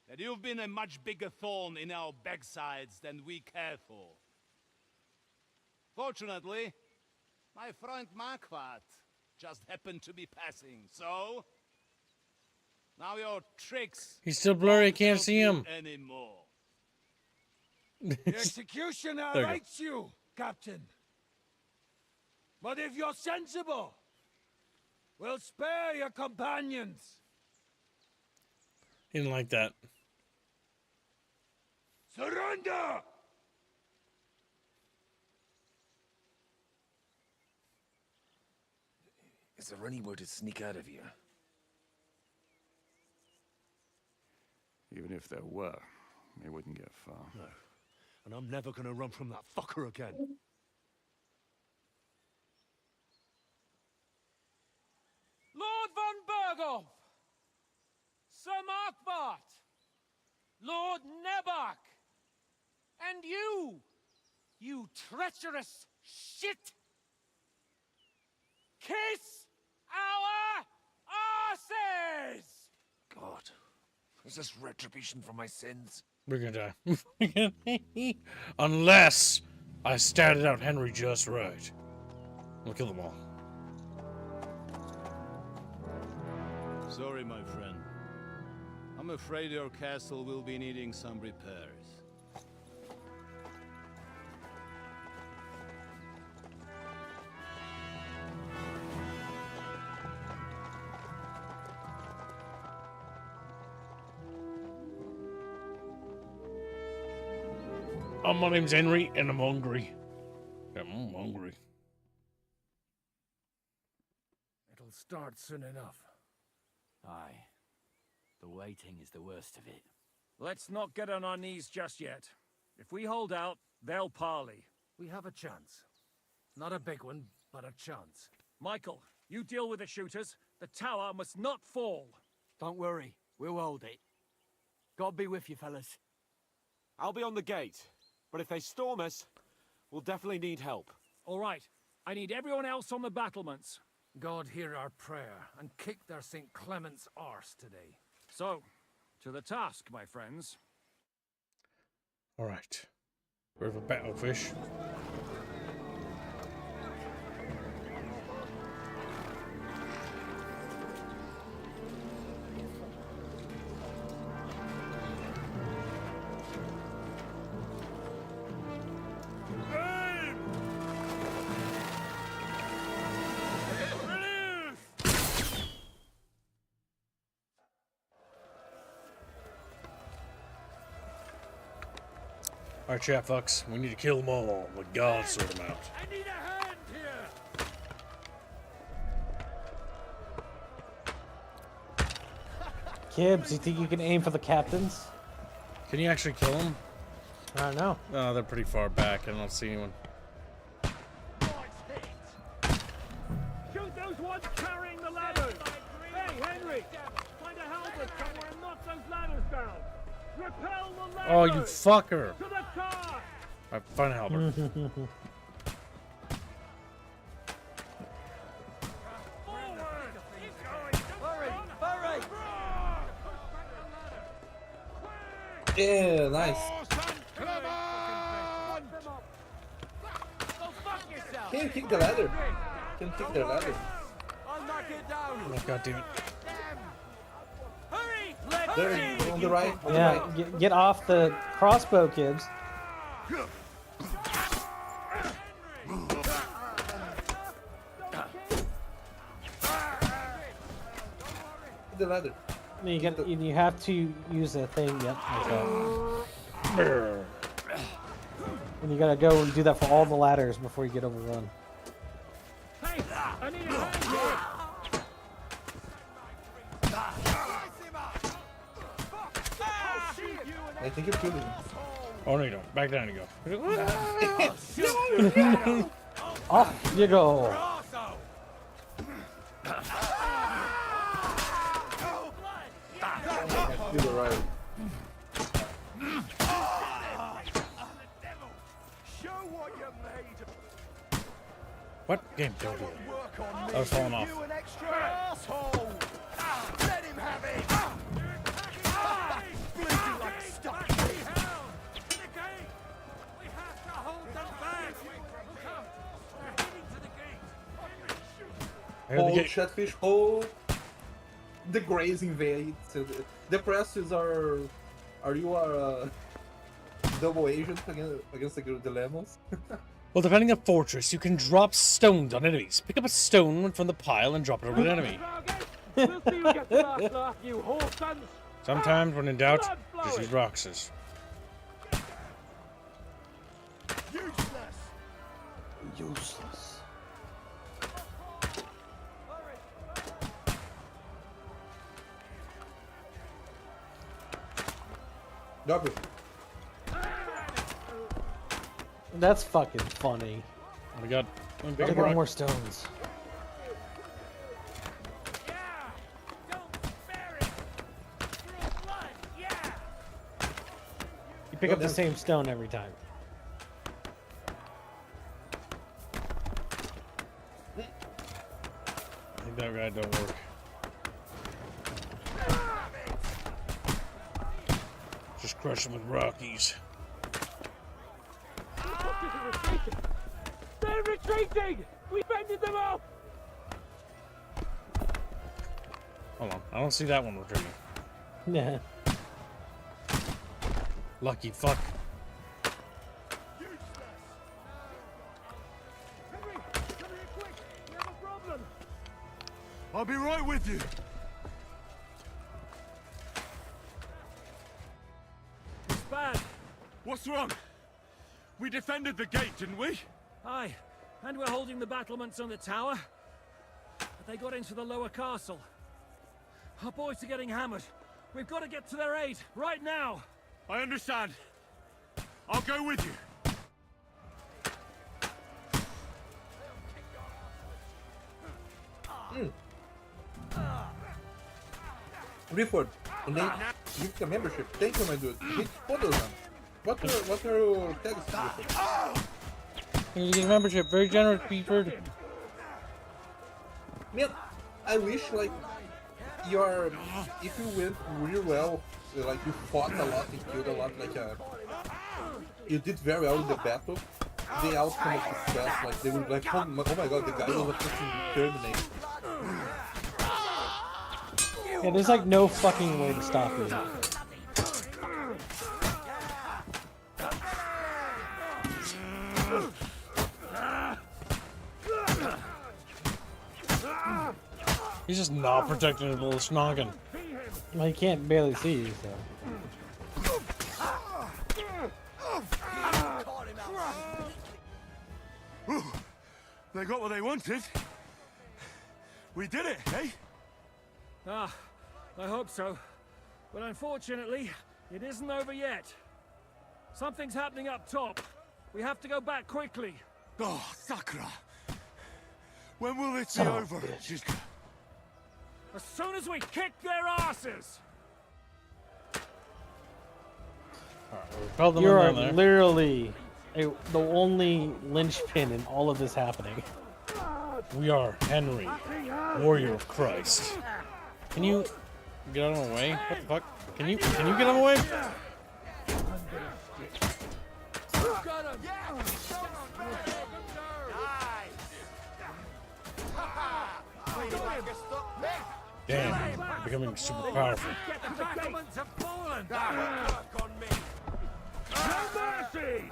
that you've been a much bigger thorn in our backsides than we care for. Fortunately, my friend Marquardt just happened to be passing, so... now your tricks... He's still blurry, I can't see him. ...anymore. The executioner There you go. hates you, Captain. But if you're sensible, we'll spare your companions. He didn't like that. Surrender! Is there any way to sneak out of here? Even if there were, they wouldn't get far. No. And I'm never gonna run from that fucker again. Lord von Berghoff, Sir Markbart, Lord Nebach, and you treacherous shit! Kiss our asses! God, is this retribution for my sins? We're gonna die. Unless I started out Henry just right. We'll kill them all. Sorry, my friend. I'm afraid your castle will be needing some repairs. My name's Henry, and I'm hungry. I'm hungry. It'll start soon enough. Aye. The waiting is the worst of it. Let's not get on our knees just yet. If we hold out, they'll parley. We have a chance. Not a big one, but a chance. Michael, you deal with the shooters. The tower must not fall. Don't worry, we'll hold it. God be with you, fellas. I'll be on the gate, but if they storm us, we'll definitely need help. All right. I need everyone else on the battlements. God hear our prayer and kick their St. Clement's arse today. So, to the task, my friends. All right. River battlefish. Alright, chat fucks. We need to kill them all. Let God sort them out. I need a hand here! Kibbs, you think you can aim for the captains? Can you actually kill them? I don't know. Oh, they're pretty far back. I don't see anyone. Shoot those ones carrying the ladders! Hey, Henry! Find a halberd somewhere and knock those ladders down! Repel the ladders! Oh, you fucker! To the car! Alright, find a halberd. Yeah, nice. Can you kick the ladder? Can you kick the ladder? I'll knock it down! Oh, God damn it. There, on the right. On the Yeah, right. get off the crossbow, Kibbs. The ladder. You have to use the thing. Yep. Okay. And you gotta go and do that for all the ladders before you get overrun. Hey, I need a hand here! I think you're killing him. Oh, no, you don't. Back down you go. Off you go. You're right. Show what you're made of. What? Game, don't do that. I was falling off. You an extra asshole. Let him have it. Bleeding like a stuck pig. We have to hold them back! Look out! They're heading to the gate! Hold Chatfish, hold. The Greys invade. So the presses are you a double agent against the dilemmas? Well, depending on fortress, you can drop stones on enemies. Pick up a stone from the pile and drop it over the enemy. We'll see who gets last laugh, you whoresons. Sometimes, when in doubt, just use Roxas. Useless. W. That's fucking funny. We got I got more stones. You pick up the same stone every time. I think that guy don't work. Just crush him with Rockies. They're retreating! We bended them up! Hold on, I don't see that one retreating. Nah. Lucky fuck. I'll be right with you. It's bad. What's wrong? We defended the gate, didn't we? Aye, and we're holding the battlements on the tower. But they got into the lower castle. Our boys are getting hammered. We've got to get to their aid, right now! I understand. I'll go with you. Reford, and then give the membership. Thank you, my dude. Hit photos them. What are your tags, Reford? You get a membership. Very generous, Beeford. Man, I wish like if you went real well, like you fought a lot and killed a lot, like you did very well in the battle. The outcome of the quest, like they would be like, oh my god, the guy was a fucking Terminator. Yeah, there's like no fucking way to stop me. He's just not protecting his little snoggin. Well, he can't barely see you, so. Ooh, they got what they wanted. We did it, eh? Ah, I hope so. But unfortunately, it isn't over yet. Something's happening up top. We have to go back quickly. Oh, Sakura. When will it be over, Shishka? As soon as we kick their asses! You are literally the only linchpin in all of this happening. We are Henry, warrior of Christ. Can you get out of my way? What the fuck? Can you get out of my way? Damn, I'm becoming super powerful. The battlements have fallen! No mercy!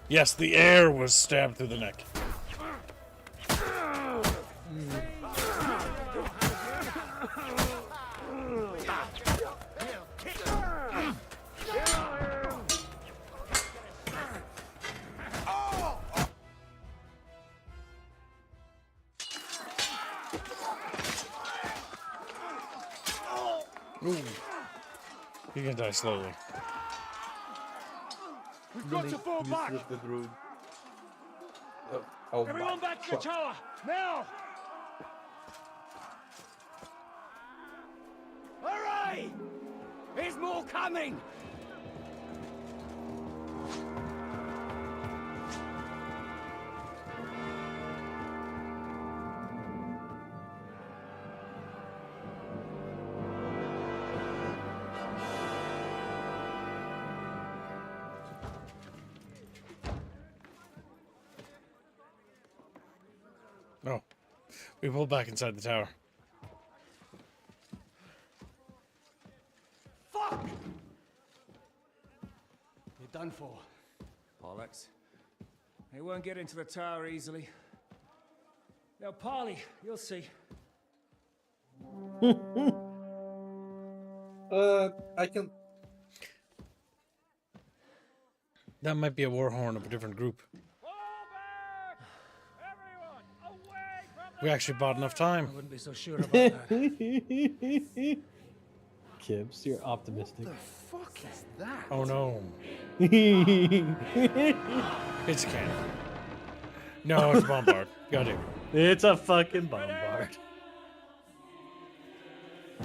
Yes, the air was stabbed through the neck. Ooh. You're gonna die slowly. We've got to fall back! Everyone back to the tower! Now! Hurry! There's more coming! Oh. We pulled back inside the tower. Fuck! You're done for. Bollocks. They won't get into the tower easily. Now, Parley, you'll see. I can. That might be a war horn of a different group. We actually bought enough time. I wouldn't be so sure about that. Kibbs, you're optimistic. The fuck is that? Oh no. It's a cannon. No, it's a bombard. Got it. It's a fucking bombard.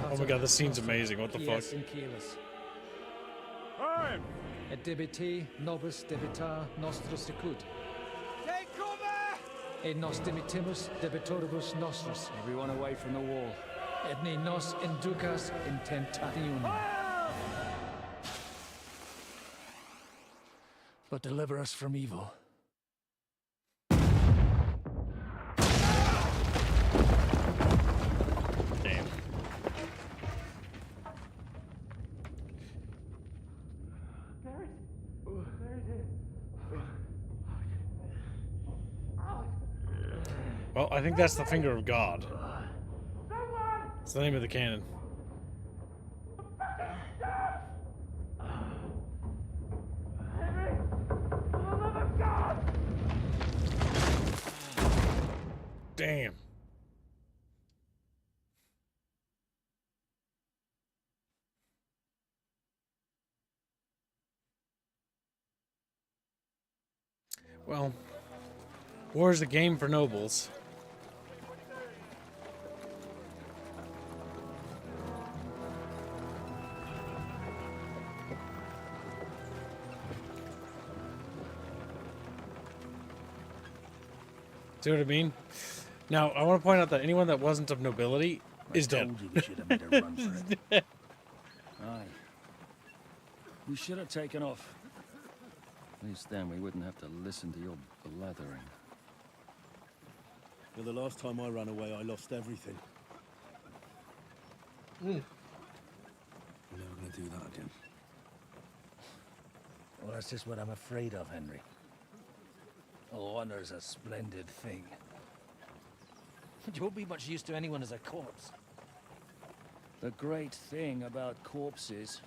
Oh my god, this scene's amazing. What the fuck? Yes, in Keyless. Et debiti nobis debita nostris secut. Take cover! Et nos dimitimus debitoribus nostris. Everyone away from the wall. Et ne nos inducas in tentationem. But deliver us from evil. Damn. Well, I think that's the finger of God. It's the name of the cannon. Damn. Well, war is a game for nobles. See what I mean? Now, I want to point out that anyone that wasn't of nobility is dead. Told you we should have made a run for it. Aye. We should have taken off. At least then we wouldn't have to listen to your blathering. Well, the last time I ran away, I lost everything. Mm. I'm never gonna do that again. Well, that's just what I'm afraid of, Henry. Honor's a splendid thing. You won't be much use to anyone as a corpse. The great thing about corpses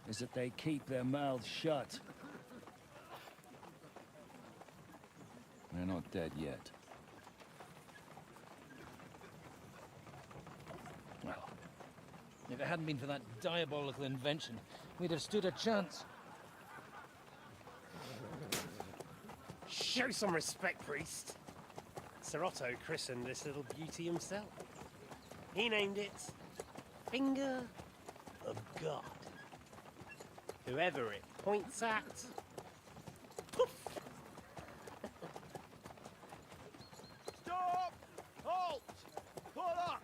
is that they keep their mouths shut. They're not dead yet. Well, if it hadn't been for that diabolical invention, we'd have stood a chance. Show some respect, priest. Sir Otto christened this little beauty himself. He named it Finger of God. Whoever it points at, poof! Stop! Halt! Pull up!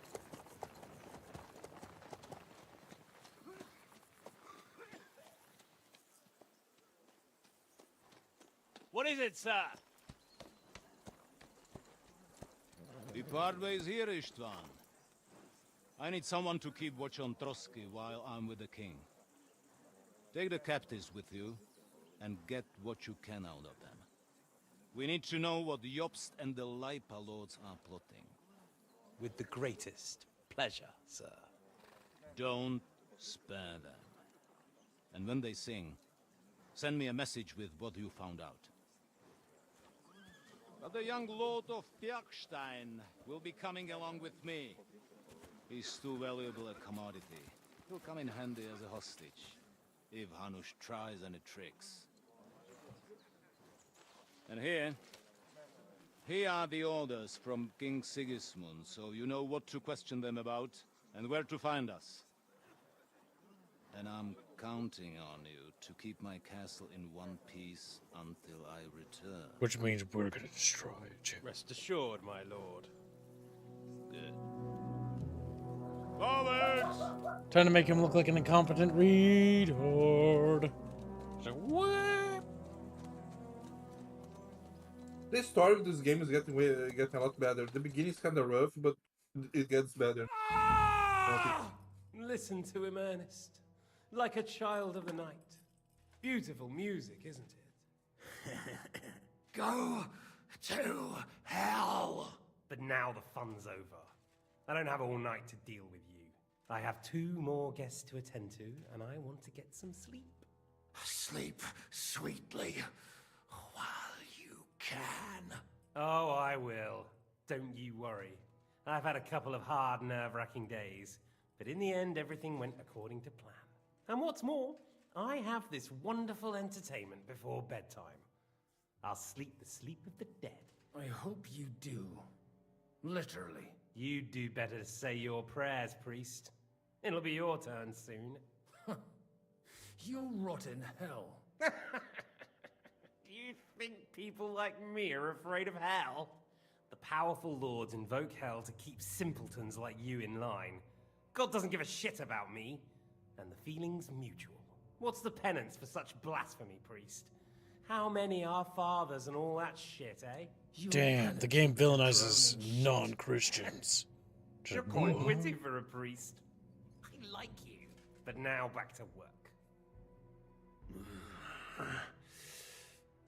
What is it, sir? We part ways here, Istvan. I need someone to keep watch on Trotsky while I'm with the king. Take the captives with you, and get what you can out of them. We need to know what the Jobst and the Leipa lords are plotting. With the greatest pleasure, sir. Don't spare them. And when they sing, send me a message with what you found out. But the young lord of Bjergstein will be coming along with me. He's too valuable a commodity. He'll come in handy as a hostage, if Hanush tries any tricks. And here are the orders from King Sigismund, so you know what to question them about and where to find us. And I'm counting on you to keep my castle in one piece until I return. Which means we're gonna destroy it. Rest assured, my lord. Forwards! Trying to make him look like an incompetent retard. So what? The story of this game is getting a lot better. The beginning is kind of rough, but it gets better. Listen to him, Ernest. Like a child of the night. Beautiful music, isn't it? Go to hell! But now the fun's over. I don't have all night to deal with you. I have 2 more guests to attend to, and I want to get some sleep. Sleep sweetly while you can. Oh, I will. Don't you worry. I've had a couple of hard, nerve-wracking days, but in the end, everything went according to plan. And what's more, I have this wonderful entertainment before bedtime. I'll sleep the sleep of the dead. I hope you do. Literally. You'd do better to say your prayers, priest. It'll be your turn soon. You'll rot in hell. Do you think people like me are afraid of hell? The powerful lords invoke hell to keep simpletons like you in line. God doesn't give a shit about me. And the feeling's mutual. What's the penance for such blasphemy, priest? How many are fathers and all that shit, eh? Damn, the game villainizes non-Christians. You're quite witty for a priest. I like you. But now back to work.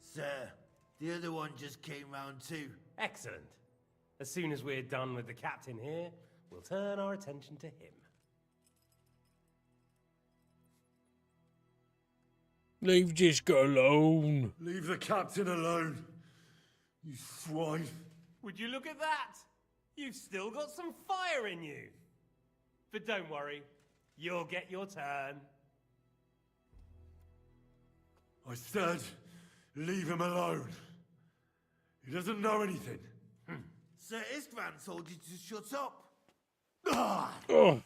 Sir, the other one just came round too. Excellent. As soon as we're done with the captain here, we'll turn our attention to him. Leave Jishka alone. Leave the captain alone. You swine. Would you look at that? You've still got some fire in you. But don't worry, you'll get your turn. I said, leave him alone. He doesn't know anything. Sir Istvan told you to shut up. Oh,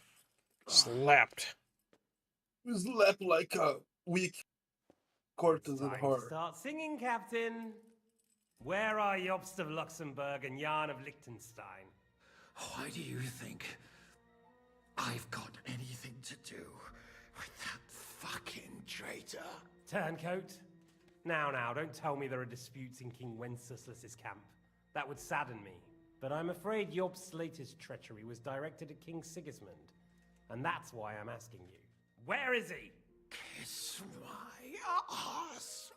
slapped. Slapped like a weak courtesan Time to whore. start singing, Captain. Where are Jobst of Luxembourg and Jan of Liechtenstein? Why do you think I've got anything to do with that fucking traitor? Turncoat. Now, don't tell me there are disputes in King Wenceslas's camp. That would sadden me. But I'm afraid Jobst's latest treachery was directed at King Sigismund. And that's why I'm asking you. Where is he? Kiss my ass.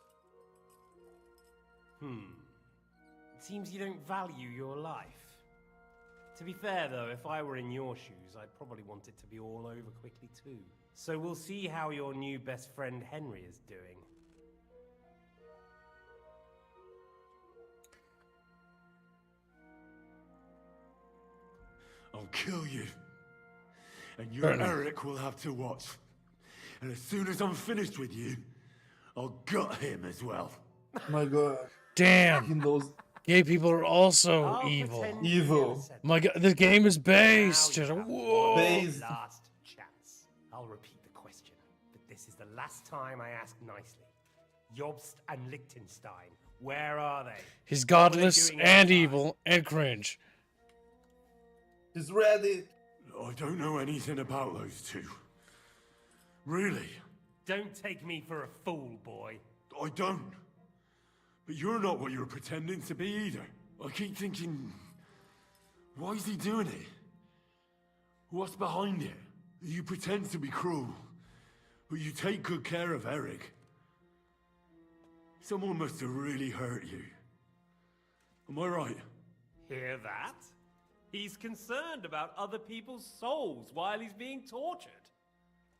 It seems you don't value your life. To be fair, though, if I were in your shoes, I'd probably want it to be all over quickly, too. So we'll see how your new best friend Henry is doing. I'll kill you. And your Eric will have to watch. And as soon as I'm finished with you, I'll gut him as well. My god. Damn. He knows. Gay people are also evil. Evil. My god, this game is based. Whoa. Based. Last chance. I'll repeat the question, but this is the last time I ask nicely. Jobst and Liechtenstein, where are they? He's What are they godless doing and outside? evil and cringe. He's ready. I don't know anything about those two. Really? Don't take me for a fool, boy. I don't. But you're not what you're pretending to be either. I keep thinking, why is he doing it? What's behind it? You pretend to be cruel, but you take good care of Eric. Someone must have really hurt you. Am I right? Hear that? He's concerned about other people's souls while he's being tortured.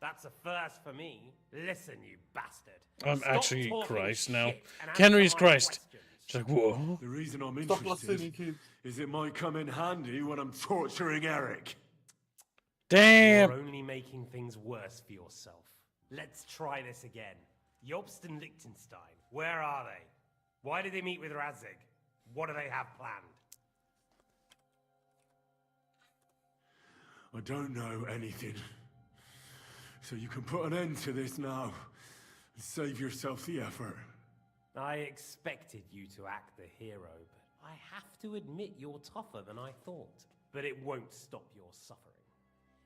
That's a first for me. Listen, you bastard. I'm Stop actually talking Christ now. shit and answer Henry's my Christ. questions. It's like, whoa. The reason I'm Stop blaspheming, interested kid. is it might come in handy when I'm torturing Eric. Damn. You're only making things worse for yourself. Let's try this again. Jobst and Liechtenstein, where are they? Why did they meet with Radzig? What do they have planned? I don't know anything. So you can put an end to this now and save yourself the effort. I expected you to act the hero, but I have to admit you're tougher than I thought. But it won't stop your suffering.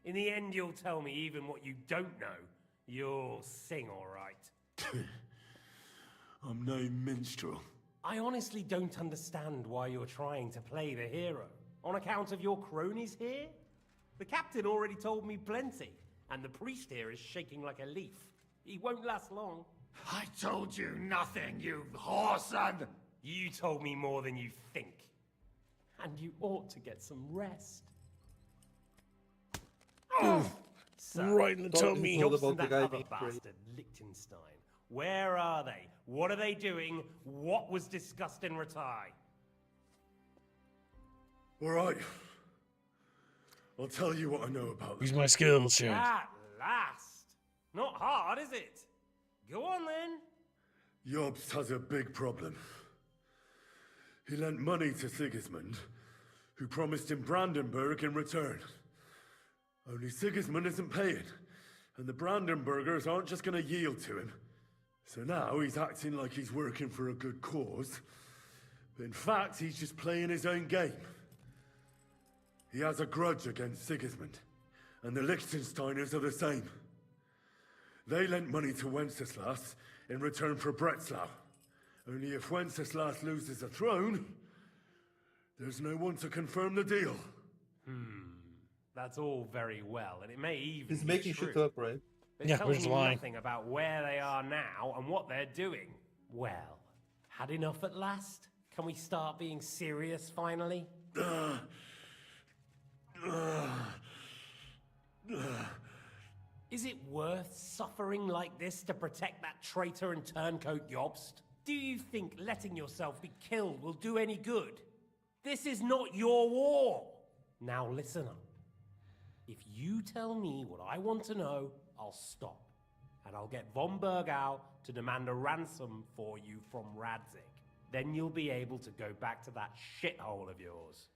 In the end, you'll tell me even what you don't know. You'll sing all right. I'm no minstrel. I honestly don't understand why you're trying to play the hero. On account of your cronies here? The captain already told me plenty, and the priest here is shaking like a leaf. He won't last long. I told you nothing, you whoreson! You told me more than you think. And you ought to get some rest. So, right in the tummy. Jobs and that other bastard, Liechtenstein. Where are they? What are they doing? What was discussed in Ratai? All right. I'll tell you what I know about Use my skills, Chad. At last. Not hard, is it? Go on then. Jobst has a big problem. He lent money to Sigismund, who promised him Brandenburg in return. Only Sigismund isn't paying, and the Brandenburgers aren't just going to yield to him. So now he's acting like he's working for a good cause, but in fact he's just playing his own game. He has a grudge against Sigismund, and the Liechtensteiners are the same. They lent money to Wenceslas in return for Breslau. Only if Wenceslas loses the throne, there's no one to confirm the deal. That's all very well, and it may even He's be making true. shit up, right? But Yeah, tell we're just me lying. nothing about where they are now and what they're doing. Well, had enough at last? Can we start being serious finally? Is it worth suffering like this to protect that traitor and turncoat Jobst? Do you think letting yourself be killed will do any good? This is not your war. Now listen up. If you tell me what I want to know, I'll stop. And I'll get von Bergau to demand a ransom for you from Radzig. Then you'll be able to go back to that shithole of yours.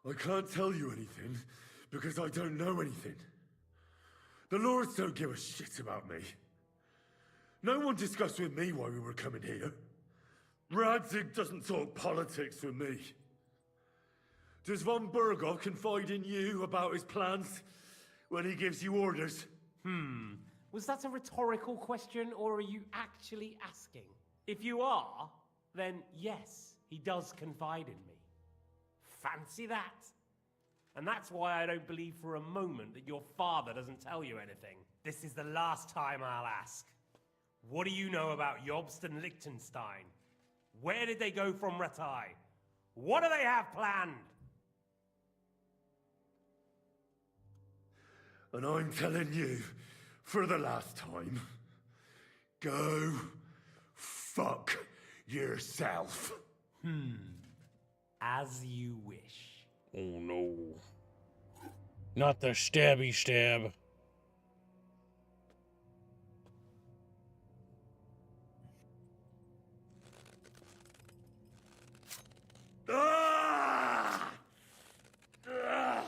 I can't tell you anything, because I don't know anything. The lords don't give a shit about me. No one discussed with me why we were coming here. Radzig doesn't talk politics with me. Does von Bergov confide in you about his plans when he gives you orders? Was that a rhetorical question, or are you actually asking? If you are, then yes, he does confide in me. Fancy that? And that's why I don't believe for a moment that your father doesn't tell you anything. This is the last time I'll ask. What do you know about Jobst and Liechtenstein? Where did they go from Ratai? What do they have planned? And I'm telling you, for the last time, go fuck yourself. As you wish. Oh no. Not the stabby stab. Ah! Ah!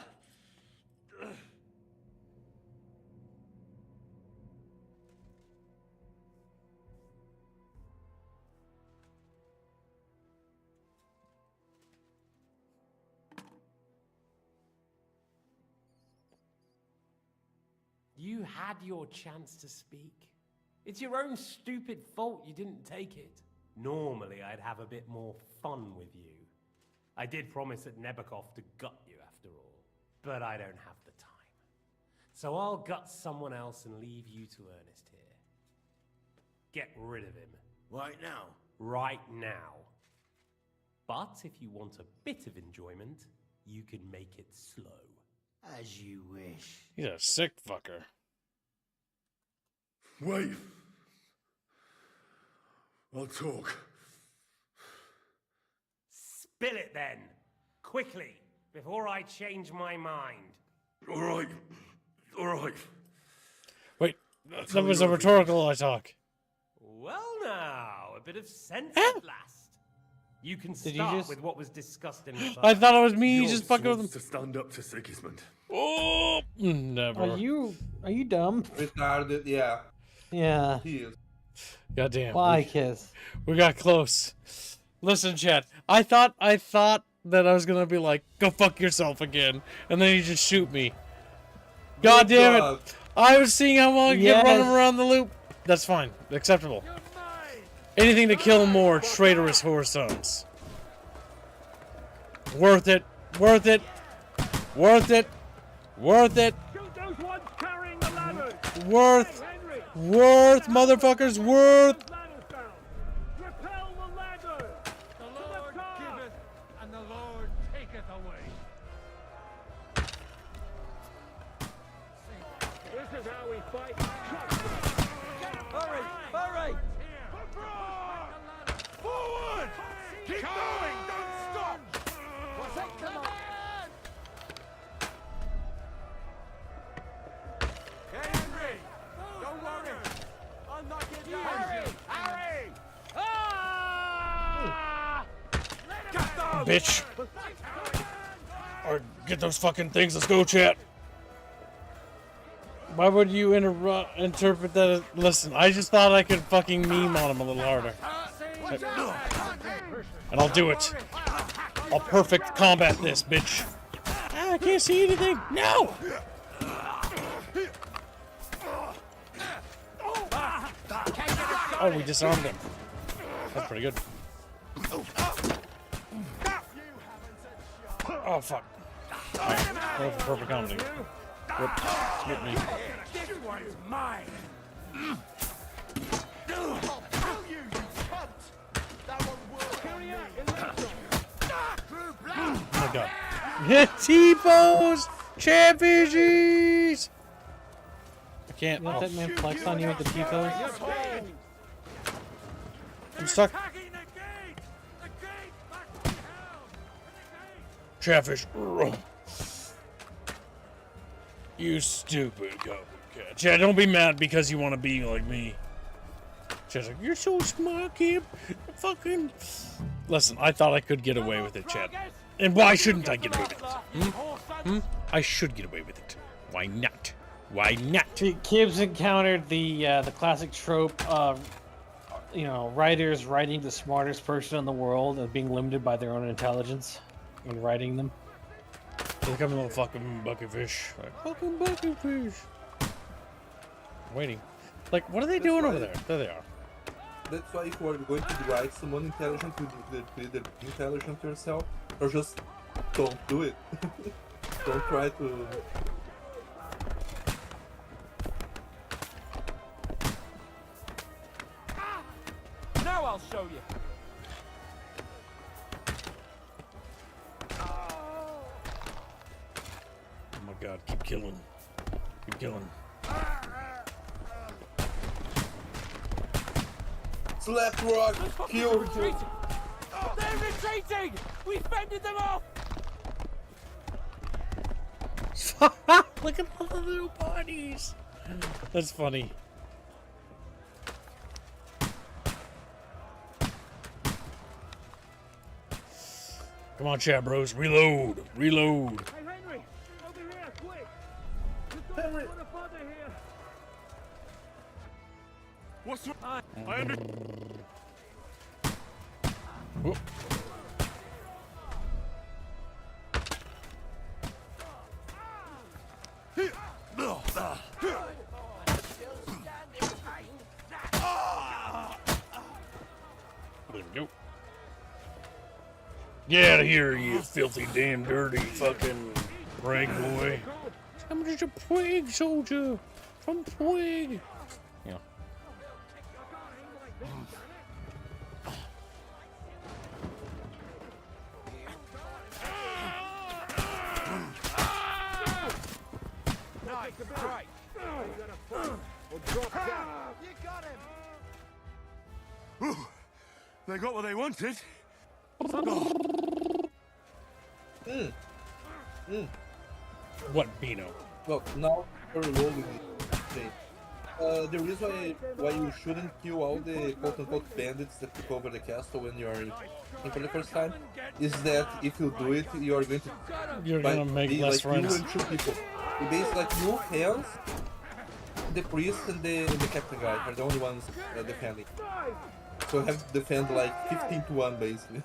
You had your chance to speak. It's your own stupid fault you didn't take it. Normally, I'd have a bit more fun with you. I did promise at Nebakov to gut you after all, but I don't have the time. So I'll gut someone else and leave you to Ernest here. Get rid of him. Right now? Right now. But if you want a bit of enjoyment, you can make it slow. As you wish. He's a sick fucker. Wait. I'll talk. Spill it then! Quickly, before I change my mind. All right. All right. Wait, that was a rhetorical attack. Well now, a bit of sense at last. You can Did you start just- with what was discussed in the I thought it was me Yours just fucking with wants him. to stand up to Sigismund. Oh, never. Are you dumb? Retarded, yeah. Yeah. He is. Goddamn. Why, Kiss? We got close. Listen, chat. I thought that I was gonna be like, go fuck yourself again, and then you just shoot me. God damn it! I was seeing how long you can run him around the loop. That's fine. Acceptable. Anything to kill more traitorous whorestones. Worth it. Worth it. Worth it. Worth it. Worth. Worth, motherfuckers. Worth. And the Lord taketh away. This is how we fight. Hurry! Hurry! Forward! Keep going! Don't stop! Take them on! Get Henry! Don't worry! I'll knock you down! Harry! Harry! Ah! Bitch. Or get those fucking things. Let's go, chat. Why would you interpret that as... Listen, I just thought I could fucking meme on him a little harder. And I'll do it. I'll perfect combat this, bitch. Ah, I can't see anything. No! Oh, we disarmed him. That's pretty good. Oh, fuck. Alright, roll for perfect comedy. Whoop me. This one's mine! Oh my god. T-pose! Chatfishies! I can't. Let that man flex on you with the T-pose? I'm stuck. Chatfish. You stupid goblin cat. Chat, don't be mad because you want to be like me. Chat's like, you're so smart, kid. Fucking. Listen, I thought I could get away with it, Chat. And why shouldn't I get away with it? I should get away with it. Why not? Why not? Kibbs encountered the classic trope of, you know, writers writing the smartest person in the world and being limited by their own intelligence when writing them. They become a little fucking bucketfish. Like, fucking bucketfish. Waiting. Like, what are they doing over there? There they are. That's why if you are going to write someone intelligent, you either be intelligent yourself, or just don't do it. Don't try to... Now I'll show you. Oh my god, keep killing. Keep killing. Slap rock, kill. Retreating! They're retreating! We fended them off! Look at all the little bodies. That's funny. Come on, chat bros. Reload. Reload. Hey, Henry! Over here, quick! Henry! Here. What's wrong? I understand. Whoop. There we go. Get out of here, you filthy, damn, dirty fucking rag boy. I'm just a plague soldier from Plague. Yeah. Nice, right. You gotta fall or drop down. You got him! They got what they wanted. What, Bino? Well, now we're rolling. Okay. the reason why you shouldn't kill all the quote-unquote bandits that took over the castle when you're in for the first time is that if you do it, you're going to make be less like you friends. and 2 people. You basically like you, Hans, the priest, and the captain guy are the only ones defending. So you have to defend like 15 to 1 basically.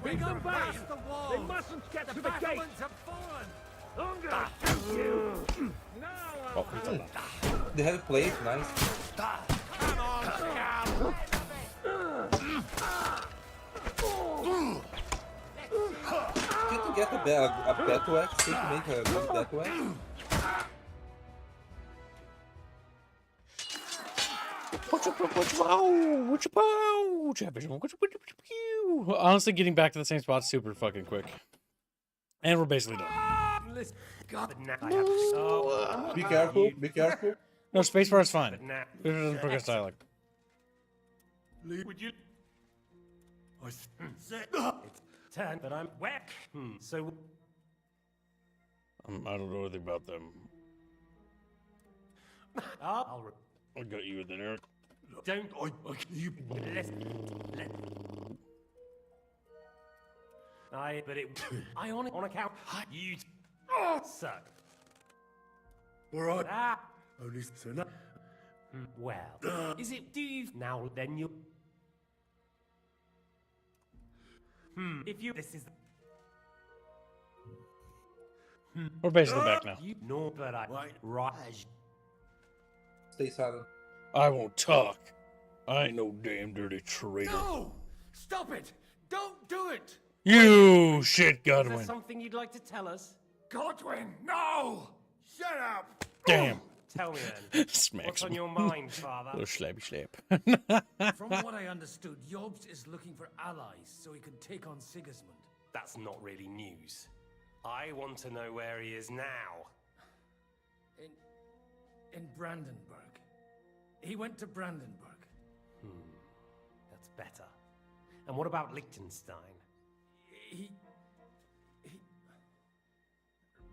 Bring them back! They mustn't get to the gate! Longer! You! Oh, they have a plate, nice. Come on, scum! Can't you get a battle axe to make a good battle axe? Honestly, getting back to the same spot super fucking quick. And we're basically done. Be careful, be careful. No, spacebar is fine. It doesn't progress dialect. Would you? It's 10, but I'm whack. So I don't know anything about them. I'll I got you in there. don't. You. But it. I on account. You. Suck. All right. Ah. Only so now. Well, is it? Do you now? Then you. If you. This is. We're basically back now. You know, but I. Right. Stay silent. I won't talk. I ain't no damn dirty traitor. No! Stop it! Don't do it! You shit, Is there Godwin. something you'd like to tell us? Godwin, no! Shut up! Damn. Tell me then. Smacks What's on him. your mind, father? Little slabby slap. From what I understood, Jobst is looking for allies so he can take on Sigismund. That's not really news. I want to know where he is now. In Brandenburg. He went to Brandenburg. That's better. And what about Liechtenstein?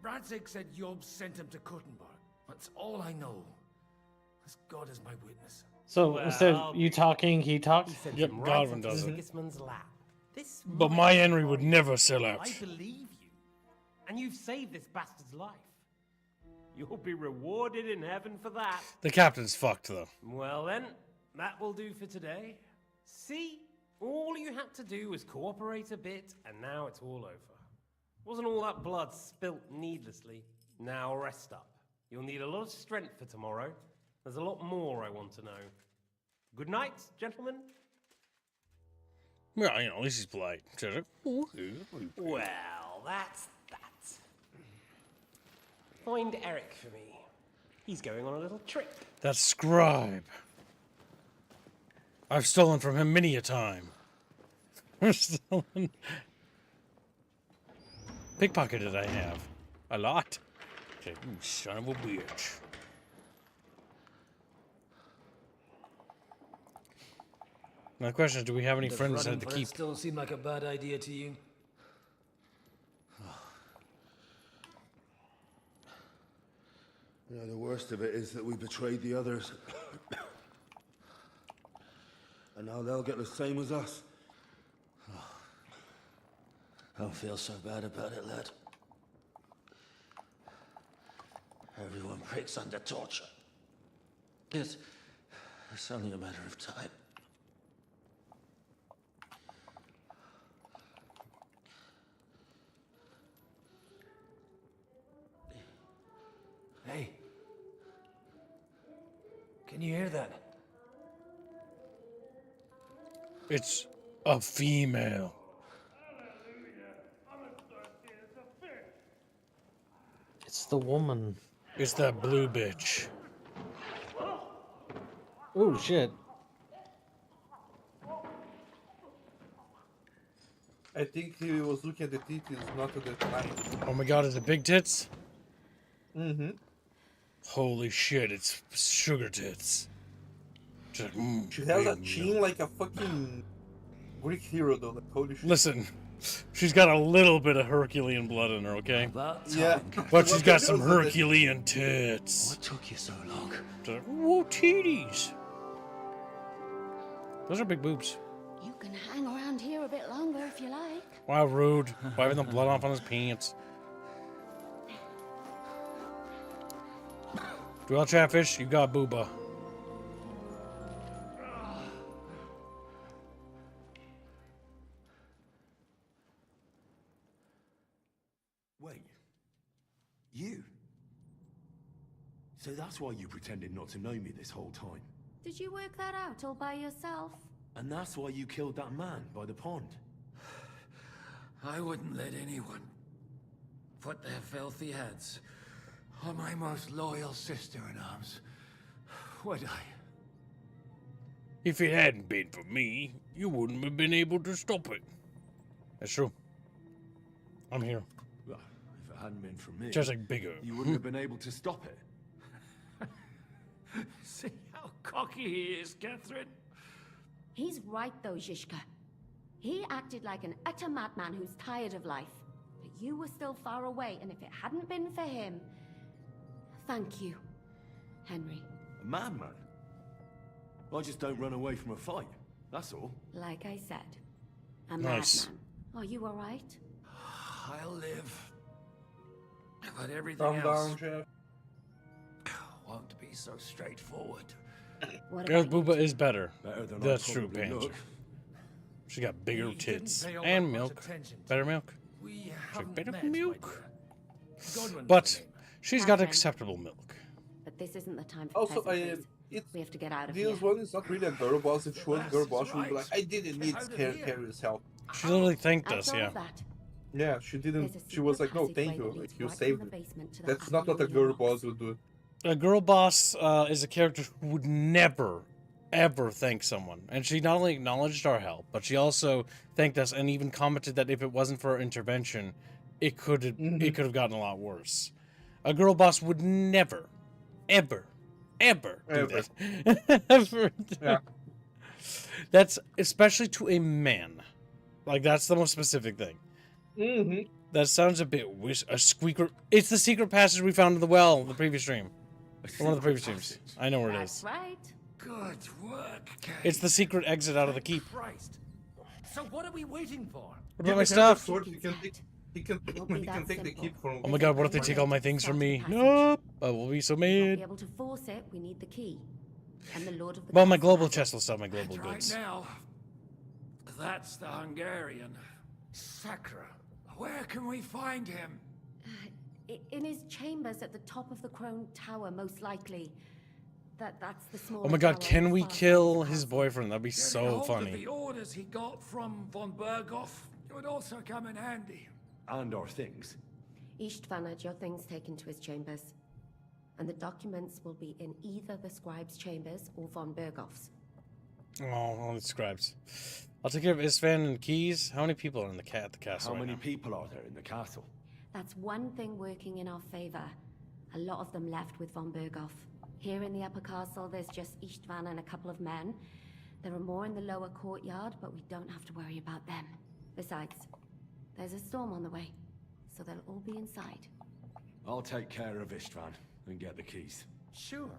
Radzig said Jobst sent him to Kuttenberg. That's all I know. As God is my witness. So instead of you talking, he talked? Yep, Godwin does it. Sigismund's lap. This But my Henry would never sell out. I believe you. And you've saved this bastard's life. You'll be rewarded in heaven for that. The captain's fucked, though. Well then, that will do for today. See? All you had to do was cooperate a bit, and now it's all over. Wasn't all that blood spilt needlessly. Now rest up. You'll need a lot of strength for tomorrow. There's a lot more I want to know. Good night, gentlemen. Well, you know, at least he's polite. Well, that's that. Find Eric for me. He's going on a little trip. That scribe. I've stolen from him many a time. Stolen. Pickpocketed I have. A lot. You son of a bitch. Now the question is, do we have any friends at the keep? Still seem like a bad idea to you? You know, the worst of it is that we betrayed the others. And now they'll get the same as us. I don't feel so bad about it, lad. Everyone breaks under torture. It's only a matter of time. Hey. Can you hear that? It's a female. It's the woman. It's that blue bitch. Oh shit. I think he was looking at the titties, not at the time. Oh my god, is it big tits? Mm-hmm. Holy shit, it's sugar tits. Just like, She has a chin like a fucking Greek hero though, like, holy shit. Listen, she's got a little bit of Herculean blood in her, okay? Yeah. But she's got some Herculean tits. What took you so long? Whoa, titties. Those are big boobs. You can hang around here a bit longer if you like. Wow, rude. Wiping the blood off on his pants. Well, Chatfish, you got booba. Wait. You? So that's why you pretended not to know me this whole time. Did you work that out all by yourself? And that's why you killed that man by the pond. I wouldn't let anyone put their filthy heads on my most loyal sister-in-arms, would I? If it hadn't been for me, you wouldn't have been able to stop it. That's true. I'm here. Well, if it hadn't been for me, Just like bigger. you wouldn't have been able to stop it. See how cocky he is, Catherine? He's right though, Zhishka. He acted like an utter madman who's tired of life. But you were still far away, and if it hadn't been for him... Thank you, Henry. A madman? I just don't run away from a fight. That's all. Like I said, a Nice. madman. Are you alright? I'll live. But everything Calm else down, Jeff. won't be so straightforward. What Girls' about booba is better. Better than I That's true, probably Pansy. look. She got bigger You didn't tits pay all and that much milk. attention to Better me. milk. We She's haven't better met, my milk. dear. Godwin's But the name. she's got Catherine. acceptable milk. But this isn't the time for Also, pleasantries. it's We have to get out of this here. one is not really a girl boss. If she was a girl boss, she would be right. like, I didn't need Out of care here. carrier's help. She literally thanked After us, all yeah. of that, Yeah, she didn't. there's a She was secret like, no, passageway thank you. that Like, leads you right saved from the me. basement to the That's not what a Babylonian girl rocks. boss would do. A girl boss is a character who would never, ever thank someone. And she not only acknowledged our help, but she also thanked us and even commented that if it wasn't for our intervention, it could have gotten a lot worse. A girl boss would never, ever do that. Ever do Yeah. That's especially to a man. Like, that's the most specific thing. Mm-hmm. That sounds a bit a squeaker. It's the secret passage we found in the well in the previous stream. Or one of the previous streams. I know where it That's is. right. Good work, Kate. It's the secret exit out of the keep. Christ. So what are we waiting for? What about my stuff? Sword, he can take, he can be that take the simple. keep from. Oh my god, what if they take all my things from me? Passage. Nope. I will be so To be mad. able to force it, we need the key. And the Lord of the Well, my Castle global has it. chest will sell my global Right goods. now, that's the Hungarian. Sakra. Where can we find him? In his chambers at the top of the Crone Tower, most likely. That's the small. Oh my god, can we kill his boyfriend? That'd be so Getting hold of funny. the orders he got from von Berghoff would also come in handy. And our things. Istvan had your things taken to his chambers. And the documents will be in either the scribe's chambers or von Berghoff's. Oh, all the scribes. I'll take care of Istvan and Keys. How many people are in the castle How right many now? people are there in the castle? That's one thing working in our favor. A lot of them left with von Berghoff. Here in the upper castle, there's just Istvan and a couple of men. There are more in the lower courtyard, but we don't have to worry about them. Besides, there's a storm on the way, so they'll all be inside. I'll take care of Istvan and get the keys. Sure.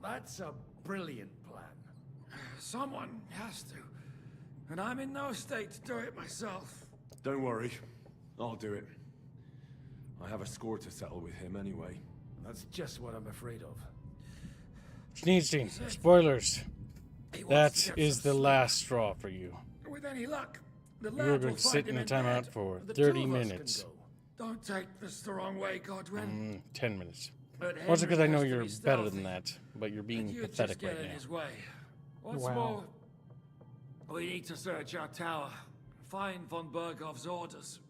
That's a brilliant plan. Someone has to. And I'm in no state to do it myself. Don't worry, I'll do it. I have a score to settle with him anyway. That's just what I'm afraid of. Sneedstein, spoilers. He wants That to get is some the sleep. last straw for you. With any luck, the You lad were will going to find sit him in a in timeout bed. for The 30 two of us can minutes. go. Don't take this the wrong way, Godwin. 10 minutes. But Also because I Henry know has to you're be better stealthy. than that, but you're being And you just pathetic get right in now. his way. What's Wow. more, we need to search our tower, find von Berghoff's orders,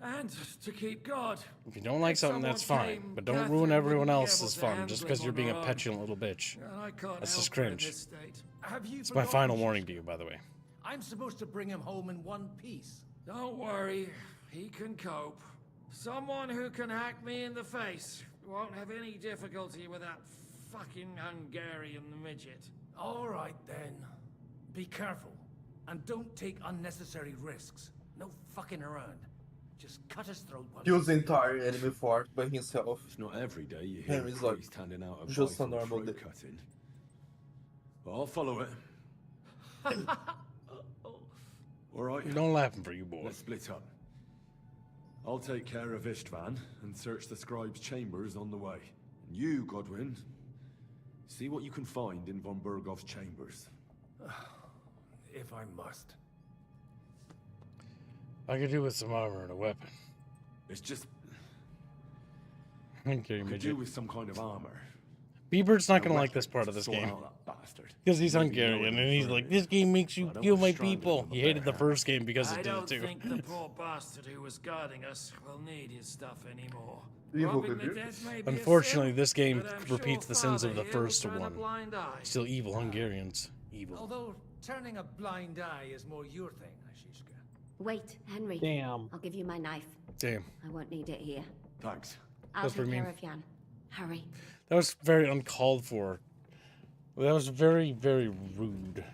and to keep guard. If you don't like If something, that's someone fine, came, but don't Catherine ruin everyone wouldn't be else's able to fun handle just it because you're on being her a own. petulant little bitch. And I can't That's help just her in cringe. this state. Have you It's my forgotten final Zhishka? warning to you, by the way. I'm supposed to bring him home in one piece. Don't worry, he can cope. Someone who can hack me in the face won't have any difficulty with that fucking Hungarian midget. All right then. Be careful. And don't take unnecessary risks. No fucking around. Just cut his throat while Kills the entire enemy fort by himself. It's not every day you hear Henry's a like, priest handing out a just a on normal throat day. cutting. But I'll follow it. All right. Don't laughing for you, boy. Let's split up. I'll take care of Istvan and search the scribe's chambers on the way. And you, Godwin, see what you can find in von Bergov's chambers. If I must. I could do with some armor and a weapon. It's just... Okay, could do with some kind of armor. Biebert's not A gonna like weapon this part of to this sort game. out that bastard. Because he's Maybe you know Hungarian, him and he's further. like, this game makes you I don't kill want my to strangle people. him He with hated the bare first game because I it did don't too. think the poor bastard who was guarding us will need his stuff anymore. Evil Robbing the baby. dead may be a Unfortunately, sin, this game but I'm repeats sure the sins of Father the here will first turn a one. blind eye. Still evil Hungarians. Evil. Although turning a blind eye is more your thing, Ashishka. Wait, Henry. Damn. I'll give you my knife. Damn. I won't need it here. Thanks. I'll That's take pretty care mean. of Jan. Hurry. That was very uncalled for. That was very, very rude.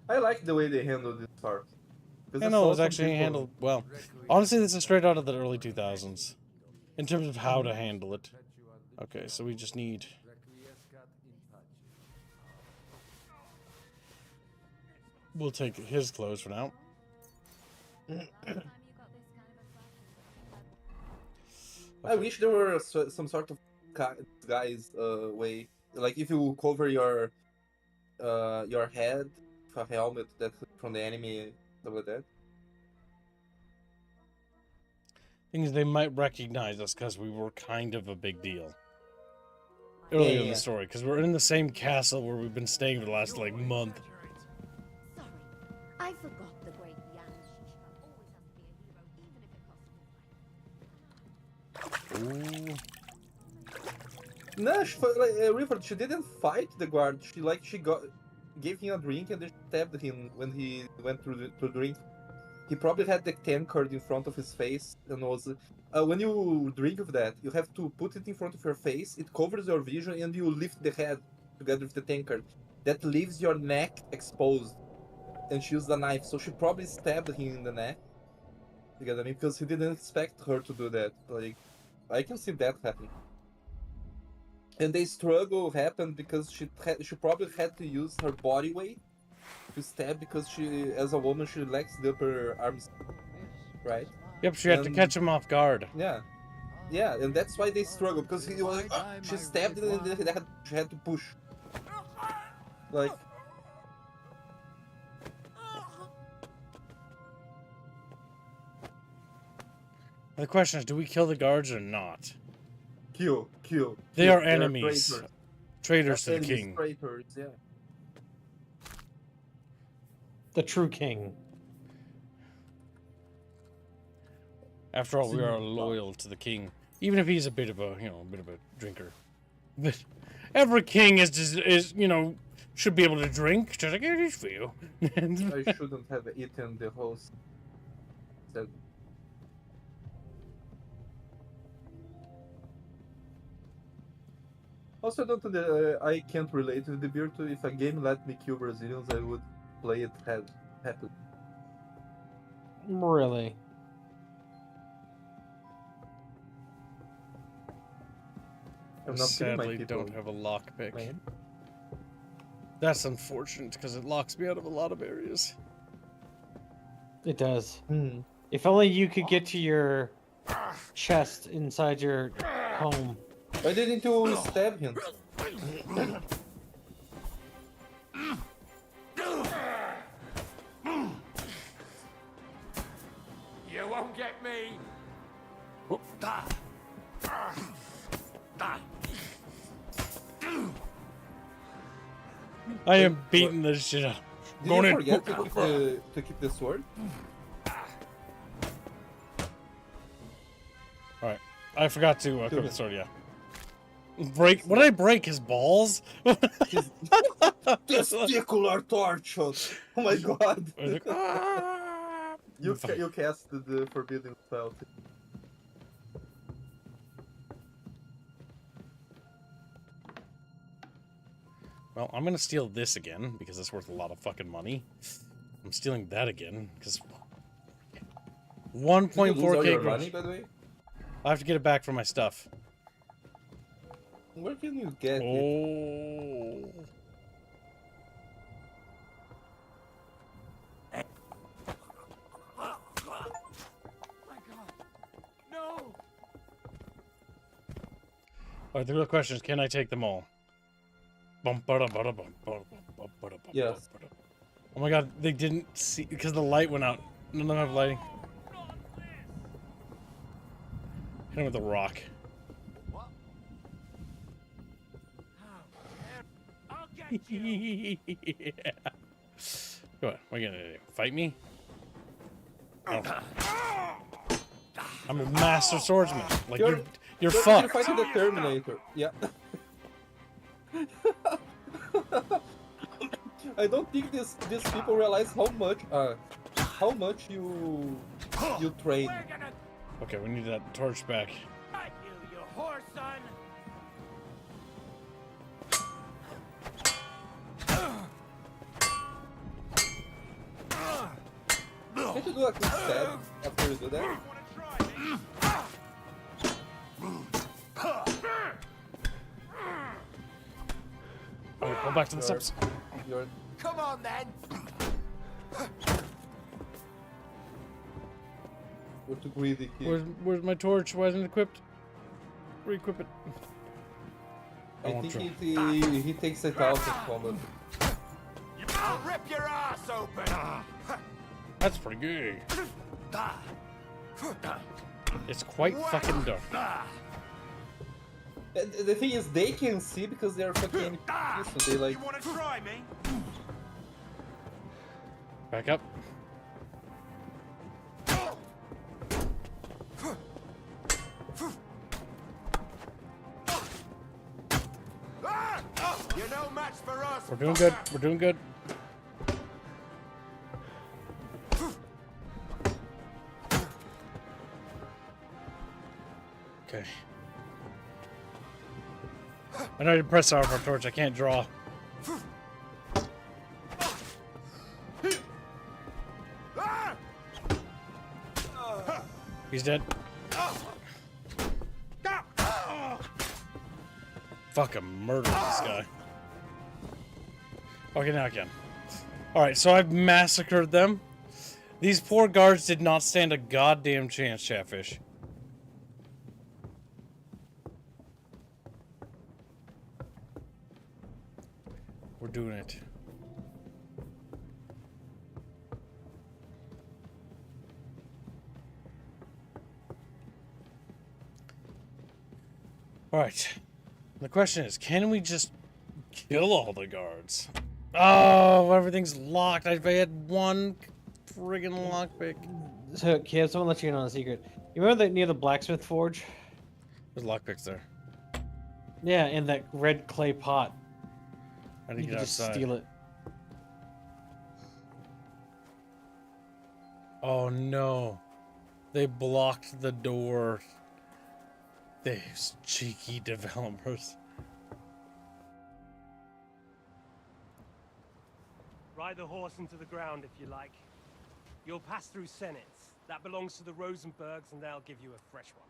I like the way they handled this part. I know, it was actually handled well. Honestly, this is straight out of the early 2000s. In terms of how to handle it. Okay, so we just need... We'll take his clothes for now. I wish there were some sort of guys way, like if you cover your head with a helmet that from the enemy, stuff like that. Thing is, they might recognize us because we were kind of a big deal earlier in the story. Because we're in the same castle where we've been staying for the last like month. Sorry, I forgot the great Jan Shishka always has to be a hero, even if it costs him his life. No, River, she didn't fight the guard. She gave him a drink and then stabbed him when he went to drink. He probably had the tankard in front of his face and was. When you drink of that, you have to put it in front of your face. It covers your vision and you lift the head together with the tankard. That leaves your neck exposed. And she used a knife, so she probably stabbed him in the neck. You get what I mean? Because he didn't expect her to do that. Like, I can see that happening. And the struggle happened because she probably had to use her body weight to stab because she, as a woman, she lacks the upper arms, right? Yep, she had to catch him off guard. Yeah, yeah, and that's why they struggle because he was like, she stabbed and then she had to push. Like, The question is, do we kill the guards or not? kill. They are They're enemies. Traitors to the Enemies, king. Traitors, yeah. The true king. After all, we are loyal to the king, even if he's a bit of a, a bit of a drinker. But every king is should be able to drink. Just like it is for you. I shouldn't have eaten the host. Said. Also, I can't relate with the beer to. If a game let me kill Brazilians, I would play it happily. Really? I'm not kidding my Sadly, people. don't have a lockpick. That's unfortunate because it locks me out of a lot of areas. It does. If only you could get to your chest inside your home. Why didn't you stab him? You won't get me. I am beating this shit up. Did Going you in. forget to keep the sword? Alright. I forgot to equip the sword, yeah. Break. What did I break? His balls? Testicular torture! Oh my god! I was like, You cast the forbidden spell. Well, I'm gonna steal this again because it's worth a lot of fucking money. I'm stealing that again because Did you lose all 1.4k your gross. money, by the way? I have to get it back for my stuff. Where can you get it? Oh. No! Alright, the real question is, can I take them all? Yes. Oh my god, they didn't see because the light went out. None of them have lighting. Hit him with a rock. Yeah. Go on, what are you gonna do? Fight me? Oh. I'm a master swordsman. Like you're You're fucked. fighting the Terminator. Yeah. I don't think these people realize how much you train. Okay, we need that torch back. You whore son! Can't you do a quick stab after you do that? Oh, go back to the steps. Come on then! We're too greedy here. Where's my torch? Why isn't it equipped? Re-equip it. I think he takes it out in combat. I'll rip your ass open! That's pretty good. It's quite fucking dark. And the thing is, they can see because they're fucking NPCs, so they like. You wanna try me? Back up. You're no match for us. We're doing good. We're doing good. Okay. I know you press R for torch. I can't draw. He's dead. Fuck, I'm murdering this guy. Okay, now I can. Alright, so I've massacred them. These poor guards did not stand a goddamn chance, Chatfish. We're doing it. Alright. The question is, can we just kill all the guards? Oh, everything's locked. I had one friggin' lockpick. So, Kev, someone let you in on a secret. You remember that near the blacksmith forge? There's lockpicks there. Yeah, in that red clay pot. I need to You get can just outside. steal it. Oh no. They blocked the door. These cheeky developers. Ride the horse into the ground if you like. You'll pass through Senates. That belongs to the Rosenbergs, and they'll give you a fresh one.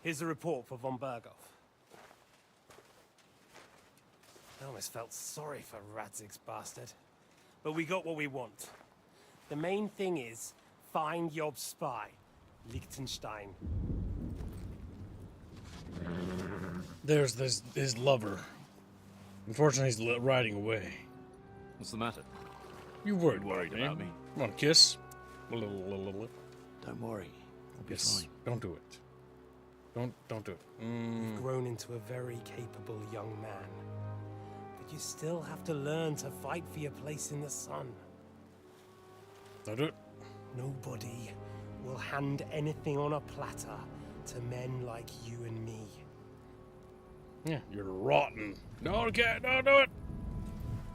Here's the report for von Berghoff. I almost felt sorry for Radzig's bastard. But we got what we want. The main thing is, find Job's spy, Liechtenstein. There's his lover. Unfortunately, he's riding away. What's the matter? You worried about me? Come on, kiss. Don't worry. I'll be Yes. fine. Don't do it. Don't do it. You've grown into a very capable young man. But you still have to learn to fight for your place in the sun. Don't do it. Nobody will hand anything on a platter to men like you and me. Yeah, you're rotten. No, you can't. Don't do it.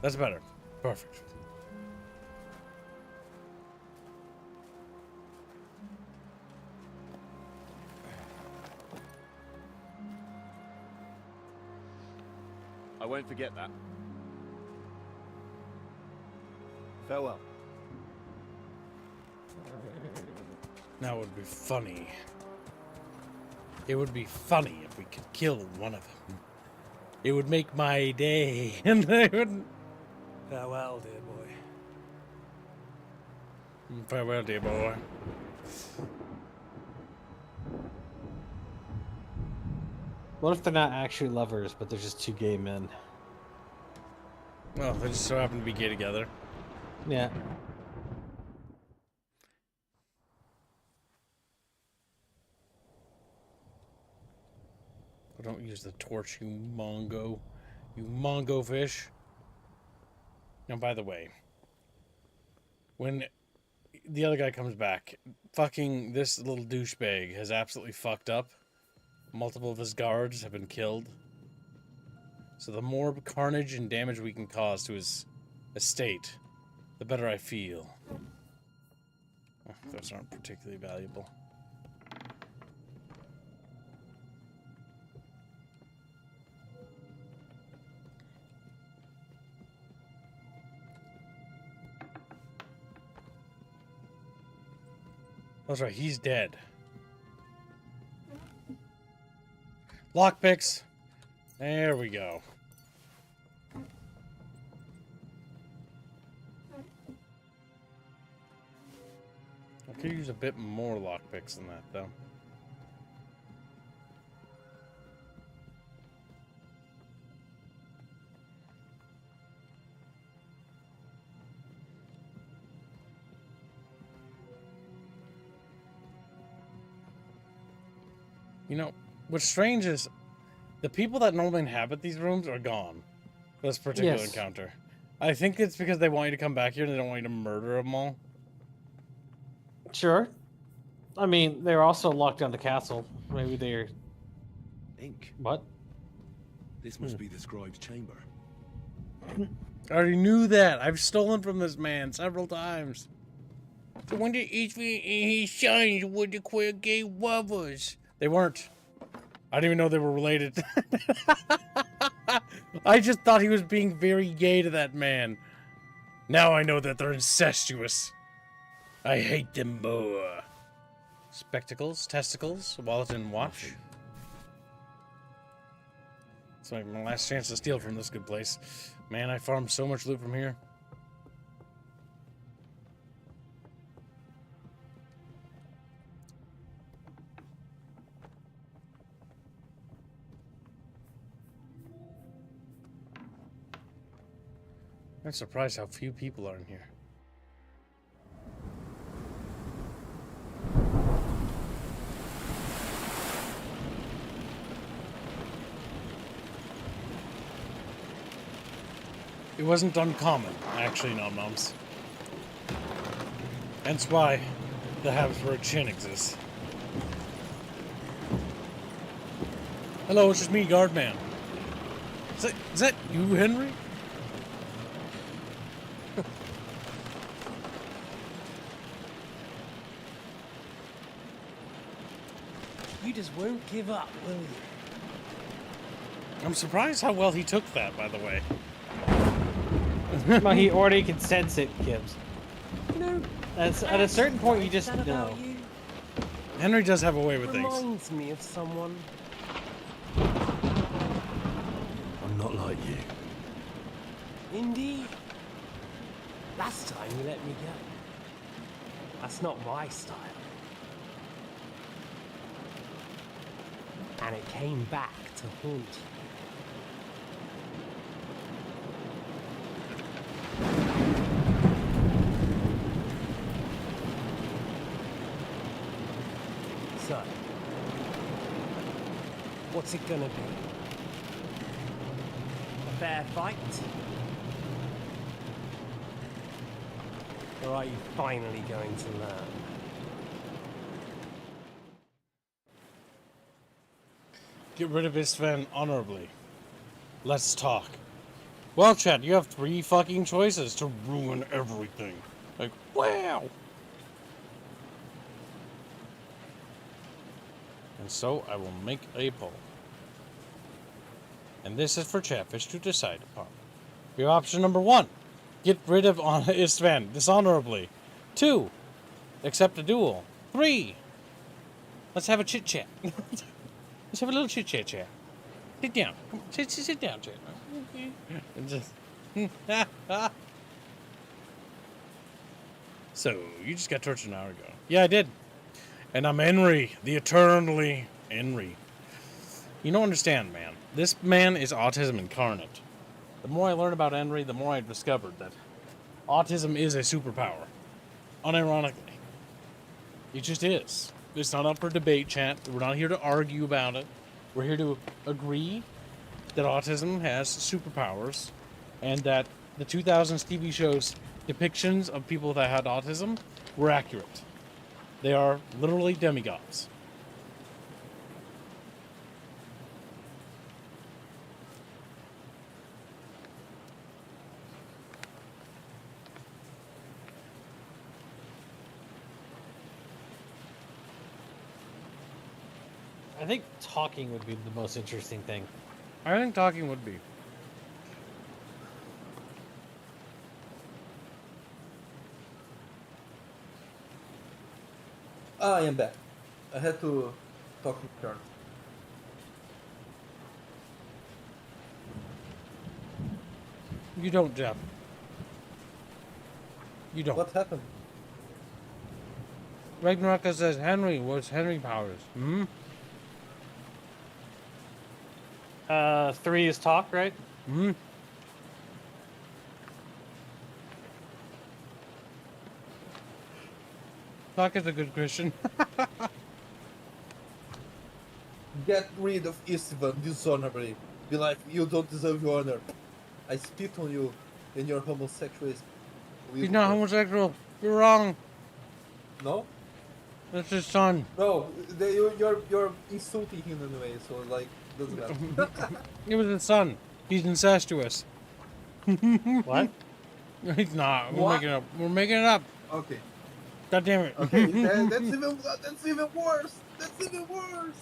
That's better. Perfect. I won't forget that. Farewell. Now it would be funny. It would be funny if we could kill one of them. It would make my day, and they wouldn't. Farewell, dear boy. Farewell, dear boy. What if they're not actually lovers, but they're just two gay men? Well, they just so happen to be gay together. Yeah. Don't use the torch, you Mongo. You Mongo fish. Now, by the way, when the other guy comes back, fucking this little douchebag has absolutely fucked up. Multiple of his guards have been killed. So the more carnage and damage we can cause to his estate, the better I feel. Oh, those aren't particularly valuable. That's right, he's dead. Lockpicks. There we go. I could use a bit more lockpicks than that, though. You know, what's strange is the people that normally inhabit these rooms are gone for this particular encounter. I think it's because they want you to come back here and they don't want you to murder them all. Sure. I mean, they're also locked down the castle. Maybe they're... Ink. What? This must be the scribe's chamber. I already knew that. I've stolen from this man several times. So when did each his sons would acquire gay lovers? They weren't. I didn't even know they were related. I just thought he was being very gay to that man. Now I know that they're incestuous. I hate them more. Spectacles, testicles, wallet, and watch. It's like my last chance to steal from this good place. Man, I farmed so much loot from here. I'm surprised how few people are in here. It wasn't uncommon, actually, nom-noms. Hence why the Habsburg chin exists. Hello, it's just me, Guardman. Is that you, Henry? You just won't give up, will you? I'm surprised how well he took that, by the way. Well, he already can sense it, Gibbs. You know, at a certain point, you just know. Henry does have a way with things. Reminds me of someone. I'm not like you. Indeed. Last time you let me go. That's not my style. And it came back to haunt you. So, what's it gonna be? A fair fight? Or are you finally going to learn? Get rid of Istvan honorably. Let's talk. Well, Chad, you have 3 fucking choices to ruin everything. Like, wow! And so I will make a poll. And this is for Chatfish to decide upon. We have option number 1. Get rid of Istvan dishonorably. 2. Accept a duel. 3. Let's have a chit chat. Let's have a little chit chat. Sit down. Sit down, chat. Just So, you just got tortured an hour ago. Yeah, I did. And I'm Henry, the eternally Henry. You don't understand, man. This man is autism incarnate. The more I learn about Henry, the more I discovered that autism is a superpower. Unironically. It just is. It's not up for debate, chat. We're not here to argue about it. We're here to agree that autism has superpowers and that the 2000s TV shows depictions of people that had autism were accurate. They are literally demigods. I think talking would be the most interesting thing. I think talking would be. I am back. I had to talk in turn. You don't, Jeff. You don't. What happened? Ragnarok says, Henry, what's Henry powers? Hmm? 3 is talk, right? Hmm? Talk is a good Christian. Get rid of Istvan dishonorably. Be like, you don't deserve your honor. I spit on you in your homosexualism. He's not homosexual. You're wrong. No? That's his son. No, you're insulting him in a way, so like, doesn't matter. It was his son. He's incestuous. What? He's not. We're What? making it up. We're making it up. Okay. God damn it. Okay, that's even worse. That's even worse.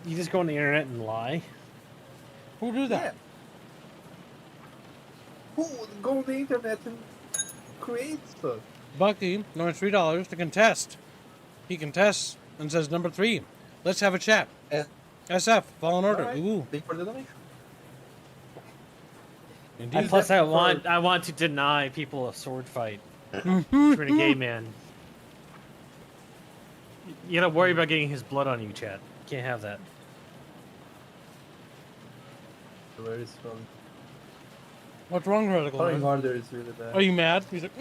You just go on the internet and lie? Who do that? Yeah. Who would go on the internet and create stuff? Bucky donates $3 to contest. He contests and says, number 3, let's have a chat. SF, Fallen Order. Alright, Ooh. thank you for the donation. Indeed. Plus, I want to deny people a sword fight. For a gay man. You don't worry about getting his blood on you, chat. Can't have that. Where is from? What's wrong, Radical? Falling Order is really bad. Are you mad? He's like,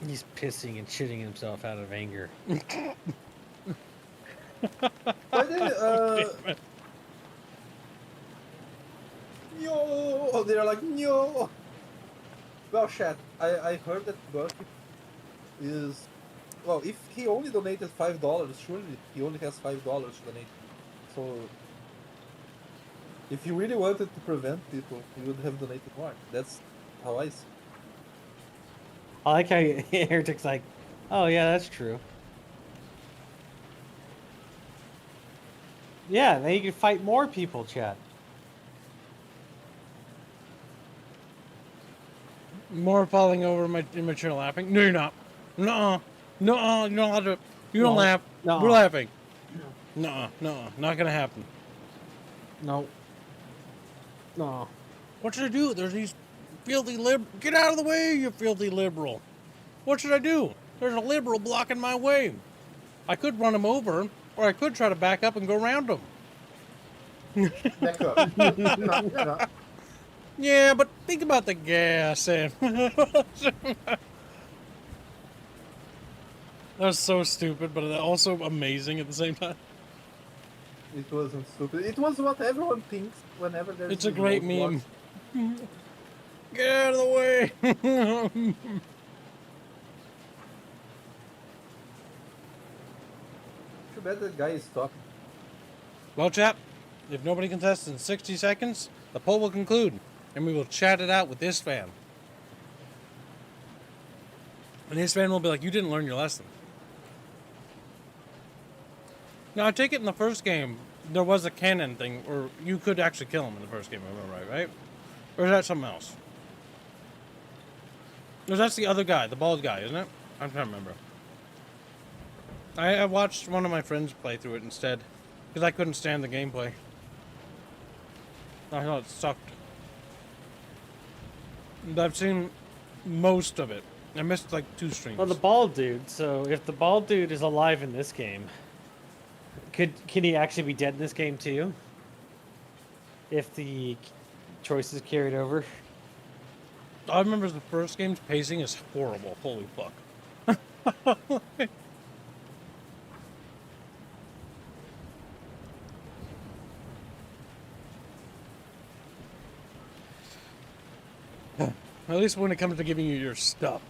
He's pissing and shitting himself out of anger. Why did no, they're like no. Well, chat. I heard that Bucky is well. If he only donated $5, surely he only has $5 to donate. So, if he really wanted to prevent people, he would have donated more. That's how I see. I like how Heretic's like, oh yeah, that's true. Yeah, then you can fight more people, chat. more falling over my immature laughing. No, you're not. No, no, you're not allowed to. You don't laugh. No. We're laughing. No, no, not gonna happen. No. No. What should I do? There's these filthy Get out of the way, you filthy liberal. What should I do? There's a liberal blocking my way. I could run him over, or I could try to back up and go around him. Back up. Yeah, but think about the gas and that's so stupid, but also amazing at the same time. It wasn't stupid. It was what everyone thinks whenever there's. It's a great meme. Get out of the way. Too bad that guy is talking. Well, chap, if nobody contests in 60 seconds, the poll will conclude, and we will chat it out with this fan. And his fan will be like, you didn't learn your lesson. Now, I take it in the first game, there was a cannon thing, or you could actually kill him in the first game, if I remember right? Or is that something else? No, that's the other guy, the bald guy, isn't it? I'm trying to remember. I watched one of my friends play through it instead, because I couldn't stand the gameplay. I thought it sucked. But I've seen most of it. I missed like 2 streams. Well, the bald dude. So if the bald dude is alive in this game, can he actually be dead in this game too? If the choices carried over. I remember the first game's pacing is horrible. Holy fuck. At least when it comes to giving you your stuff.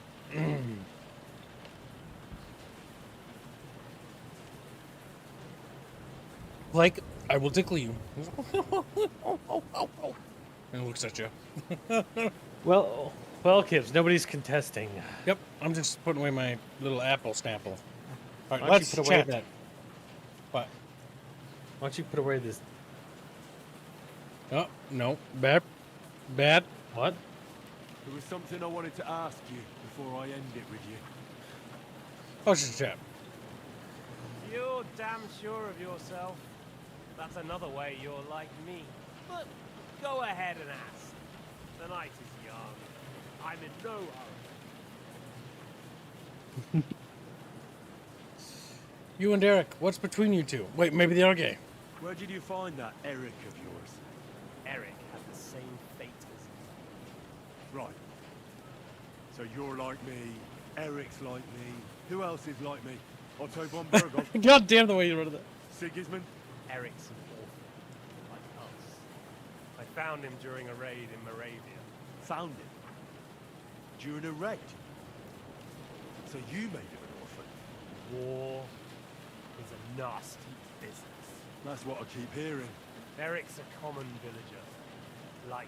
Like, I will tickle you. And looks at you. Well, kids, nobody's contesting. Yep, I'm just putting away my little apple stample. All right, Why don't let's you put away chat. that? What? Why don't you put away this? Oh, no. Bad. Bad. What? There was something I wanted to ask you before I end it with you. Oh, just chat. You're damn sure of yourself. That's another way you're like me. But go ahead and ask. The night is young. I'm in no hurry. You and Eric, what's between you two? Wait, maybe they are gay. Where did you find that Eric of yours? Eric had the same fate as you. Right. So you're like me, Eric's like me. Who else is like me? Otto von Berghoff. God damn the way you wrote that. Sigismund? Eric's an orphan, like us. I found him during a raid in Moravia. Found him? During a raid? So you made him an orphan? War is a nasty business. That's what I keep hearing. Eric's a common villager, like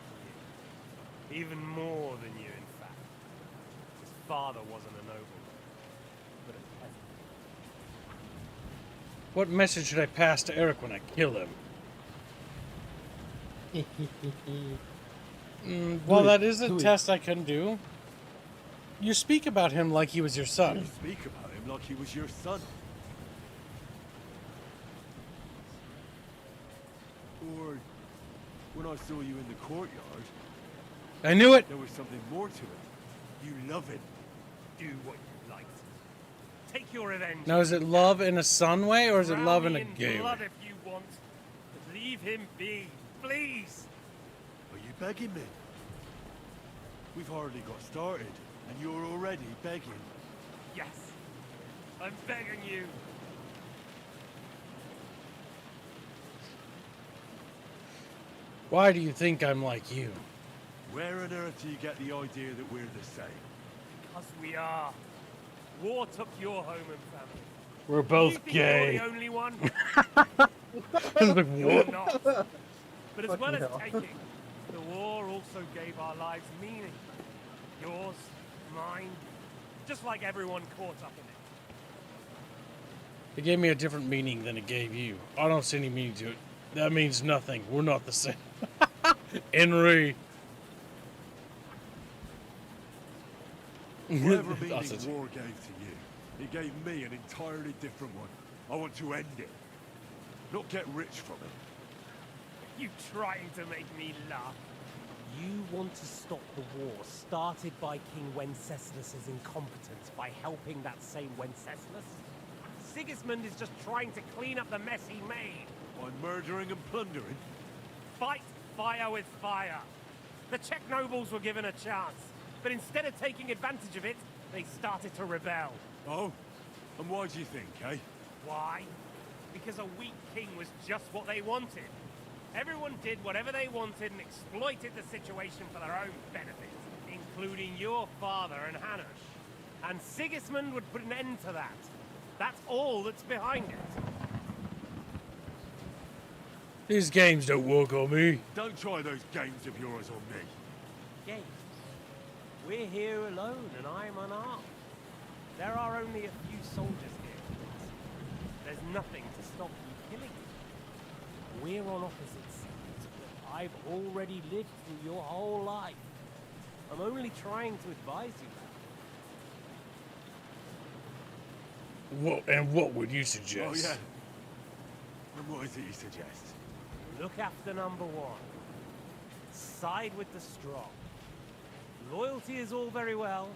you. Even more than you, in fact. His father wasn't a nobleman, but a peasant. What message should I pass to Eric when I kill him? Well, that is a test I can do. You speak about him like he was your son. You speak about him like he was your son. Or when I saw you in the courtyard, I knew it. There was something more to it. You love him. Do what you like. Take your revenge. Now, is it love in a son way, or is it love in a gay way? Blood if you want, but leave him be, please. Are you begging me? We've hardly got started, and you're already begging. Yes, I'm begging you. Why do you think I'm like you? Where on earth do you get the idea that we're the same? Because we are. War took your home and family. We're both you think gay. You're the only one. Like, You're what? not. But as well as taking, the war also gave our lives meaning. Yours, mine, just like everyone caught up in it. It gave me a different meaning than it gave you. I don't see any meaning to it. That means nothing. We're not the same. Henry. Whatever meaning war gave to you, it gave me an entirely different one. I want to end it, not get rich from it. You trying to make me laugh? You want to stop the war started by King Wenceslas's incompetence by helping that same Wenceslas? Sigismund is just trying to clean up the mess he made. By murdering and plundering? Fight fire with fire. The Czech nobles were given a chance, but instead of taking advantage of it, they started to rebel. Oh? And why do you think, eh? Why? Because a weak king was just what they wanted. Everyone did whatever they wanted and exploited the situation for their own benefit, including your father and Hanush. And Sigismund would put an end to that. That's all that's behind it. These games don't work on me. Don't try those games of yours on me. Games? We're here alone and I'm unarmed. There are only a few soldiers here. There's nothing to stop you killing We're on opposite sides, but I've already lived through your whole life. I'm only trying to advise you. And what would you suggest? Oh, yeah. And what is it you suggest? Look after number one. Side with the strong. Loyalty is all very well,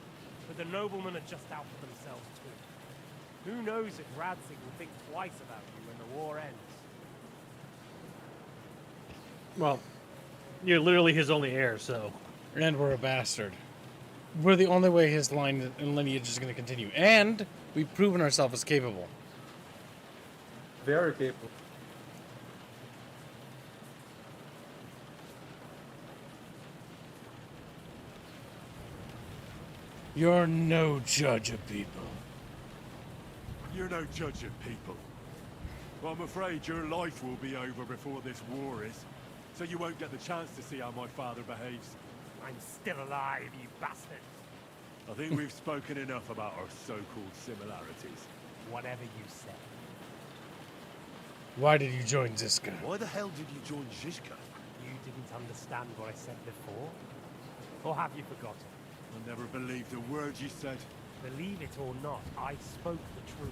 but the noblemen are just out for themselves too. Who knows if Radzig will think twice about you when the war ends. Well, you're literally his only heir, so. And we're a bastard. We're the only way his line and lineage is going to continue. And we've proven ourselves as capable. Very capable. You're no judge of people. You're no judge of people. Well, I'm afraid your life will be over before this war is, so you won't get the chance to see how my father behaves. I'm still alive, you bastard. I think we've spoken enough about our so-called similarities. Whatever you say. Why did you join Ziska? Why the hell did you join Zizka? You didn't understand what I said before? Or have you forgotten? I never believed a word you said. Believe it or not, I spoke the truth.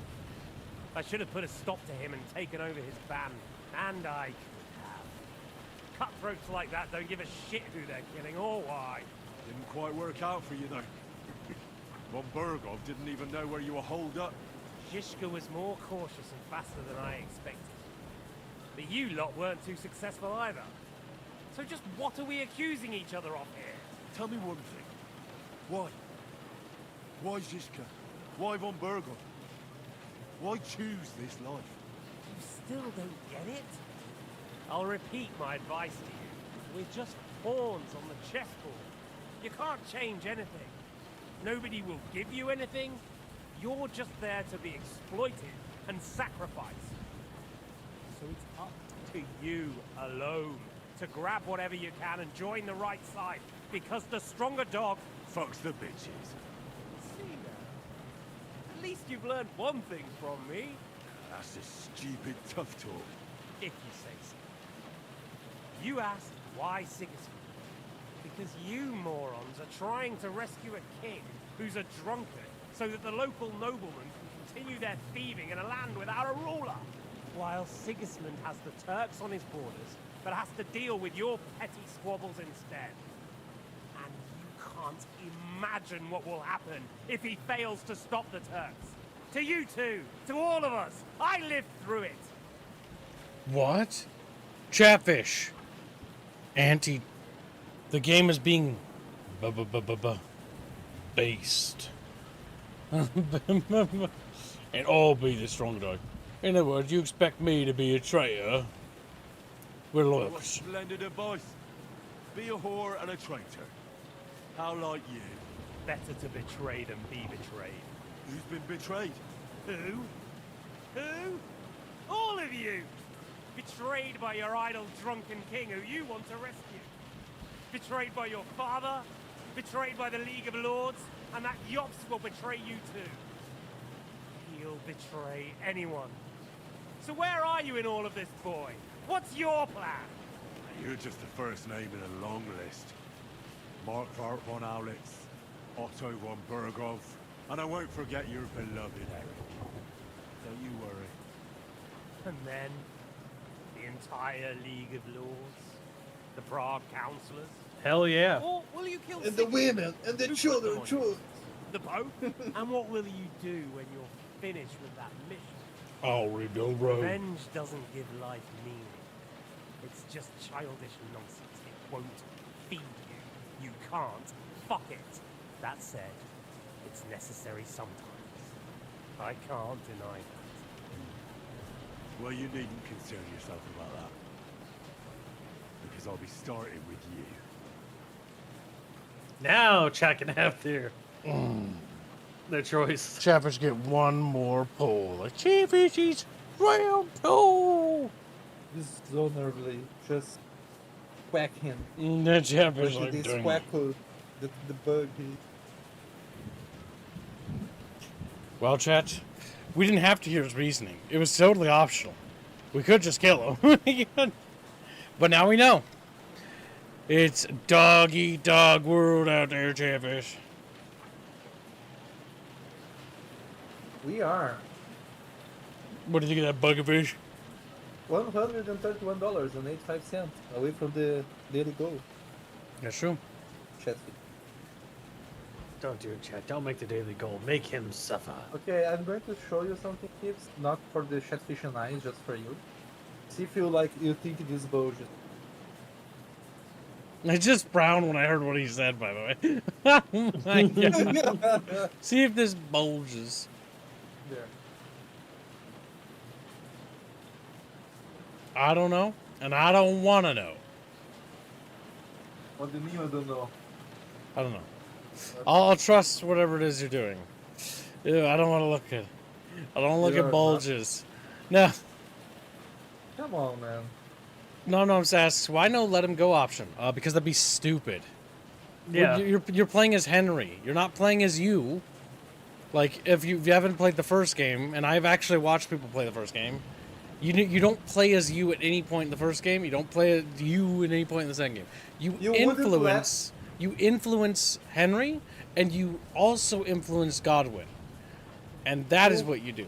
I should have put a stop to him and taken over his band. And I could have. Cutthroats like that don't give a shit who they're killing or why. Didn't quite work out for you, though. Von Burgov didn't even know where you were holed up. Zizka was more cautious and faster than I expected. But you lot weren't too successful either. So just what are we accusing each other of here? Tell me one thing. Why? Why Zizka? Why Von Burgov? Why choose this life? You still don't get it? I'll repeat my advice to you. We're just pawns on the chessboard. You can't change anything. Nobody will give you anything. You're just there to be exploited and sacrificed. So it's up to you alone to grab whatever you can and join the right side, because the stronger dog fucks the bitches. See now. At least you've learned one thing from me. That's just stupid tough talk. If you say so. You asked why Sigismund? Because you morons are trying to rescue a king who's a drunkard, so that the local noblemen can continue their thieving in a land without a ruler. While Sigismund has the Turks on his borders, but has to deal with your petty squabbles instead. And you can't imagine what will happen if he fails to stop the Turks. To you two, to all of us. I lived through it. What? Chatfish. The game is being based. And I'll be the strong dog. In other words, you expect me to be a traitor? We're loyal. What splendid advice. Be a whore and a traitor. How like you? Better to betray than be betrayed. Who's been betrayed? Who? Who? All of you! Betrayed by your idle drunken king who you want to rescue. Betrayed by your father. Betrayed by the League of Lords. And that Yops will betray you too. He'll betray anyone. So where are you in all of this, boy? What's your plan? You're just the first name in a long list. Markvart von Aulitz, Otto von Burgov, and I won't forget your beloved Eric. Don't you worry. And then, the entire League of Lords? The Prague Councillors? Hell yeah. Or will you kill And the women, and the children, too. The Pope? And what will you do when you're finished with that mission? I'll rebuild Rome. Revenge doesn't give life meaning. It's just childish nonsense. It won't feed you. You can't. Fuck it. That said, it's necessary sometimes. I can't deny that. Well, you needn't concern yourself about that. Because I'll be starting with you. Now Chad can have their choice. Chatfish get one more pull. Like, Chatfishies, round two! Dishonorably, just whack him. That Chatfish With like this doing whack code, the bug. Well, chat, we didn't have to hear his reasoning. It was totally optional. We could just kill him. But now we know. It's dog-eat-dog world out there, Chatfish. We are. What do you think of that buggerfish? $131.85 away from the daily goal. That's true. Chatfish. Don't do it, chat. Don't make the daily goal. Make him suffer. Okay, I'm going to show you something, tips, not for the Chatfish and eyes, just for you. See if you think this bulges. I just frowned when I heard what he said, by the way. Oh my God. See if this bulges. There. I don't know, and I don't want to know. What do you mean I don't know? I don't know. I'll trust whatever it is you're doing. Ew, I don't want to look at. I don't look at bulges. No. Come on, man. No, I'm just asking. Why no let him go option? Because that'd be stupid. Yeah. You're playing as Henry. You're not playing as you. Like if you haven't played the first game, and I've actually watched people play the first game, you don't play as you at any point in the first game. You don't play as you at any point in the second game. You influence Henry, and you also influence Godwin, and that is what you do.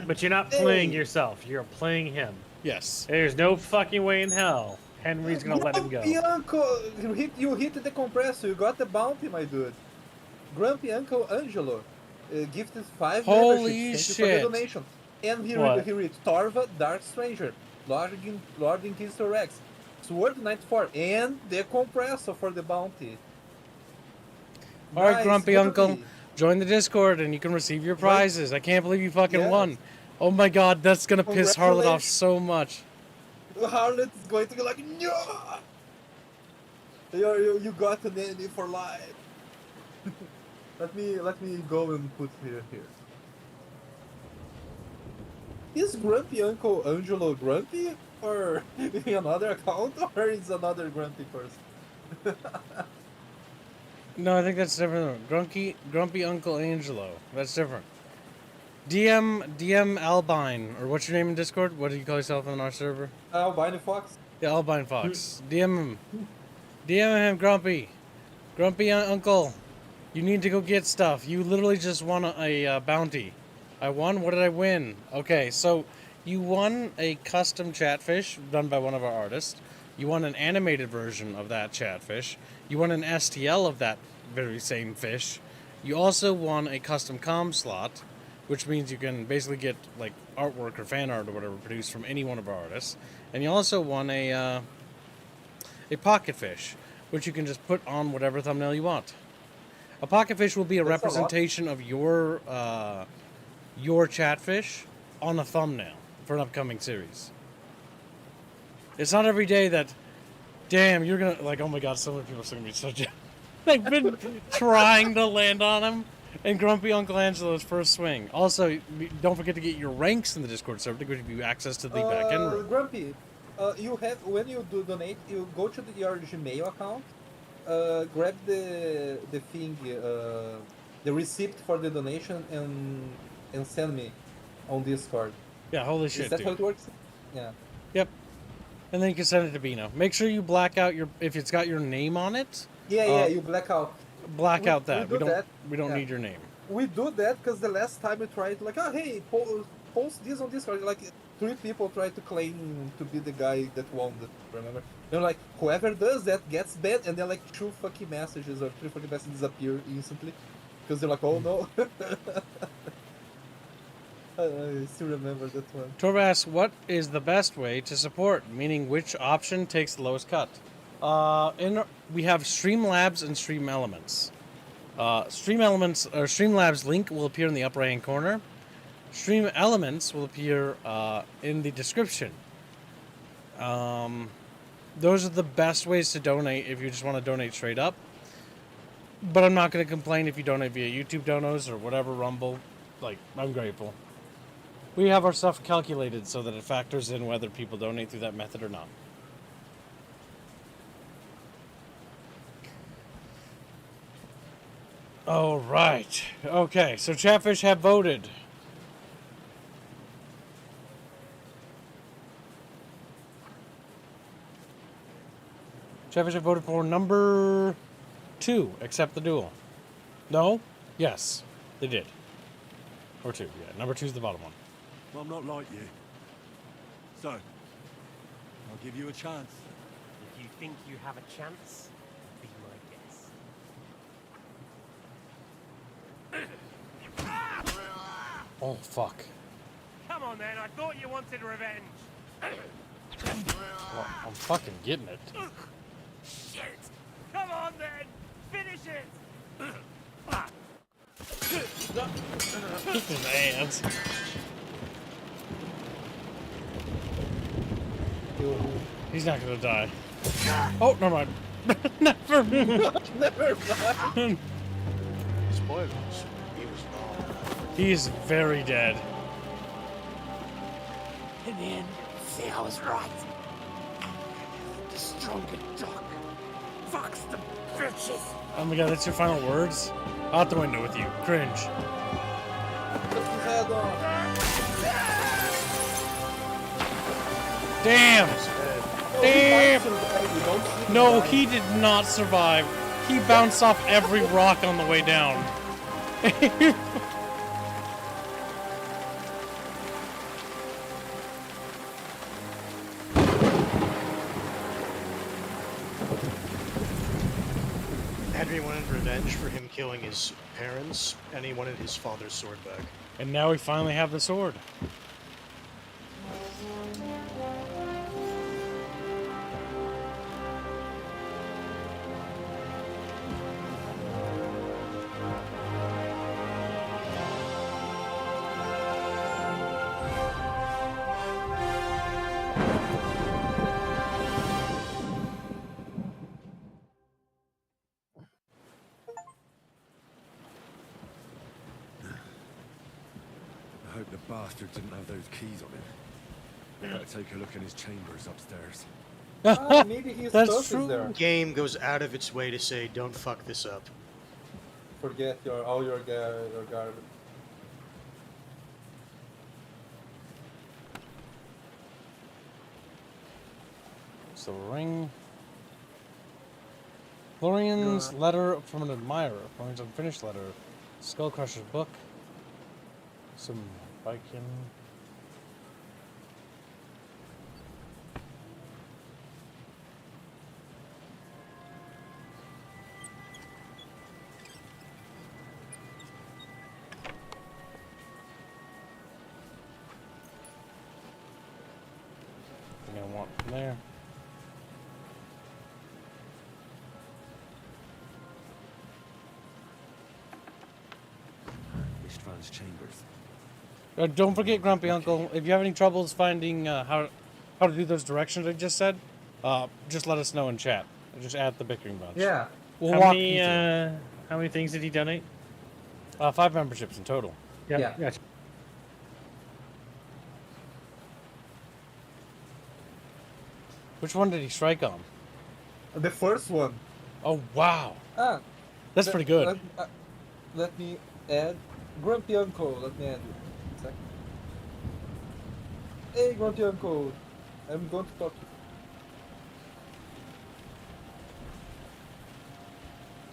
But you're not playing yourself. You're playing him. Yes. There's no fucking way in hell Henry's gonna let him go. Grumpy Uncle, you hit the compressor. You got the bounty, my dude. Grumpy Uncle Angelo gifted 5 Holy memberships. Thank you for shit. the donation. And he read Torva, Dark Stranger, Lord Inquisitor Rex, Sword 94, and the compressor for the bounty. All right, Nice, Grumpy good Uncle, to be. join the Discord and you can receive your prizes. I can't believe you fucking won. Oh my God, that's gonna piss Harlot off so much. Harlot is going to be like, no! You got an enemy for life. let me go and put here. Is Grumpy Uncle Angelo grumpy? Or in another account? Or is another grumpy person? No, I think that's different. Grumpy Uncle Angelo. That's different. DM Albine, or what's your name in Discord? What do you call yourself on our server? Albine Fox? Yeah, Albine Fox. DM him. DM him, Grumpy. Grumpy Uncle. You need to go get stuff. You literally just won a bounty. I won? What did I win? Okay, so you won a custom Chatfish done by one of our artists. You won an animated version of that Chatfish. You won an STL of that very same fish. You also won a custom com slot, which means you can basically get like artwork or fan art or whatever produced from any one of our artists. And you also won a pocket fish, which you can just put on whatever thumbnail you want. A pocket fish will be a representation of your Chatfish on a thumbnail for an upcoming series. It's not every day that, damn, you're gonna, like, oh my God, so many people are gonna be such a, they've been trying to land on him, and Grumpy Uncle Angelo's first swing. Also, don't forget to get your ranks in the Discord server to give you access to the back end room. Grumpy, you have, when you do donate, you go to your Gmail account, grab the thing, the receipt for the donation, and send me on Discord. Yeah, holy shit, Is that dude. how it works? Yeah. Yep. And then you can send it to Bino. Make sure you black out if it's got your name on it. Yeah, you black out. Black out that. We don't Yeah. need your name. We do that because the last time we tried, like, oh hey, post this on Discord. Like 3 people tried to claim to be the guy that won. Remember? They're like, whoever does that gets banned, and then like 2 fucking messages or 3 fucking messages disappear instantly because they're like, oh no. I still remember that one. Torba asks, what is the best way to support? Meaning, which option takes the lowest cut? We have Streamlabs and Stream Elements. Streamlabs link will appear in the upper right-hand corner. Stream Elements will appear in the description. Those are the best ways to donate if you just want to donate straight up. But I'm not going to complain if you donate via YouTube donos or whatever, Rumble. Like, I'm grateful. We have our stuff calculated so that it factors in whether people donate through that method or not. All right. Okay, so Chatfish have voted. Chatfish have voted for number 2, accept the duel. No? Yes, they did. Or 2, yeah. Number 2 is the bottom one. I'm not like you. So, I'll give you a chance. If you think you have a chance, be my guest. Oh, fuck. Come on then, I thought you wanted revenge. Well, I'm fucking getting it. Shit! Come on then, finish it! Kick his ass. He's not gonna die. Oh, never mind. Never mind. Never mind. Spoilers. He was wrong. He is very dead. In the end, see, I was right. The stronger dog. Fucks the bitches. Oh my god, that's your final words? Out the window with you. Cringe. Damn! Damn! No, he did not survive. He bounced off every rock on the way down. Henry wanted revenge for him killing his parents, and he wanted his father's sword back. And now we finally have the sword. I hope the bastard didn't have those keys on him. Better take a look in his chambers upstairs. Maybe his That's stuff true. is there. Game goes out of its way to say, don't fuck this up. Forget all your garbage. So ring. Florian's letter from an admirer. Florian's unfinished letter. Skullcrusher's book. Some Viking. I'm gonna want from there. Ishtvan's chambers. Don't forget, Grumpy Uncle, if you have any troubles finding how to do those directions I just said, just let us know in chat. Just add the Bickering bunch. Yeah. We'll How walk many, you through. how many things did he donate? 5 memberships in total. Yeah. Gotcha. Which one did he strike on? The first one. Oh, wow. Ah. That's pretty good. Let me add Grumpy Uncle. Let me add you. Second. Hey, Grumpy Uncle. I'm going to talk to you.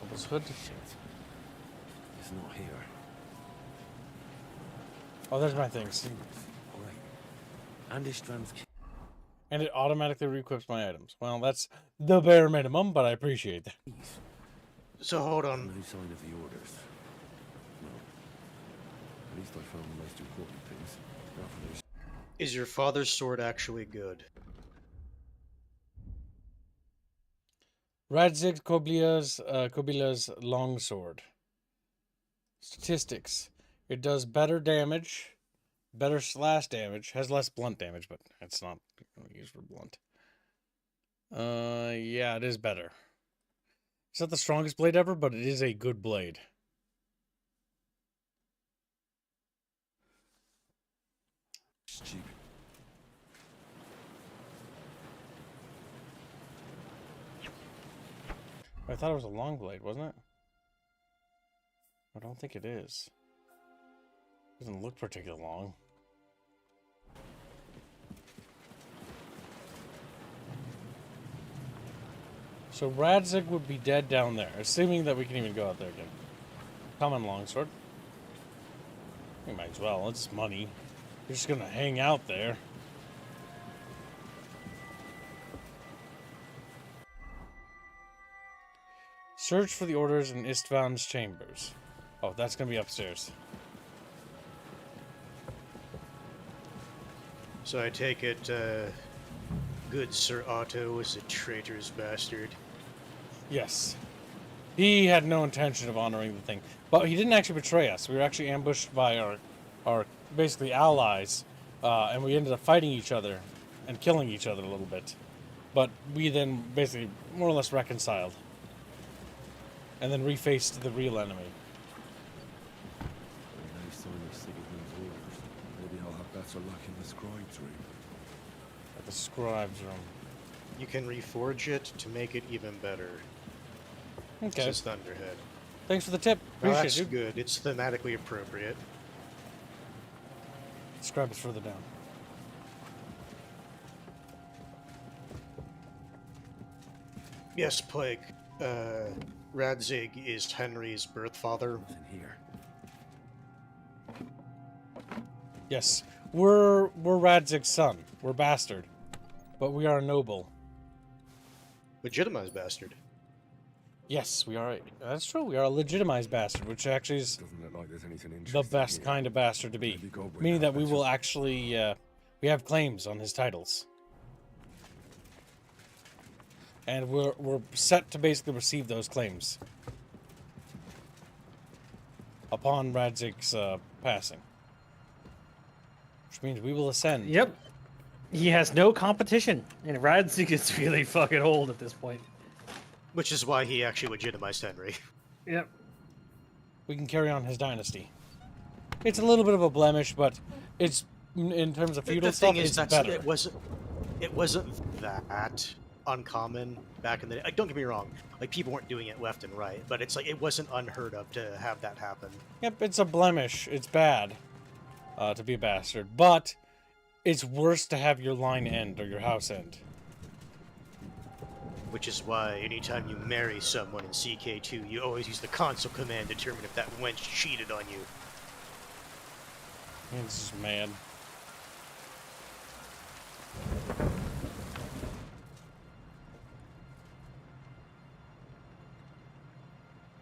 Uncle's hood. He's not here. Oh, there's my things. And Ishtvan's key. And it automatically re-equips my items. Well, that's the bare minimum, but I appreciate that. So hold on. No sign of the orders. Well, at least I found the most important things. Raffles. Is your father's sword actually good? Radzig Kobila's longsword. Statistics. It does better damage, better slash damage, has less blunt damage, but it's not used for blunt. Yeah, it is better. It's not the strongest blade ever, but it is a good blade. Stupid. I thought it was a long blade, wasn't it? I don't think it is. It doesn't look particularly long. So Radzig would be dead down there, assuming that we can even go out there again. Common longsword. We might as well. It's money. We're just gonna hang out there. Search for the orders in Istvan's chambers. Oh, that's gonna be upstairs. So I take it, good Sir Otto is a traitor's bastard. Yes. He had no intention of honoring the thing. But he didn't actually betray us. We were actually ambushed by our basically allies. And we ended up fighting each other and killing each other a little bit. But we then basically more or less reconciled. And then refaced the real enemy. Very nice sign of Sigismund's orders. Maybe I'll have better luck in the scribe's room. At the scribe's room. You can reforge it to make it even better. Okay. Says Thunderhead. Thanks for the tip. Well, Appreciate that's you. good. It's thematically appropriate. The scribe is further down. Yes, Plague. Radzig is Henry's birth father. Here. Yes. We're Radzig's son. We're bastard. But we are noble. Legitimized bastard. Yes, we are. That's true. We are a legitimized bastard, which actually is Doesn't look like there's anything the interesting best here. kind of bastard to be. Maybe Godwin Meaning had that we better. will actually, we have claims on his titles. And we're set to basically receive those claims. Upon Radzig's passing. Which means we will ascend. Yep. He has no competition, and Radzig is really fucking old at this point. Which is why he actually legitimized Henry. Yep. We can carry on his dynasty. It's a little bit of a blemish, but it's in terms of feudal The thing stuff, is, it's that's, better. it wasn't that uncommon back in the day. Like, don't get me wrong, like people weren't doing it left and right, but it's like it wasn't unheard of to have that happen. Yep, it's a blemish. It's bad to be a bastard, but it's worse to have your line end or your house end. Which is why anytime you marry someone in CK2, you always use the console command to determine if that wench cheated on you. This is mad.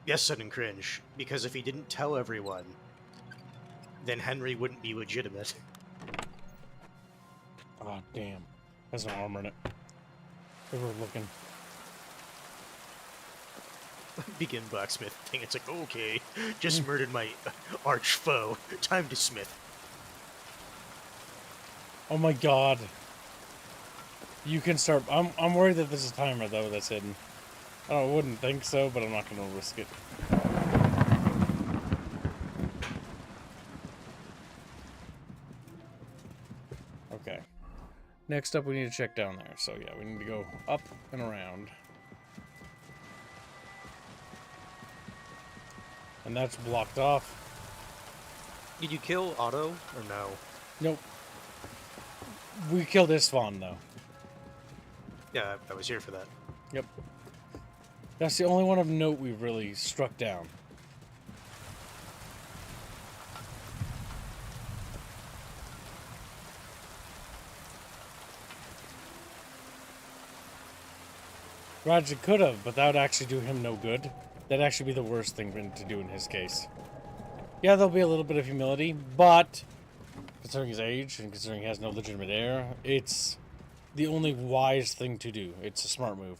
Yes, sudden cringe, because if he didn't tell everyone, then Henry wouldn't be legitimate. Oh, damn. Has an armor in it. They were looking. Begin blacksmith thing. It's like, okay, just murdered my arch foe. Time to smith. Oh my god. You can start. I'm worried that this is timer though that's hidden. I wouldn't think so, but I'm not gonna risk it. Okay. Next up we need to check down there. So yeah, we need to go up and around. And that's blocked off. Did you kill Otto or no? Nope. We killed Istvan though. Yeah, I was here for that. Yep. That's the only one of note we've really struck down. Roger could have, but that would actually do him no good. That'd actually be the worst thing to do in his case. Yeah, there'll be a little bit of humility, but considering his age and considering he has no legitimate heir, it's the only wise thing to do. It's a smart move.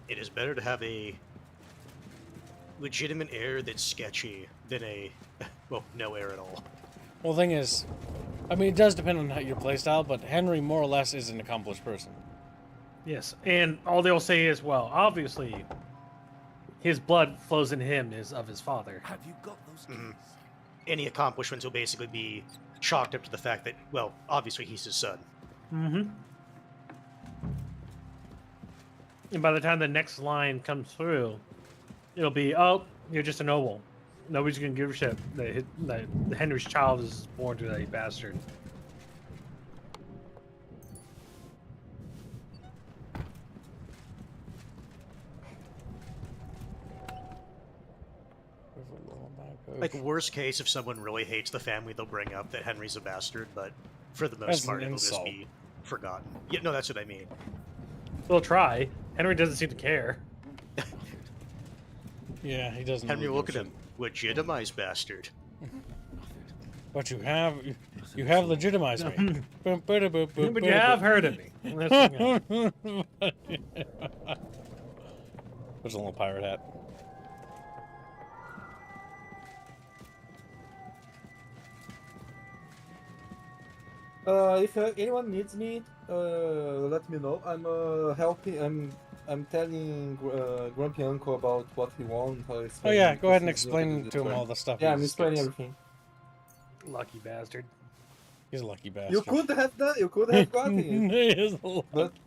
It is better to have a legitimate heir that's sketchy than a, well, no heir at all. Well, the thing is, I mean, it does depend on your playstyle, but Henry more or less is an accomplished person. Yes, and all they'll say is, well, obviously, his blood flows in him is of his father. Have you got those keys? Any accomplishments will basically be chalked up to the fact that, well, obviously he's his son. Mm-hmm. And by the time the next line comes through, it'll be, oh, you're just a noble. Nobody's gonna give a shit that Henry's child is born to a bastard. Like, worst case, if someone really hates the family, they'll bring up that Henry's a bastard, but for the most That's part, an it'll just insult. be forgotten. Yeah, no, that's what I mean. We'll try. Henry doesn't seem to care. Yeah, he doesn't. Henry, really look give at a him. Legitimized bastard. But you have legitimized me. But you have heard of me. That's There's a little pirate hat. If anyone needs me, let me know. I'm helping. I'm telling Grumpy Uncle about what he wants. Oh yeah, go ahead and explain to him all the stuff. Yeah, I'm he explaining speaks. everything. Lucky bastard. He's a lucky bastard. You could have done. You could have gotten it. He is a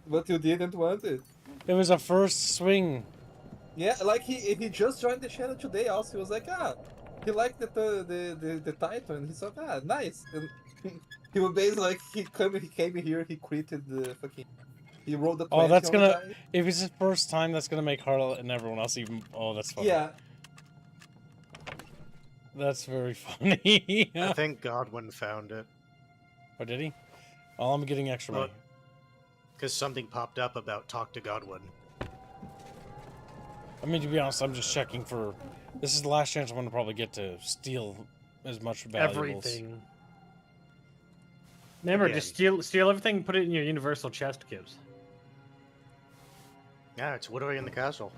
but you didn't want it. It was a first swing. Yeah, like he just joined the channel today. Also, he was like, he liked the title, and he thought, nice. And he was basically like, he came here, he quitted the fucking. He rolled the. Oh, that's on the gonna. die. If it's his first time, that's gonna make Harlow and everyone else even. Oh, that's funny. Yeah. That's very funny. I think Godwin found it. Oh, did he? Oh, I'm getting extra money. Because something popped up about talk to Godwin. I mean, to be honest, I'm just checking for. This is the last chance I'm gonna probably get to steal as much valuables. Everything. Remember, Again. just steal everything and put it in your universal chest cubes. Yeah, it's literally in the castle.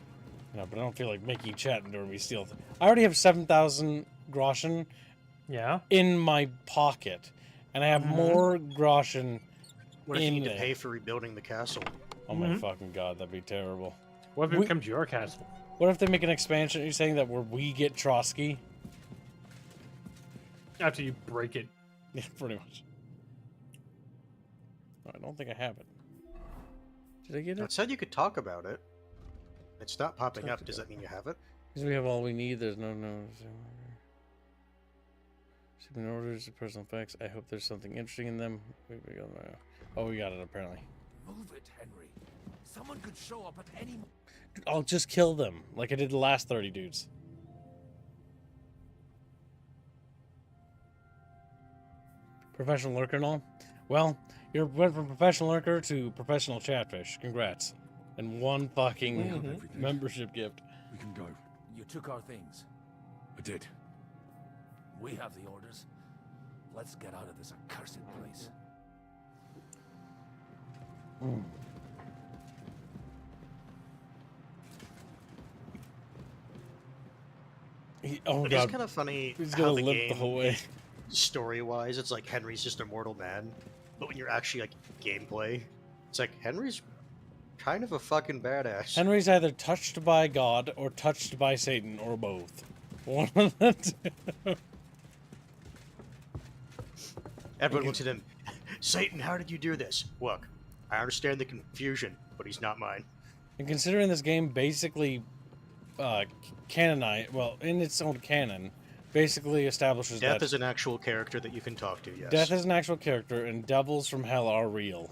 No, but I don't feel like making chat during we steal. I already have 7,000 groschen. Yeah. In my pocket, and I have more groschen. What if you in need to there. pay for rebuilding the castle? Oh my fucking god, that'd be terrible. What if it becomes your castle? What if they make an expansion? You're saying that where we get Trotsky? After you break it. Yeah, pretty much. I don't think I have it. Did I get it? It said you could talk about it. It's not popping up. Does that mean you have it? Because we have all we need. There's no. Shipping orders, personal effects. I hope there's something interesting in them. Oh, we got it apparently. Move it, Henry. Someone could show up at any. Dude, I'll just kill them like I did the last 30 dudes. Professional lurker and all? Well, you went from professional lurker to professional chatfish. Congrats. And one fucking membership gift. We can go. You took our things. I did. We have the orders. Let's get out of this accursed place. Oh It god. is kind of funny He's how gonna the limp game, the whole way. story-wise, it's like Henry's just a mortal man. But when you're actually like gameplay, it's like Henry's kind of a fucking badass. Henry's either touched by God or touched by Satan or both. One of the two. Everyone looks at him. Satan, how did you do this? Look, I understand the confusion, but he's not mine. And considering this game basically canonized, well, in its own canon, basically establishes Death that is an actual character that you can talk to, yes. death is an actual character and devils from hell are real.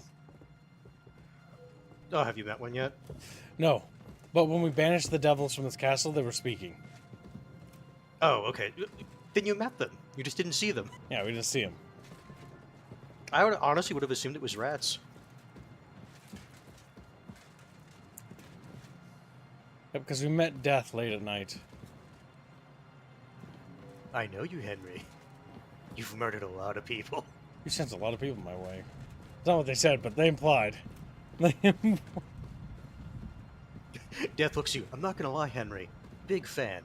Oh, have you met one yet? No, but when we banished the devils from this castle, they were speaking. Oh, okay. Then you met them. You just didn't see them. Yeah, we didn't see them. I would honestly would have assumed it was rats. Yeah, because we met death late at night. I know you, Henry. You've murdered a lot of people. You sent a lot of people my way. It's not what they said, but they implied. Death looks at you. I'm not gonna lie, Henry. Big fan.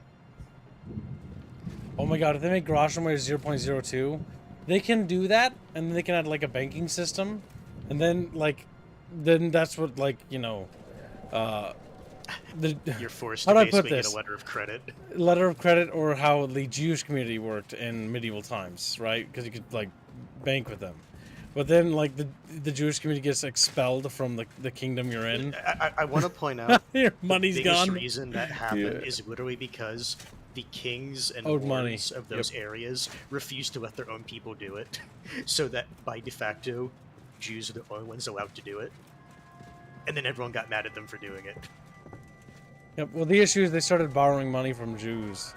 Oh my god, if they make groschen weight 0.02, they can do that, and then they can add like a banking system, and then that's what You're forced how to do I put basically get this? a letter of credit. Letter of credit, or how the Jewish community worked in medieval times, right? Because you could like bank with them, but then like the Jewish community gets expelled from the kingdom you're in. I want to point out Your money's the biggest gone. reason that happened is literally because the kings and Owed money. lords of those areas refused to let their own people do it, so that by de facto, Jews are the only ones allowed to do it, and then everyone got mad at them for doing it. Yep. Well, the issue is they started borrowing money from Jews.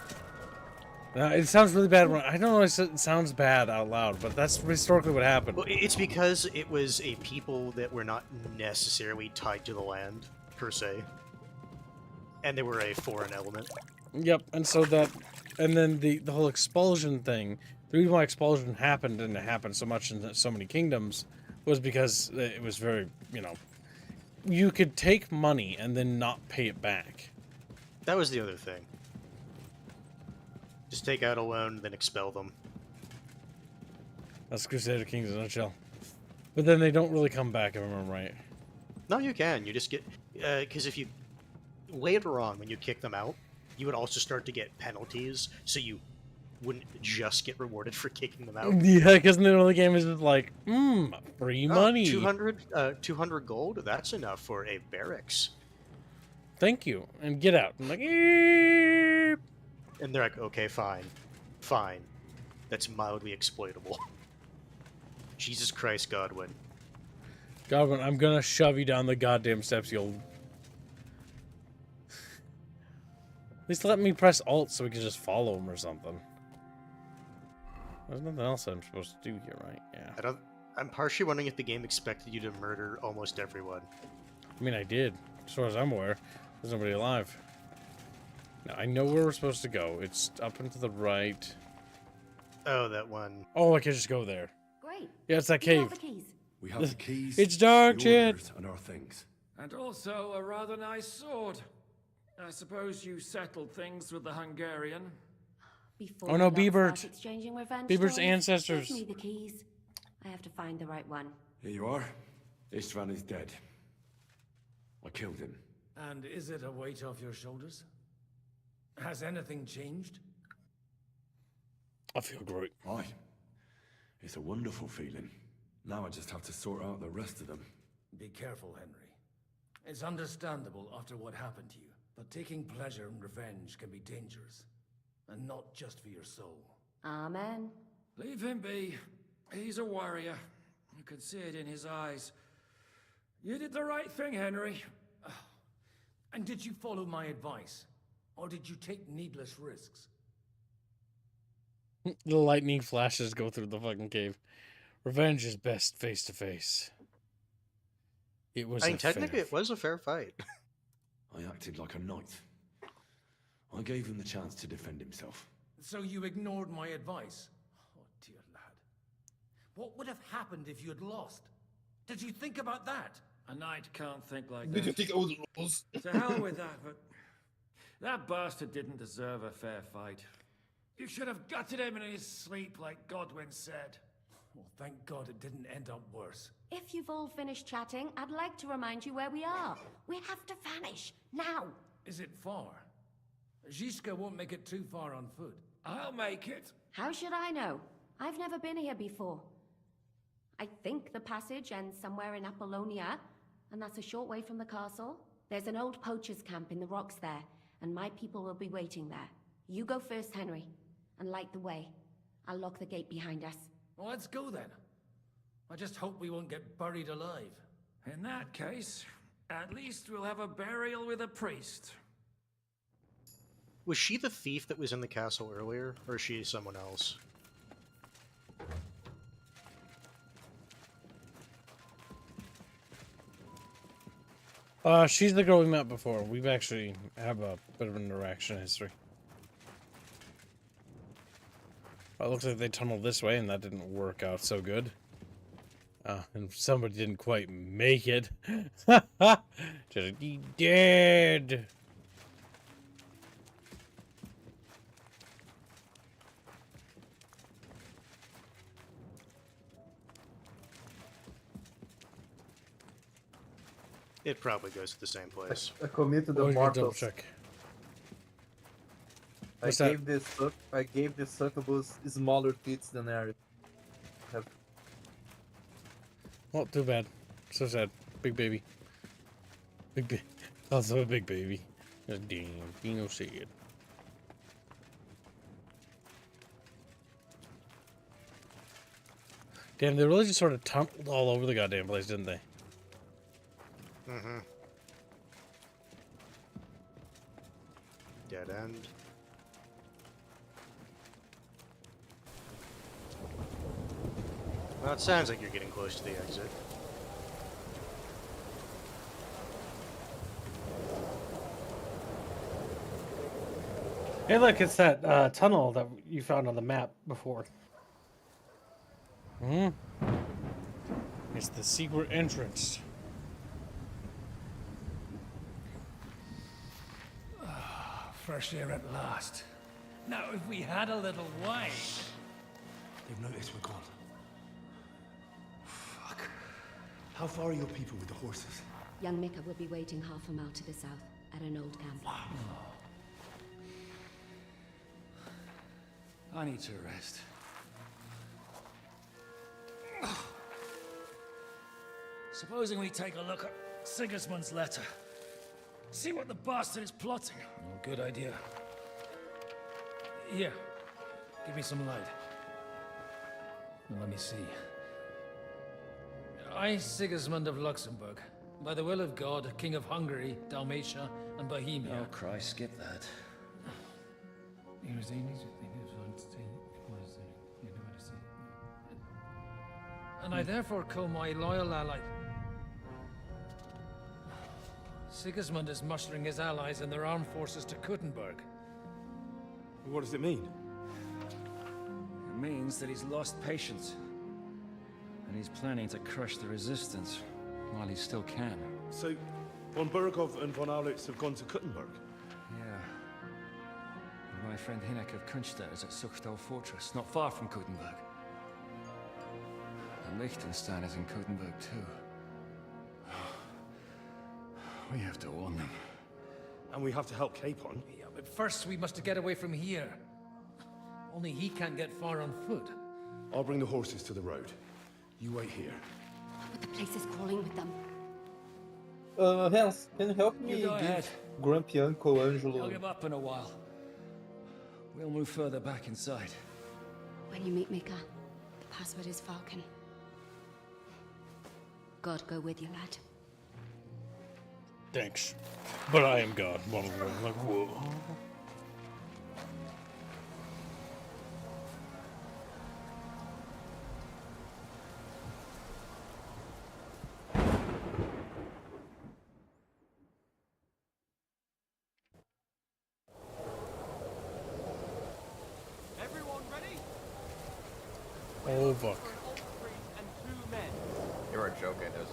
It sounds really bad. I don't know if it sounds bad out loud, but that's historically what happened. Well, it's because it was a people that were not necessarily tied to the land, per se. And they were a foreign element. Yep, and so that... And then the whole expulsion thing, the reason why expulsion happened, and it happened so much in so many kingdoms, was because it was very, you know... You could take money and then not pay it back. That was the other thing. Just take out a loan, then expel them. That's Crusader Kings in a nutshell. But then they don't really come back, if I remember right. No, you can. You just get... Because if you... Later on, when you kick them out, you would also start to get penalties, so you wouldn't just get rewarded for kicking them out. Yeah, because in the middle of the game is just like, free money. 200 gold? That's enough for a barracks. Thank you. And get out. I'm like, eep. And they're like, okay, fine. Fine. That's mildly exploitable. Jesus Christ, Godwin. Godwin, I'm gonna shove you down the goddamn steps, you'll... At least let me press Alt so we can just follow him or something. There's nothing else I'm supposed to do here, right? Yeah. I'm partially wondering if the game expected you to murder almost everyone. I mean, I did. As far as I'm aware, there's nobody alive. Now, I know where we're supposed to go. It's up and to the right. Oh, that one. Oh, I can just go there. Great. Yeah, it's that cave. We have the keys. It's dark, the Chad. orders, and our things. And also a rather nice sword. I suppose you settled things with the Hungarian. Before Oh no, we Biebert. start exchanging revenge Biebert's stories, ancestors. Give me the keys. I have to find the right one. Here you are. Istvan is dead. I killed him. And is it a weight off your shoulders? Has anything changed? I feel great. Aye. It's a wonderful feeling. Now I just have to sort out the rest of them. Be careful, Henry. It's understandable after what happened to you, but taking pleasure in revenge can be dangerous. And not just for your soul. Amen. Leave him be. He's a warrior. You can see it in his eyes. You did the right thing, Henry. And did you follow my advice? Or did you take needless risks? The lightning flashes go through the fucking cave. Revenge is best face to face. It was. I mean, technically, it was a fair fight. I acted like a knight. I gave him the chance to defend himself. So you ignored my advice? Oh, dear lad. What would have happened if you had lost? Did you think about that? A knight can't think like that. Did you think all the rules? To hell with that, but... That bastard didn't deserve a fair fight. You should have gutted him in his sleep, like Godwin said. Well, thank God it didn't end up worse. If you've all finished chatting, I'd like to remind you where we are. We have to vanish, now. Is it far? Zizka won't make it too far on foot. I'll make it. How should I know? I've never been here before. I think the passage ends somewhere in Apollonia, and that's a short way from the castle. There's an old poacher's camp in the rocks there, and my people will be waiting there. You go first, Henry, and light the way. I'll lock the gate behind us. Well, let's go then. I just hope we won't get buried alive. In that case, at least we'll have a burial with a priest. Was she the thief that was in the castle earlier, or is she someone else? She's the girl we met before. We've actually have a bit of an interaction history. Well, it looks like they tunneled this way, and that didn't work out so good. And somebody didn't quite make it. Just he dead. It probably goes to the same place. I committed the Double mortals. check. I What's that? gave this succubus smaller tits than I have. Well, too bad. So sad. Big baby. Also a big baby. Damn, Dino said. Damn, they really just sort of tunneled all over the goddamn place, didn't they? Mm-hmm. Dead end. Well, it sounds like you're getting close to the exit. Hey, look, it's that tunnel that you found on the map before. Hmm? It's the secret entrance. Fresh air at last. Now, if we had a little wine. They've noticed we're gone. Fuck. How far are your people with the horses? Young Mika will be waiting half a mile to the south at an old camp. I need to rest. Supposing we take a look at Sigismund's letter. See what the bastard is plotting. Oh, good idea. Here, give me some light. Now, let me see. I, Sigismund of Luxembourg, by the will of God, King of Hungary, Dalmatia, and Bohemia. Oh, Christ, skip that. And I therefore call my loyal ally. Sigismund is mustering his allies and their armed forces to Kuttenberg. What does it mean? It means that he's lost patience. And he's planning to crush the resistance while he still can. So, von Burgov and von Aulitz have gone to Kuttenberg? Yeah. And my friend Hinek of Kunstadt is at Suchtal Fortress, not far from Kuttenberg. And Liechtenstein is in Kuttenberg too. We have to warn them. And we have to help Capon? Yeah, but first we must get away from here. Only he can't get far on foot. I'll bring the horses to the road. You wait here. But the place is crawling with them. Hans, can you help me You go give ahead. Grumpy Uncle Angelo? I'll give up in a while. We'll move further back inside. When you meet Mika, the password is Falcon. God go with you, lad. Thanks. But I am God. Like, whoa. Everyone ready? Oh, fuck. And 2 men. You were joking. There's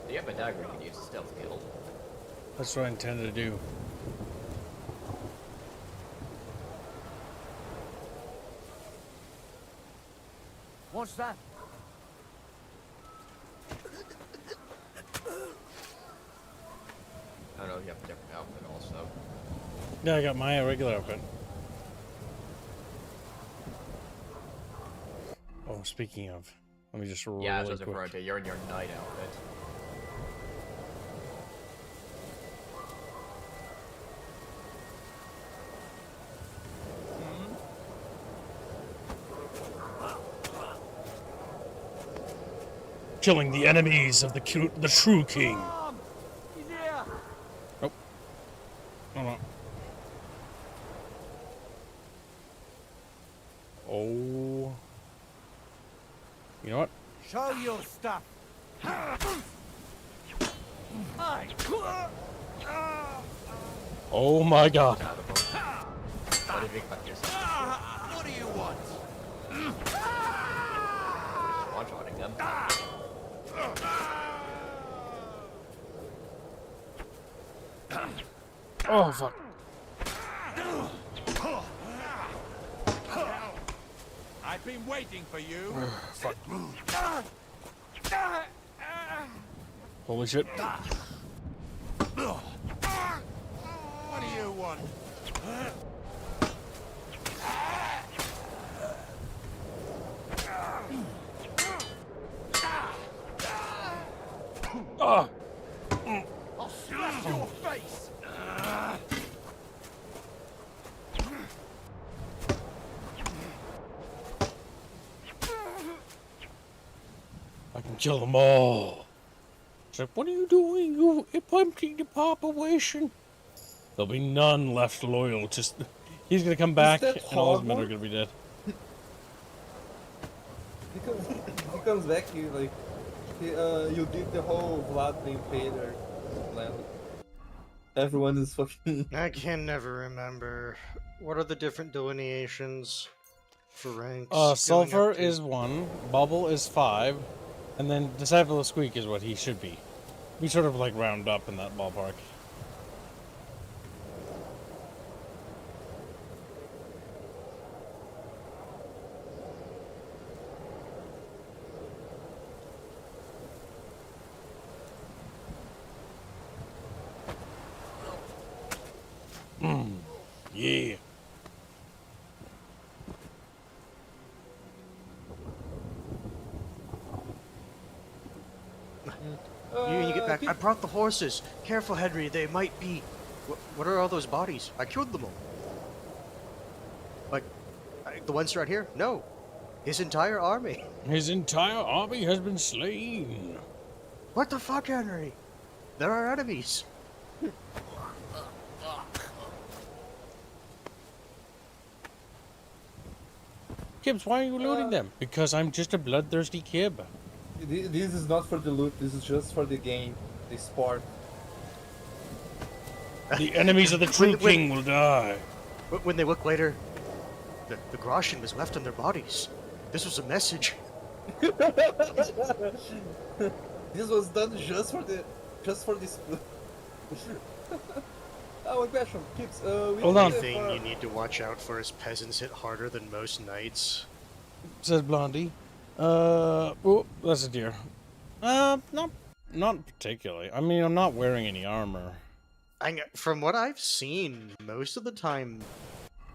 Do you have a dagger you can use a stealth kill? That's what I intend to do. What's that? I don't know if you have a different outfit also. Yeah, I got my regular outfit. Oh, speaking of, let me just roll Yeah, really as I was referring quick. to, you're in your knight outfit. Killing the enemies of the true king. He's here. Oh. Oh no. Oh. You know what? Show your stuff. Oh my god. What do you think about yourself? What do you want? One-shotting them. Oh fuck. I've been waiting for you. Fuck. Holy shit. What do you want? Ah. I'll slash your face. I can kill them all. It's like, what are you doing? You attempting the population? There'll be none left loyal to He's gonna come back, that and all his men horrible? are gonna be dead. He comes back, you did the whole Vlad the Impaler plan. Everyone is fucking... I can never remember. What are the different delineations for ranks? going Sulfur up to? is 1, Bubble is 5, and then Disciple of Squeak is what he should be. We sort of like round up in that ballpark. Yeah. You get back. I brought the horses. Careful, Henry. They might be. What are all those bodies? I killed them all. Like, the ones right here? No. His entire army. His entire army has been slain. What the fuck, Henry? They're our enemies. Kibbs, why are you looting them? Because I'm just a bloodthirsty kib. This is not for the loot, this is just for the game, the sport. The enemies of the true king will die. When they look later, the groschen was left on their bodies. This was a message. This was done just for this. Oh, one question, Kips. Hold on. The thing you need to watch out for is peasants hit harder than most knights. Says Blondie. Oh, that's a deer. Not particularly. I mean, I'm not wearing any armor. From what I've seen, most of the time,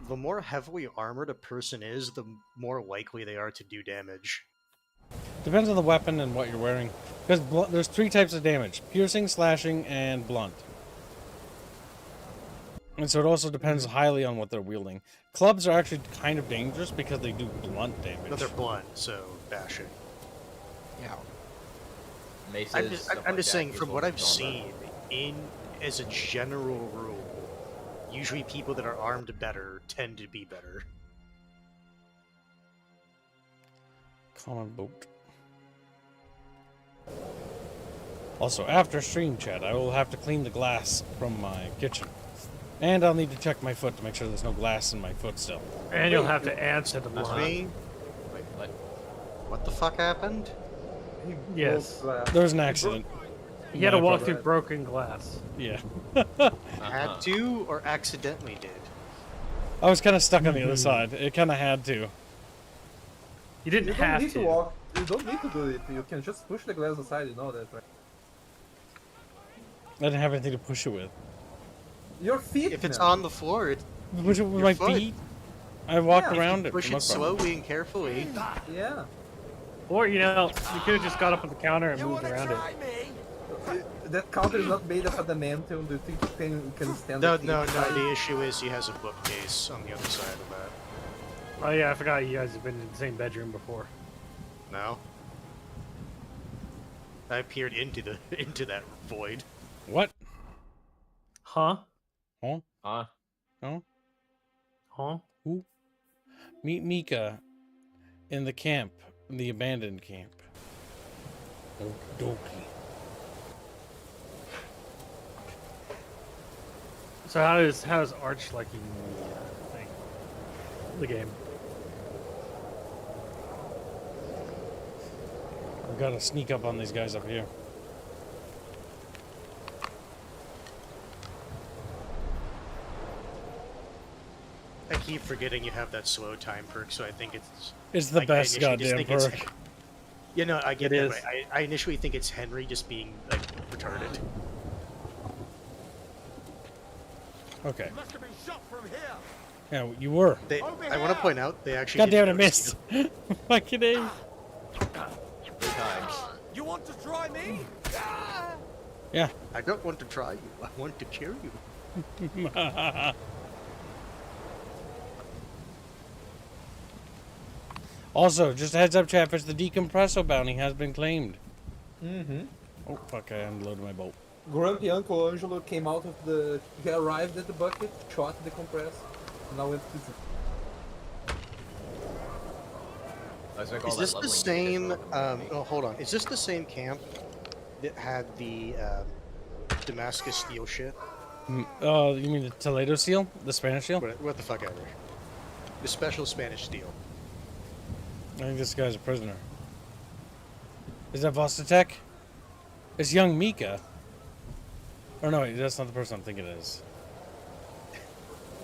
the more heavily armored a person is, the more likely they are to do damage. Depends on the weapon and what you're wearing. Because there's 3 types of damage. Piercing, slashing, and blunt. And so it also depends highly on what they're wielding. Clubs are actually kind of dangerous because they do blunt damage. No, they're blunt, so bashing. Yeah. I'm just saying, from what I've seen, as a general rule, usually people that are armed better tend to be better. Common boat. Also, after stream chat, I will have to clean the glass from my kitchen. And I'll need to check my foot to make sure there's no glass in my foot still. And you'll have to answer the That's blunt. me. Wait, what the fuck happened? Yes. There was an accident. He had to walk through broken glass. Yeah. Had to or accidentally did? I was kind of stuck on the other side. It kind of had to. You didn't You have don't need to. to walk. You don't need to do it. You can just push the glass aside. You know that, right? I didn't have anything to push it with. Your feet. If it's man. on the floor, it's Push it with your my foot. feet. I walked Yeah. around it. Push for it the most part. slowly and carefully. Yeah. Or, you could have just got up on the counter and moved around it. That counter is not made of adamantium. Do you think you can stand No, the no, heat? no. The issue is he has a bookcase on the other side of that. Oh yeah, I forgot you guys have been in the same bedroom before. No. I peered into that void. What? Huh? Huh? Huh? Huh? Huh? Who? Meet Mika in the camp, in the abandoned camp. Okie dokie. So how is Arch liking the game? I've got to sneak up on these guys up here. I keep forgetting you have that slow time perk, so I think it's... It's the best initially just goddamn think it's- perk. You know, I get It that. is. Right? I initially think it's Henry just being, like, retarded. Okay. Must have been shot from here. Yeah, you were. I want to point out, they actually... God damn it, I didn't missed. notice Fucking A. 3 times. You want to try me? Yeah. I don't want to try you. I want to cure you. Also, just a heads up, Chatfish, the decompresso bounty has been claimed. Mm-hmm. Oh, fuck, I unloaded my boat. Grumpy Uncle Angelo came out of the... He arrived at the bucket, shot the compressor. Now with prison. Is this the same? Oh, hold on. Is this the same camp that had the Damascus steel shit? You mean the Toledo seal? The Spanish seal? What the fuck ever. The special Spanish steel. I think this guy's a prisoner. Is that Vostatek? It's young Mika. Oh no, wait, that's not the person I'm thinking it is.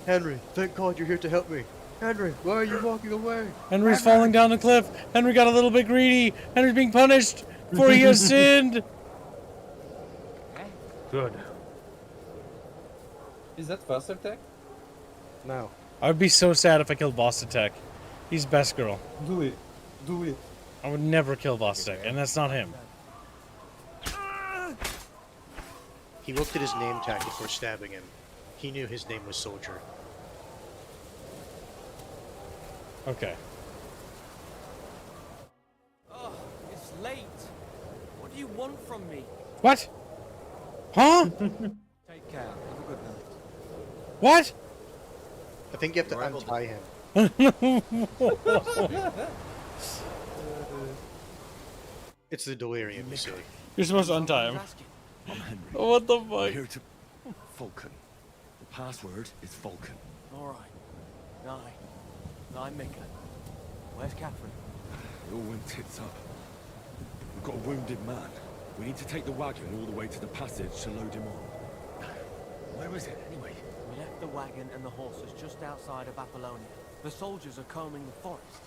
Henry, thank God you're here to help me. Henry, why are you walking away? Henry's falling down the cliff. Henry got a little bit greedy. Henry's being punished for he has sinned. Good. Is that Vostatek? No. I would be so sad if I killed Vostatek. He's best girl. Do it. Do it. I would never kill Vostatek, and that's not him. He looked at his name tag before stabbing him. He knew his name was Soldier. Okay. Oh, it's late. What do you want from me? What? Huh? Take care. Have a good night. What? I think you have to untie him. It's the delirium, you see. You're supposed to untie him. I'm Henry. What the I'm fuck? here to... Vulcan. The password is Vulcan. All right. I'm Mika. Where's Catherine? It all went tits up. We've got a wounded man. We need to take the wagon all the way to the passage to load him on. Where is it, anyway? We left the wagon and the horses just outside of Apollonia. The soldiers are combing the forest.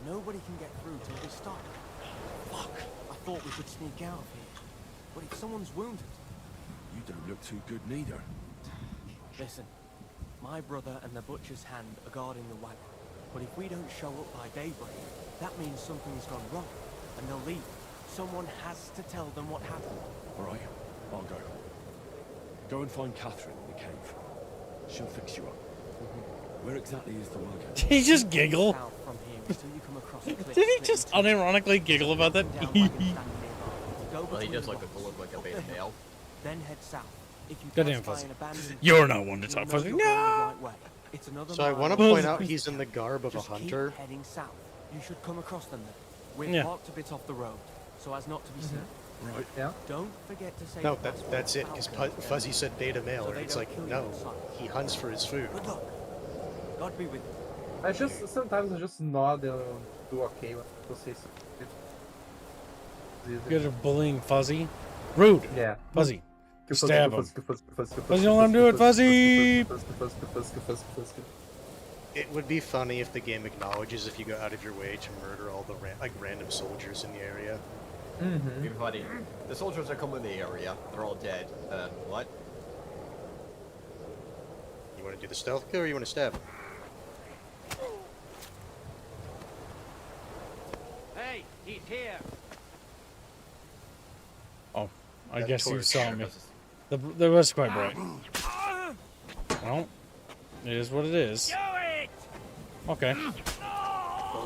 Nobody can get through till they stop. Fuck! I thought we could sneak out of here. But if someone's wounded... You don't look too good neither. Listen, my brother and the butcher's hand are guarding the wagon. But if we don't show up by daybreak, that means something's gone wrong. And they'll leave. Someone has to tell them what happened. All right, I'll go. Go and find Catherine in the cave. She'll fix you up. Where exactly is the wagon? Did he just giggle? South from here until you come across a cliff. Did he just unironically giggle about that? Well, he does look like a beta male. Then head south. If you Goddamn pass by Fuzzy. an abandoned You're camp, not one to you'll talk, know Fuzzy. you're going the No! right way. It's another So I mile want to away. point out he's in the garb of a Just hunter. keep heading south. You should come across them then. We're Yeah. parked a bit off the road, so as not to be seen. Right. Yeah. Don't forget to say No, the that's password it, because Falcon. Fuzzy said beta male, So and they it's don't like, kill you no, inside. he hunts for his food. Good luck. God be with you. I just sometimes I just nod and do okay when people say something. You're bullying Fuzzy. Rude. Yeah. Fuzzy. Stab him. Fuzzy, don't let him do it, Fuzzy! It would be funny if the game acknowledges if you go out of your way to murder all the random soldiers in the area. Be funny. The soldiers are coming in the area. They're all dead. What? You want to do the stealth kill or you want to stab? Hey, he's here. Oh, I That guess you torch. saw me. There was quite bright. Well, it is what it is. Okay.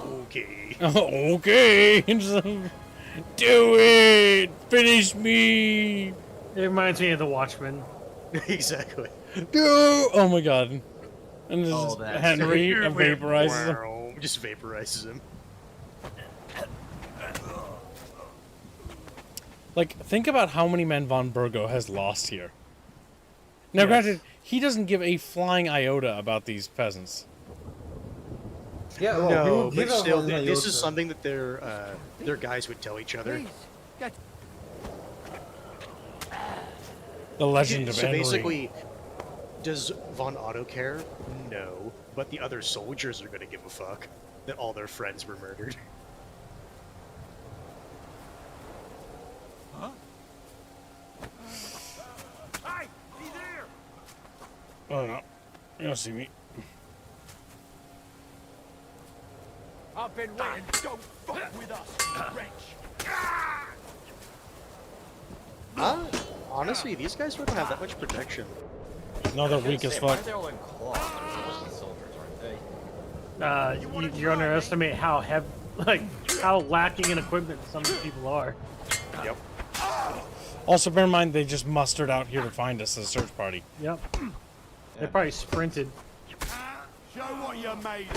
Okay. Okay. Do it! Finish me! It reminds me of the Watchmen. Exactly. Do! Oh my god. And Oh, just that's- Henry vaporizes him. Just vaporizes him. Like, think about how many men Von Burgo has lost here. Now, Yes. granted, he doesn't give a flying iota about these peasants. Yeah, well, No, he but would still, give us this is iota. something that their guys would tell each other. The legend of So Henry. basically, does Von Otto care? No, but the other soldiers are going to give a fuck that all their friends were murdered. Huh? Hey, he's there. Oh no. You don't see me. I've been waiting. Don't fuck with us, wretch. Honestly, these guys don't have that much protection. No, they're weak as Why are fuck. they all in cloth? They're just soldiers, aren't they? You underestimate how how lacking in equipment some of these people are. Yep. Also, bear in mind, they just mustered out here to find us as a search party. Yep. They probably sprinted. Show what you're made.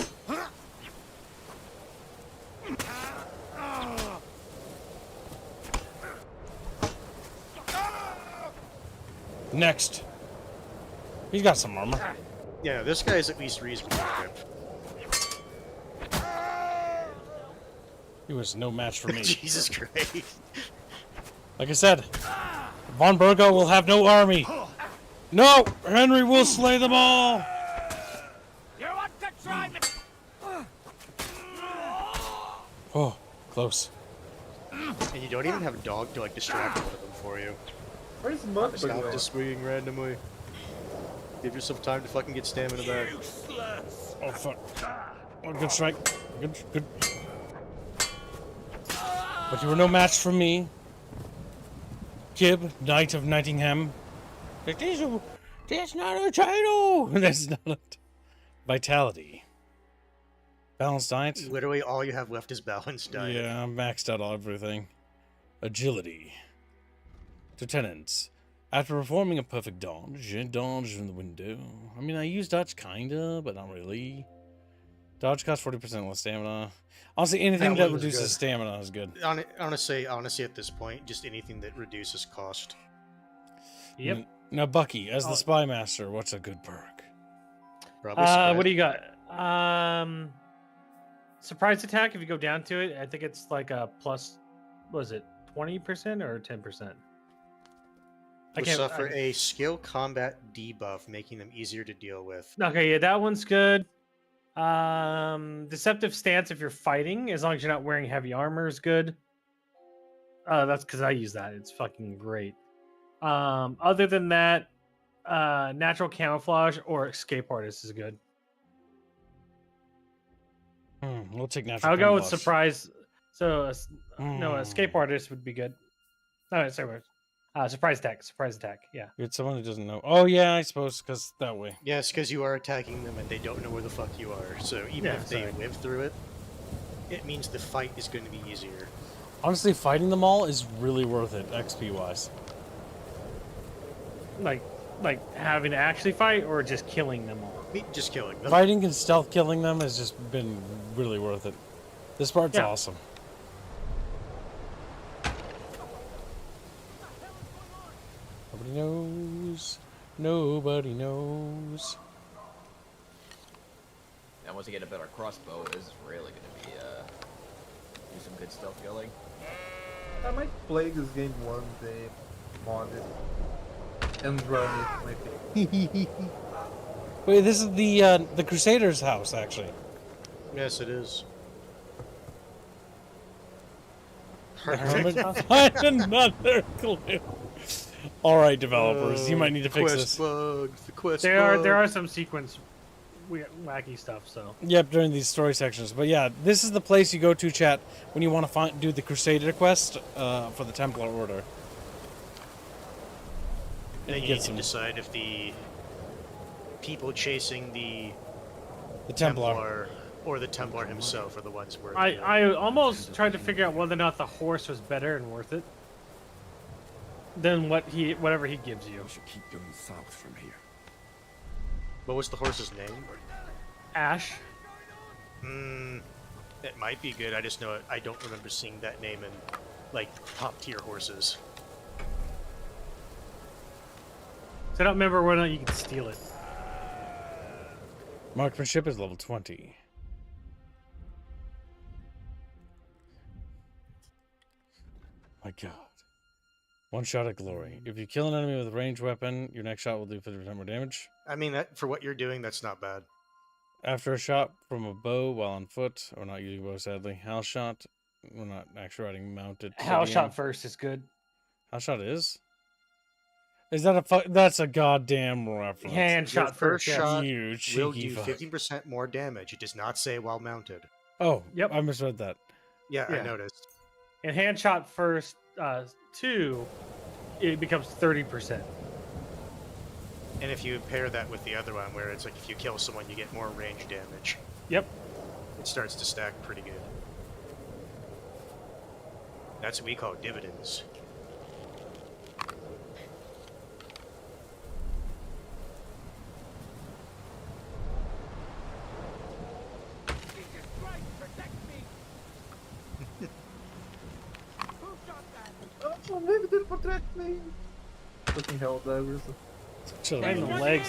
Next. He's got some armor. Yeah, this guy's at least reasonably equipped. He was no match for me. Jesus Christ. Like I said, Von Burgo will have no army. No! Henry will slay them all! You want to try me? Oh, close. And you don't even have a dog to like distract one of them for you. Where's Mud? Stop just swinging randomly. Give yourself time to fucking get stamina back. Oh fuck. Oh, good strike. Good. But you were no match for me. Kib, Knight of Nottingham. That's not a title! That's not a... Vitality. Balanced diet? Literally all you have left is balanced diet. Yeah, I'm maxed out on everything. Agility. Lieutenants. After performing a perfect dodge from the window. I mean, I use dodge kinda, but not really. Dodge costs 40% less stamina. Honestly, anything that reduces stamina is good. Honestly, at this point, just anything that reduces cost. Yep. Now, Bucky, as the Spy Master, what's a good perk? What do you got? Surprise attack, if you go down to it, I think it's like a plus, was it 20% or 10%? Will suffer a skill combat debuff, making them easier to deal with. Okay, yeah, that one's good. Deceptive stance if you're fighting, as long as you're not wearing heavy armor, is good. That's because I use that. It's fucking great. Other than that, natural camouflage or escape artist is good. We'll take natural. I'll go with surprise. So no, escape artist would be good. No, sorry. Surprise attack. Yeah. It's someone who doesn't know. Oh yeah, I suppose because that way. Yes, because you are attacking them and they don't know where the fuck you are. So even if they live through it, it means the fight is going to be easier. Honestly, fighting them all is really worth it, XP wise. Like having to actually fight or just killing them all? Just killing them. Fighting and stealth killing them has just been really worth it. This part's awesome. Nobody knows. Nobody knows. And once you get a better crossbow, it is really going to be, do some good stealth killing. I might play this game one day, mod it, and run it, maybe. Wait, this is the Crusaders' house, actually. Yes, it is. I had another clue. All right, developers, you might need to fix this. There are some sequence wacky stuff. So. Yep, during these story sections. But yeah, this is the place you go to, chat, when you want to do the Crusader quest for the Templar Order. And you need to decide if the people chasing the Templar or the Templar himself are the ones where. I almost tried to figure out whether or not the horse was better and worth it than whatever he gives you. We should keep going south from here. What was the horse's name? Ash. It might be good. I just know I don't remember seeing that name in like top tier horses. So I don't remember whether or not you can steal it. Marksmanship is level 20. My god. One shot at glory. If you kill an enemy with a ranged weapon, your next shot will do 50% more damage. I mean, for what you're doing, that's not bad. After a shot from a bow while on foot, or not using bow, sadly. House shot. We're not actually riding mounted. House shot first is good. House shot is? Is that a that's a goddamn reference. Hand shot first shot you will cheeky do fuck. 50% more damage. It does not say while mounted. Oh, yep. I misread that. Yeah, I noticed. And hand shot first 2, it becomes 30%. And if you pair that with the other one, where it's like if you kill someone, you get more range damage. Yep. It starts to stack pretty good. That's what we call dividends. me. Fucking hell divers. Chill Right in the out. legs.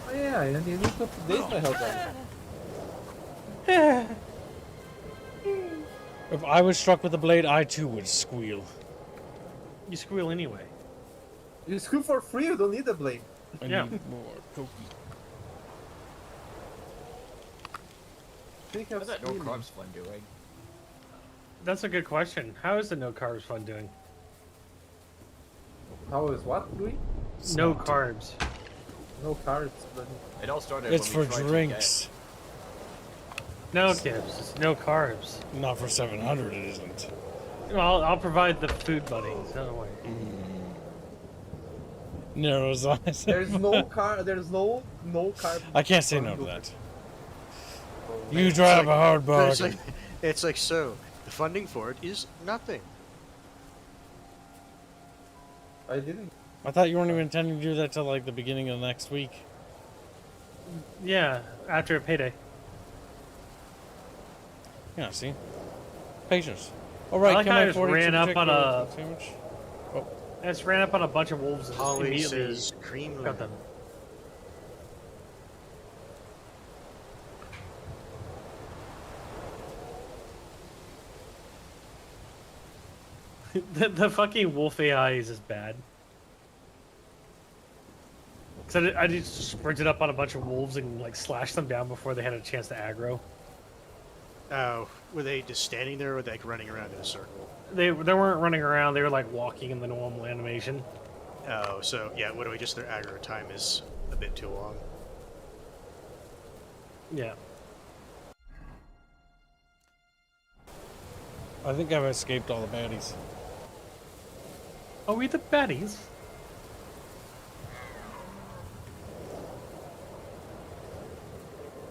Oh yeah, I need to update my hell diver. If I was struck with a blade, I too would squeal. You squeal anyway. You squeal for free, you don't need a blade. I Yeah. need more cookie. How's that no carbs fun doing? That's a good question. How is the no carbs fun doing? How is what doing? No carbs. No carbs, but It all started It's when we for tried drinks. No tips. It's no carbs. Not for 700, it isn't. Well, I'll provide the food buddy. So don't worry. Narrows eyes. there's no carb. I can't say no to that. You drive a hard bargain. It's like, so, the funding for it is nothing. I didn't. I thought you weren't even intending to do that till like the beginning of next week. Yeah, after a payday. Yeah, see? Patience. Alright, I like can how I I just 42 ran up on particular a. sandwich? I just ran up on a bunch of wolves and just Holly immediately says cream got them. the fucking wolf AI is just bad. Cause I just sprinted up on a bunch of wolves and like slashed them down before they had a chance to aggro. Oh, were they just standing there or were they like running around in a circle? They weren't running around. They were like walking in the normal animation. Oh, so yeah, what do we just their aggro time is a bit too long. Yeah. I think I've escaped all the baddies. Oh, we the baddies.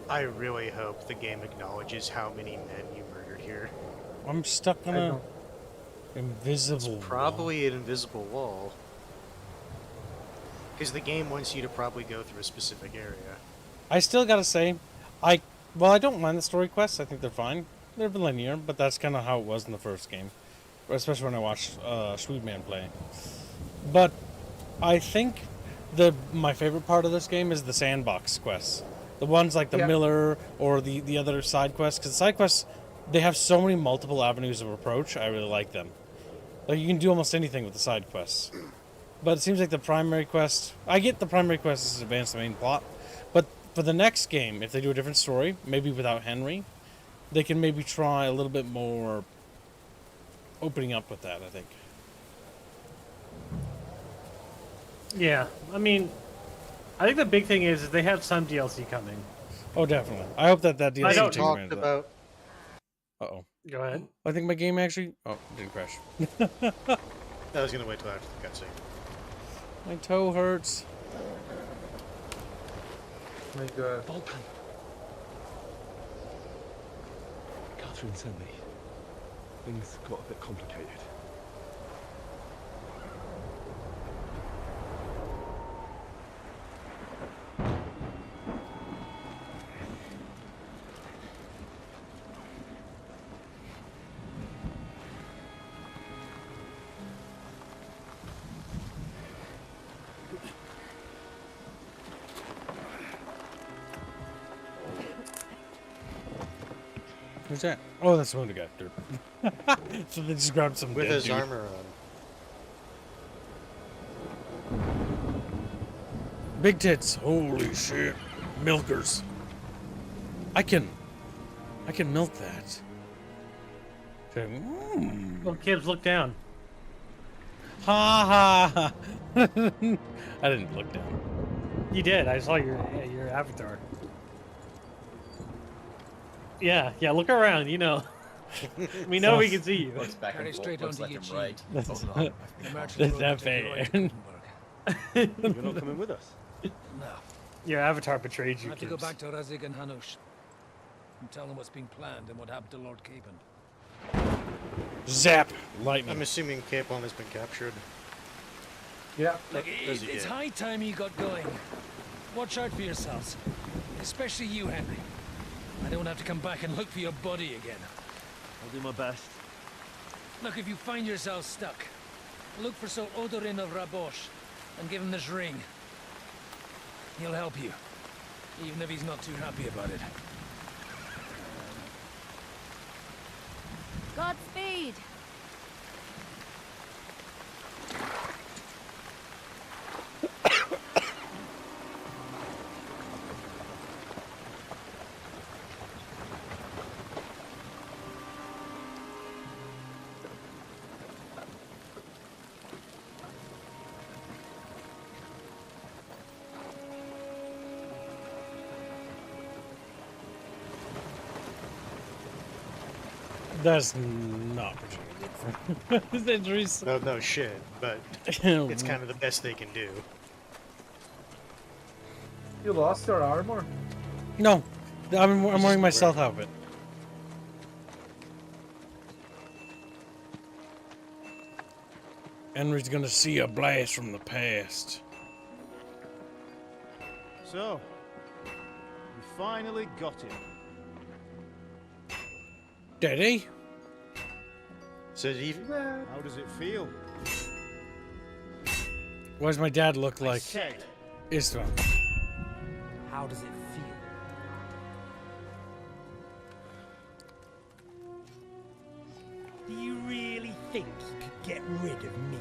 I really hope the game acknowledges how many men you murdered here. I'm stuck on a invisible Probably an invisible wall. Because the game wants you to probably go through a specific area. I still gotta say, I don't mind the story quests. I think they're fine. They're linear, but that's kind of how it was in the first game, especially when I watched Sweetman play. But I think my favorite part of this game is the sandbox quests, the ones like the Miller or the other side quests. Because the side quests, they have so many multiple avenues of approach. I really like them. Like you can do almost anything with the side quests. But it seems like the primary quest, I get the primary quest is to advance the main plot, but for the next game, if they do a different story, maybe without Henry, they can maybe try a little bit more opening up with that, I think. Yeah, I mean, I think the big thing is they have some DLC coming. Oh, definitely. I hope that DLC I don't takes talk advantage of about. Uh-oh. Go ahead. I think my game actually... Oh, it didn't crash. I was going to wait till after the cutscene. My toe hurts. My god. Vulcan. Catherine sent me. Things got a bit complicated. Who's that? Oh, that's the wounded guy. So they just grabbed some With dead his dude. armor on. Big tits. Holy shit. Milkers. I can milk that. Well, kids, look down. Ha ha. I didn't look down. You did. I saw your avatar. Yeah, look around. You know, we know we can see you. Looks back and forth, looks left and right. That's That's not fair. You're not coming with us? No. Your avatar betrayed I you, have to go Gibbs. back to Razik and Hanush and tell them what's being planned and what happened to Lord Capen. Zap! Lightning. I'm assuming Capon has been captured. Yeah. Look, Does he it's get? high time you got going. Watch out for yourselves. Especially you, Henry. I don't have to come back and look for your body again. I'll do my best. Look, if you find yourself stuck, look for Sir Odorin of Rabosh and give him this ring. He'll help you, even if he's not too happy about it. Godspeed! That's not particularly good for his injuries. No shit, but it's kind of the best they can do. You lost your armor? No, I'm wearing my stealth outfit. Henry's gonna see a blast from the past. So, we finally got him. Did he? So How does it feel? Why does my dad look like Istvan? How does it feel? Do you really think you could get rid of me?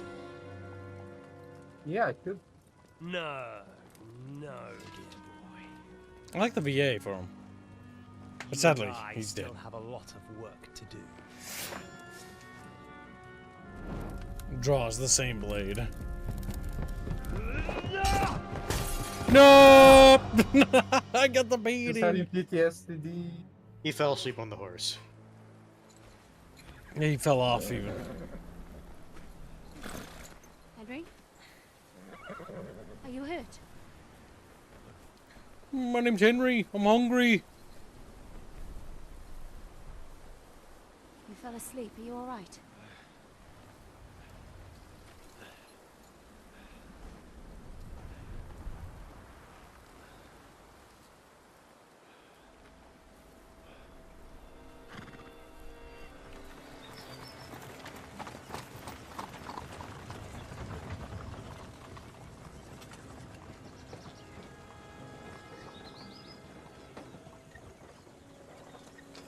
Yeah, I could. No, dear boy. I like the VA for him. But sadly, You and I he's dead. still have a lot of work to do. Draws the same blade. No! I got the beating. Just having PTSD. He fell asleep on the horse. Yeah, he fell off even. Henry? Are you hurt? My name's Henry. I'm hungry. You fell asleep. Are you alright?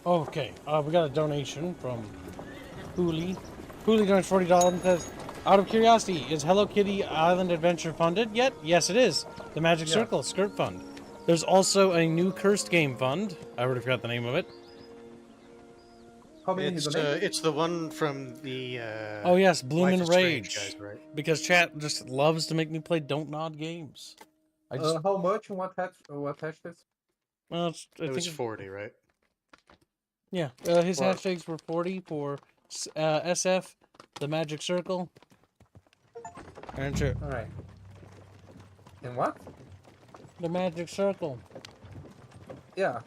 Okay, we got a donation from Hooli. Hooli donates $40 and says, out of curiosity, is Hello Kitty Island Adventure funded yet? Yes, it is. The Magic Circle Skirt Fund. There's also a new Cursed Game Fund. I already forgot the name of it. It's the one from the Oh yes, Bloom Life and is Rage. Strange guys, right? Because chat just loves to make me play Don't Nod games. I just How much and what hashtags? well, I It was think 40, right? Yeah, his Wow. hashtags were 40 for SF, the Magic Circle, and sure, Alright. And what? the Magic Circle. Yeah,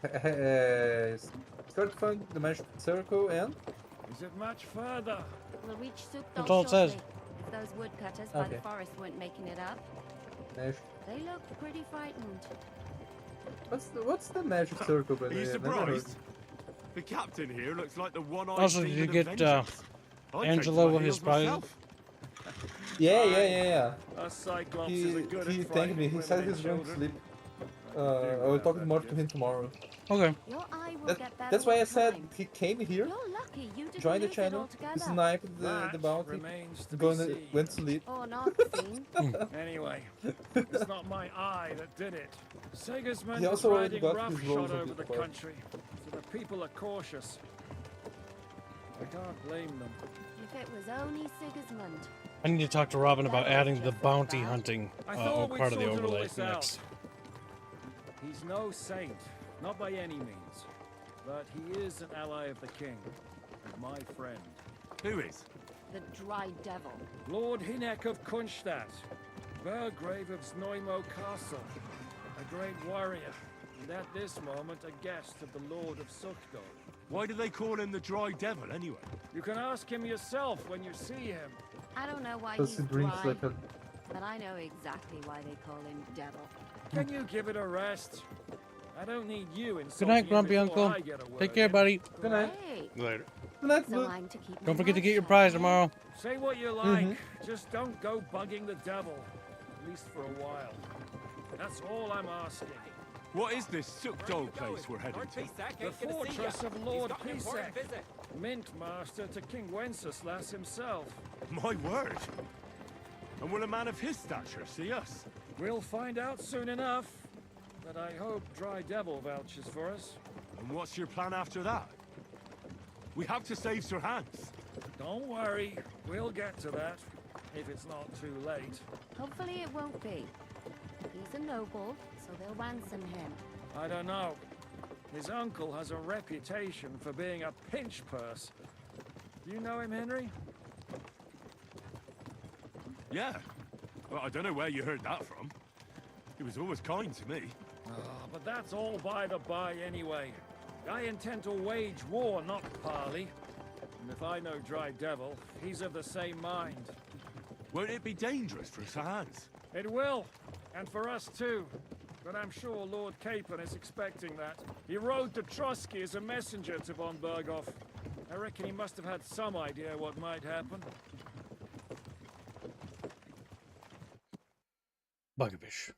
Skirt Fund, the Magic Circle, and? Is it much further? We'll reach Sukdal That's all it says. shortly. If those woodcutters by the Okay. forest weren't making it up, Magic. they looked pretty frightened. What's the Magic Circle, by Are the you way? I've never heard. surprised? The captain here looks like the one-eyed Also, did you demon get of vengeance. I'd take Angelo my with his heels prize? myself. Yeah. Us Cyclopses are good He at thanked me. He frightening said women he's and going to children. sleep. I will talk more to him tomorrow. Okay. Your eye will That, get better that's why I with said time. he came here, You're lucky you didn't joined the lose it channel, altogether. sniped the That bounty, remains to be seen. went to sleep. Or not seen. Anyway, it's not my eye that did it. Sigismund He was also already riding got his roughshod rolls of over the it, but- country, so the people are cautious. I can't blame them. If it was only Sigismund. I need to talk to Robin about adding the bounty hunting I thought we'd part of the sorted all overlay this out. next. He's no saint, not by any means, but he is an ally of the king, and my friend. Who is? The Dry Devil. Lord Hinek of Kunstadt, Burgrave of Znojmo Castle, a great warrior, and at this moment a guest of the Lord of Sukdal. Why do they call him the Dry Devil, anyway? You can ask him yourself when you see him. I don't know why Because he's he drinks dry, like a... but I know exactly why they call him Devil. Can you give it a rest? I don't need you Good insulting night, him Grumpy before Uncle. I get a word Take care, in. buddy. Good night. Hey, Later. So I'm to keep my Don't forget to mouth get your shut. prize tomorrow. Say what you like, just don't go bugging the devil. At least for a while. That's all I'm asking. What is this sook dog place we're heading to? The fortress of Lord Pisek, Mint Master to King Wenceslas himself. My word! And will a man of his stature see us? We'll find out soon enough. But I hope Dry Devil vouches for us. And what's your plan after that? We have to save Sir Hans. Don't worry, we'll get to that. If it's not too late. Hopefully it won't be. He's a noble, so they'll ransom him. I don't know. His uncle has a reputation for being a pinch purse. You know him, Henry? Yeah. Well, I don't know where you heard that from. He was always kind to me. Oh, but that's all by the by anyway. I intend to wage war, not parley. And if I know Dry Devil, he's of the same mind. Won't it be dangerous for Sir Hans? It will, and for us too. But I'm sure Lord Capon is expecting that. He rode to Trotsky as a messenger to von Berghoff. I reckon he must have had some idea what might happen. Buggabish.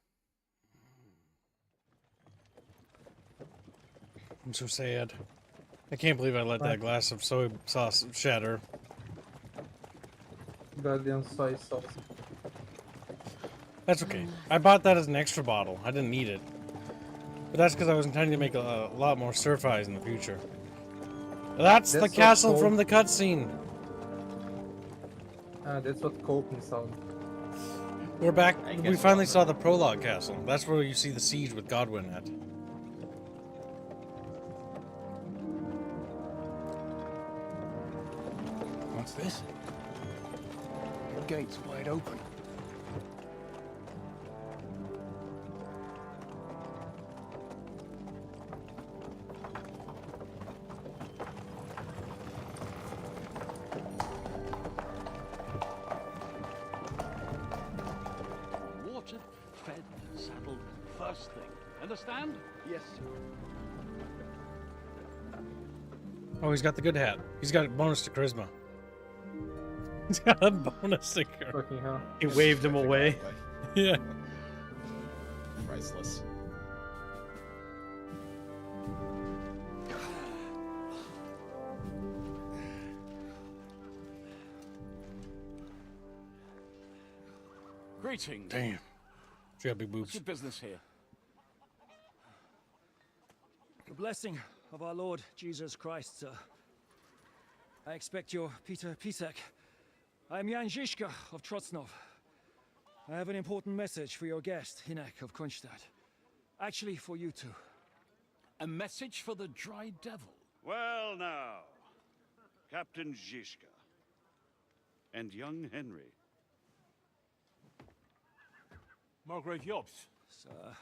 I'm so sad. I can't believe I let that glass of soy sauce shatter. Goddamn soy sauce. That's okay. I bought that as an extra bottle. I didn't need it. But that's because I was intending to make a lot more stir fries in the future. That's the That's castle what from the cutscene. That's what coping sound. We're back. We finally saw the prologue castle. That's where you see the siege with Godwin at. What's this? The gate's wide open. Watered, fed, saddled, first thing. Understand? Yes, sir. Oh, he's got the good hat. He's got a bonus to charisma. He's got a bonus to charisma. Fucking hell. He waved him away. Yeah. Priceless. Greetings. Damn. She got big What's boobs. your business here? The blessing of our Lord Jesus Christ, sir. I expect your Peter Pisek. I am Jan Žižka of Trocnov. I have an important message for your guest, Hinek of Kunstadt. Actually, for you two. A message for the Dry Devil. Well now, Captain Žižka and young Henry. Margrave Jobs. Sir.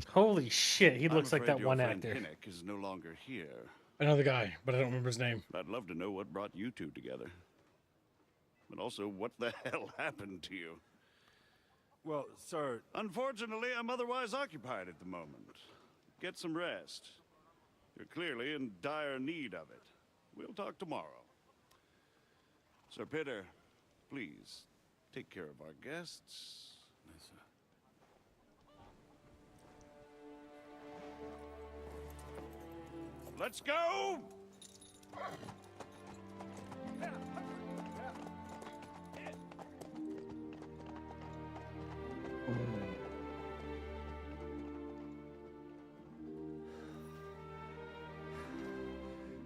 Holy shit, he looks like that your one friend actor. Hinek is no longer here. I know the guy, but I don't remember his name. I'd love to know what brought you two together. But also, what the hell happened to you? Well, sir... Unfortunately, I'm otherwise occupied at the moment. Get some rest. You're clearly in dire need of it. We'll talk tomorrow. Sir Peter, please, take care of our guests. Yes, sir. Let's go!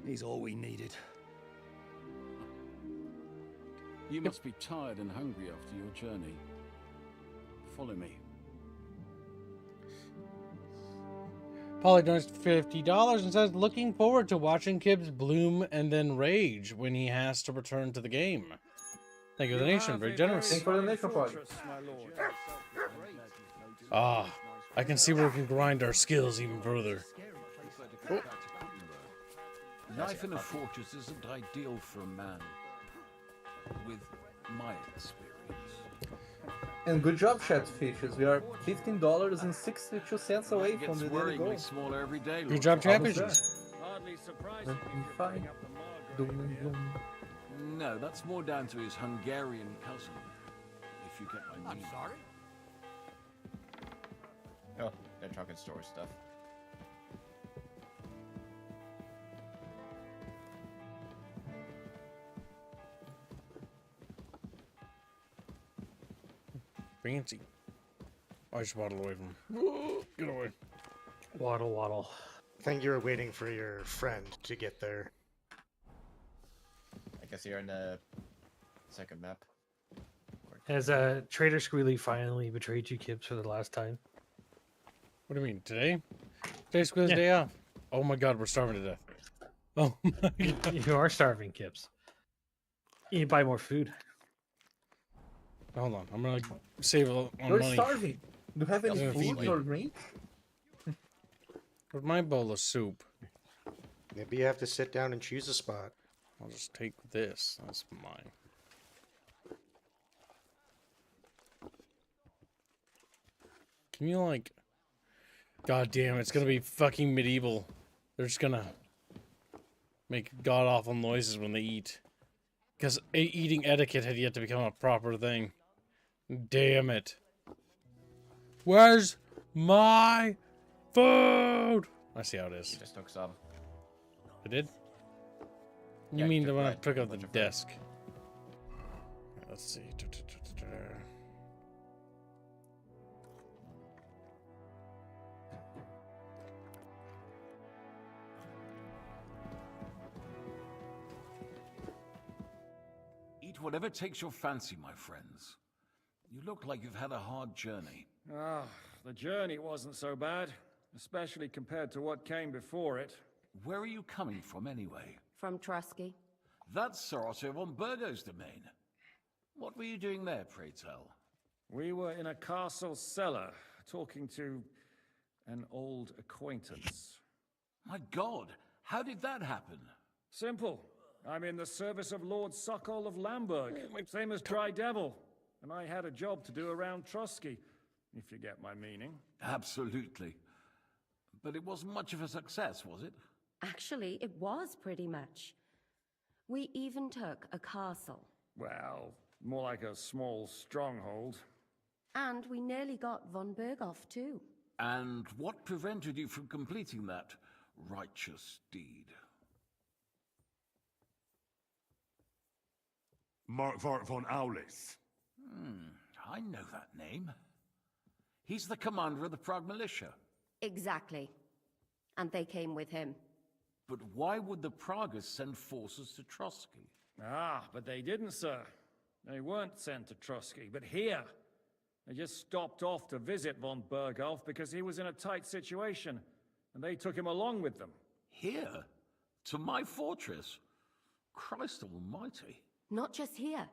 He's all we needed. You must be tired and hungry after your journey. Follow me. Polly donates $50 and says, looking forward to watching Kibbs bloom and then rage when he has to return to the game. Thank you, the nation. Very generous. Thank you for the nation, Polly. Ah, I can see where we can grind our skills even further. Oh. Life in a fortress isn't ideal for a man, with my experience. And good job, Chatfishes. We are $15.62 away from the daily goal. Smaller every day. Good job, Almost Chatfishes. Hardly surprising if you're Fine. putting up the Margrave No, that's more down to his Hungarian cousin, if you get my meaning. I'm sorry? Oh, they're talking store stuff. Fancy. I just waddle away from him. Get away. Waddle, waddle. I think you were waiting for your friend to get there. I guess you're in the second map. Has Trader Squealy finally betrayed you, Kips, for the last time? What do you mean, today? Today's Squealy's day off. Oh my god, we're starving to death. Oh my god. You are starving, Kips. You need to buy more food. Hold on, I'm gonna save a on You're money. starving. Do you have any Yeah, food feed or me. drink? Where's my bowl of soup? Maybe you have to sit down and choose a spot. I'll just take this. That's mine. Can you like... God damn, it's gonna be fucking medieval. They're just gonna make god-awful noises when they eat. Because eating etiquette had yet to become a proper thing. Damn it. Where's my food? I see how it is. You just took some. I did? You Yeah, mean you the took one I bread, took a off the bunch of bread. desk? Let's see. Eat whatever takes your fancy, my friends. You look like you've had a hard journey. Ah, the journey wasn't so bad, especially compared to what came before it. Where are you coming from, anyway? From Trusky. That's Sir Otto von Burgo's domain. What were you doing there, pray tell? We were in a castle cellar, talking to an old acquaintance. My God, how did that happen? Simple. I'm in the service of Lord Sokol of Lamberg, same as Dry Devil. And I had a job to do around Trusky, if you get my meaning. Absolutely. But it wasn't much of a success, was it? Actually, it was pretty much. We even took a castle. Well, more like a small stronghold. And we nearly got von Berghoff too. And what prevented you from completing that righteous deed? Markvart von Aulis. I know that name. He's the commander of the Prague militia. Exactly. And they came with him. But why would the Praguers send forces to Trusky? Ah, but they didn't, sir. They weren't sent to Trusky, but here. They just stopped off to visit von Berghoff because he was in a tight situation, and they took him along with them. Here? To my fortress? Christ almighty. Not just here,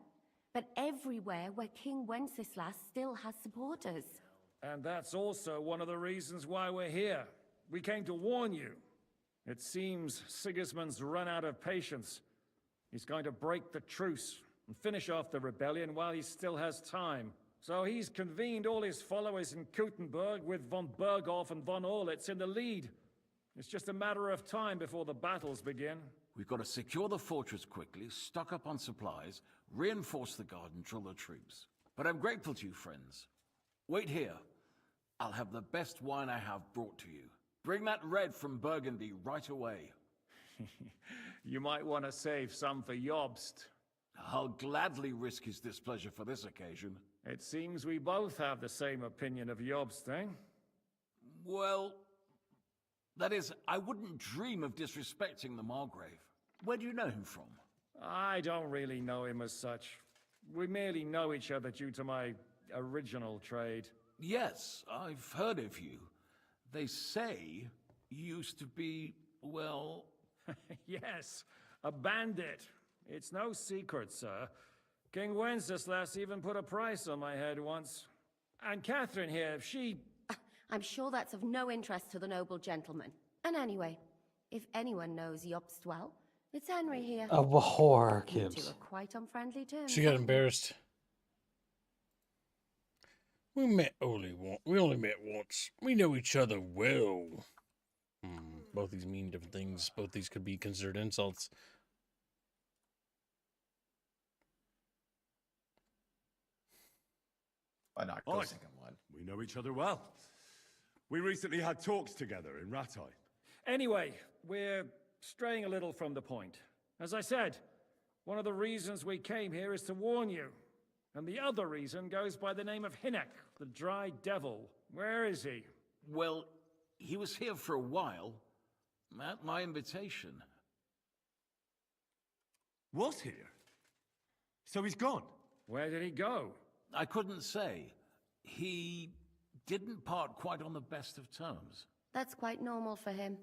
but everywhere where King Wenceslas still has supporters. And that's also one of the reasons why we're here. We came to warn you. It seems Sigismund's run out of patience. He's going to break the truce and finish off the rebellion while he still has time. So he's convened all his followers in Kuttenberg with von Berghoff and von Orlitz in the lead. It's just a matter of time before the battles begin. We've got to secure the fortress quickly, stock up on supplies, reinforce the guard and drill the troops. But I'm grateful to you, friends. Wait here. I'll have the best wine I have brought to you. Bring that red from Burgundy right away. You might want to save some for Jobst. I'll gladly risk his displeasure for this occasion. It seems we both have the same opinion of Jobst, eh? Well, that is, I wouldn't dream of disrespecting the Margrave. Where do you know him from? I don't really know him as such. We merely know each other due to my original trade. Yes, I've heard of you. They say you used to be, well... Yes, a bandit. It's no secret, sir. King Wenceslas even put a price on my head once. And Catherine here, she... I'm sure that's of no interest to the noble gentleman. And anyway, if anyone knows Jobst well, it's Henry here. A whore, You two Kibbs. are quite on friendly terms. She got embarrassed. We only met once. We know each other well. Both these mean different things. Both these could be considered insults. Why not go Aye. second one? We know each other well. We recently had talks together in Ratai. Anyway, we're straying a little from the point. As I said, one of the reasons we came here is to warn you. And the other reason goes by the name of Hinek, the Dry Devil. Where is he? Well, he was here for a while, at my invitation. Was here? So he's gone? Where did he go? I couldn't say. He didn't part quite on the best of terms. That's quite normal for him.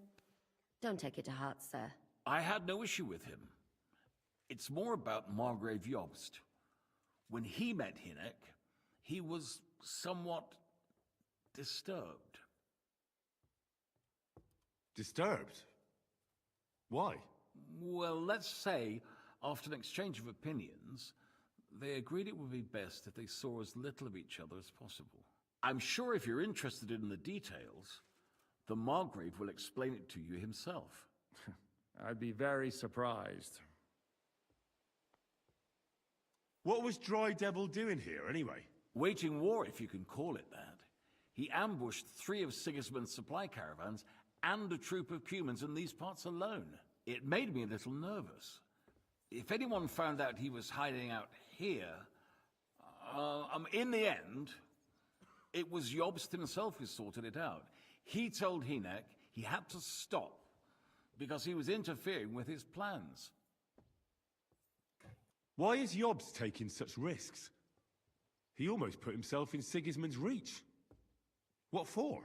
Don't take it to heart, sir. I had no issue with him. It's more about Margrave Jobst. When he met Hinek, he was somewhat disturbed. Disturbed? Why? Well, let's say, after an exchange of opinions, they agreed it would be best if they saw as little of each other as possible. I'm sure if you're interested in the details, the Margrave will explain it to you himself. I'd be very surprised. What was Dry Devil doing here, anyway? Waging war, if you can call it that. He ambushed 3 of Sigismund's supply caravans and a troop of Cumans in these parts alone. It made me a little nervous. If anyone found out he was hiding out here, in the end, it was Jobst himself who sorted it out. He told Hinek he had to stop because he was interfering with his plans. Why is Jobst taking such risks? He almost put himself in Sigismund's reach. What for?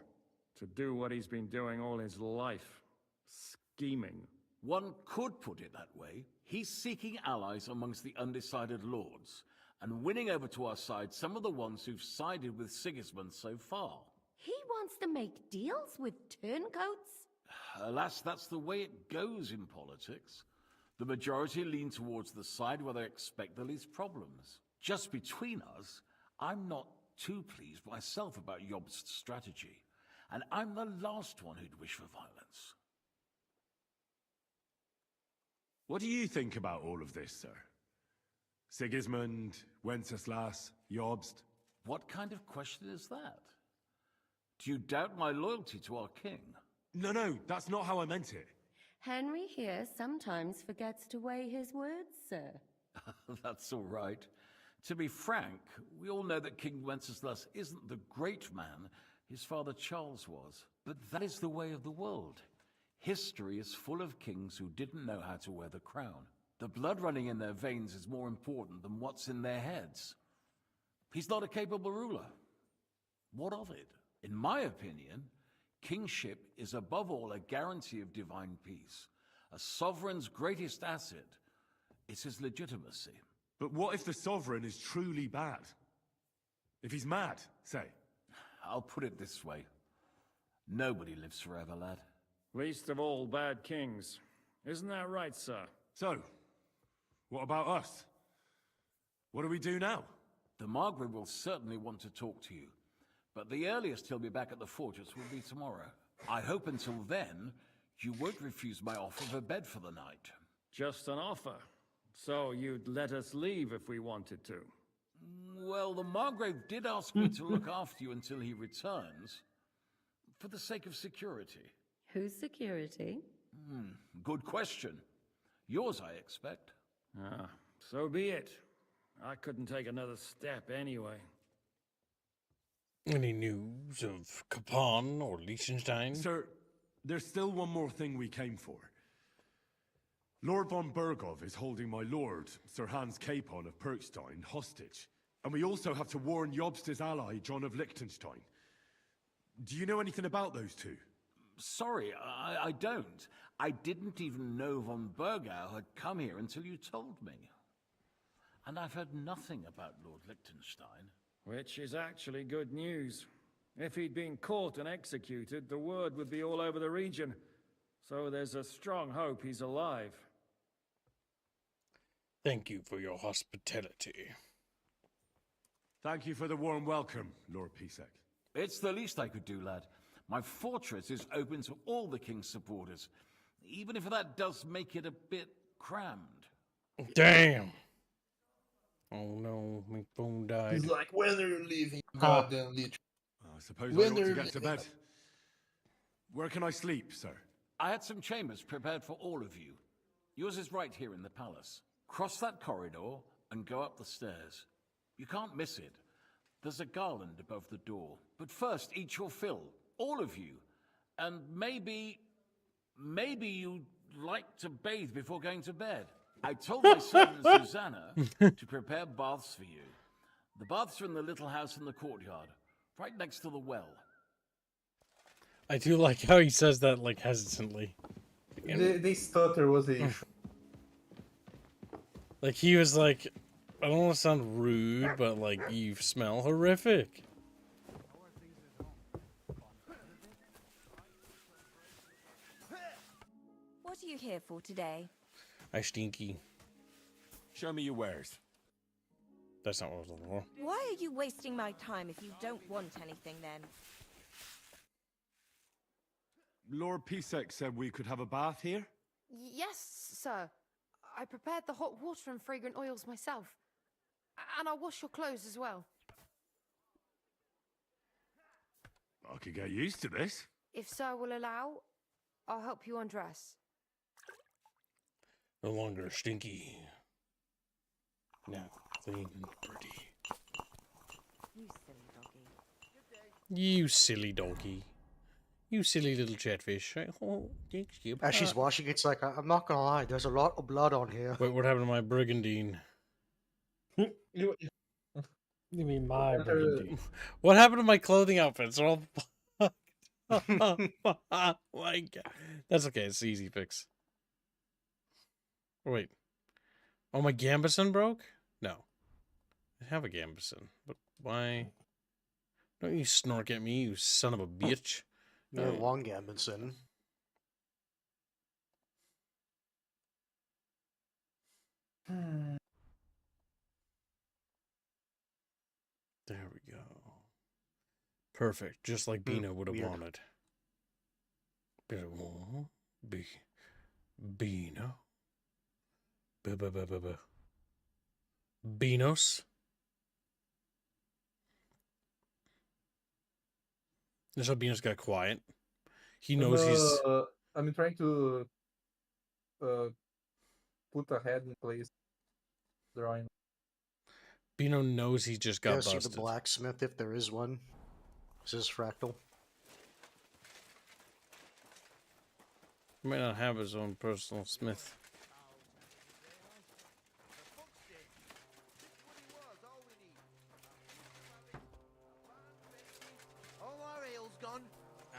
To do what he's been doing all his life. Scheming. One could put it that way. He's seeking allies amongst the undecided lords, and winning over to our side some of the ones who've sided with Sigismund so far. He wants to make deals with turncoats? Alas, that's the way it goes in politics. The majority lean towards the side where they expect the least problems. Just between us, I'm not too pleased myself about Jobst's strategy, and I'm the last one who'd wish for violence. What do you think about all of this, sir? Sigismund, Wenceslas, Jobst? What kind of question is that? Do you doubt my loyalty to our king? No, that's not how I meant it. Henry here sometimes forgets to weigh his words, sir. That's all right. To be frank, we all know that King Wenceslas isn't the great man his father Charles was. But that is the way of the world. History is full of kings who didn't know how to wear the crown. The blood running in their veins is more important than what's in their heads. He's not a capable ruler. What of it? In my opinion, kingship is above all a guarantee of divine peace. A sovereign's greatest asset is his legitimacy. But what if the sovereign is truly bad? If he's mad, say? I'll put it this way. Nobody lives forever, lad. Least of all bad kings. Isn't that right, sir? So, what about us? What do we do now? The Margrave will certainly want to talk to you, but the earliest he'll be back at the fortress will be tomorrow. I hope until then, you won't refuse my offer of a bed for the night. Just an offer. So you'd let us leave if we wanted to? Well, the Margrave did ask me to look after you until he returns, for the sake of security. Whose security? Good question. Yours, I expect. So be it. I couldn't take another step anyway. Any news of Capon or Liechtenstein? Sir, there's still one more thing we came for. Lord von Bergov is holding my lord, Sir Hans Capon of Perkstein, hostage. And we also have to warn Jobst's ally, John of Liechtenstein. Do you know anything about those two? Sorry, I don't. I didn't even know von Bergau had come here until you told me. And I've heard nothing about Lord Liechtenstein. Which is actually good news. If he'd been caught and executed, the word would be all over the region. So there's a strong hope he's alive. Thank you for your hospitality. Thank you for the warm welcome, Lord Pisek. It's the least I could do, lad. My fortress is open to all the king's supporters, even if that does make it a bit crammed. Damn. Oh no, my phone died. He's like, when are you leaving? Ah. Goddamn leech. I suppose When I ought are to you get to leaving? bed. Where can I sleep, sir? I had some chambers prepared for all of you. Yours is right here in the palace. Cross that corridor and go up the stairs. You can't miss it. There's a garland above the door. But first, eat your fill. All of you. And maybe you'd like to bathe before going to bed. I told my servant Susanna to prepare baths for you. The baths are in the little house in the courtyard, right next to the well. I do like how he says that, like, hesitantly. The stutter was the issue. Like, he was like, I don't want to sound rude, but, like, you smell horrific. What are you here for today? I stinky. Show me your wares. That's not what I was looking for. Why are you wasting my time if you don't want anything then? Lord Pisek said we could have a bath here? Yes, sir. I prepared the hot water and fragrant oils myself. And I'll wash your clothes as well. I could get used to this. If sir will allow, I'll help you undress. No longer stinky. Now clean and pretty. You silly doggy. You silly little chatfish. Oh, thanks you. As she's washing, it's like, I'm not gonna lie, there's a lot of blood on here. Wait, what happened to my brigandine? You mean my brigandine? What happened to my clothing outfits? They're all fucked. Oh my god. That's okay, it's the easy fix. Wait. Oh, my gambeson broke? No. I have a gambeson, but why? Don't you snark at me, you son of a bitch. You're Wong Gambinson. There we go. Perfect, just like Bino would have weird. wanted. Bino. Beanos. That's how Beanos got quiet. He knows he's. I'm trying to put a head in place. Drawing. Bino knows he just got See busted. the blacksmith if there is one. This is Fractal. He might not have his own personal smith. All our ale's gone.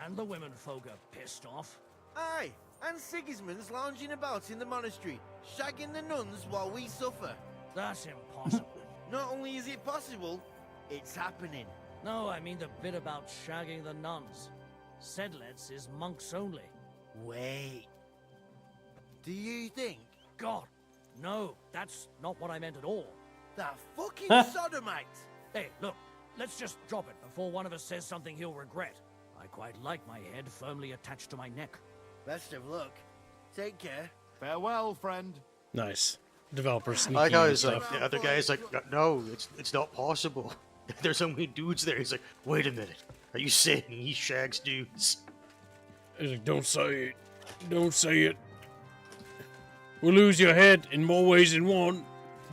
And the women folk are pissed off. Aye, and Sigismund's lounging about in the monastery, shagging the nuns while we suffer. That's impossible. Not only is it possible, it's happening. No, I mean the bit about shagging the nuns. Sedlets is monks only. Wait. Do you think? God, no, that's not what I meant at all. That fucking sodomite! Hey, look, let's just drop it before one of us says something he'll regret. I quite like my head firmly attached to my neck. Best of luck. Take care. Farewell, friend. Nice. Developer I sneaky. like how and he's like, stuff. the other guy's like, no, it's not possible. There's so many dudes there. He's like, wait a minute. Are you saying he shags dudes? He's like, don't say it. Don't say it. We'll lose your head in more ways than one.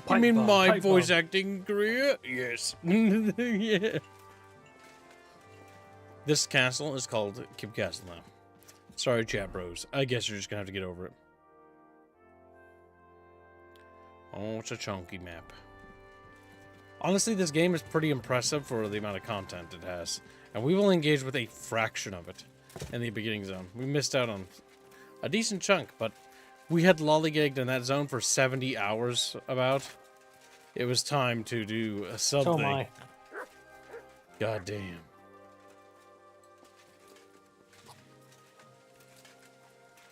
You mean my voice acting career? Yes. Yeah. This castle is called Kib Castle now. Sorry, chat bros. I guess you're just gonna have to get over it. Oh, it's a chunky map. Honestly, this game is pretty impressive for the amount of content it has. And we've only engaged with a fraction of it in the beginning zone. We missed out on a decent chunk, but we had lollygagged in that zone for 70 hours about. It was time to do something. So am I. God damn.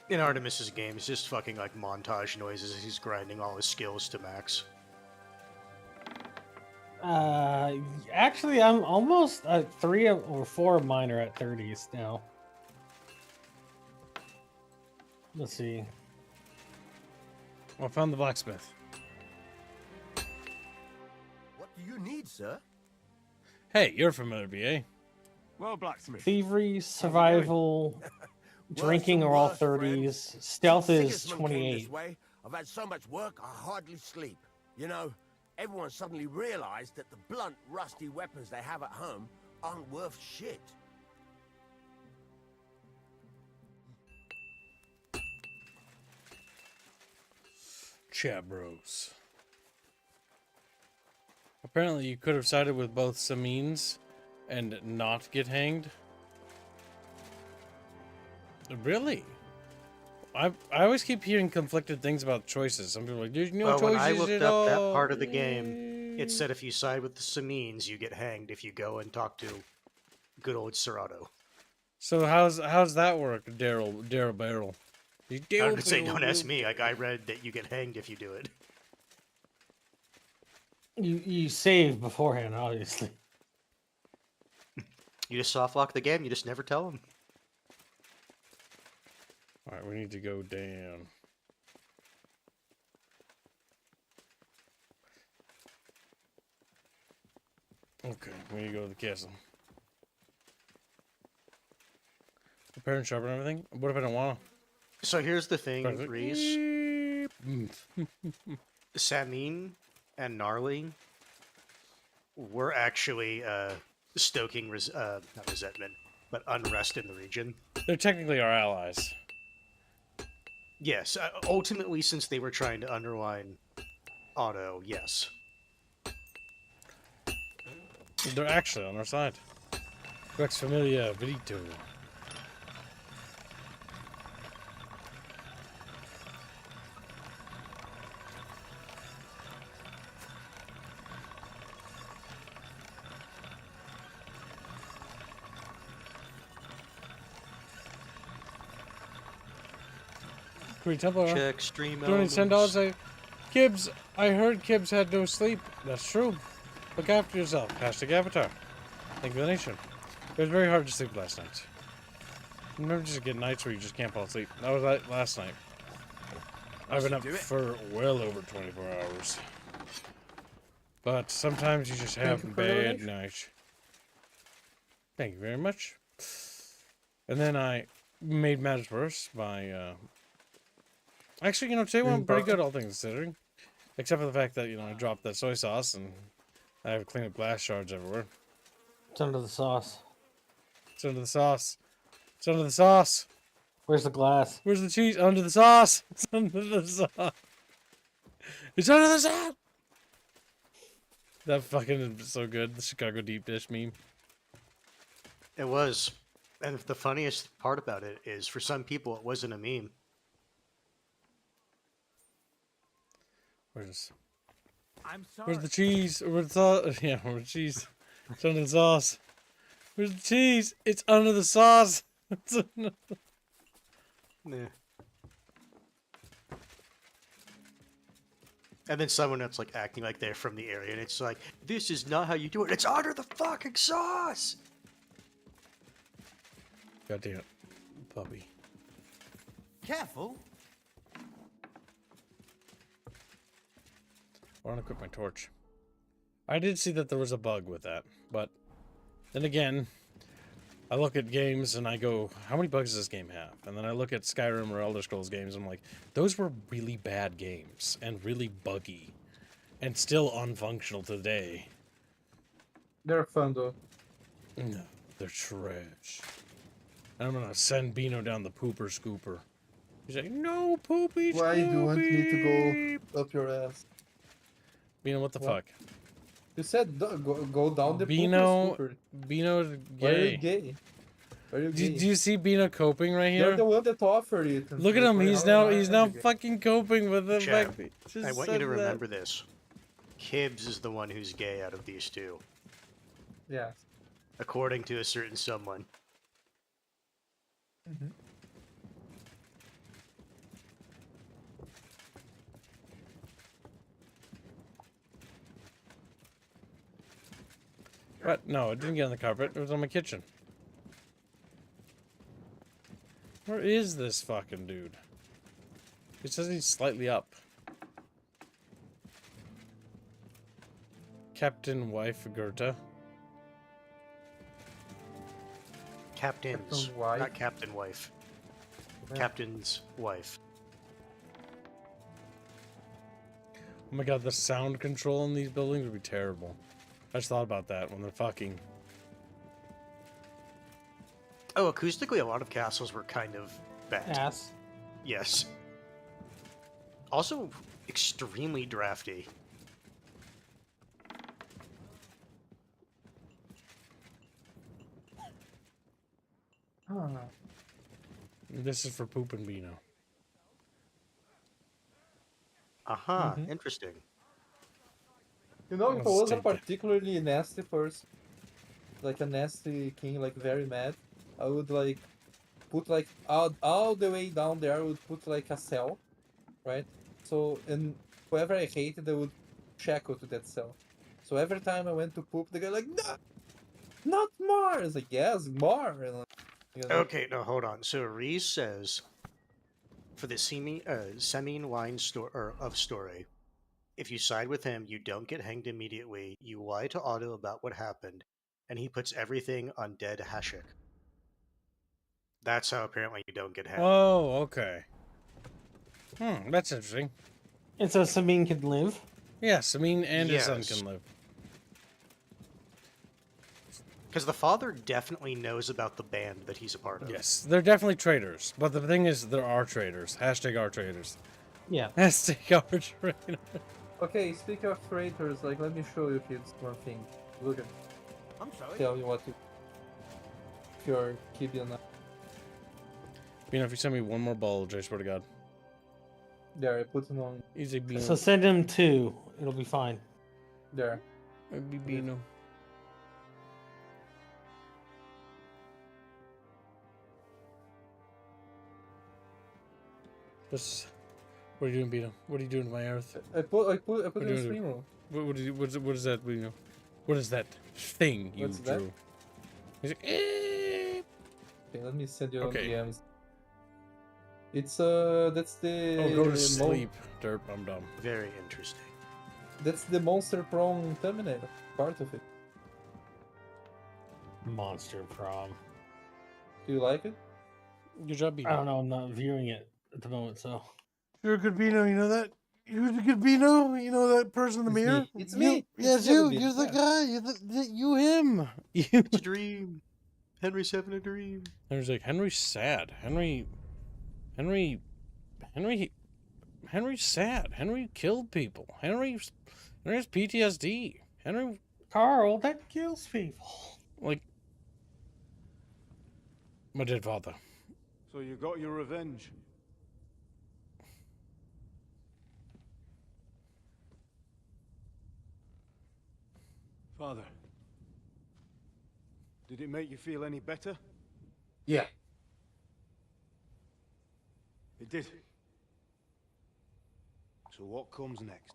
In Artemis's game, it's just fucking like montage noises as he's grinding all his skills to max. Actually, I'm almost 3 or 4 of mine are at 30s now. Let's see. I found the blacksmith. do you need, sir? Hey, you're familiar, BA. Well, blacksmith. Thievery, survival, drinking are all 30s. Stealth is Sigismund came this 28. way. I've had so much work, I hardly sleep. You know, everyone suddenly realized that the blunt, rusty weapons they have at home aren't worth shit. Chat bros. Apparently you could have sided with both Samines and not get hanged. Really? I always keep hearing conflicted things about choices. Some people are like, there's no choices when I looked at up all. that part of the game, it said if you side with the Samines, you get hanged if you go and talk to good old Serato. So how's that work, Daryl Barrel? I would say don't ask me. Like I read that you get hanged if you do it. You save beforehand, obviously. You just soft lock the game. You just never tell them. All right, we need to go down. Okay, we need to go to the castle. Repair and sharpen everything. What if I don't want to? So here's the thing, Reese. Samine and Gnarly were actually stoking not resentment, but unrest in the region. They're technically our allies. Yes, ultimately, since they were trying to underline Otto, yes. They're actually on our side. Rex Familia Vito. Temple, check stream doing $10. Say, Kibbs, I heard Kibbs had no sleep. That's true. Look after yourself. Hashtag Avatar. Thank you, the nation. It was very hard to sleep last night. Remember, just get nights where you just can't fall asleep. That was like last night. I've been up for well over 24 hours. But sometimes you just have bad nights. Thank you very much. And then I made matters worse by actually, you know, today went pretty good, all things considering. Except for the fact that, you know, I dropped that soy sauce and I have to clean up glass shards everywhere. It's under the sauce. It's under the sauce. It's under the sauce. Where's the glass? Where's the cheese? Under the sauce. It's under the sauce. It's under the sauce. That fucking is so good. The Chicago deep dish meme. It was. And the funniest part about it is, for some people, it wasn't a meme. Where's the cheese? Where's the sauce? Yeah, where's the cheese? It's under the sauce. Where's the cheese? It's under the sauce. It's under the... Yeah. And then someone that's like acting like they're from the area, and it's like, this is not how you do it. It's under the fucking sauce. Goddamn puppy. Careful. I want to equip my torch. I did see that there was a bug with that, but then again, I look at games and I go, how many bugs does this game have? And then I look at Skyrim or Elder Scrolls games and I'm like, those were really bad games and really buggy and still unfunctional today. They're fun though. No, they're trash. And I'm gonna send Bino down the pooper scooper. He's like, no poopy. Why do you want me to go up your ass? Bino, what the fuck? You said go down the Bino. pooper scooper. Bino's gay. Why are you gay? Are you gay? Do you see Bino coping right here? You're the one that offered it. Look at him. He's now fucking coping with the Chad, fact that he I just want you said to that. remember this. Kibbs is the one who's gay out of these two. Yeah. According to a certain someone. Mm-hmm. What? No, it didn't get on the carpet. It was on my kitchen. Where is this fucking dude? It says he's slightly up. Captain Wife Gerta. Captain's, wife? not captain wife. Yeah. Captain's wife. Oh my god, the sound control in these buildings would be terrible. I just thought about that when they're fucking. Oh, acoustically, a lot of castles were kind of bad. Ass. Yes. Also, extremely drafty. Huh. This is for Poop and Beano. Aha, interesting. You know, if I Let's was a take that. particularly nasty person, like a nasty king, like very mad, I would like put like all the way down there. I would put like a cell, right? So and whoever I hated, I would shackle to that cell. So every time I went to poop, they go like, no, not more. I was like, yes, more. And, like, you know, Okay, no, hold on. So Reese says, for the Semine line of story, if you side with him, you don't get hanged immediately. You lie to Otto about what happened, and he puts everything on dead Hashik. That's how apparently you don't get hanged. Oh, okay. That's interesting. And so Sabine can live? Yes, I mean, and his son Yes. can live. Because the father definitely knows about the band that he's a part of. Yes, they're definitely traitors. But the thing is, there are traitors. Hashtag our traitors. Yeah. Hashtag our traitors. okay, speaking of traitors, like let me show you kids one thing. Look at. I'm sorry. Tell you what to. If you're keeping an eye. Beano, if you send me one more bulge, I swear to God. There, I put it on. Easy Beano. So send him 2. It'll be fine. There. Maybe Beano. This. What are you doing, Beano? What are you doing to my earth? I put it in What the are you screen doing? room. What is that, Beano? What is that thing you What's that? drew? He's like, eh. Okay, let me send you Okay. DMs. It's that's the. Oh, go to sleep, Derp. I'm dumb. Very interesting. That's the monster prong Terminator part of it. Monster prom. Do you like it? Good job, Beano. I don't know. I'm not viewing it at the moment, so. You're a good Beano, you know that? You're the good Beano, you know that person in the It's mirror? me. It's me. Yeah, It's it's you. me. You're the Yeah. guy. You him. You. It's a dream. Henry's having a dream. Henry's like, Henry's sad. Henry's sad. Henry killed people. Henry has PTSD. Henry, Carl, that kills people. like, my dead father. So you got your revenge. Father, did it make you feel any better? Yeah. It did. So what comes next?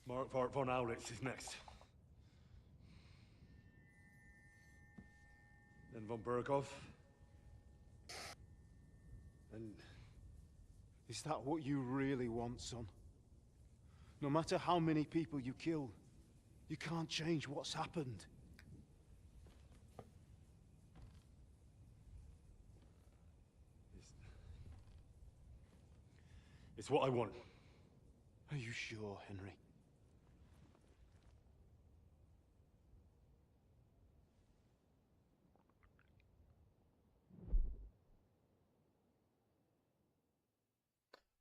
Mark von Aulitz is next. Then von Burgov. And is that what you really want, son? No matter how many people you kill, you can't change what's happened. It's what I want. Are you sure, Henry?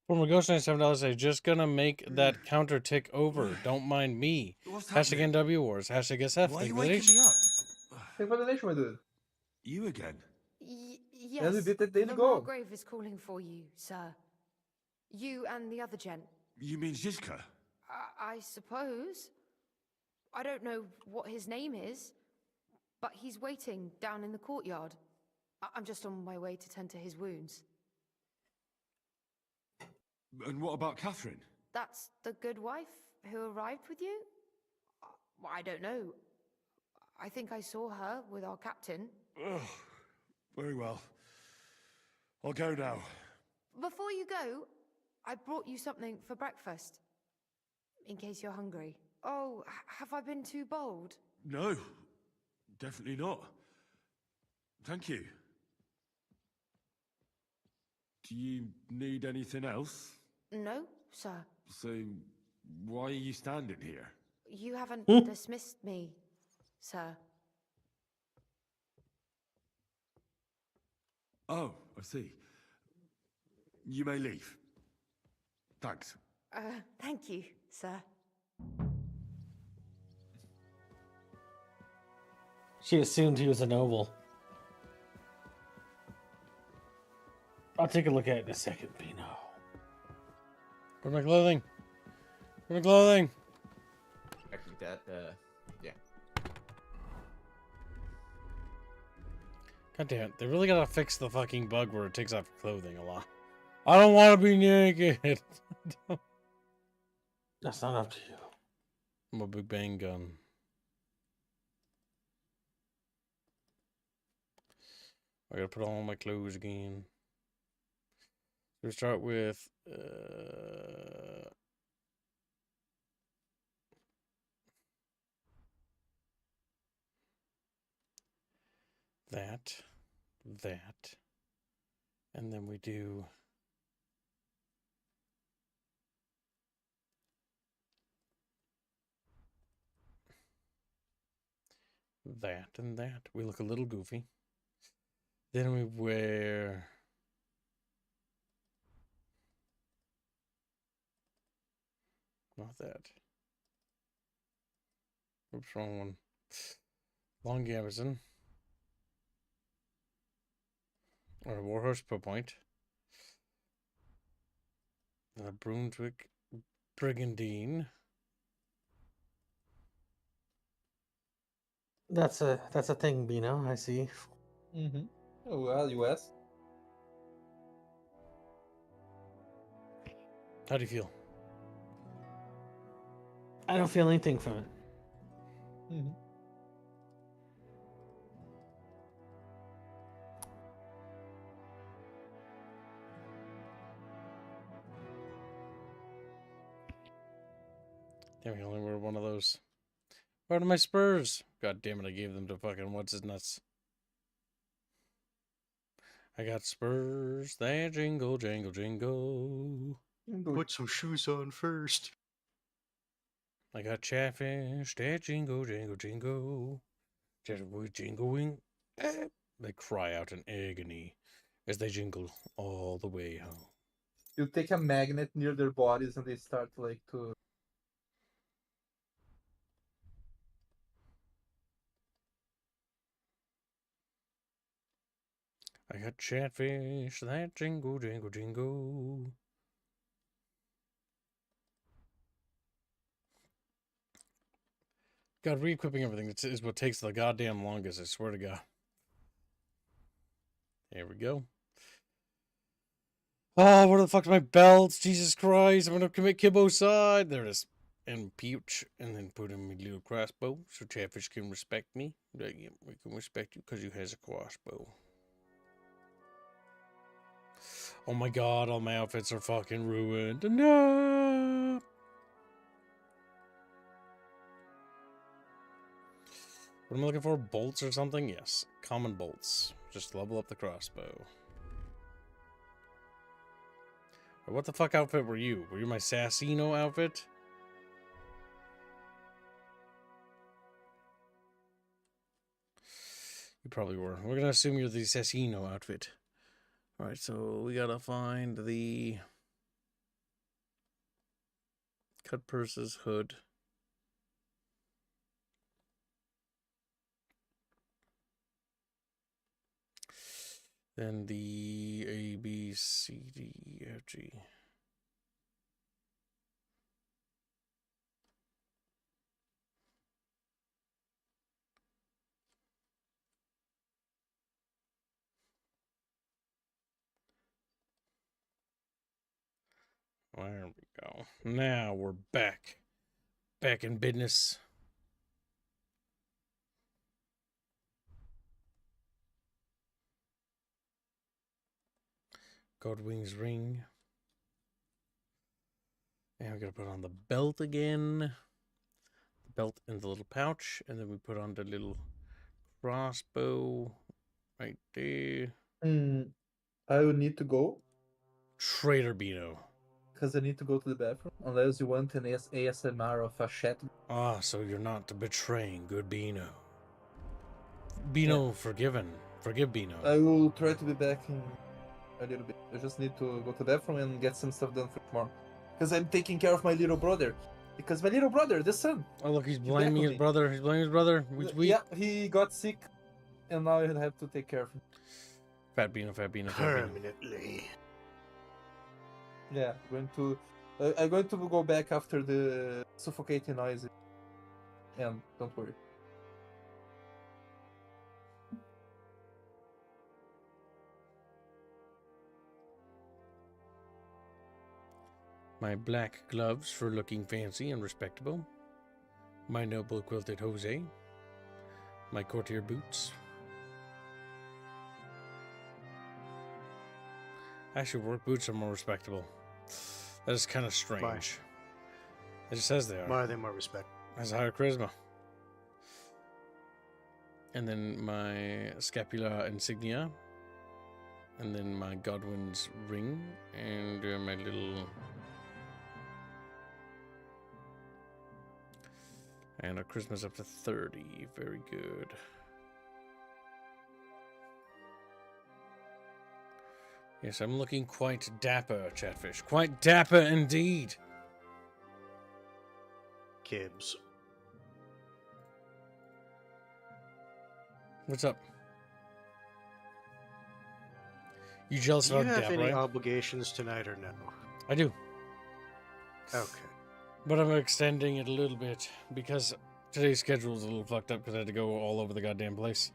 Former Ghost Knight $7 say, just gonna make that counter tick over. Don't mind me. What's Hashtag happening? NW Wars. Hashtag SF. Why are you Thank waking me up? Take for the nation, my dude. You again? Yes, And we did that day the to go. Margrave is calling for you, sir. You and the other gent. You mean Zizka? I suppose. I don't know what his name is, but he's waiting down in the courtyard. I'm just on my way to tend to his wounds. And what about Catherine? That's the good wife who arrived with you? I don't know. I think I saw her with our captain. Ugh. Very well. I'll go now. Before you go, I brought you something for breakfast. In case you're hungry. Oh, have I been too bold? No, definitely not. Thank you. Do you need anything else? No, sir. So, why are you standing here? You haven't dismissed me, sir. Oh, I see. You may leave. Thanks. Thank you, sir. She assumed he was a noble. I'll take a look at it in a second, Pino. Where's my clothing? Where's my clothing? Actually, that, yeah. God damn it. They really gotta fix the fucking bug where it takes off your clothing a lot. I don't want to be naked. That's not up to you. I'm a big bang gun. I gotta put on my clothes again. So we start with that, and then we do that and that. We look a little goofy. Then we wear not that. Oops, wrong one. Long gambeson. Or a Warhorse per point. And a Brunswick Brigandine. That's a thing, Bino. I see. Mm-hmm. Oh, well, US. How do you feel? I don't feel anything from it. Mm-hmm. Damn, I only wear one of those. Where are my spurs? God damn it, I gave them to fucking what's his nuts. I got spurs that jingle, jingle, jingle. Put some shoes on first. I got chatfish that jingle, jingle, jingle. Just jingling. They cry out in agony as they jingle all the way home. You take a magnet near their bodies and they start like to. I got chatfish that jingle, jingle, jingle. God, re-equipping everything is what takes the goddamn longest, I swear to God. There we go. Oh, where the fuck's my belts? Jesus Christ, I'm gonna commit Kibbo-cide. There it is. And peach, and then put in my little crossbow so Chatfish can respect me. We can respect you because you has a crossbow. Oh my God, all my outfits are fucking ruined. No! What am I looking for? Bolts or something? Yes. Common bolts. Just level up the crossbow. Or what the fuck outfit were you? Were you my Sassino outfit? You probably were. We're gonna assume you're the Sassino outfit. Alright, so we gotta find the cut purses hood. Then the A, B, C, D, E, F, G. There we go. Now we're back. Back in business. Godwing's ring. And we're gonna put on the belt again. The belt in the little pouch, and then we put on the little crossbow right there. I will need to go. Traitor Beano. Because I need to go to the bathroom. Unless you want an ASMR of a chat. Ah, so you're not betraying good Beano. Beano forgiven. Forgive Beano. I will try to be back in a little bit. I just need to go to the bathroom and get some stuff done for tomorrow. Because I'm taking care of my little brother. Because my little brother, the son. Oh, look, he's blaming his brother. He's blaming his brother. Yeah, he got sick. And now I have to take care of him. Fat Beano, fat Beano, fat Beano. Permanently. Yeah, I'm going to go back after the suffocating noise. And don't worry. My black gloves for looking fancy and respectable. My noble quilted Jose. My courtier boots. Actually, work boots are more respectable. That is kind of strange. Why? It just says they are. Why are they more respect? Has higher charisma. And then my scapula insignia. And then my Godwin's ring. And my little... And our charisma's up to 30. Very good. Yes, I'm looking quite dapper, Chatfish. Quite dapper indeed. Kibbs. What's up? You jealous Do you about have Dap, any right? obligations tonight or no? I do. Okay. But I'm extending it a little bit because today's schedule is a little fucked up because I had to go all over the goddamn place.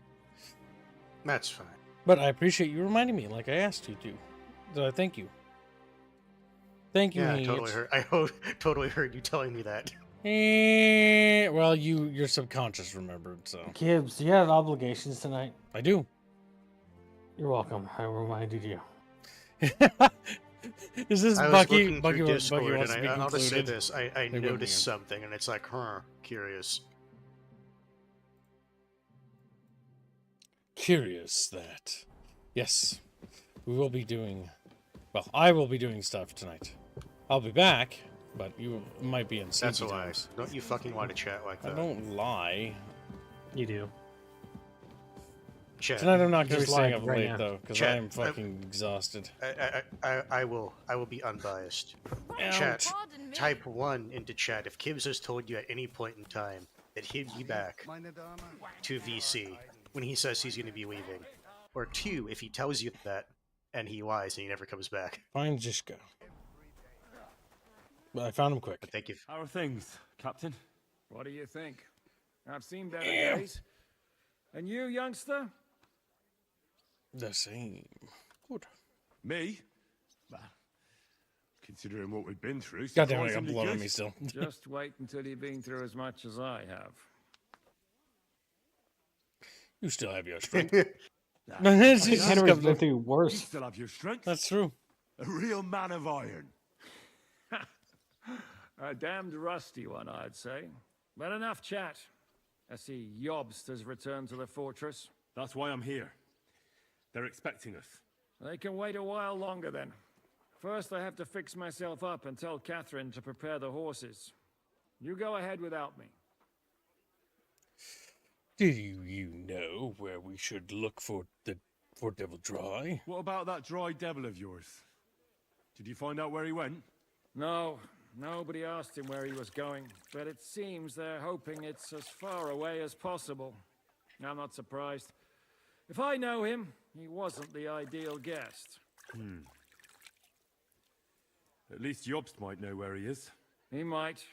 That's fine. But I appreciate you reminding me like I asked you to. So I thank you. Thank you, Yeah, I Nate. totally heard. Totally heard you telling me that. Well, your subconscious remembered, so. Gibbs, do you have obligations tonight? I do. You're welcome. I reminded you. Is this I was Bucky? looking Bucky, through Bucky Discord, wants and to be I'll just say concluded. this: I They wouldn't noticed be. something, and it's like, curious. Curious that. Yes, we will be doing. Well, I will be doing stuff tonight. I'll be back, but you might be in That's sleepy a lie. times. Don't you fucking want to chat like that? I don't lie. You do. Chat. Tonight I'm not going to be Just staying lied up right late now. though, because Chat, I am fucking exhausted. I will be unbiased. Ouch. Chat, type 1 into chat if Kibbs has told you at any point in time that he'd be back to VC when he says he's going to be leaving. Or 2, if he tells you that and he lies and he never comes back. Find Zishka. But I found him quick. But thank you. How are things, Captain? What do you think? I've seen better days. And you, youngster? The same. Good. Me? Well, considering what we've been through, God damn it, I got surprisingly blood on good. me still. Just wait until you've been through as much as I have. You still have your strength. Henry's been through You worse. still have your strength. That's true. A real man of iron. A damned rusty one, I'd say. But enough chat. I see Jobst has returned to the fortress. That's why I'm here. They're expecting us. They can wait a while longer then. First, I have to fix myself up and tell Catherine to prepare the horses. You go ahead without me. Do you know where we should look for Devil Dry? What about that dry devil of yours? Did you find out where he went? No, nobody asked him where he was going, but it seems they're hoping it's as far away as possible. I'm not surprised. If I know him, he wasn't the ideal guest. At least Jobst might know where he is. He might.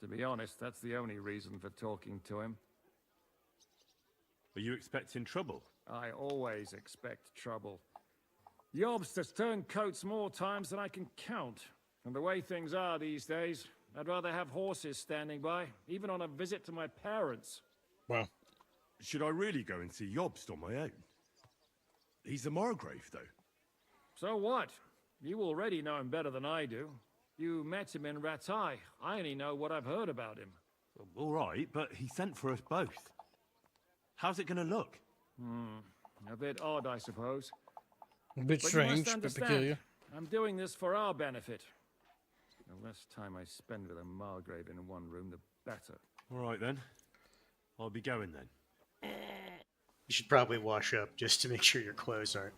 To be honest, that's the only reason for talking to him. Are you expecting trouble? I always expect trouble. Jobst has turned coats more times than I can count. And the way things are these days, I'd rather have horses standing by, even on a visit to my parents. Well, should I really go and see Jobst on my own? He's a Margrave, though. So what? You already know him better than I do. You met him in Ratai. I only know what I've heard about him. All right, but he sent for us both. How's it gonna look? A bit odd, I suppose. A bit But strange, you must but understand, peculiar. I'm doing this for our benefit. The less time I spend with a Margrave in one room, the better. All right then. I'll be going then. You should probably wash up just to make sure your clothes aren't.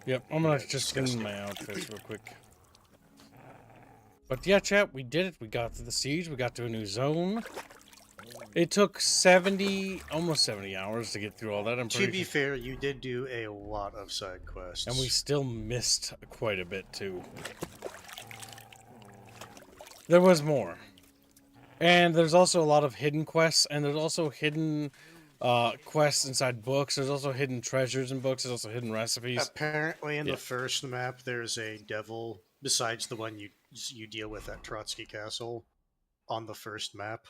Yep, I'm gonna just clean my outfits real quick. But yeah, chat, we did it. We got to the siege. We got to a new zone. It took 70, almost 70 hours to get through all that. To be fair, you did do a lot of side quests. And we still missed quite a bit, too. There was more. And there's also a lot of hidden quests, and there's also hidden quests inside books. There's also hidden treasures in books. There's also hidden recipes. Apparently, in the first map, there's a devil, besides the one you deal with at Trotsky Castle, on the first map.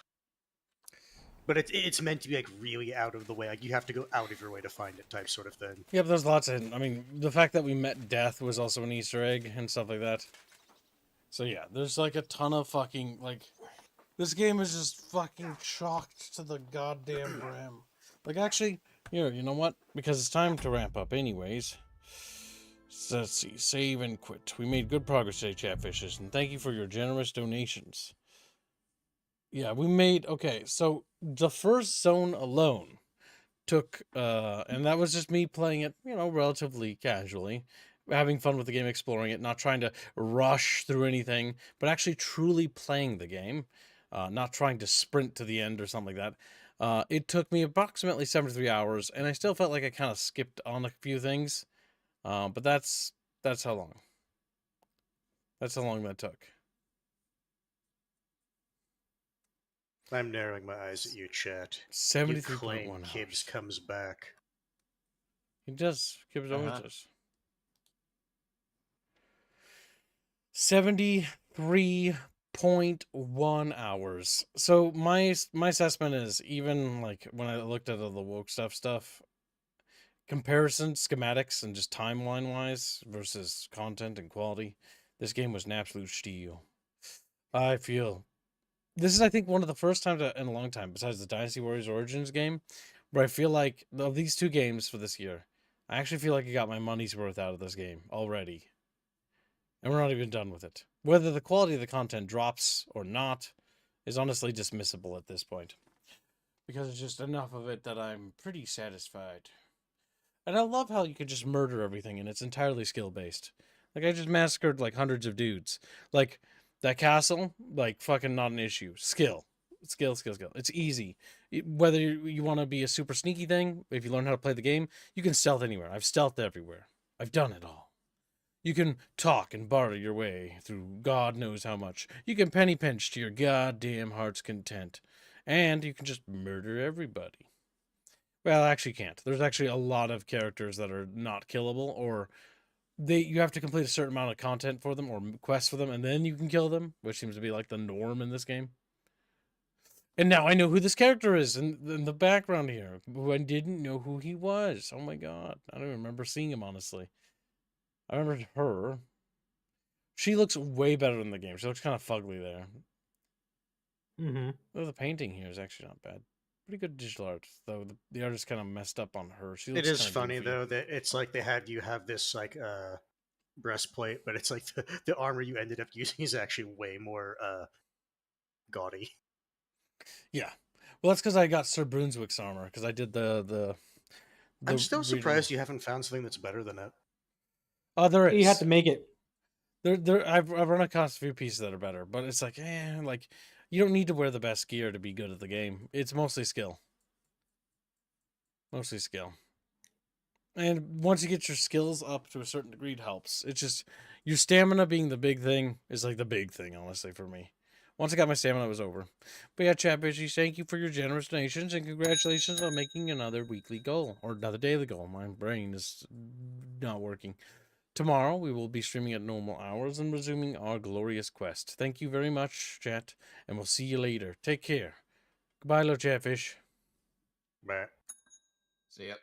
But it's meant to be like really out of the way. Like you have to go out of your way to find it, type sort of thing. Yeah, but there's lots of hidden. I mean, the fact that we met Death was also an Easter egg and stuff like that. So yeah, there's like a ton of fucking like. This game is just fucking chocked to the goddamn brim. Like, actually, here, you know what? Because it's time to ramp up anyways. So let's see. Save and quit. We made good progress today, Chatfishes, and thank you for your generous donations. Yeah, we made... Okay, so the first zone alone took... and that was just me playing it, you know, relatively casually. Having fun with the game, exploring it, not trying to rush through anything, but actually truly playing the game. Not trying to sprint to the end or something like that. It took me approximately 73 hours, and I still felt like I kind of skipped on a few things. But that's how long. That's how long that took. I'm narrowing my eyes at you, chat. 73.1 hours. Kibbs comes back. He does. Kibbs always does. 73.1 hours. So my assessment is, even like when I looked at all the woke stuff, comparison, schematics, and just timeline wise versus content and quality, this game was an absolute steal. I feel this is, I think, one of the first times in a long time, besides the Dynasty Warriors Origins game, where I feel like of these two games for this year, I actually feel like I got my money's worth out of this game already. And we're not even done with it. Whether the quality of the content drops or not is honestly dismissible at this point. Because it's just enough of it that I'm pretty satisfied. And I love how you can just murder everything and it's entirely skill-based. Like, I just massacred, like, hundreds of dudes. Like, that castle, like, fucking not an issue. Skill. Skill. It's easy. Whether you want to be a super sneaky thing, if you learn how to play the game, you can stealth anywhere. I've stealthed everywhere. I've done it all. You can talk and barter your way through God knows how much. You can penny pinch to your goddamn heart's content. And you can just murder everybody. Well, actually you can't. There's actually a lot of characters that are not killable, or you have to complete a certain amount of content for them, or quests for them, and then you can kill them, which seems to be like the norm in this game. And now I know who this character is in the background here, who I didn't know who he was. Oh my god. I don't remember seeing him, honestly. I remember her. She looks way better in the game. She looks kind of fugly there. Mm-hmm. Oh, the painting here is actually not bad. Pretty good digital art, though. The artist kind of messed up on her. She looks It is kinda funny, goofy. though, that it's like they had you have this, like, breastplate, but it's like the armor you ended up using is actually way more gaudy. Yeah. Well, that's because I got Sir Brunswick's armor, because I did the I'm still reading. surprised you haven't found something that's better than it. Oh, there is. You have to make it. I've run across a few pieces that are better, but it's like, like, you don't need to wear the best gear to be good at the game. It's mostly skill. Mostly skill. And once you get your skills up to a certain degree, it helps. It's just, your stamina being the big thing is like the big thing, honestly, for me. Once I got my stamina, it was over. But yeah, chat bitches, thank you for your generous donations, and congratulations on making another weekly goal, or another daily goal. My brain is not working. Tomorrow, we will be streaming at normal hours and resuming our glorious quest. Thank you very much, chat, and we'll see you later. Take care. Goodbye, little chatfish. Bye. See ya.